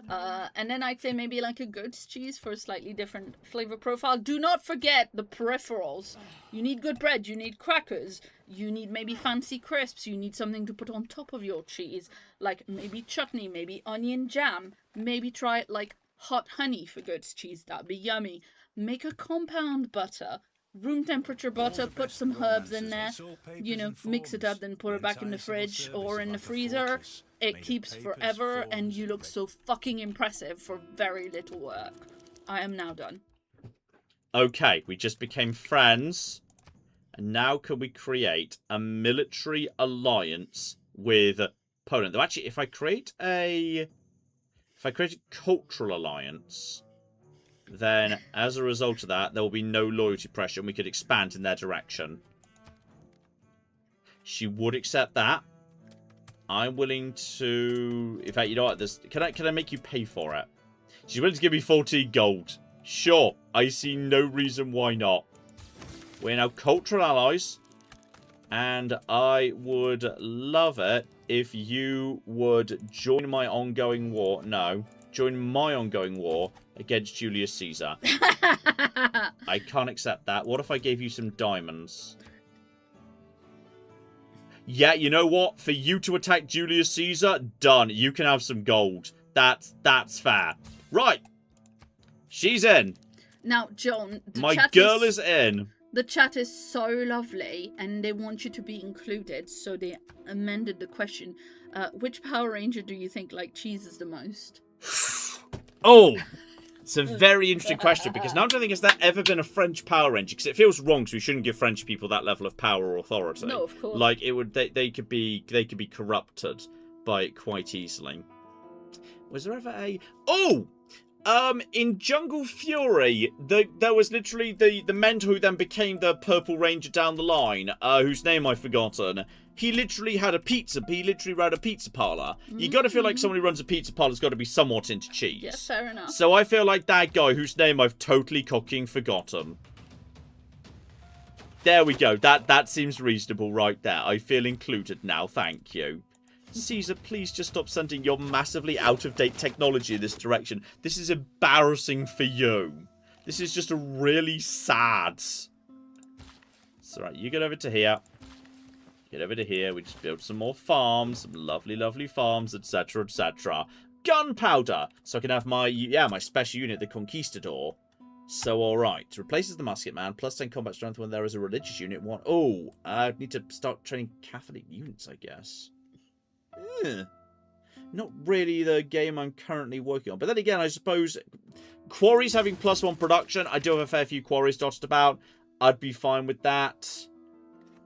And then I'd say maybe like a goat's cheese for a slightly different flavor profile. Do not forget the peripherals. You need good bread, you need crackers, you need maybe fancy crisps, you need something to put on top of your cheese, like maybe chutney, maybe onion jam, maybe try like hot honey for goat's cheese, that'd be yummy. Make a compound butter. Room temperature butter, put some herbs in there, you know, mix it up, then put it back in the fridge or in the freezer. It keeps forever, and you look so fucking impressive for very little work. I am now done. Okay, we just became friends. And now can we create a military alliance with Poland? Though actually, if I create a cultural alliance, then as a result of that, there will be no loyalty pressure and we could expand in their direction. She would accept that. I'm willing to... In fact, you know what? Can I make you pay for it? She's willing to give me 14 gold. Sure. I see no reason why not. We're now cultural allies. And I would love it if you would join my ongoing war. No. Join my ongoing war against Julius Caesar. I can't accept that. What if I gave you some diamonds? Yeah, you know what? For you to attack Julius Caesar, done. You can have some gold. That's fair. Right. She's in. Now, John, my girl is in. The chat is so lovely, and they want you to be included, so they amended the question. Which Power Ranger do you think like cheeses the most? Oh, it's a very interesting question, because now I'm trying to think, has there ever been a French Power Ranger? Because it feels wrong, so we shouldn't give French people that level of power or authority. No, of course. Like it would, they could be corrupted by it quite easily. Was there ever a? Oh, in Jungle Fury, there was literally the mentor who then became the Purple Ranger down the line, whose name I've forgotten. He literally had a pizza. He literally ran a pizza parlor. You got to feel like someone who runs a pizza parlor's got to be somewhat into cheese. Yes, fair enough. So I feel like that guy whose name I've totally cocking forgotten. There we go. That seems reasonable right there. I feel included now. Thank you. Caesar, please just stop sending your massively out-of-date technology in this direction. This is embarrassing for you. This is just a really sad. So right, you get over to here. Get over to here. We just build some more farms, some lovely, lovely farms, etc., etc. Gunpowder, so I can have my my special unit, the Conquistador. So all right, replaces the musket man, plus 10 combat strength when there is a religious unit. I need to start training Catholic units, I guess. not really the game I'm currently working on. But then again, I suppose quarries having +1 production. I do have a fair few quarries dotted about. I'd be fine with that.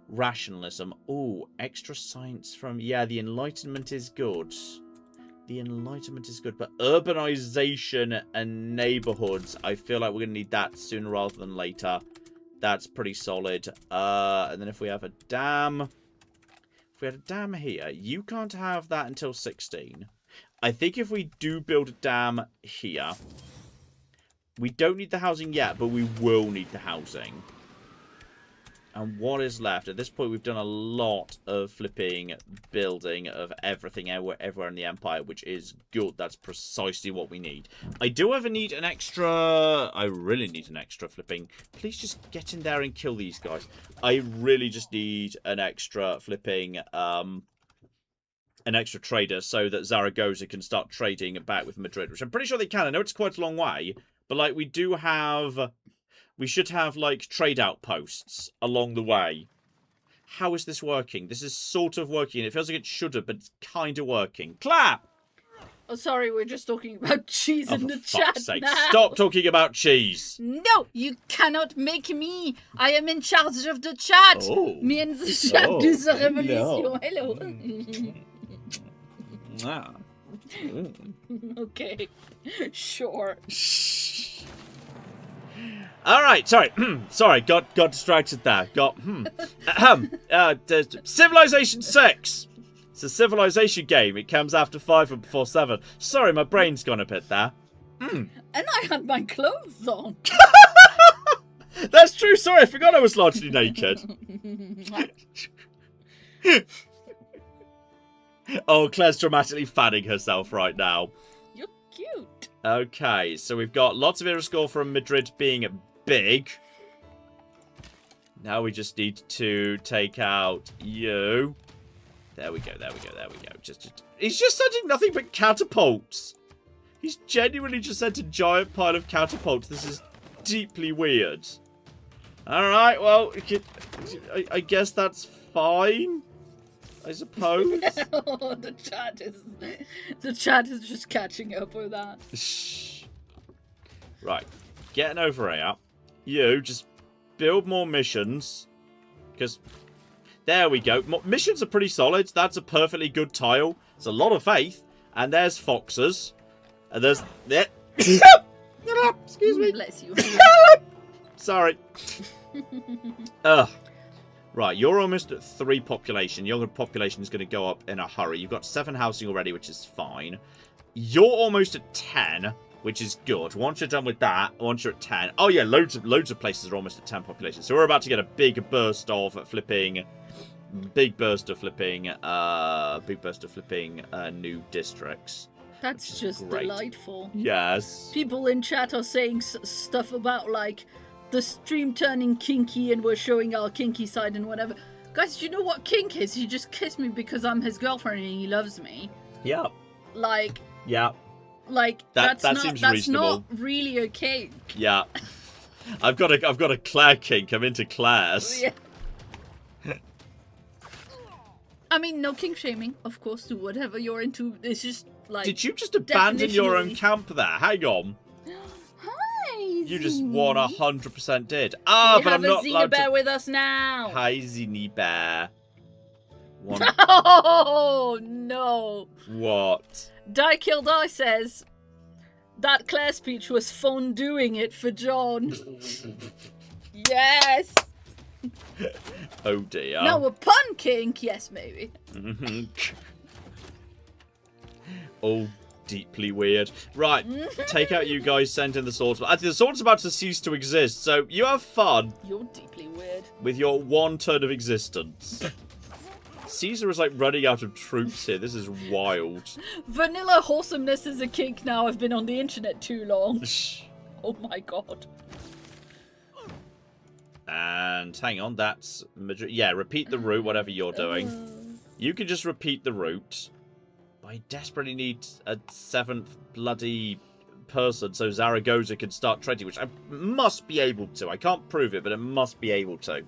Rationalism. Oh, extra science from... Yeah, the Enlightenment is good. The Enlightenment is good. But urbanization and neighborhoods, I feel like we're going to need that sooner rather than later. That's pretty solid. And then if we have a dam... If we had a dam here, you can't have that until 16. I think if we do build a dam here... We don't need the housing yet, but we will need the housing. And what is left? At this point, we've done a lot of flipping building of everything everywhere in the Empire, which is good. That's precisely what we need. I do ever need an extra... I really need an extra flipping... Please just get in there and kill these guys. I really just need an extra flipping... an extra trader so that Zaragoza can start trading back with Madrid, which I'm pretty sure they can. I know it's quite a long way, but, like, we do have... We should have, like, trade outposts along the way. How is this working? This is sort of working. It feels like it should have, but it's kind of working. Clap! Oh, sorry, we're just talking about cheese in the chat now. Stop talking about cheese. No, you cannot make me. I am in charge of the chat. Oh. Me and the chat do the revolution. Hello. Ah. Okay, sure. All right, sorry, sorry, got distracted there. Civilization VI. It's a civilization game. It comes after 5 and before 7. Sorry, my brain's gone a bit there. And I had my clothes on. That's true. Sorry, I forgot I was largely naked. Oh, Claire's dramatically fanning herself right now. You're cute. Okay, so we've got lots of era score from Madrid being big. Now we just need to take out you. There we go, there we go, there we go. He's just sending nothing but catapults. He's genuinely just sent a giant pile of catapults. This is deeply weird. Alright, well, I guess that's fine. I suppose. No, the chat is just catching up with that. Right, getting over here. You just build more missions, because there we go. Missions are pretty solid. That's a perfectly good tile. It's a lot of faith, and there's foxes, and there's there. Excuse me. Bless you. Sorry. Ugh. Right, you're almost at 3 population. Your population is going to go up in a hurry. You've got 7 housing already, which is fine. You're almost at 10, which is good. Once you're done with that, once you're at 10... Oh, yeah, loads of places are almost at 10 population. So we're about to get a big burst of flipping... new districts. That's just great. Delightful. Yes. People in chat are saying stuff about, like... the stream turning kinky and we're showing our kinky side and whatever. Guys, do you know what kink is? He just kissed me because I'm his girlfriend and he loves me. Yeah. Like... Yeah. Like, that seems reasonable. That's not really a kink. Yeah. I've got a Claire kink. I'm into Claire's. Yeah. I mean, no kink shaming, of course, do whatever you're into. It's just, like... Did you just abandon your own camp there? Hang on. You just 100% did. Ah, but I'm not allowed to... We have a Xena Bear with us now. Hi, Xena Bear. Oh, no. What? Die Kill Die says, that Claire speech was fun doing it for John. Yes. Oh, dear. Now a pun kink? Yes, maybe. Oh, deeply weird. Right, take out you guys, send in the swords. Actually, the sword's about to cease to exist, so you have fun. You're deeply weird. With your 1 turn of existence. Caesar is like running out of troops here. This is wild. Vanilla wholesomeness is a kink now. I've been on the internet too long. Oh my god. And hang on, that's... Yeah, repeat the route, whatever you're doing. You can just repeat the route. I desperately need a 7th bloody person so Zaragoza can start trading, which I must be able to. I can't prove it, but it must be able to.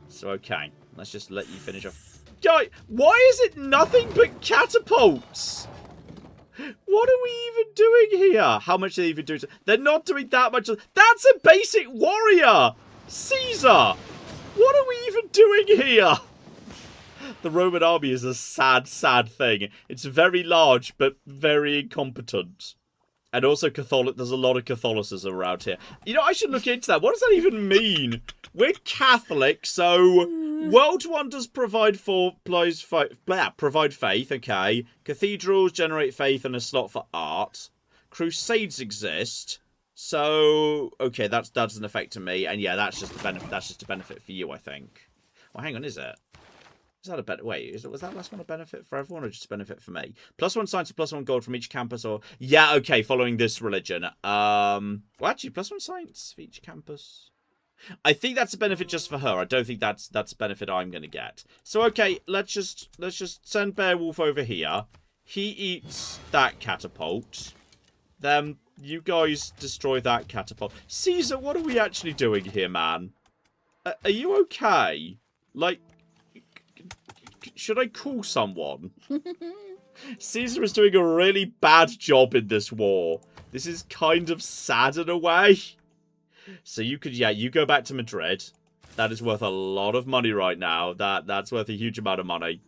So, okay. Let's just let you finish off Guy, why is it nothing but catapults? What are we even doing here? How much are they even doing? They're not doing that much. That's a basic warrior! Caesar! What are we even doing here? The Roman army is a sad, sad thing. It's very large, but very incompetent. And also Catholic. There's a lot of Catholicism around here. You know, I should look into that. What does that even mean? We're Catholic, so World Wonders provide faith, okay. Cathedrals generate faith and a slot for art. Crusades exist. So, okay, that doesn't affect me. And yeah, that's just a benefit. That's just a benefit for you, I think. Well, hang on, is it? Is that a benefit? Wait, was that last one a benefit for everyone or just a benefit for me? +1 science and +1 gold from each campus, or yeah, okay, following this religion. Well, actually, +1 science for each campus. I think that's a benefit just for her. I don't think that's a benefit I'm gonna get. So okay, let's just send Beowulf over here. He eats that catapult. Then you guys destroy that catapult. Caesar, what are we actually doing here, man? Are you okay? Like, should I call someone? Caesar is doing a really bad job in this war. This is kind of sad in a way. So you could, yeah, you go back to Madrid. That is worth a lot of money right now. That's worth a huge amount of money.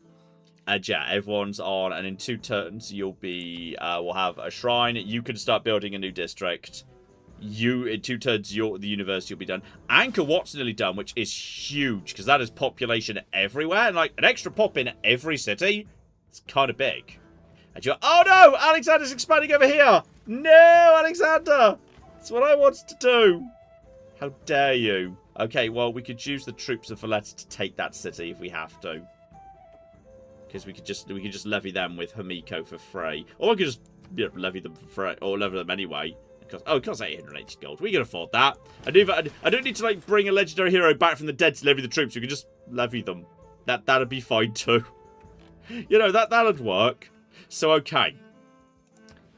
And yeah, everyone's on. And in 2 turns, you'll be, we'll have a shrine. You can start building a new district. In 2 turns, the university will be done. Angkor Wat's nearly done, which is huge, because that is population everywhere, and like an extra pop in every city. It's kind of big. And you're, oh no, Alexander's expanding over here. No, Alexander, that's what I wanted to do. How dare you? Okay, well, we could use the troops of Valletta to take that city if we have to, because we could just levy them with Hamiko for free, or we could just levy them for free, or levy them anyway. Oh, it costs 880 gold. We can afford that. I don't need to like bring a legendary hero back from the dead to levy the troops. We can just levy them. That'd be fine too. You know, that'd work. So okay.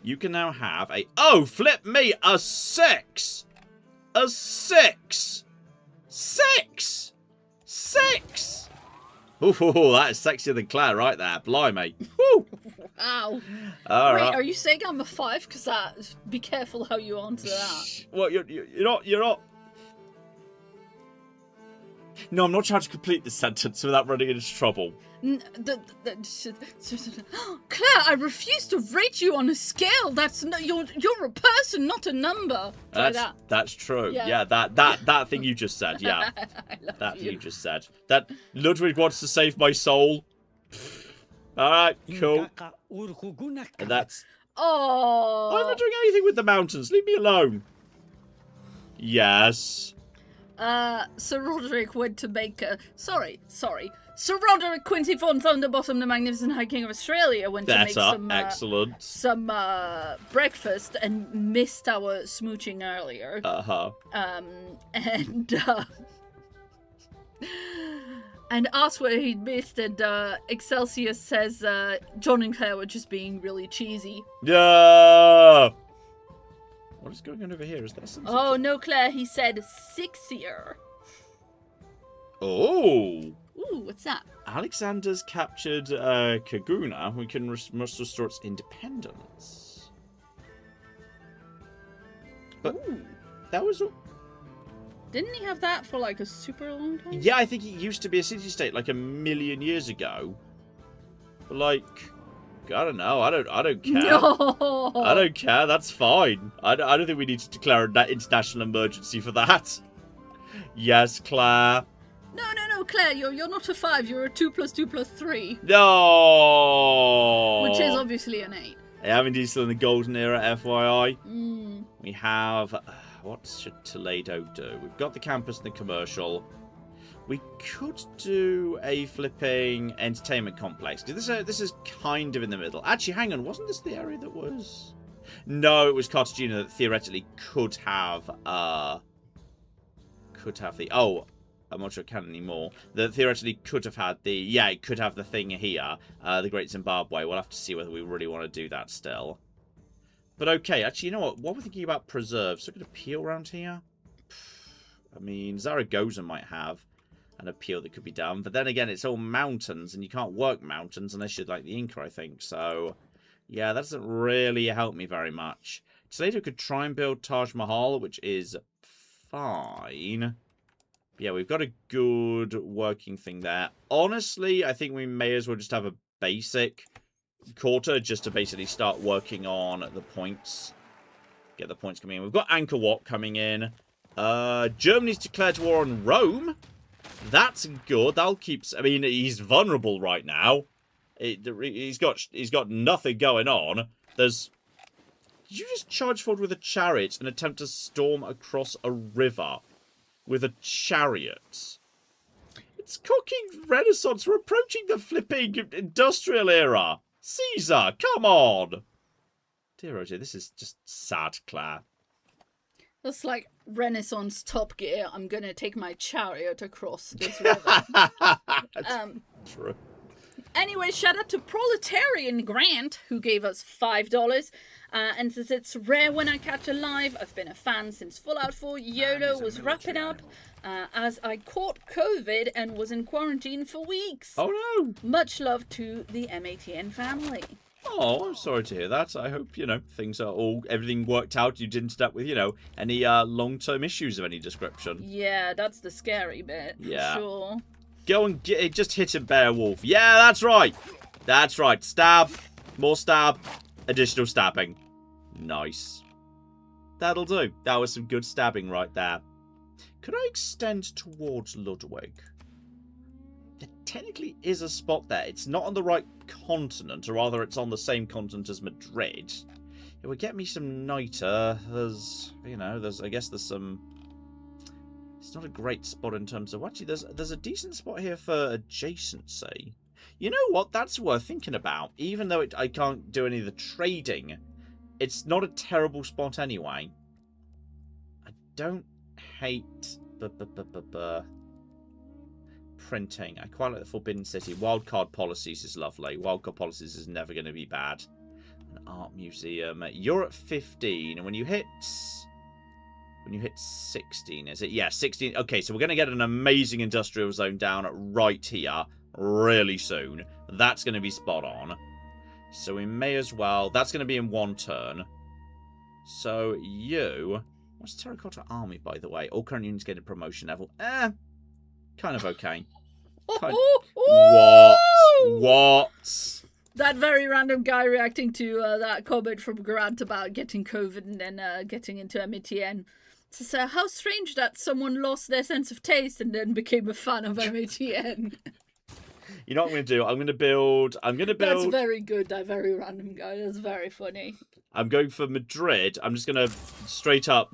You can now have a flip me, a 6! A 6! 6! 6! Ooh, that is sexier than Claire right there. Blimey. Woo! Wow. All Wait, right. are you saying I'm a 5? Because that, be careful how you answer that. Well, you're not. No, I'm not trying to complete this sentence without running into trouble. Claire, I refuse to rate you on a scale. That's you're a person, not a number. That's true. Yeah. Yeah, that thing you just said. Yeah, that thing you just said. That Ludwig wants to save my soul. All right, cool. And that's. Oh. I'm not doing anything with the mountains. Leave me alone. Yes. Sir Roderick went to make Sorry. Sir Roderick Quincy von Thunderbottom, the Magnificent High King of Australia, went to make some breakfast and missed our smooching earlier. And asked what he'd missed, and Excelsior says John and Claire were just being really cheesy. Yeah. What is going on over here? Is that something? Oh no, Claire, he said Sixier. Oh. Ooh, what's that? Alexander's captured Kaguna. We can must restore its independence. But that was all. Didn't he have that for like a super long time? Yeah, I think it used to be a city-state like 1,000,000 years ago. But like, I don't know. I don't care. No. I don't care. That's fine. I don't think we need to declare an international emergency for that. Yes, Claire. No, Claire, you're not a 5. You're a 2 + 2 + 3. No. Which is obviously an 8. I am indeed still in the golden era, FYI. Mm. We have. What should Toledo do? We've got the campus and the commercial. We could do a flipping entertainment complex. This is kind of in the middle. Actually, hang on. Wasn't this the area that was? No, it was Cartagena that theoretically could have the. Oh, I'm not sure it can anymore. That theoretically could have had the. Yeah, it could have the thing here. The Great Zimbabwe. We'll have to see whether we really want to do that still. But okay, actually, you know what? What we're thinking about preserves. So, could appeal around here. I mean, Zaragoza might have. an appeal that could be done. But then again, it's all mountains, and you can't work mountains unless you're like the Inca, I think. So, yeah, that doesn't really help me very much. Toledo could try and build Taj Mahal, which is fine. Yeah, we've got a good working thing there. Honestly, I think we may as well just have a basic quarter just to basically start working on the points. Get the points coming in. We've got Angkor Wat coming in. Germany's declared war on Rome. That's good. That'll keep... I mean, he's vulnerable right now. He's got nothing going on. There's... Did you just charge forward with a chariot and attempt to storm across a river with a chariot? It's cooking Renaissance. We're approaching the flipping industrial era. Caesar, come on. Dear oh dear, this is just sad, Claire. That's like Renaissance Top Gear. I'm gonna take my chariot across this river. True. Anyway, shout out to Proletarian Grant, who gave us $5. And says, it's rare when I catch a live. I've been a fan since Fallout 4 YOLO was wrapping up, as I caught COVID and was in quarantine for weeks. Oh no! Much love to the MATN family. Oh, I'm sorry to hear that. I hope, things are everything worked out. You didn't end up with, any long-term issues of any description. Yeah, that's the scary bit, for sure. Go and just hit a Beowulf. Yeah, that's right. That's right. Stab. More stab. Additional stabbing. Nice. That'll do. That was some good stabbing right there. Could I extend towards Ludwig? There technically is a spot there. It's not on the right continent, or rather it's on the same continent as Madrid. It would get me some niter. I guess there's some... It's not a great spot in terms of... Actually, there's a decent spot here for adjacency. You know what? That's worth thinking about. Even though I can't do any of the trading, it's not a terrible spot anyway. I don't hate printing. I quite like the Forbidden City. Wildcard policies is lovely. Wildcard policies is never going to be bad. An art museum. You're at 15, and when you hit 16, is it? Yeah, 16. Okay, so we're going to get an amazing industrial zone down right here really soon. That's going to be spot on. So we may as well... That's going to be in one turn. So you... What's Terracotta Army, by the way? All current units get a promotion level. Kind of okay. What? That very random guy reacting to that comment from Grant about getting COVID and then getting into MATN. So how strange that someone lost their sense of taste and then became a fan of MATN. You know what I'm going to do? I'm going to build... That's very good, that very random guy. That's very funny. I'm going for Madrid. I'm just going to straight up,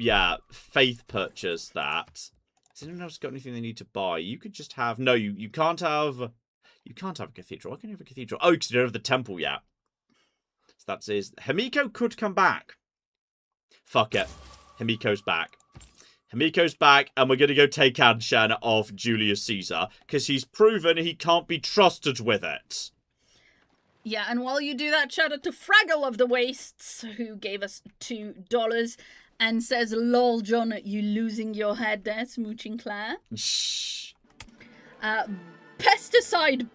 faith purchase that. Has anyone else got anything they need to buy? You could just have... No, you can't have... You can't have a cathedral. Why can't you have a cathedral? Oh, because you don't have the temple yet. So that's his... Himiko could come back. Fuck it. Himiko's back. Himiko's back, and we're going to go take Anshan of Julius Caesar, because he's proven he can't be trusted with it. Yeah, and while you do that, shout out to Fraggle of the Wastes, who gave us $2, and says, lol, John, you losing your head there, smooching Claire. Shh. Pesticide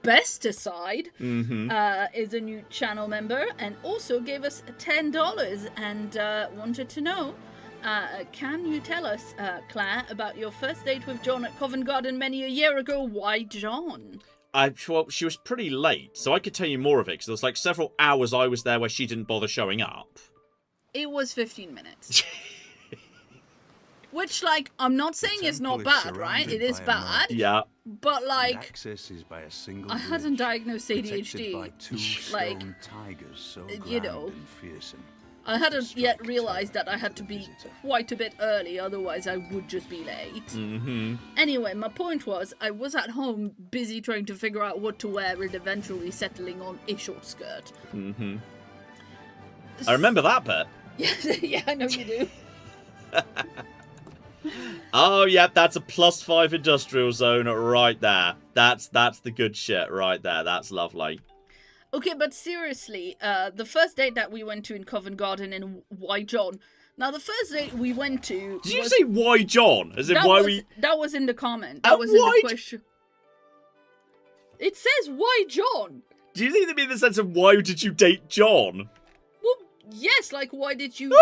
is a new channel member, and also gave us $10, and wanted to know... can you tell us, Claire, about your first date with John at Covent Garden many a year ago? Why John? Well, she was pretty late, so I could tell you more of it, because there was like several hours I was there where she didn't bother showing up. It was 15 minutes. Which, like, I'm not saying it's not bad, right? It is bad. Yeah. But, like, access is by a single I hadn't diagnosed ADHD. by two like, stone tigers so you know. and fearsome. I hadn't yet realised that I had to be quite a bit early, otherwise I would just be late. Mm-hmm. Anyway, my point was, I was at home busy trying to figure out what to wear and eventually settling on a short skirt. Mm-hmm. I remember that bit. Yeah, I know you do. Oh, yeah, that's a +5 industrial zone right there. That's the good shit right there. That's lovely. Okay, but seriously, the first date that we went to in Covent Garden in Why John. Now, the first date we went to... Did you say why John? As in why we... That was in the comment. That was in the question. It says, why John? Do you think they mean the sense of why did you date John? Well, yes, like, why did you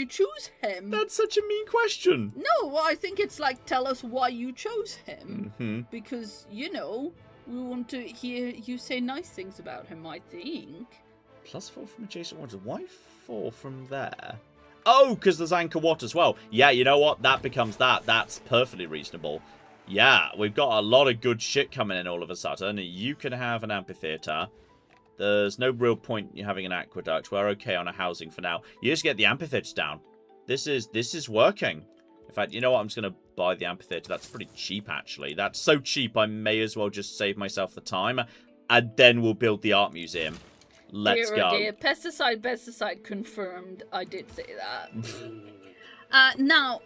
choose him? That's such a mean question. No, well, I think it's like, tell us why you chose him. Mm-hmm. Because, you know, we want to hear you say nice things about him, I think. +4 from adjacent waters. Why 4 from there? Oh, because there's Angkor Wat as well. Yeah, you know what? That becomes that. That's perfectly reasonable. Yeah, we've got a lot of good shit coming in all of a sudden. You can have an amphitheatre. There's no real point in having an aqueduct. We're okay on a housing for now. You just get the amphitheatres down. This is working. In fact, you know what? I'm just going to buy the amphitheatre. That's pretty cheap, actually. That's so cheap, I may as well just save myself the time. And then we'll build the art museum. Let's go. Dear. Pesticide confirmed. I did say that. Now,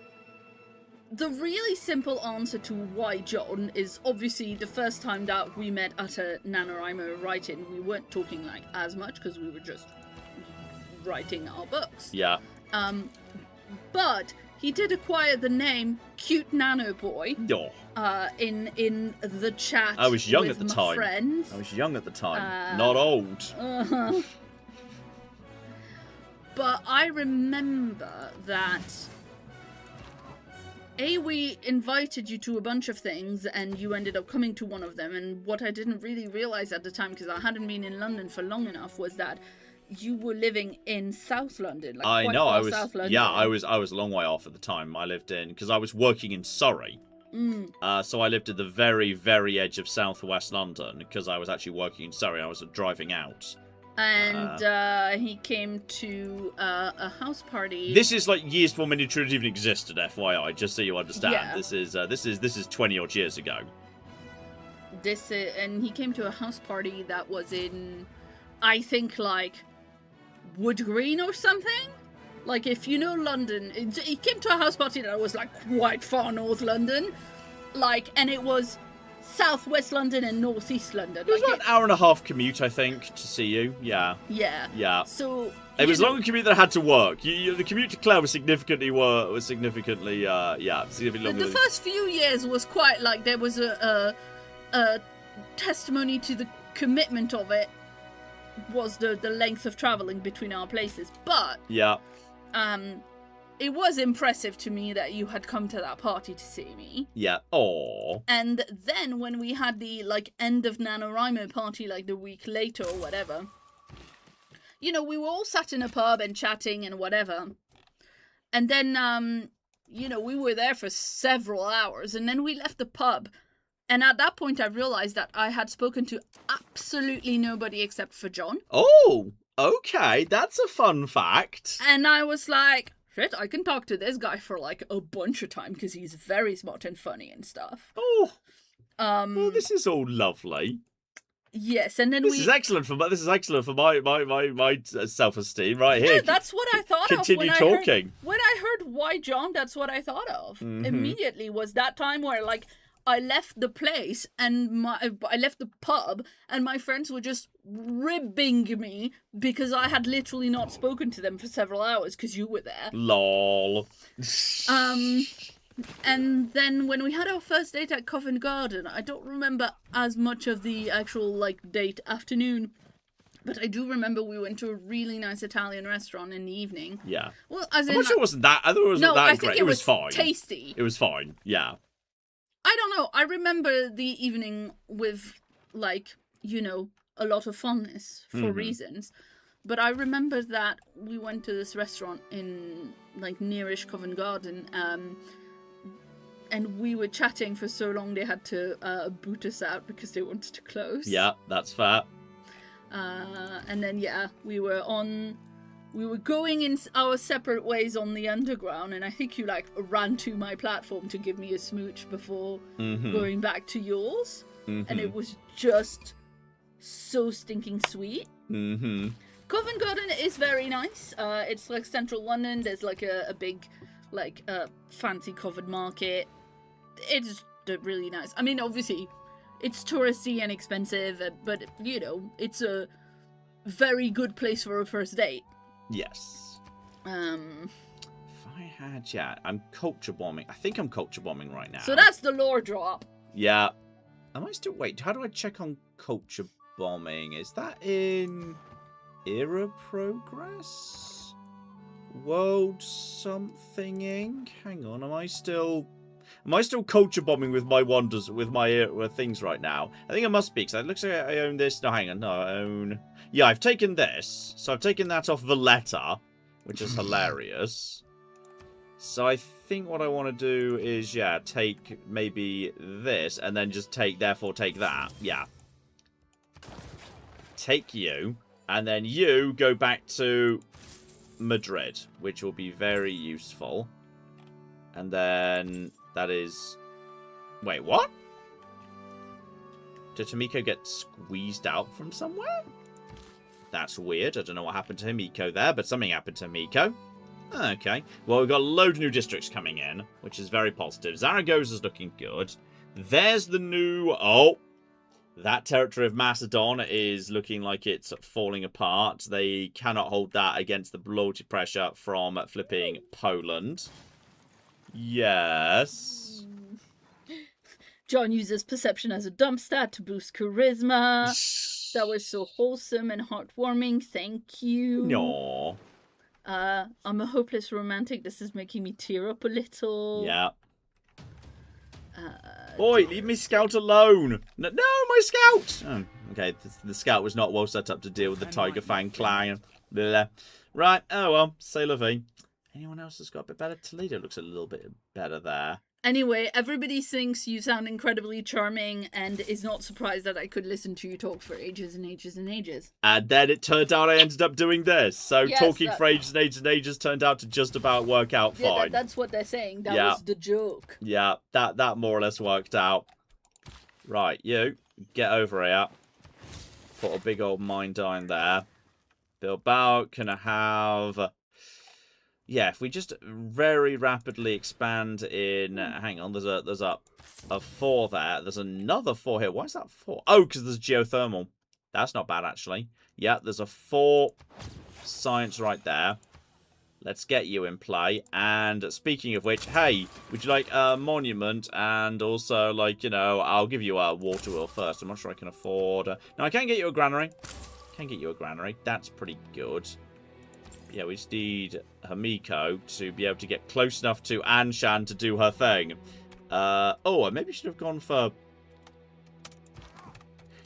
the really simple answer to why John is obviously the first time that we met at a NaNoWriMo write-in, we weren't talking like as much because we were just writing our books. Yeah. But he did acquire the name Cute Nano Boy. Oh. In the chat. I was young with at the my time. Friends. I was young at the time. Not old. But I remember that we invited you to a bunch of things and you ended up coming to one of them, and what I didn't really realize at the time, because I hadn't been in London for long enough, was that you were living in South London. Like I know, I was South London. Yeah, I was a long way off at the time. I lived in, because I was working in Surrey. So I lived at the very, very edge of southwest London because I was actually working in Surrey. I was driving out. And he came to a house party. This is like years before miniatures even existed, FYI, just so you understand. Yeah. This is 20 odd years ago. And he came to a house party that was in, I think, like Wood Green or something. Like, if you know London, he came to a house party that was like quite far north London, like, and it was southwest London and northeast London. It was like about an hour and a half commute, I think, to see you. Yeah. Yeah. Yeah. So it was a longer commute than I had to work. The commute to Clare was significantly significantly longer. The first few years was quite like there was a testimony to the commitment of it was the length of traveling between our places, but yeah. It was impressive to me that you had come to that party to see me. Yeah. Aww. And then when we had the, like, end of NaNoWriMo party, like, the week later or whatever, you know, we were all sat in a pub and chatting and whatever. And then, you know, we were there for several hours. And then we left the pub. And at that point, I realized that I had spoken to absolutely nobody except for John. Oh, okay. That's a fun fact. And I was like, shit, I can talk to this guy for like a bunch of time because he's very smart and funny and stuff. Oh, well, this is all lovely. Yes, and then this is excellent for my self-esteem right here. Yeah, that's what I thought Continue of talking. When I heard why John, that's what I thought of. Immediately was that time where, like, I left the place and I left the pub and my friends were just ribbing me because I had literally not spoken to them for several hours because you were there. Lol. And then when we had our first date at Covent Garden, I don't remember as much of the actual, like, date afternoon, but I do remember we went to a really nice Italian restaurant in the evening. Yeah. Well, as I'm in, not sure it wasn't that. I thought it wasn't that great. It was fine. Tasty. It was fine. Yeah. I don't know. I remember the evening with, like, you know, a lot of fondness for reasons. But I remember that we went to this restaurant in, like, nearish Covent Garden, and we were chatting for so long they had to boot us out because they wanted to close. Yeah, that's fair. And then, yeah, we were going in our separate ways on the underground, and I think you, like, ran to my platform to give me a smooch before going back to yours. And it was just so stinking sweet. Covent Garden is very nice. It's like central London. There's like a big, like, fancy covered market. It's really nice. I mean, obviously, it's touristy and expensive, but, you know, it's a very good place for a first date. Yes. If I had, yeah, I'm culture bombing. I think I'm culture bombing right now. So that's the lore drop. Yeah. Am I still... Wait, how do I check on culture bombing? Is that in era progress? World something-ing? Hang on, am I still culture bombing with my wonders, with my things right now? I think I must be, because it looks like I own this. No, hang on, no, I own... Yeah, I've taken this. So I've taken that off Valletta, which is hilarious. So I think what I want to do is, yeah, take maybe this, and then just therefore take that. Yeah. Take you, and then you go back to Madrid, which will be very useful. And then that is... Wait, what? Did Himiko get squeezed out from somewhere? That's weird. I don't know what happened to Himiko there, but something happened to Himiko. Okay. Well, we've got a load of new districts coming in, which is very positive. Zaragoza's looking good. There's the new... Oh! That territory of Macedon is looking like it's falling apart. They cannot hold that against the loyalty pressure from flipping Poland. Yes. John uses perception as a dump stat to boost charisma. That was so wholesome and heartwarming. Thank you. No. I'm a hopeless romantic. This is making me tear up a little. Yeah. Boy, leave me scout alone. No, my scout. Oh, okay, the scout was not well set up to deal with the Tiger Fang clan. Blah. Right, oh well, say la vie. Anyone else has got a bit better? Toledo looks a little bit better there. Anyway, everybody thinks you sound incredibly charming and is not surprised that I could listen to you talk for ages and ages and ages. And then it turned out I ended up doing this. So yes, talking for ages and ages and ages turned out to just about work out fine. Yeah, that's what they're saying. That was the joke. Yeah, that more or less worked out. Right, you, get over here. Put a big old mine down there. Bilbao can have... Yeah, if we just very rapidly expand in... Hang on, there's a 4 there. There's another 4 here. Why is that 4? Oh, because there's geothermal. That's not bad, actually. Yeah, there's a 4 science right there. Let's get you in play. And speaking of which, hey, would you like a monument? And also, like, you know, I'll give you a water wheel first. I'm not sure I can afford... No, I can get you a granary. Can get you a granary. That's pretty good. Yeah, we just need Himiko to be able to get close enough to Anshan to do her thing. Oh, I maybe should have gone for...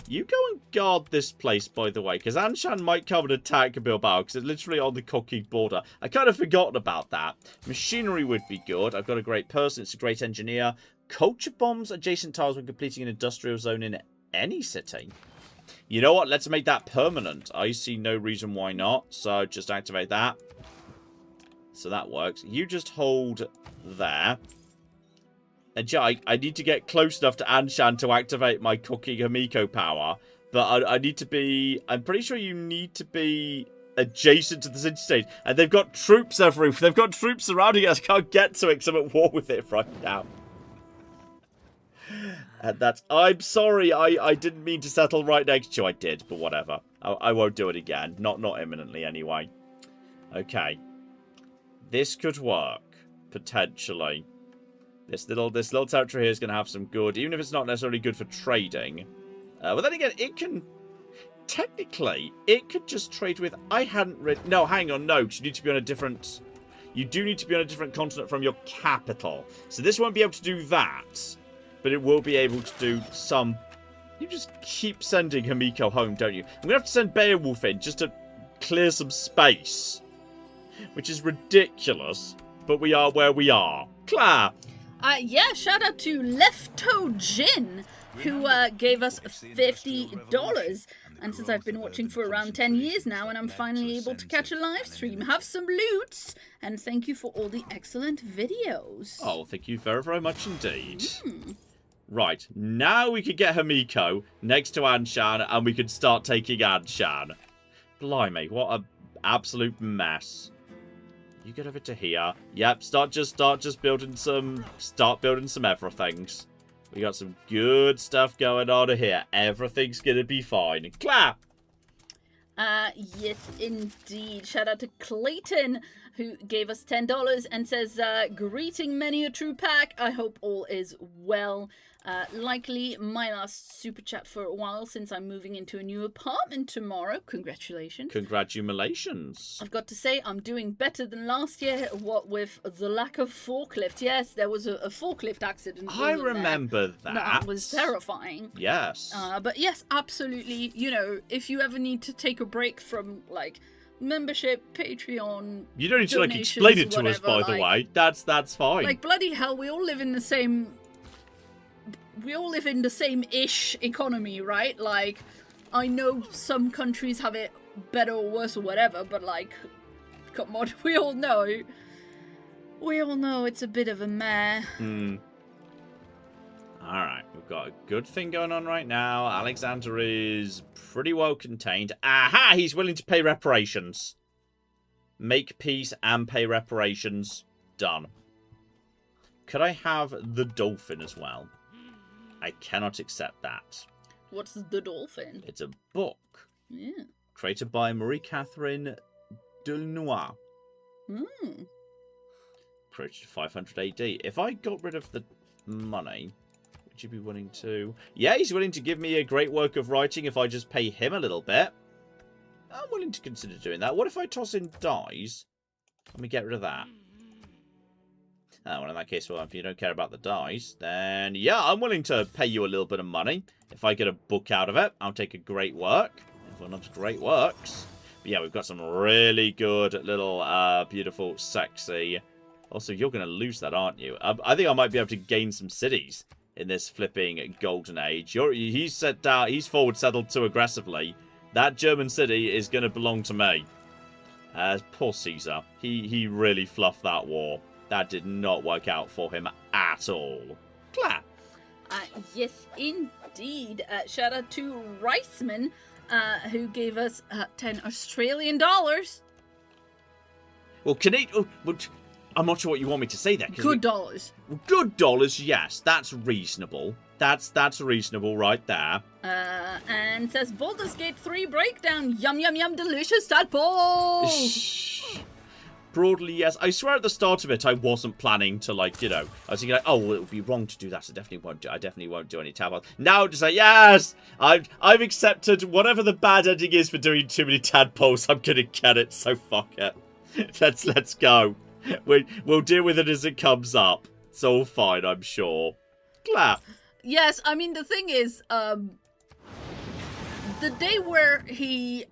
You go and guard this place, by the way, because Anshan might come and attack Bilbao, because it's literally on the Cockey border. I kind of forgotten about that. Machinery would be good. I've got a great person. It's a great engineer. Culture bombs adjacent tiles when completing an industrial zone in any city. You know what? Let's make that permanent. I see no reason why not. So just activate that. So that works. You just hold there. And Jai, I need to get close enough to Anshan to activate my cooking Himiko power. But I need to be... I'm pretty sure you need to be adjacent to the city state. And they've got troops everywhere. They've got troops surrounding us. I can't get to it because I'm at war with it right now. And that's... I'm sorry, I didn't mean to settle right next to you. I did, but whatever. I won't do it again. Not imminently, anyway. Okay. This could work. Potentially. This little territory here is going to have some good... Even if it's not necessarily good for trading. But then again, it can... Technically, it could just trade with... I hadn't read... No, hang on, no. You need to be on a different... You do need to be on a different continent from your capital. So this won't be able to do that. But it will be able to do some... You just keep sending Himiko home, don't you? I'm going to have to send Beowulf in just to clear some space. Which is ridiculous. But we are where we are. Claire! Yeah, shout out to Lefto Jin, who gave us $50. And since I've been watching for around 10 years now, and I'm finally able to catch a live stream, have some loots, and thank you for all the excellent videos. Oh, thank you very, very much indeed. Right, now we could get Himiko next to Anshan, and we could start taking Anshan. Blimey, what an absolute mess. You get over to here. Yep, start just building some everythings. We got some good stuff going on here. Everything's gonna be fine. Clap! Yes, indeed. Shout out to Clayton, who gave us $10 and says, greeting many a true pack. I hope all is well. Likely my last super chat for a while since I'm moving into a new apartment tomorrow. Congratulations. Congratulations. I've got to say I'm doing better than last year, what with the lack of forklift. Yes, there was a forklift accident. I remember that. That was terrifying. Yes. But yes, absolutely. You know, if you ever need to take a break from, like, membership, Patreon, you don't need to, like, explain it to us, by the way. That's fine. Like, bloody hell, we all live in the same... We all live in the same-ish economy, right? Like, I know some countries have it better or worse or whatever, but, like, come on, we all know it's a bit of a meh. Alright, we've got a good thing going on right now. Alexander is pretty well contained. Aha! He's willing to pay reparations. Make peace and pay reparations. Done. Could I have the dolphin as well? I cannot accept that. What's the dolphin? It's a book. Yeah. Created by Marie-Catherine Delnoy. Created 500 AD. If I got rid of the money, would you be willing to... Yeah, he's willing to give me a great work of writing if I just pay him a little bit. I'm willing to consider doing that. What if I toss in dies? Let me get rid of that. Well, in that case, well, if you don't care about the dice, then yeah, I'm willing to pay you a little bit of money. If I get a book out of it, I'll take a great work. Everyone loves great works. But yeah, we've got some really good little, beautiful, sexy... Also, you're going to lose that, aren't you? I think I might be able to gain some cities in this flipping golden age. He's set down, he's forward settled too aggressively. That German city is going to belong to me. Poor Caesar. He really fluffed that war. That did not work out for him at all. Clap. Yes, indeed. Shout out to Riceman, who gave us 10 Australian dollars. Well, I'm not sure what you want me to say there. Good dollars. Good dollars, yes. That's reasonable. That's reasonable right there. And says Baldur's Gate 3 breakdown. Yum, yum, yum, delicious tadpoles. Broadly, yes. I swear at the start of it, I wasn't planning to, like, you know, I was thinking, like, oh, well, it would be wrong to do that. I definitely won't do any tadpoles. Now, to say, yes, I've accepted whatever the bad ending is for doing too many tadpoles. I'm gonna get it, so fuck it. Let's go. We'll deal with it as it comes up. It's all fine, I'm sure. Clap. Yes, I mean, the thing is, the day where he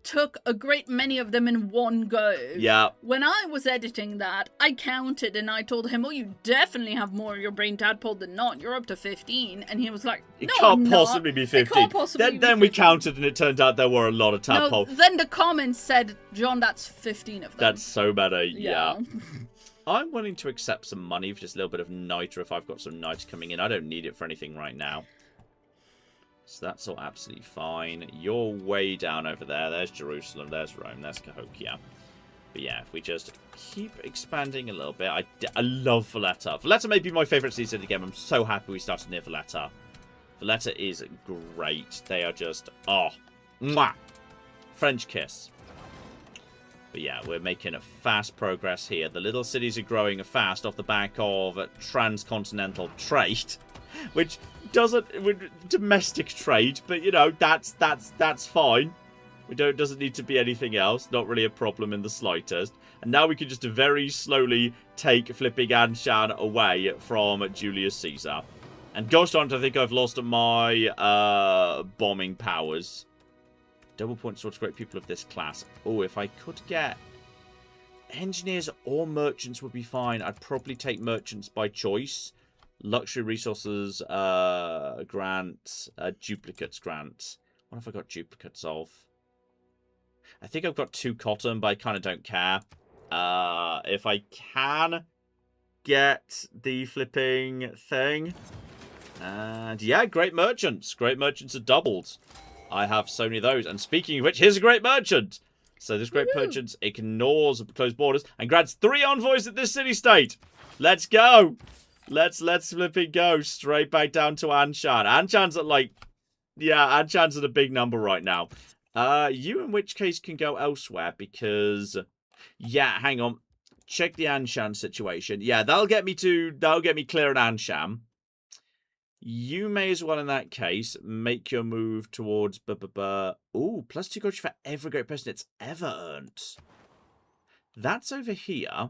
took a great many of them in one go. Yeah. When I was editing that, I counted and I told him, "Oh, you definitely have more of your brain tadpole than not. You're up to 15." And he was like, "No, it can't possibly be 15." It can't possibly be 15. Then we counted and it turned out there were a lot of tadpoles. No, then the comments said, "John, that's 15 of them." That's so many. Yeah. Yeah. I'm willing to accept some money for just a little bit of niter if I've got some niter coming in. I don't need it for anything right now. So that's all absolutely fine. You're way down over there. There's Jerusalem. There's Rome. There's Cahokia. But yeah, if we just keep expanding a little bit. I love Valletta. Valletta may be my favourite city in the game. I'm so happy we started near Valletta. Valletta is great. They are just... Oh. Mwah. French kiss. But yeah, we're making a fast progress here. The little cities are growing fast off the back of transcontinental trade. Which... domestic trade, but you know, that's fine. Doesn't need to be anything else. Not really a problem in the slightest. And now we can just very slowly take flipping Anshan away from Julius Caesar. And gosh darn it, I think I've lost my bombing powers. Double points towards great people of this class. Oh, if I could get engineers or merchants would be fine. I'd probably take merchants by choice. Luxury resources grant, duplicates grant. What have I got duplicates of? I think I've got 2 cotton, but I kind of don't care. If I can get the flipping thing. And yeah, great merchants. Great merchants are doubled. I have so many of those. And speaking of which, here's a great merchant. So this great merchant ignores closed borders and grants 3 envoys at this city-state. Let's go. Let's flipping go straight back down to Anshan. Anshan's at like, yeah, Anshan's at a big number right now. You in which case can go elsewhere because, yeah, hang on. check the Anshan situation. Yeah, that'll get me clear at Anshan. You may as well, in that case, make your move towards... Ooh, +2 culture for every great person it's ever earned. That's over here.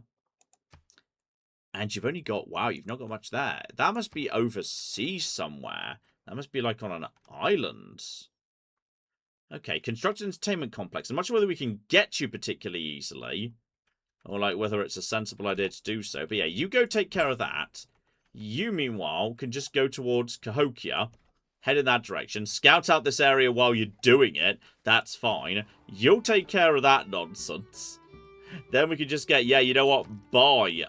And you've only got... Wow, you've not got much there. That must be overseas somewhere. That must be like on an island. Okay, construct an entertainment complex. I'm not sure whether we can get you particularly easily. Or like whether it's a sensible idea to do so. But yeah, you go take care of that. You, meanwhile, can just go towards Cahokia, head in that direction, scout out this area while you're doing it. That's fine. You'll take care of that nonsense. Then we can just get, yeah, you know what? Buy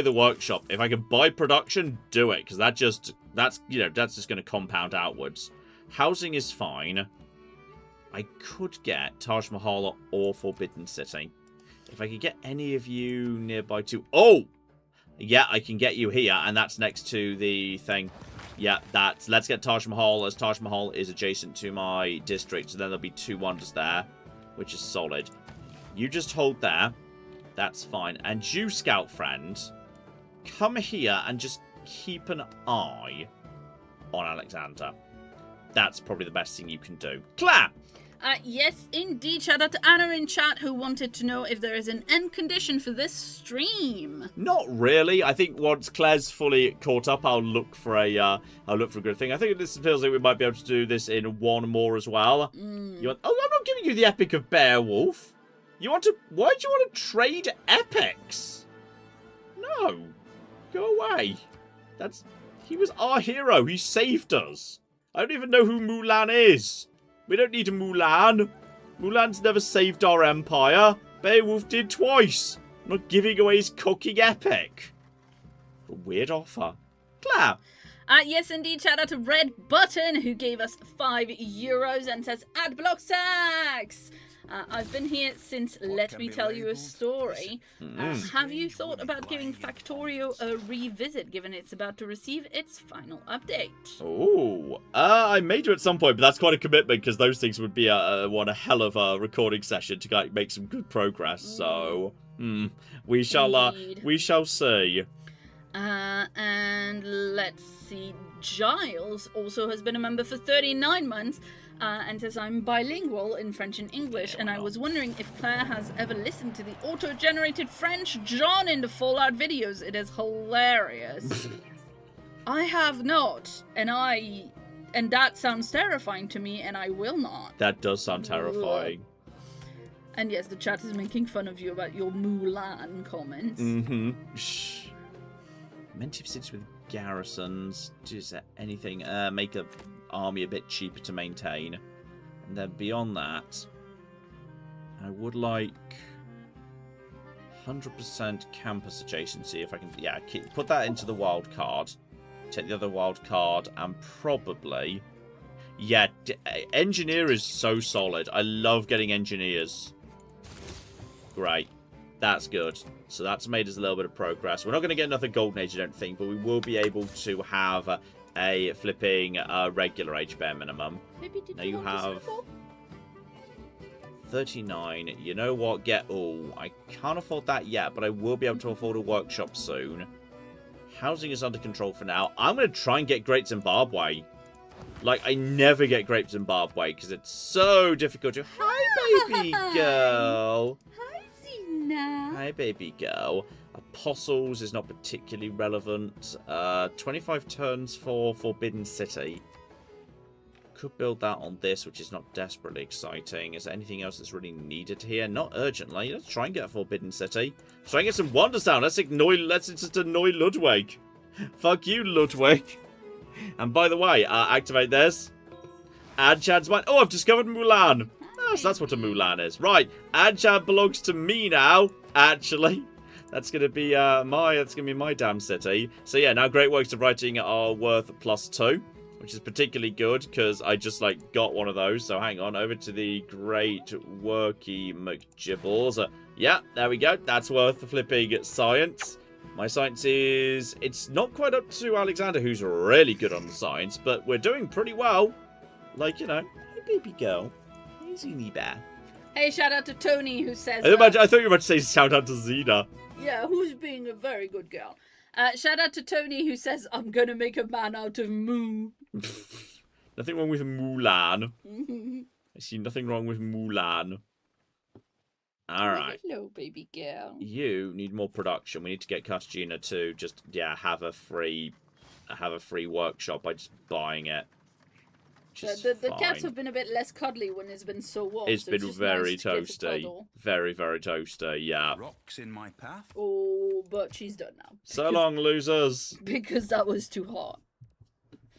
the workshop. If I can buy production, do it, because that's just going to compound outwards. Housing is fine. I could get Taj Mahal or Forbidden City. If I could get any of you nearby too. Oh! Yeah, I can get you here, and that's next to the thing. Yeah, let's get Taj Mahal, as Taj Mahal is adjacent to my district, so then there'll be 2 wonders there, which is solid. You just hold there. That's fine. And you, scout friend, come here and just keep an eye on Alexander. That's probably the best thing you can do. Claire! Yes, indeed. Shout out to Anna in chat who wanted to know if there is an end condition for this stream. Not really. I think once Claire's fully caught up, I'll look for a good thing. I think this feels like we might be able to do this in 1 more as well. I'm not giving you the epic of Beowulf. Why do you want to trade epics? No, go away. He was our hero. He saved us. I don't even know who Mulan is. We don't need a Mulan. Mulan's never saved our empire. Beowulf did twice. I'm not giving away his cooking epic. A weird offer. Claire. Yes, indeed. Shout out to Red Button, who gave us €5 and says, "Adblock Sax." I've been here since Let Me Tell You a Story. Have you thought about giving Factorio a revisit, given it's about to receive its final update? Oh, I may do at some point, but that's quite a commitment, because those things would be a hell of a recording session to make some good progress. So, we shall see. And let's see. Giles also has been a member for 39 months. And says, I'm bilingual in French and English, and I was wondering if Claire has ever listened to the auto-generated French John in the Fallout videos. It is hilarious. I have not, and that sounds terrifying to me, and I will not. That does sound terrifying. And yes, the chat is making fun of you about your Mulan comments. Shh. Mentive cities with garrisons. Is there anything? Make a army a bit cheaper to maintain, and then beyond that I would like 100% campus adjacency. If I can, put that into the wild card, take the other wild card, and probably engineer is so solid. I love getting engineers. Great, that's good. So that's made us a little bit of progress. We're not going to get another golden age, I don't think, but we will be able to have a flipping regular age bare minimum. Now you have 39. You know what? I can't afford that yet, but I will be able to afford a workshop soon. Housing is under control for now. I'm going to try and get Great Zimbabwe. Like, I never get Great Zimbabwe because it's so difficult to... Hi, baby girl. Hi, Zena. Hi, baby girl. Apostles is not particularly relevant. 25 turns for Forbidden City. Could build that on this, which is not desperately exciting. Is there anything else that's really needed here? Not urgently. Let's try and get a Forbidden City. Let's try and get some wonders down. Let's just annoy Ludwig. Fuck you, Ludwig. And by the way, activate this. Add Chad's mind. Oh, I've discovered Mulan. Oh, so that's what a Mulan is. Right. Add Chad belongs to me now, actually. That's gonna be my damn city. So yeah, now great works of writing are worth +2, which is particularly good because I just got one of those. So hang on, over to the great worky McGibbles. Yeah, there we go. That's worth the flipping science. My science it's not quite up to Alexander, who's really good on the science, but we're doing pretty well. Hey baby girl, hey Zini bear. Hey, shout out to Tony who says. I thought you were about to say shout out to Zena. Yeah, who's being a very good girl. Shout out to Tony who says, I'm gonna make a man out of Moo. Nothing wrong with Mulan. I see nothing wrong with Mulan. Alright. Hello, baby girl. You need more production. We need to get Cartagena to just, have a free workshop by just buying it. The cats have been a bit less cuddly when it's been so warm. It's so been just very nice to get a toasty. cuddle. Very, very toasty, yeah. Rocks in my path. Oh, but she's done now. So long, losers. Because that was too hot.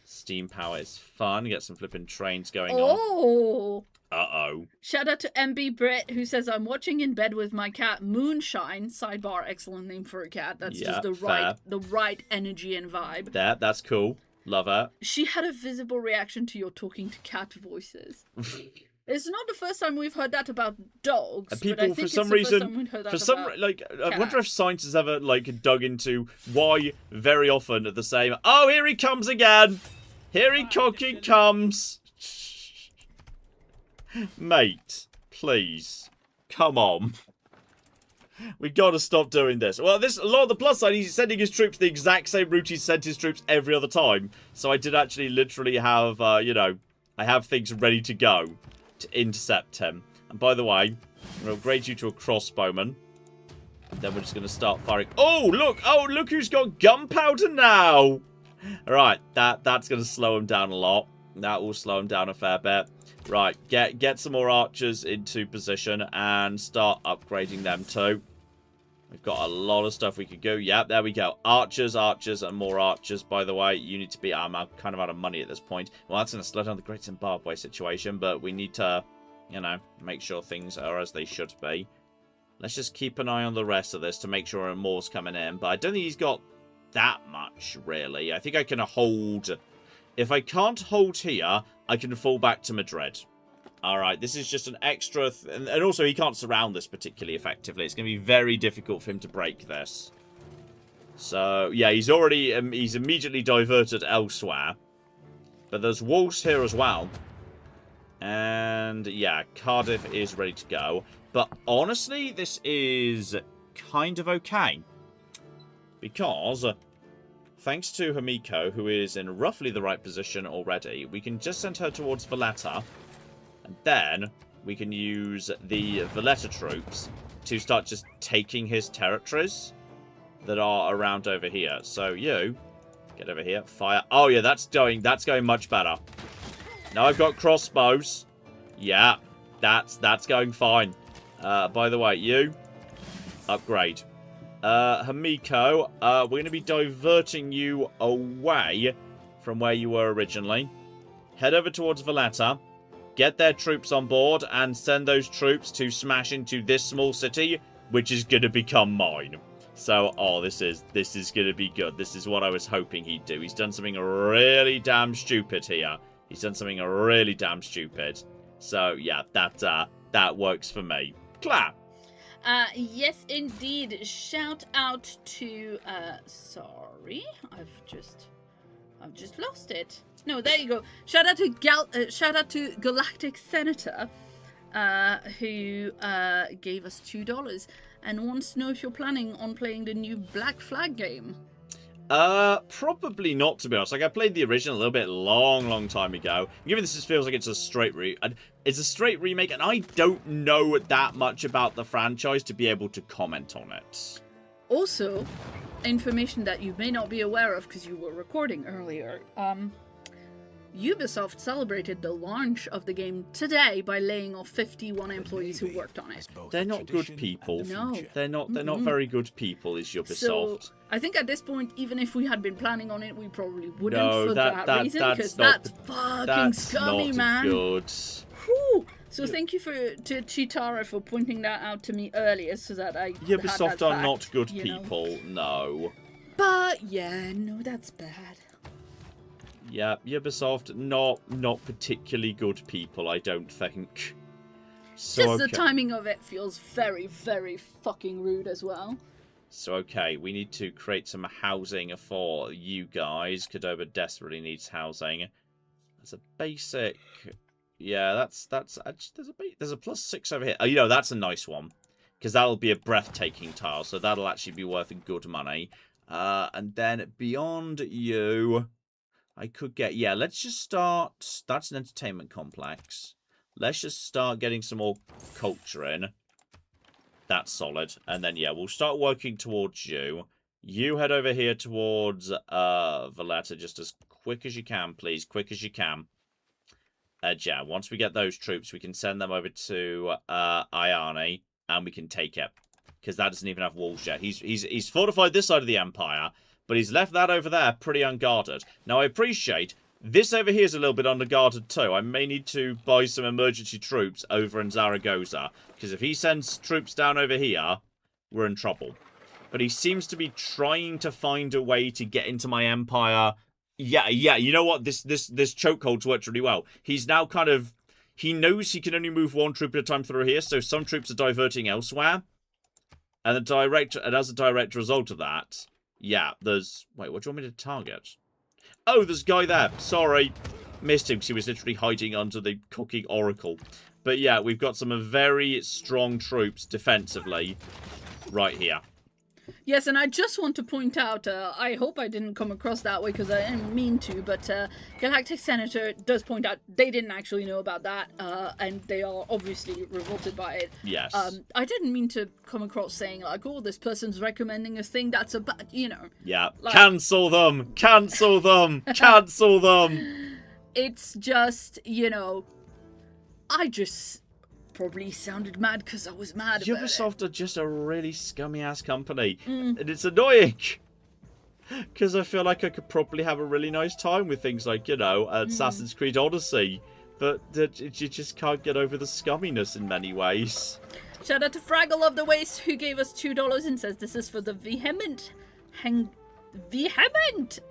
Steam power is fun. Get some flipping trains going on. Oh! Uh-oh. Shout out to MB Brit who says, I'm watching in bed with my cat Moonshine. Sidebar, excellent name for a cat. That's just the right energy and vibe. That's cool. Love her. She had a visible reaction to your talking to cat voices. It's not the first time we've heard that about dogs. And people, but I think for some it's the reason, first time we've heard that for some about I wonder if science has ever dug into why very often the same. Oh, here he comes again. Here he fucking comes. Mate, please, come on. We gotta stop doing this. Well, a lot of the plus side, he's sending his troops the exact same route he sent his troops every other time. So I did actually literally have, I have things ready to go to intercept him. And by the way, I'm gonna upgrade you to a crossbowman. And then we're just gonna start firing. Oh, look who's got gunpowder now. Alright, that's gonna slow him down a lot. That will slow him down a fair bit. Right, get some more archers into position and start upgrading them too. We've got a lot of stuff we could go. Yep, there we go. Archers, and more archers, by the way. You need to be... I'm kind of out of money at this point. Well, that's going to slow down the Great Zimbabwe situation, but we need to, make sure things are as they should be. Let's just keep an eye on the rest of this to make sure more's coming in. But I don't think he's got that much, really. I think I can hold... If I can't hold here, I can fall back to Madrid. Alright, this is just an extra... and also, he can't surround this particularly effectively. It's going to be very difficult for him to break this. So, yeah, he's already... he's immediately diverted elsewhere. But there's walls here as well. And, yeah, Cardiff is ready to go. But, honestly, this is kind of okay. Because... thanks to Himiko, who is in roughly the right position already, we can just send her towards Valletta. And then we can use the Valletta troops to start just taking his territories that are around over here. So you, get over here, fire. Oh yeah, that's going much better. Now I've got crossbows. Yeah, that's going fine. By the way, you, upgrade. Himiko, we're going to be diverting you away from where you were originally. Head over towards Valletta, get their troops on board, and send those troops to smash into this small city, which is going to become mine. So, this is going to be good. This is what I was hoping he'd do. He's done something really damn stupid here. He's done something really damn stupid. So, yeah, that works for me. Clap! Yes, indeed. Shout out to, sorry, I've just lost it. No, there you go. Shout out to Galactic Senator, who gave us $2 and wants to know if you're planning on playing the new Black Flag game. Probably not, to be honest. I played the original a little bit long time ago. Given this feels like it's a straight remake, and I don't know that much about the franchise to be able to comment on it. Also, information that you may not be aware of because you were recording earlier. Ubisoft celebrated the launch of the game today by laying off 51 employees who worked on it. They're not good people. No. They're not very good people, is Ubisoft. So, I think at this point, even if we had been planning on it, we probably wouldn't for that reason, because that's fucking scummy, man. Good. Whew. So thank you to Chitara for pointing that out to me earlier, so that I Ubisoft had that are fact, not good people, no. But yeah, no, that's bad. Yeah, Ubisoft, not particularly good people, I don't think. So, just the timing of it feels very, very fucking rude as well. So, okay, we need to create some housing for you guys. Cordoba desperately needs housing. That's a basic... Yeah, that's there's a +6 over here. Oh, that's a nice one. Because that'll be a breathtaking tile, so that'll actually be worth good money. And then beyond you, I could get... Yeah, let's just start... That's an entertainment complex. Let's just start getting some more culture in. That's solid. And then, yeah, we'll start working towards you. You head over here towards Valletta just as quick as you can, please. Quick as you can. Yeah, once we get those troops, we can send them over to Iarni, and we can take it. Because that doesn't even have walls yet. He's fortified this side of the Empire, but he's left that over there pretty unguarded. Now, I appreciate this over here is a little bit unguarded too. I may need to buy some emergency troops over in Zaragoza. Because if he sends troops down over here, we're in trouble. But he seems to be trying to find a way to get into my empire. Yeah, you know what? This chokehold's worked really well. He's now kind of... He knows he can only move one troop at a time through here, so some troops are diverting elsewhere. And as a direct result of that, yeah, there's... Wait, what do you want me to target? Oh, there's a guy there. Sorry. Missed him because he was literally hiding under the cooking oracle. But yeah, we've got some very strong troops defensively right here. Yes, and I just want to point out, I hope I didn't come across that way because I didn't mean to, but Galactic Senator does point out they didn't actually know about that, and they are obviously revolted by it. Yes. I didn't mean to come across saying, like, oh, this person's recommending a thing that's a bad, you know. Yeah. Like... Cancel them! Cancel them! Cancel them! It's just, you know, I just... probably sounded mad because I was mad about Ubisoft are just a really scummy-ass company. Mm. And it's annoying. Because I feel like I could probably have a really nice time with things like, you know, Assassin's Creed Odyssey. But you just can't get over the scumminess in many ways. Shout out to Fraggle of the Waste, who gave us $2 and says this is for the vehement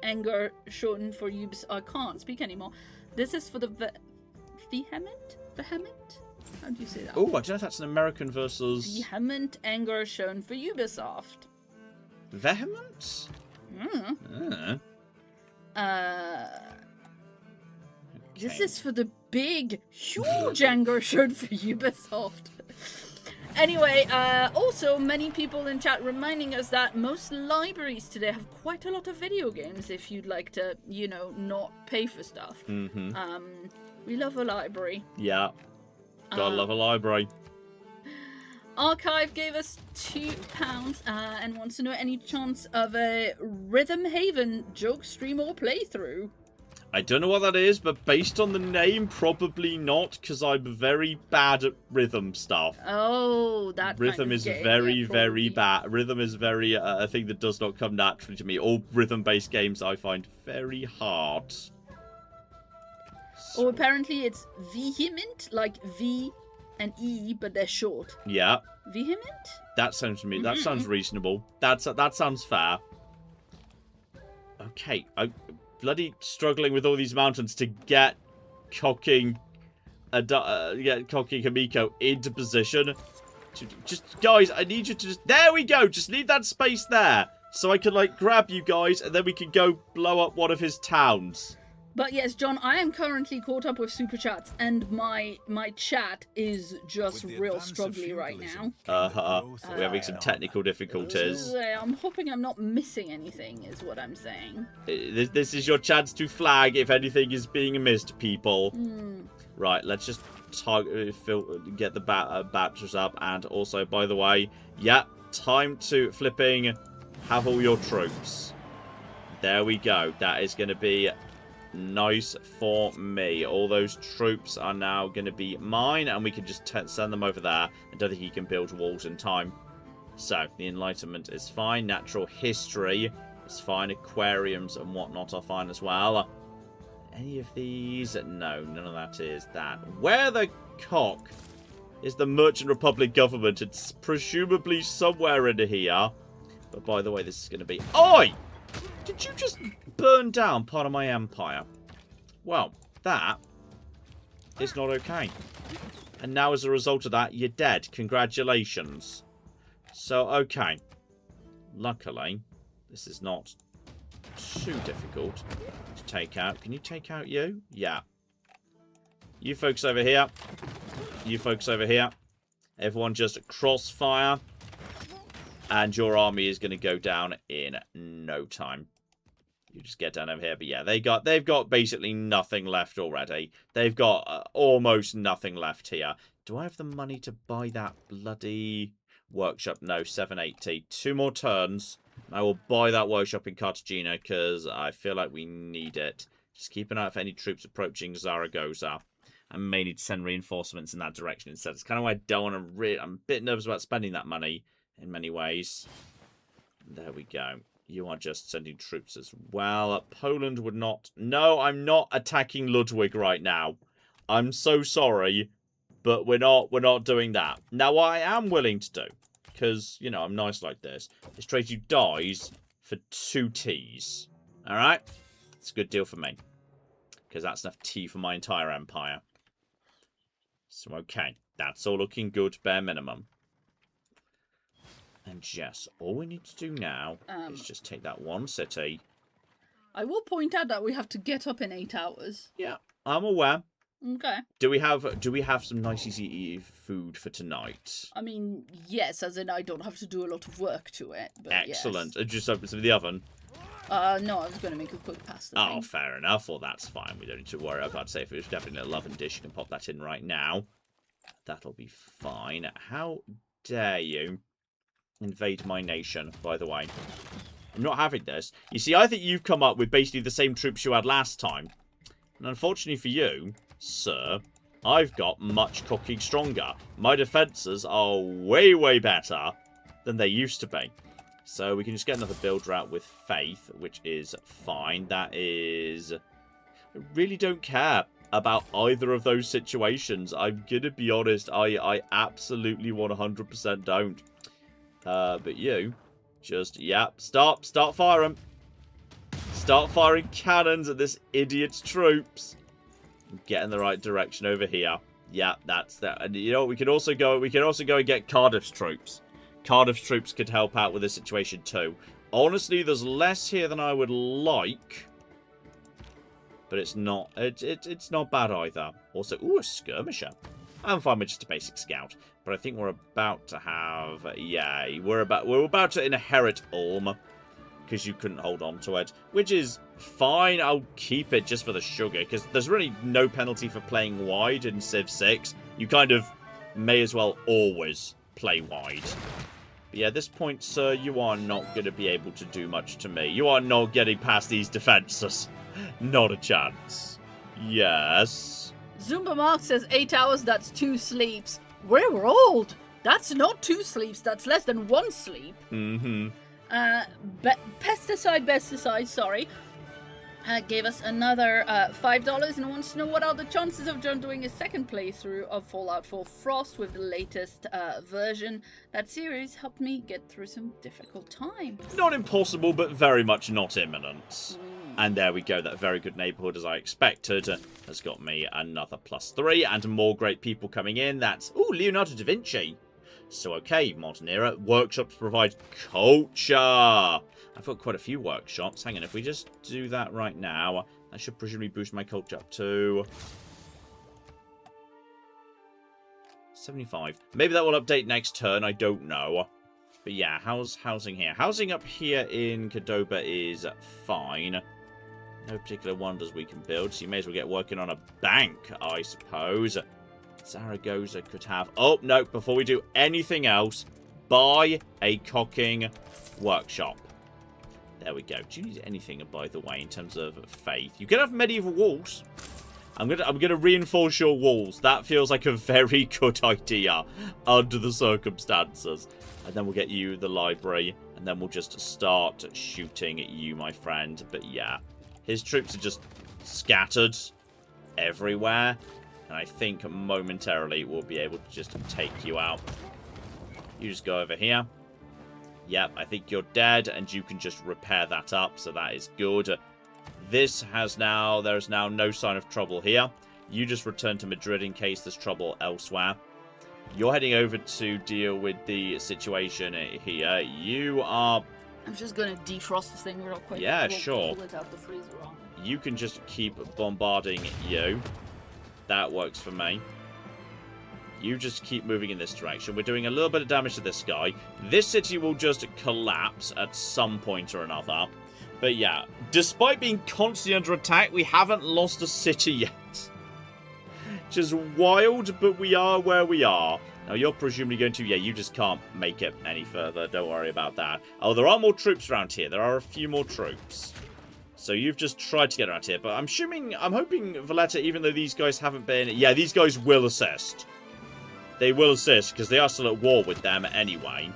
anger shown for Ubisoft. I can't speak anymore. This is for the vehement? How do you say that? Oh, I don't know if that's an American versus... Vehement anger shown for Ubisoft. Vehement? Mm. This is for the big, huge anger shown for Ubisoft. Anyway, also many people in chat reminding us that most libraries today have quite a lot of video games if you'd like to, you know, not pay for stuff. Mm-hmm. We love a library. Yeah. Gotta love a library. Archive gave us £2 and wants to know any chance of a Rhythm Haven joke stream or playthrough. I don't know what that is, but based on the name, probably not, because I'm very bad at rhythm stuff. Oh, that rhythm kind of is game, very, yeah, very bad. Rhythm is very a thing that does not come naturally to me. All rhythm-based games I find very hard. Oh, apparently it's vehement, like V and E, but they're short. Yeah. Vehement? That sounds to me. That sounds reasonable. That sounds fair. Okay, I'm bloody struggling with all these mountains to get cocking Kamiko into position. Just guys, I need you to just... There we go. Just leave that space there, so I can like grab you guys, and then we can go blow up one of his towns. But yes, John, I am currently caught up with super chats, and my chat is just real struggly right now. We're having some technical difficulties. I'm hoping I'm not missing anything, is what I'm saying. This is your chance to flag if anything is being missed, people. Right, let's just get the batteries up, and also, by the way, yeah, time to flipping have all your troops. There we go. That is going to be... nice for me. All those troops are now going to be mine, and we can just send them over there. I don't think he can build walls in time. So, the Enlightenment is fine. Natural history is fine. Aquariums and whatnot are fine as well. Any of these? No, none of that is that. Where the cock is the Merchant Republic government? It's presumably somewhere in here. But by the way, this is going to be... Oi! Did you just burn down part of my empire? Well, that is not okay. And now as a result of that, you're dead. Congratulations. So, okay. Luckily, this is not too difficult to take out. Can you take out you? Yeah. You folks over here. You folks over here. Everyone just crossfire. And your army is going to go down in no time. You just get down over here. But yeah, they've got basically nothing left already. They've got almost nothing left here. Do I have the money to buy that bloody workshop? No, 780. 2 more turns. I will buy that workshop in Cartagena because I feel like we need it. Just keep an eye out for any troops approaching Zaragoza. I may need to send reinforcements in that direction instead. It's kind of why I don't want to... I'm a bit nervous about spending that money in many ways. There we go. You are just sending troops as well. Poland would not... No, I'm not attacking Ludwig right now. I'm so sorry, but we're not doing that. Now, what I am willing to do, because, you know, I'm nice like this, is trade you dies for 2 Ts. Alright? It's a good deal for me. Because that's enough tea for my entire empire. So, okay. That's all looking good, bare minimum. And yes, all we need to do now is just take that one city. I will point out that we have to get up in 8 hours. Yeah, I'm aware. Okay. Do we have some nice easy food for tonight? I mean, yes, as in I don't have to do a lot of work to it. But excellent. Yes. Just open some of the oven. No, I was going to make a quick pasta Oh, thing. fair enough. Well, that's fine. We don't need to worry. I can't say if it was definitely a little oven dish. You can pop that in right now. That'll be fine. How dare you invade my nation, by the way. I'm not having this. You see, I think you've come up with basically the same troops you had last time. And unfortunately for you, sir, I've got much cooking stronger. My defences are way, way better than they used to be. So we can just get another builder out with faith, which is fine. That is... I really don't care about either of those situations. I'm going to be honest, I absolutely 100% don't. But you, just, start firing. Start firing cannons at this idiot's troops. Get in the right direction over here. Yeah, that's that. And you know what, we can also go and get Cardiff's troops. Cardiff's troops could help out with this situation too. Honestly, there's less here than I would like. But it's not bad either. Also, ooh, a skirmisher. I'm fine with just a basic scout. But I think we're about to have... Yeah, we're about to inherit Ulm. Because you couldn't hold on to it. Which is fine. I'll keep it just for the sugar. Because there's really no penalty for playing wide in Civ 6. You kind of may as well always play wide. But yeah, at this point, sir, you are not going to be able to do much to me. You are not getting past these defences. Not a chance. Yes. Zumba Mark says 8 hours, that's 2 sleeps. We're old. That's not 2 sleeps, that's less than 1 sleep. Mm-hmm. Pesticide, sorry. Gave us another $5 and wants to know what are the chances of John doing a second playthrough of Fallout 4 Frost with the latest version. That series helped me get through some difficult times. Not impossible, but very much not imminent. And there we go, that very good neighbourhood, as I expected, has got me another +3, and more great people coming in. That's, ooh, Leonardo da Vinci. So, okay, modern era, workshops provide culture. I've got quite a few workshops. Hang on, if we just do that right now, that should presumably boost my culture up to 75. Maybe that will update next turn, I don't know. But yeah, how's housing here? Housing up here in Cordoba is fine. No particular wonders we can build, so you may as well get working on a bank, I suppose. Zaragoza could have... Oh, no, before we do anything else, buy a cocking workshop. There we go. Do you need anything, by the way, in terms of faith? You could have medieval walls. I'm gonna reinforce your walls. That feels like a very good idea under the circumstances. And then we'll get you the library, and then we'll just start shooting at you, my friend. But yeah, his troops are just scattered everywhere. And I think momentarily we'll be able to just take you out. You just go over here. Yep, I think you're dead, and you can just repair that up, so that is good. There's now no sign of trouble here. You just return to Madrid in case there's trouble elsewhere. You're heading over to deal with the situation here. You are... I'm just going to defrost this thing real quick. Yeah, sure. Pull it out the freezer on. You can just keep bombarding you. That works for me. You just keep moving in this direction. We're doing a little bit of damage to this guy. This city will just collapse at some point or another. But yeah, despite being constantly under attack, we haven't lost a city yet. Which is wild, but we are where we are. Now, you're presumably going to... Yeah, you just can't make it any further. Don't worry about that. Oh, there are more troops around here. There are a few more troops. So you've just tried to get around here. But I'm hoping Valletta, even though these guys haven't been... Yeah, these guys will assist. They will assist, because they are still at war with them anyway.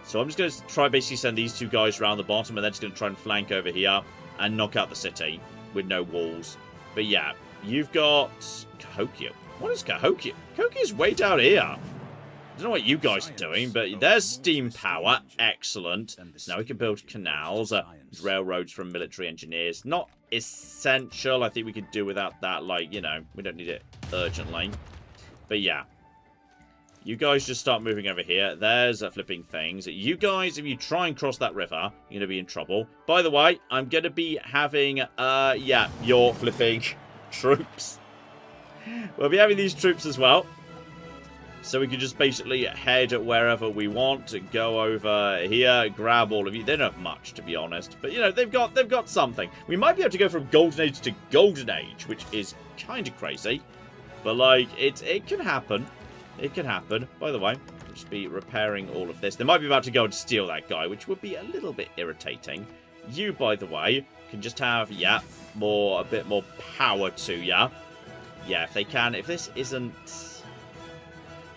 So I'm just going to try basically send these two guys around the bottom, and then just going to try and flank over here and knock out the city with no walls. But yeah, you've got Cahokia. What is Cahokia? Cahokia is way down here. I don't know what you guys are doing, but there's steam power. Excellent. So now we can build canals, railroads from military engineers. Not essential. I think we could do without that. Like, you know, we don't need it urgently. But yeah. You guys just start moving over here. There's flipping things. You guys, if you try and cross that river, you're going to be in trouble. By the way, I'm going to be having, yeah, your flipping troops. We'll be having these troops as well. So we can just basically head wherever we want to go over here, grab all of you. They don't have much, to be honest. But, you know, they've got something. We might be able to go from Golden Age to Golden Age, which is kind of crazy. But, like, it can happen. It can happen. By the way, we'll just be repairing all of this. They might be about to go and steal that guy, which would be a little bit irritating. You, by the way, can just have, yeah, a bit more power to ya. Yeah, if they can. If this isn't...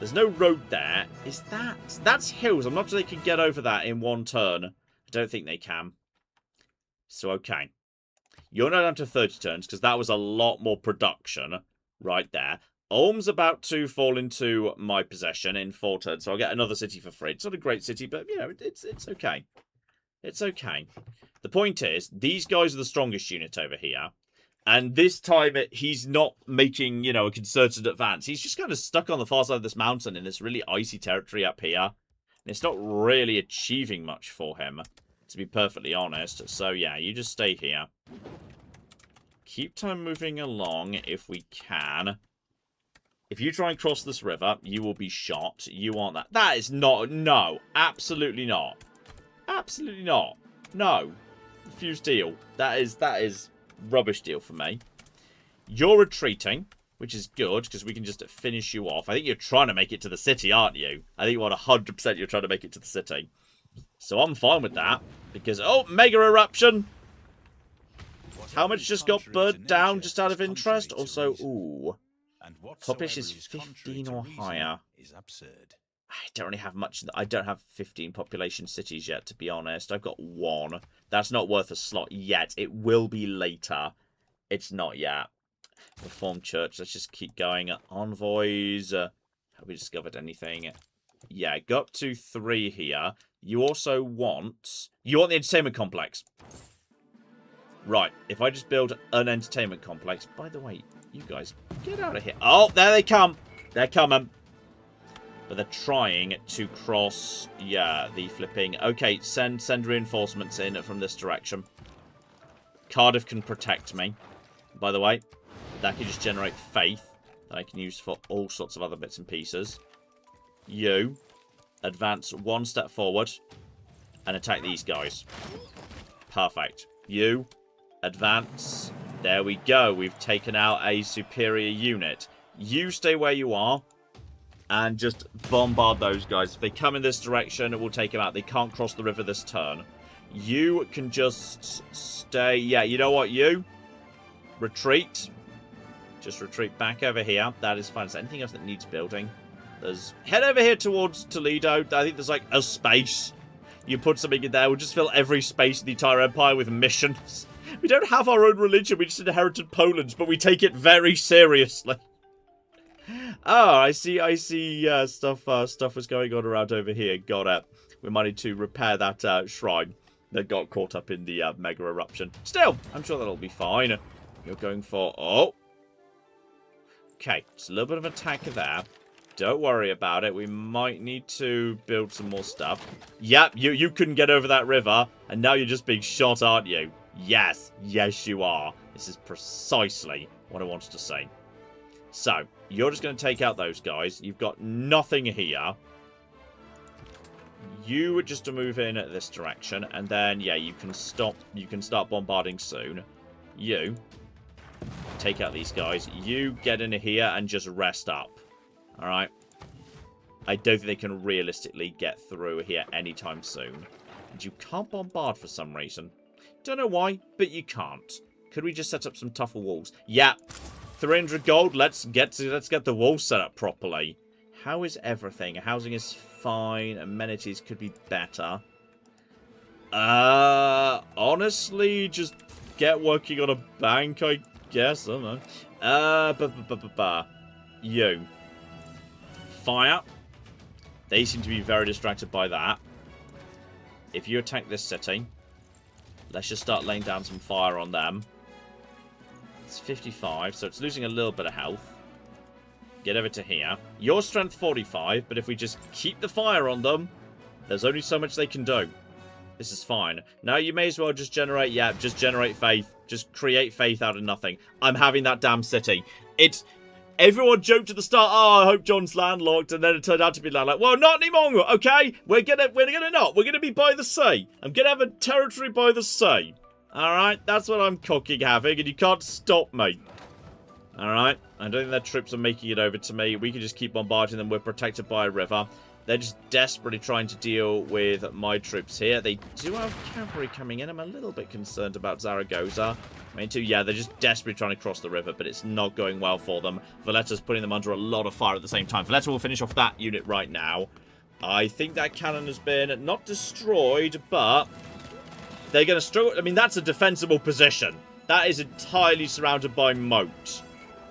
There's no road there. Is that... That's hills. I'm not sure they can get over that in one turn. I don't think they can. So, okay. You're not down to 30 turns, because that was a lot more production right there. Ulm's about to fall into my possession in 4 turns, so I'll get another city for free. It's not a great city, but, you know, it's okay. It's okay. The point is, these guys are the strongest unit over here. And this time, he's not making, you know, a concerted advance. He's just kind of stuck on the far side of this mountain in this really icy territory up here. And it's not really achieving much for him, to be perfectly honest. So, yeah, you just stay here. Keep time moving along if we can. If you try and cross this river, you will be shot. You want that. That is not... No. Absolutely not. Absolutely not. No. Refuse deal. That is rubbish deal for me. You're retreating, which is good, because we can just finish you off. I think you're trying to make it to the city, aren't you? I think you want 100% you're trying to make it to the city. So I'm fine with that, because... Oh, mega eruption! How much just got burnt down, just out of interest? Also, ooh... Population is 15 or higher. I don't really have much. I don't have 15 population cities yet, to be honest. I've got 1. That's not worth a slot yet. It will be later. It's not yet. Reformed Church. Let's just keep going. Envoys. Have we discovered anything? Yeah, go up to 3 here. You also want... You want the entertainment complex. Right. If I just build an entertainment complex... By the way... You guys, get out of here. Oh, there they come. They're coming. But they're trying to cross, yeah, the flipping... Okay, send reinforcements in from this direction. Cardiff can protect me, by the way. That can just generate faith that I can use for all sorts of other bits and pieces. You advance 1 step forward and attack these guys. Perfect. You advance... There we go. We've taken out a superior unit. You stay where you are and just bombard those guys. If they come in this direction, we'll take them out. They can't cross the river this turn. You can just stay. Yeah, you know what? You retreat. Just retreat back over here. That is fine. Is there anything else that needs building? Head over here towards Toledo. I think there's like a space. You put something in there. We'll just fill every space in the entire empire with missions. We don't have our own religion, we just inherited Poland, but we take it very seriously. Oh, I see, stuff was going on around over here. Got it. We might need to repair that shrine that got caught up in the mega eruption. Still, I'm sure that'll be fine. You're going for... Oh. Okay, it's a little bit of attack there. Don't worry about it. We might need to build some more stuff. Yep, you couldn't get over that river, and now you're just being shot, aren't you? Yes, yes you are. This is precisely what I wanted to say. So, you're just going to take out those guys. You've got nothing here. You would just to move in this direction. And then, yeah, you can stop. You can start bombarding soon. You take out these guys. You get in here and just rest up. Alright? I don't think they can realistically get through here anytime soon. And you can't bombard for some reason. Don't know why, but you can't. Could we just set up some tougher walls? Yeah. 300 gold. Let's get the walls set up properly. How is everything? Housing is fine. Amenities could be better. Honestly, just get working on a bank, I guess. I don't know. You. Fire. They seem to be very distracted by that. If you attack this city, let's just start laying down some fire on them. It's 55, so it's losing a little bit of health. Get over to here. Your strength 45, but if we just keep the fire on them, there's only so much they can do. This is fine. Now you may as well just generate, yeah, just generate faith. Just create faith out of nothing. I'm having that damn city. Everyone joked at the start, oh, I hope John's landlocked, and then it turned out to be landlocked. Well, not anymore, okay? We're gonna be by the sea. I'm gonna have a territory by the sea. Alright, that's what I'm cooking having, and you can't stop me. Alright, I don't think their troops are making it over to me. We can just keep bombarding them. We're protected by a river. They're just desperately trying to deal with my troops here. They do have cavalry coming in. I'm a little bit concerned about Zaragoza. I mean, too, yeah, they're just desperately trying to cross the river, but it's not going well for them. Valletta's putting them under a lot of fire at the same time. Valletta will finish off that unit right now. I think that cannon has been not destroyed, but they're going to struggle. I mean, that's a defensible position. That is entirely surrounded by moat.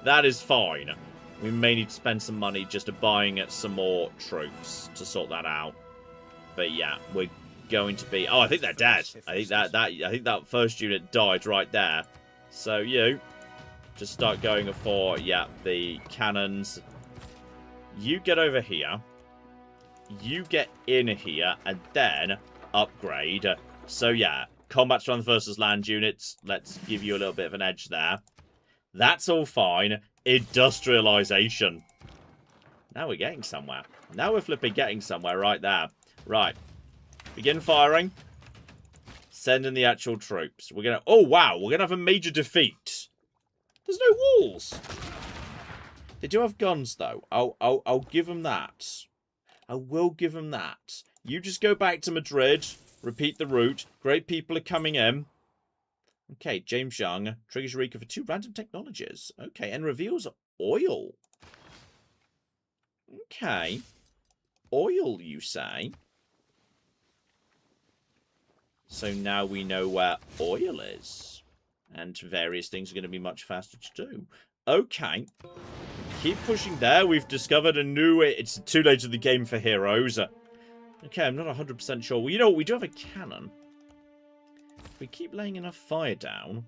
That is fine. We may need to spend some money just buying some more troops to sort that out. But yeah, we're going to be... Oh, I think they're dead. I think that first unit died right there. So you just start going for, yeah, the cannons. You get over here. You get in here and then upgrade. So yeah, combat strength versus land units. Let's give you a little bit of an edge there. That's all fine. Industrialization. Now we're getting somewhere. Now we're flipping getting somewhere right there. Right. Begin firing. Send in the actual troops. We're going to... Oh, wow. We're going to have a major defeat. There's no walls. They do have guns, though. I'll give them that. I will give them that. You just go back to Madrid. Repeat the route. Great people are coming in. Okay, James Young triggers Eureka for 2 random technologies. Okay, and reveals oil. Okay. Oil, you say? So now we know where oil is. And various things are going to be much faster to do. Okay. Keep pushing there. We've discovered a new... It's too late in the game for heroes. Okay, I'm not 100% sure. Well, you know what? We do have a cannon. If we keep laying enough fire down,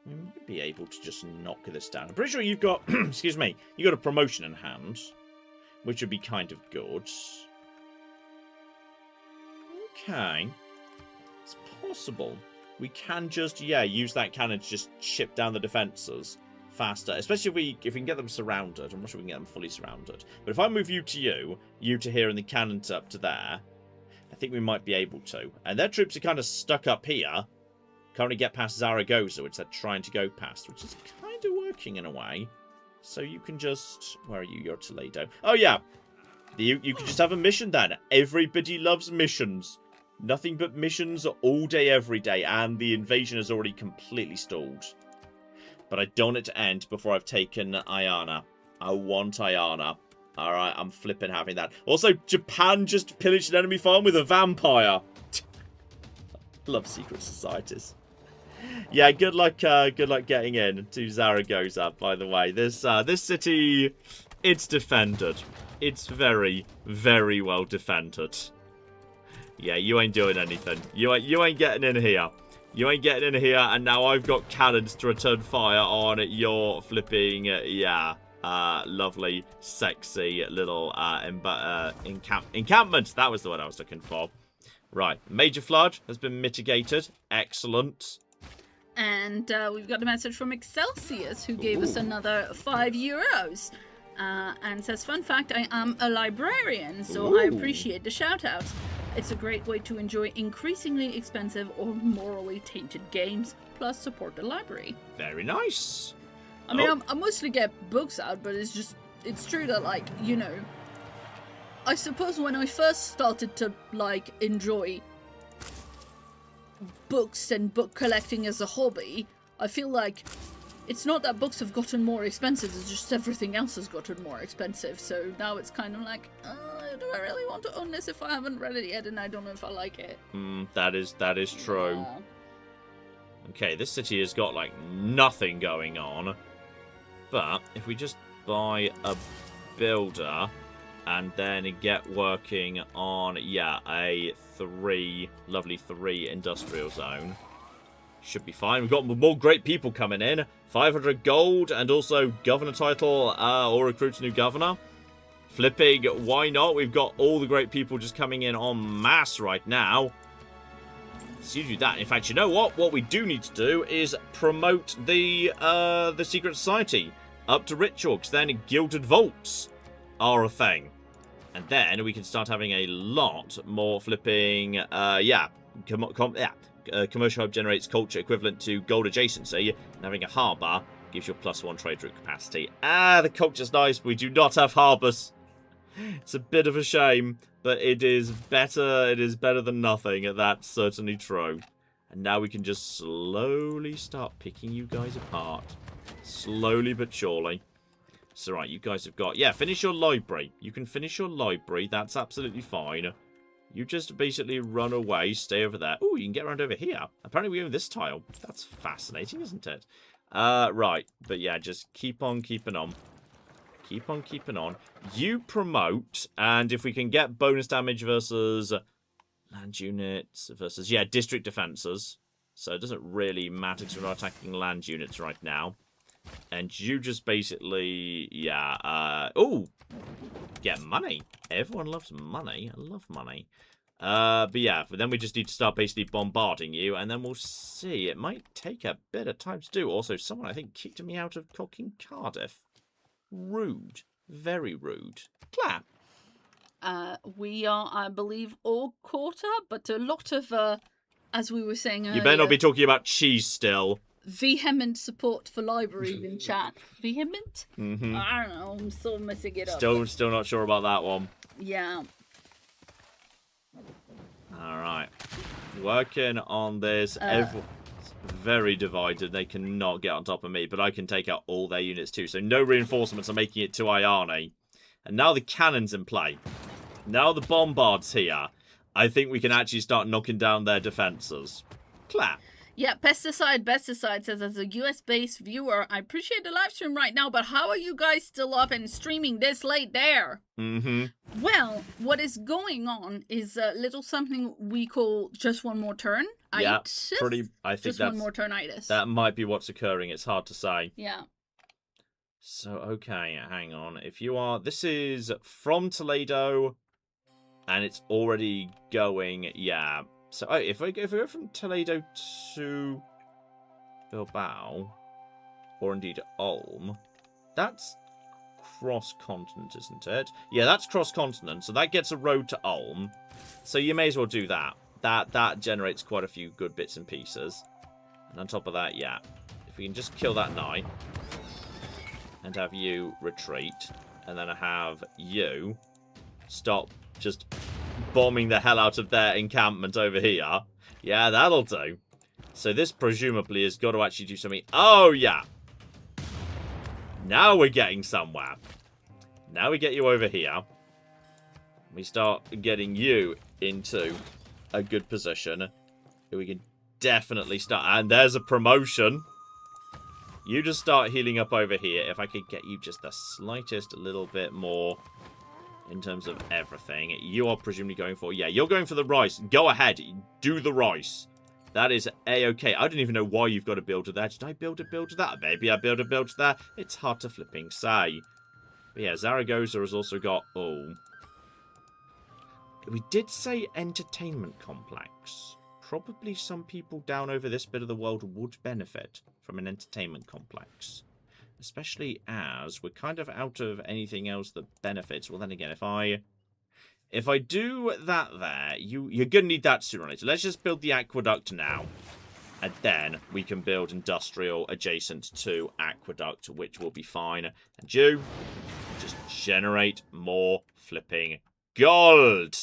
we might be able to just knock this down. I'm pretty sure you've got... excuse me. You've got a promotion in hand. Which would be kind of good. Okay. It's possible. We can just, yeah, use that cannon to just chip down the defences faster. Especially if we can get them surrounded. I'm not sure we can get them fully surrounded. But if I move you to here, and the cannons up to there, I think we might be able to. And their troops are kind of stuck up here. Can't really get past Zaragoza, which they're trying to go past, which is kind of working in a way. So you can just... Where are you? You're Toledo. Oh, yeah. You can just have a mission then. Everybody loves missions. Nothing but missions all day, every day. And the invasion has already completely stalled. But I don't want it to end before I've taken Ayana. I want Ayana. Alright, I'm flipping having that. Also, Japan just pillaged an enemy farm with a vampire. Love secret societies. Yeah, good luck getting in to Zaragoza, by the way. This city, it's defended. It's very, very well defended. Yeah, you ain't doing anything. You ain't getting in here. You ain't getting in here, and now I've got cannons to return fire on your flipping, lovely, sexy little encampment. That was the word I was looking for. Right, major flood has been mitigated. Excellent. And we've got a message from Excelsius, who gave us another €5. And says, fun fact, I am a librarian, so I appreciate the shout-outs. It's a great way to enjoy increasingly expensive or morally tainted games, plus support the library. Very nice. I mean, I mostly get books out, but it's true that, like, you know, I suppose when I first started to, like, enjoy books and book collecting as a hobby, I feel like it's not that books have gotten more expensive, it's just everything else has gotten more expensive. So now it's kind of like, do I really want to own this if I haven't read it yet and I don't know if I like it? That is true. Yeah. Okay, this city has got, like, nothing going on. But if we just buy a builder and then get working on, a lovely 3 industrial zone, should be fine. We've got more great people coming in. 500 gold and also governor title or recruit a new governor. Flipping, why not? We've got all the great people just coming in en masse right now. Let's do that. In fact, you know what? What we do need to do is promote the secret society up to ritual, because then gilded vaults are a thing. And then we can start having a lot more flipping, commercial hub generates culture equivalent to gold adjacency, and having a harbour gives you a +1 trade route capacity. The culture's nice, but we do not have harbours. It's a bit of a shame, but it is better. It is better than nothing. That's certainly true. And now we can just slowly start picking you guys apart. Slowly but surely. So right, you guys have got... finish your library. You can finish your library. That's absolutely fine. You just basically run away, stay over there. Oh, you can get around over here. Apparently we own this tile. That's fascinating, isn't it? Right. But yeah, just keep on keeping on. Keep on keeping on. You promote, and if we can get bonus damage versus land units versus, district defenses. So it doesn't really matter because we're not attacking land units right now. And you just basically, get money. Everyone loves money. I love money. But then we just need to start basically bombarding you, and then we'll see. It might take a bit of time to do. Also, someone, I think, kicked me out of Cocking Cardiff. Rude. Very rude. Clap. We are, I believe, all caught up, but a lot of, as we were saying earlier... You better not be talking about cheese still. Vehement support for libraries in chat. Vehement? Mm-hmm. I don't know, I'm still messing it up. Still not sure about that one. Yeah. Alright. Working on this. Everyone's very divided. They cannot get on top of me, but I can take out all their units too. So no reinforcements are making it to Iane. And now the cannon's in play. Now the bombard's here. I think we can actually start knocking down their defenses. Clap. Yeah, Pesticide says, as a US-based viewer, I appreciate the live stream right now, but how are you guys still up and streaming this late there? Mm-hmm. Well, what is going on is a little something we call just one more turn. Yeah, I think just one more turnitis. That might be what's occurring. It's hard to say. Yeah. So, okay, hang on. If you are... This is from Toledo, and it's already going... Yeah. So, if we go from Toledo to Bilbao, or indeed Ulm, that's cross-continent, isn't it? Yeah, that's cross-continent, so that gets a road to Ulm. So you may as well do that. That generates quite a few good bits and pieces. And on top of that, yeah, if we can just kill that knight, and have you retreat, and then have you stop just bombing the hell out of their encampment over here. Yeah, that'll do. So this presumably has got to actually do something. Oh, yeah. Now we're getting somewhere. Now we get you over here. We start getting you into a good position. We can definitely start. And there's a promotion. You just start healing up over here. If I could get you just the slightest little bit more in terms of everything. You are presumably going for... Yeah, you're going for the rice. Go ahead. Do the rice. That is A-okay. I don't even know why you've got a builder there. Did I build a builder there? Maybe I built a builder there. It's hard to flipping say. But yeah, Zaragoza has also got... Oh. We did say entertainment complex probably some people down over this bit of the world would benefit from an entertainment complex. Especially as we're kind of out of anything else that benefits. Well, then again, if I do that there, you're going to need that sooner or later. Let's just build the aqueduct now. And then we can build industrial adjacent to aqueduct, which will be fine. And you just generate more flipping gold.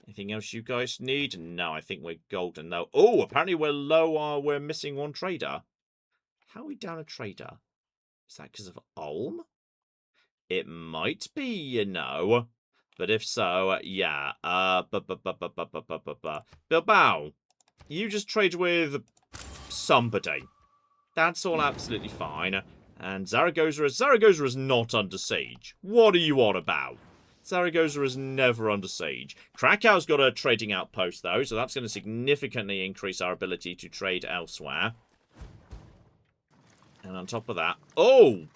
Anything else you guys need? No, I think we're golden though. Oh, apparently we're low. We're missing one trader. How are we down a trader? Is that because of Ulm? It might be, you know. But if so, yeah. Bilbao. You just trade with somebody. That's all absolutely fine. And Zaragoza is not under siege. What are you on about? Zaragoza is never under siege. Krakow's got a trading outpost, though, so that's going to significantly increase our ability to trade elsewhere. And on top of that... Oh!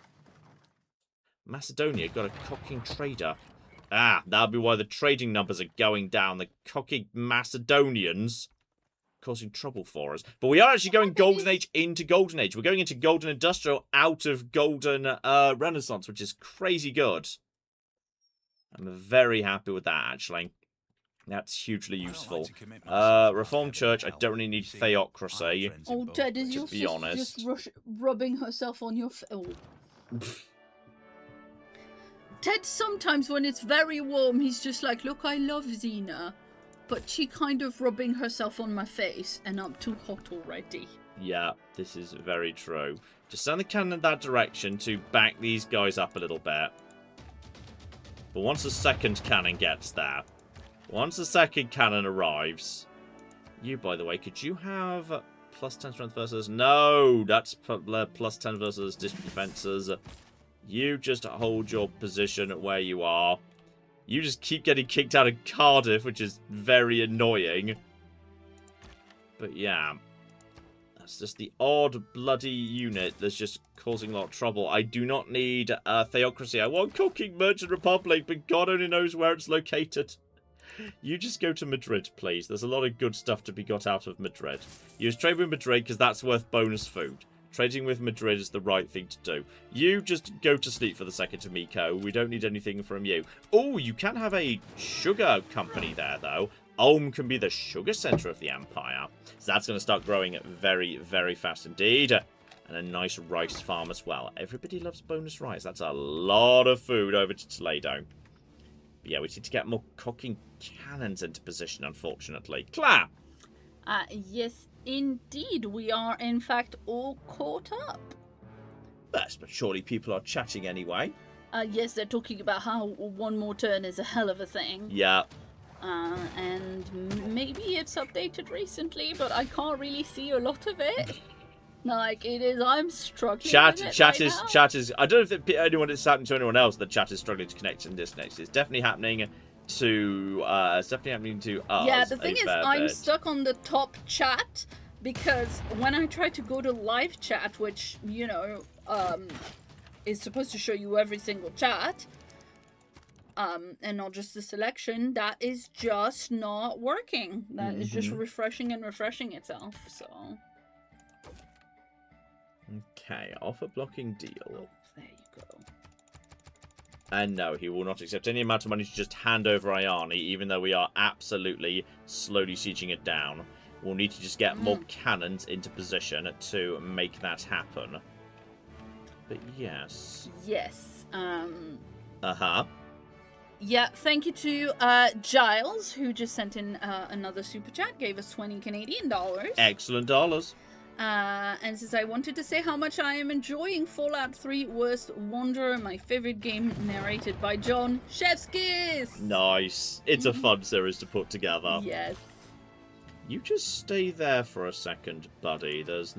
Macedonia got a cocking trader. Ah, that'll be why the trading numbers are going down. The cocking Macedonians causing trouble for us. But we are actually going Golden Age into Golden Age. We're going into Golden Industrial out of Golden Renaissance, which is crazy good. I'm very happy with that, actually. That's hugely useful. Reformed Church, I don't really need theocracy. Oh, Ted, is your sister just rubbing herself on your face? Oh. Ted, sometimes when it's very warm, he's just like, look, I love Xena. But she kind of rubbing herself on my face, and I'm too hot already. Yeah, this is very true. Just send the cannon in that direction to back these guys up a little bit. But once the second cannon gets there, once the second cannon arrives... You, by the way, could you have plus 10 strength versus... No, that's plus 10 versus district defenses. You just hold your position where you are. You just keep getting kicked out of Cardiff, which is very annoying. But yeah, that's just the odd bloody unit that's just causing a lot of trouble. I do not need theocracy. I want cooking Merchant Republic, but God only knows where it's located. You just go to Madrid, please. There's a lot of good stuff to be got out of Madrid. You just trade with Madrid because that's worth bonus food. Trading with Madrid is the right thing to do. You just go to sleep for the second, Tamiko. We don't need anything from you. Oh, you can have a sugar company there, though. Ulm can be the sugar centre of the empire. So that's going to start growing very, very fast indeed. And a nice rice farm as well. Everybody loves bonus rice. That's a lot of food over to Toledo. But yeah, we need to get more cocking cannons into position, unfortunately. Claire! Yes, indeed. We are, in fact, all caught up. Yes, but surely people are chatting anyway. Yes, they're talking about how one more turn is a hell of a thing. Yeah. And maybe it's updated recently, but I can't really see a lot of it. Like, it is, I'm struggling with it chat right is, I don't know if it's happening to anyone else that chat is struggling to connect and disconnect. It's definitely happening to, us. Yeah, the thing is, I'm stuck on the top chat, because when I try to go to live chat, which, you know, is supposed to show you every single chat, and not just the selection, that is just not working. That is just refreshing and refreshing itself, so... Okay, offer blocking deal. Oh, there you go. And no, he will not accept any amount of money to just hand over Iani, even though we are absolutely slowly sieging it down. We'll need to just get more cannons into position to make that happen. But yes. Yes. Uh-huh. Yeah, thank you to Giles, who just sent in another super chat, gave us 20 Canadian dollars. Excellent dollars. And says, I wanted to say how much I am enjoying Fallout 3 Worst Wanderer, my favorite game, narrated by John Shevskis. Nice. It's a fun series to put together. Yes. You just stay there for a second, buddy. There's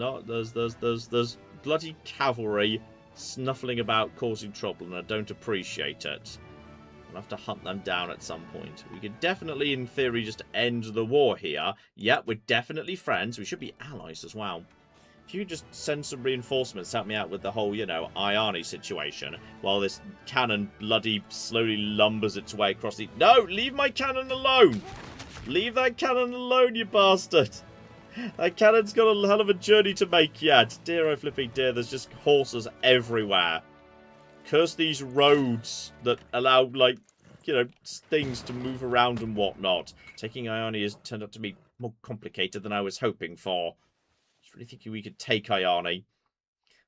bloody cavalry snuffling about causing trouble, and I don't appreciate it. We'll have to hunt them down at some point. We could definitely, in theory, just end the war here. Yeah, we're definitely friends. We should be allies as well. If you could just send some reinforcements, help me out with the whole, you know, Iani situation, while this cannon bloody slowly lumbers its way across the... No! Leave my cannon alone! Leave that cannon alone, you bastard. That cannon's got a hell of a journey to make yet. Dear oh flipping dear, there's just horses everywhere. Curse these roads that allow, like, you know, things to move around and whatnot. Taking Ione has turned out to be more complicated than I was hoping for. I was really thinking we could take Ione.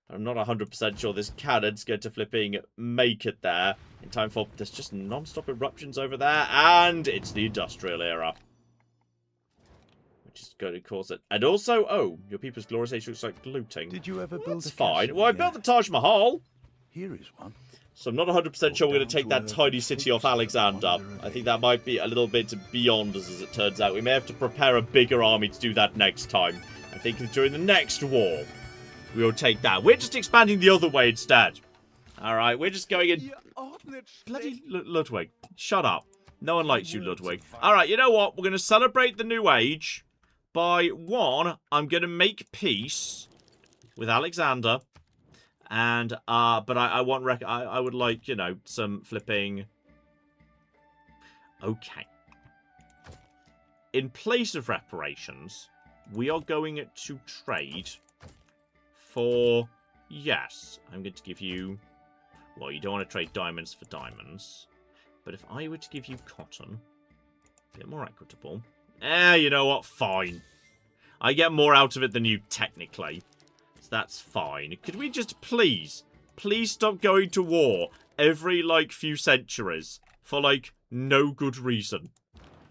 But I'm not 100% sure this cannon's going to flipping make it there in time for... There's just non-stop eruptions over there. And it's the industrial era. Which is going to cause it. And also, oh, your people's glorious age looks like looting. Did you ever build That's a fine. castle Well, I yet? built the Taj Mahal. Here is one. So I'm not 100% sure we're going to take that tiny city off Alexander. I think that might be a little bit beyond us, as it turns out. We may have to prepare a bigger army to do that next time. I think during the next war, we will take that. We're just expanding the other way instead. Alright, we're just going in... Bloody Ludwig. Shut up. No one likes you, Ludwig. Alright, you know what? We're going to celebrate the new age by, one, I'm going to make peace with Alexander. And, but I want, I would like, you know, some flipping... Okay. In place of reparations, we are going to trade for... Yes, I'm going to give you... Well, you don't want to trade diamonds for diamonds. But if I were to give you cotton, a bit more equitable... you know what? Fine. I get more out of it than you, technically. That's fine. Could we just please stop going to war every, like, few centuries for, like, no good reason?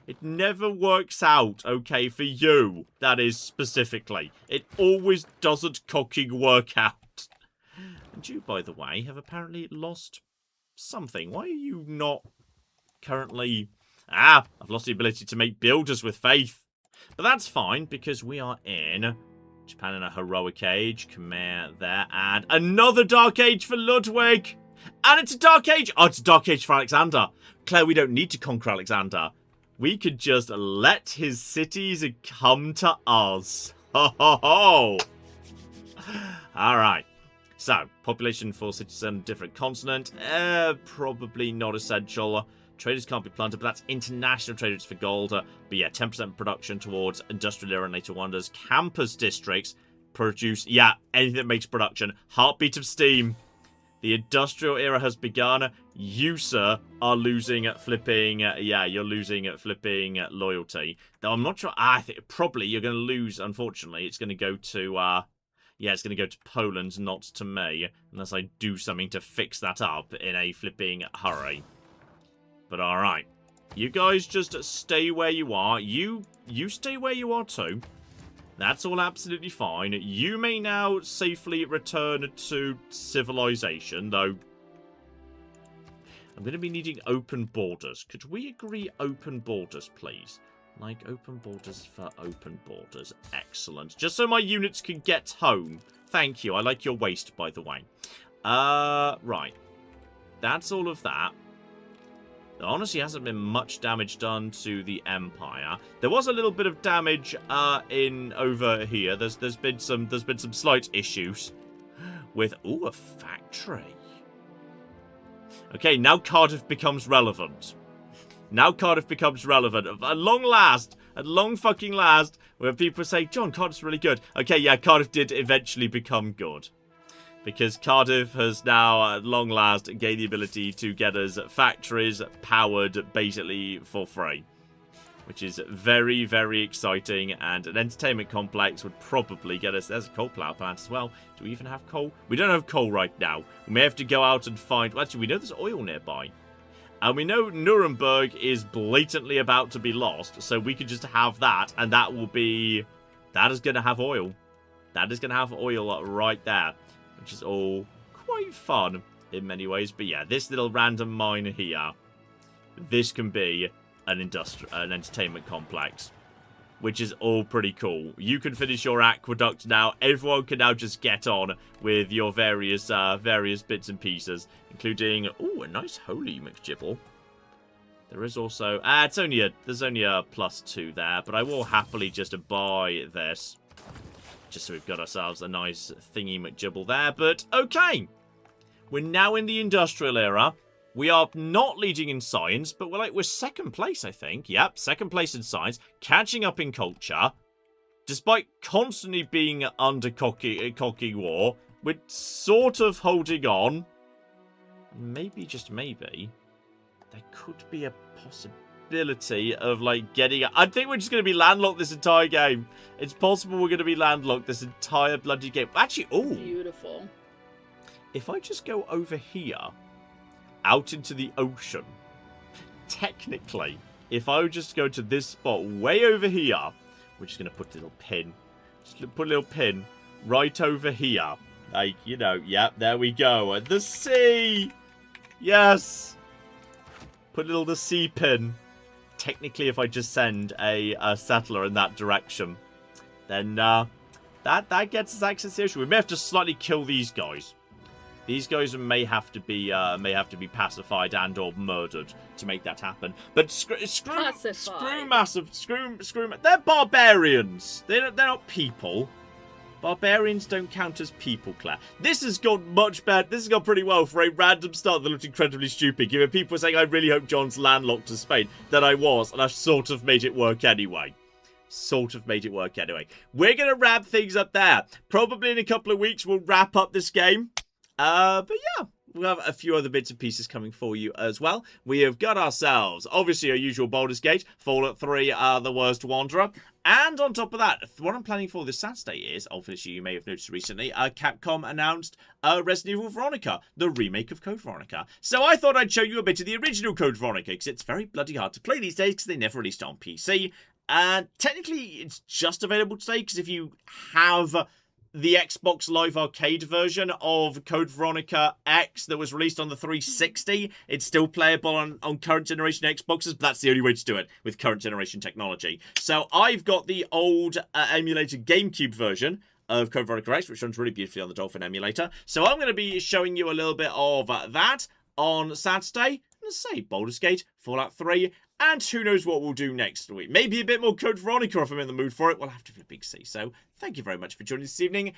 It never works out, okay, for you, that is, specifically. It always doesn't cocking work out. And you, by the way, have apparently lost something. Why are you not currently... I've lost the ability to make builders with faith. But that's fine, because we are in... Japan in a heroic age, Khmer there, and another dark age for Ludwig! And it's a dark age! Oh, it's a dark age for Alexander. Claire, we don't need to conquer Alexander. We could just let his cities come to us. Ho ho ho! Alright. So, population for cities on a different continent. Probably not essential. Traders can't be planted, but that's international traders for gold. But yeah, 10% production towards industrial era and later wonders. Campus districts produce, yeah, anything that makes production. Heartbeat of steam. The industrial era has begun. You, sir, are losing at flipping, yeah, you're losing at flipping loyalty. Though I'm not sure, I think probably you're going to lose, unfortunately. It's going to go to, yeah, it's going to go to Poland, not to me. Unless I do something to fix that up in a flipping hurry. But alright. You guys just stay where you are. You stay where you are too. That's all absolutely fine. You may now safely return to civilization, though. I'm going to be needing open borders. Could we agree open borders, please? Like open borders for open borders. Excellent. Just so my units can get home. Thank you. I like your waist, by the way. Right. That's all of that. There honestly hasn't been much damage done to the Empire. There was a little bit of damage in over here. There's been some slight issues with a factory. Okay, now Cardiff becomes relevant. Now Cardiff becomes relevant. At long last, at long fucking last, where people say, John, Cardiff's really good. Okay, yeah, Cardiff did eventually become good. Because Cardiff has now, at long last, gained the ability to get us factories powered basically for free. Which is very, very exciting. And an entertainment complex would probably get us... There's a coal power plant as well. Do we even have coal? We don't have coal right now. We may have to go out and find... Well, actually, we know there's oil nearby. And we know Nuremberg is blatantly about to be lost. So we could just have that. And that will be... That is going to have oil. That is going to have oil right there. Which is all quite fun in many ways. But yeah, this little random mine here, this can be an entertainment complex, which is all pretty cool. You can finish your aqueduct now. Everyone can now just get on with your various bits and pieces, including a nice holy McGibble. There is also there's only a +2 there, but I will happily just buy this. Just so we've got ourselves a nice thingy McGibble there. But, okay. We're now in the industrial era. We are not leading in science, but we're second place, I think. Yep, second place in science. Catching up in culture. Despite constantly being under cocky war, we're sort of holding on. Maybe, just maybe, there could be a possibility of, like, getting... I think we're just going to be landlocked this entire game. It's possible we're going to be landlocked this entire bloody game. Actually, oh. Beautiful. If I just go over here, out into the ocean, technically, if I would just go to this spot way over here, we're just going to put a little pin. Just put a little pin right over here. Like, you know, yep, there we go. And the sea! Yes! Put a little sea pin. Technically, if I just send a settler in that direction, then that gets us access to the ocean. We may have to slightly kill these guys. These guys may have to be pacified and or murdered to make that happen. But screw massive. They're barbarians. They're not people. Barbarians don't count as people, Claire. This has gone much better. This has gone pretty well for a random start that looked incredibly stupid. Given people were saying, I really hope John's landlocked to Spain. That I was, and I sort of made it work anyway. We're going to wrap things up there. Probably in a couple of weeks, we'll wrap up this game. But yeah, we'll have a few other bits and pieces coming for you as well. We have got ourselves, obviously, our usual Baldur's Gate, Fallout 3, The Worst Wanderer. And on top of that, what I'm planning for this Saturday is, obviously you may have noticed recently, Capcom announced Resident Evil Veronica, the remake of Code Veronica. So I thought I'd show you a bit of the original Code Veronica, because it's very bloody hard to play these days, because they never released it on PC. And technically, it's just available today, because if you have the Xbox Live Arcade version of Code Veronica X that was released on the 360, it's still playable on current generation Xboxes, but that's the only way to do it with current generation technology. So I've got the old emulated GameCube version of Code Veronica X, which runs really beautifully on the Dolphin emulator. So I'm going to be showing you a little bit of that on Saturday. Let's say Baldur's Gate, Fallout 3, and who knows what we'll do next week. Maybe a bit more Code Veronica if I'm in the mood for it. We'll have to be a big C. So thank you very much for joining this evening.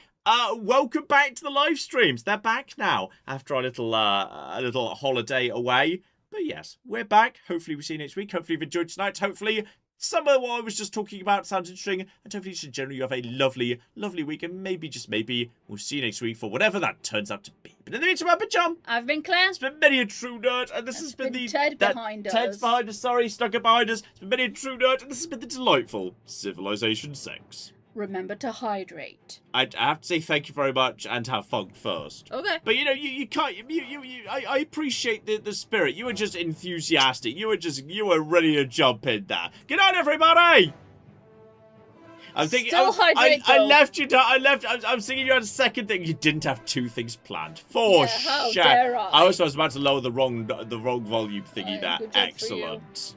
Welcome back to the live streams. They're back now after a little holiday away. But yes, we're back. Hopefully we'll see you next week. Hopefully you've enjoyed tonight. Hopefully some of what I was just talking about sounds interesting. And hopefully just generally you have a lovely, lovely week. And maybe, just maybe, we'll see you next week for whatever that turns out to be. But in the meantime, I've been John. I've been Claire. It's been many a true nerd. And this has been Ted behind us. Ted's behind us, sorry, stuck it behind us. It's been many a true nerd. And this has been the delightful Civilization VI. Remember to hydrate. I have to say thank you very much and have fun first. Okay. But you know, you can't. I appreciate the spirit. You were just enthusiastic. You were ready to jump in there. Good night, everybody. I'm thinking. Still hydrate. I left you. I'm thinking you had a second thing. You didn't have two things planned. For how sure. dare I? I was about to lower the wrong volume thingy there. Good job for you. Excellent.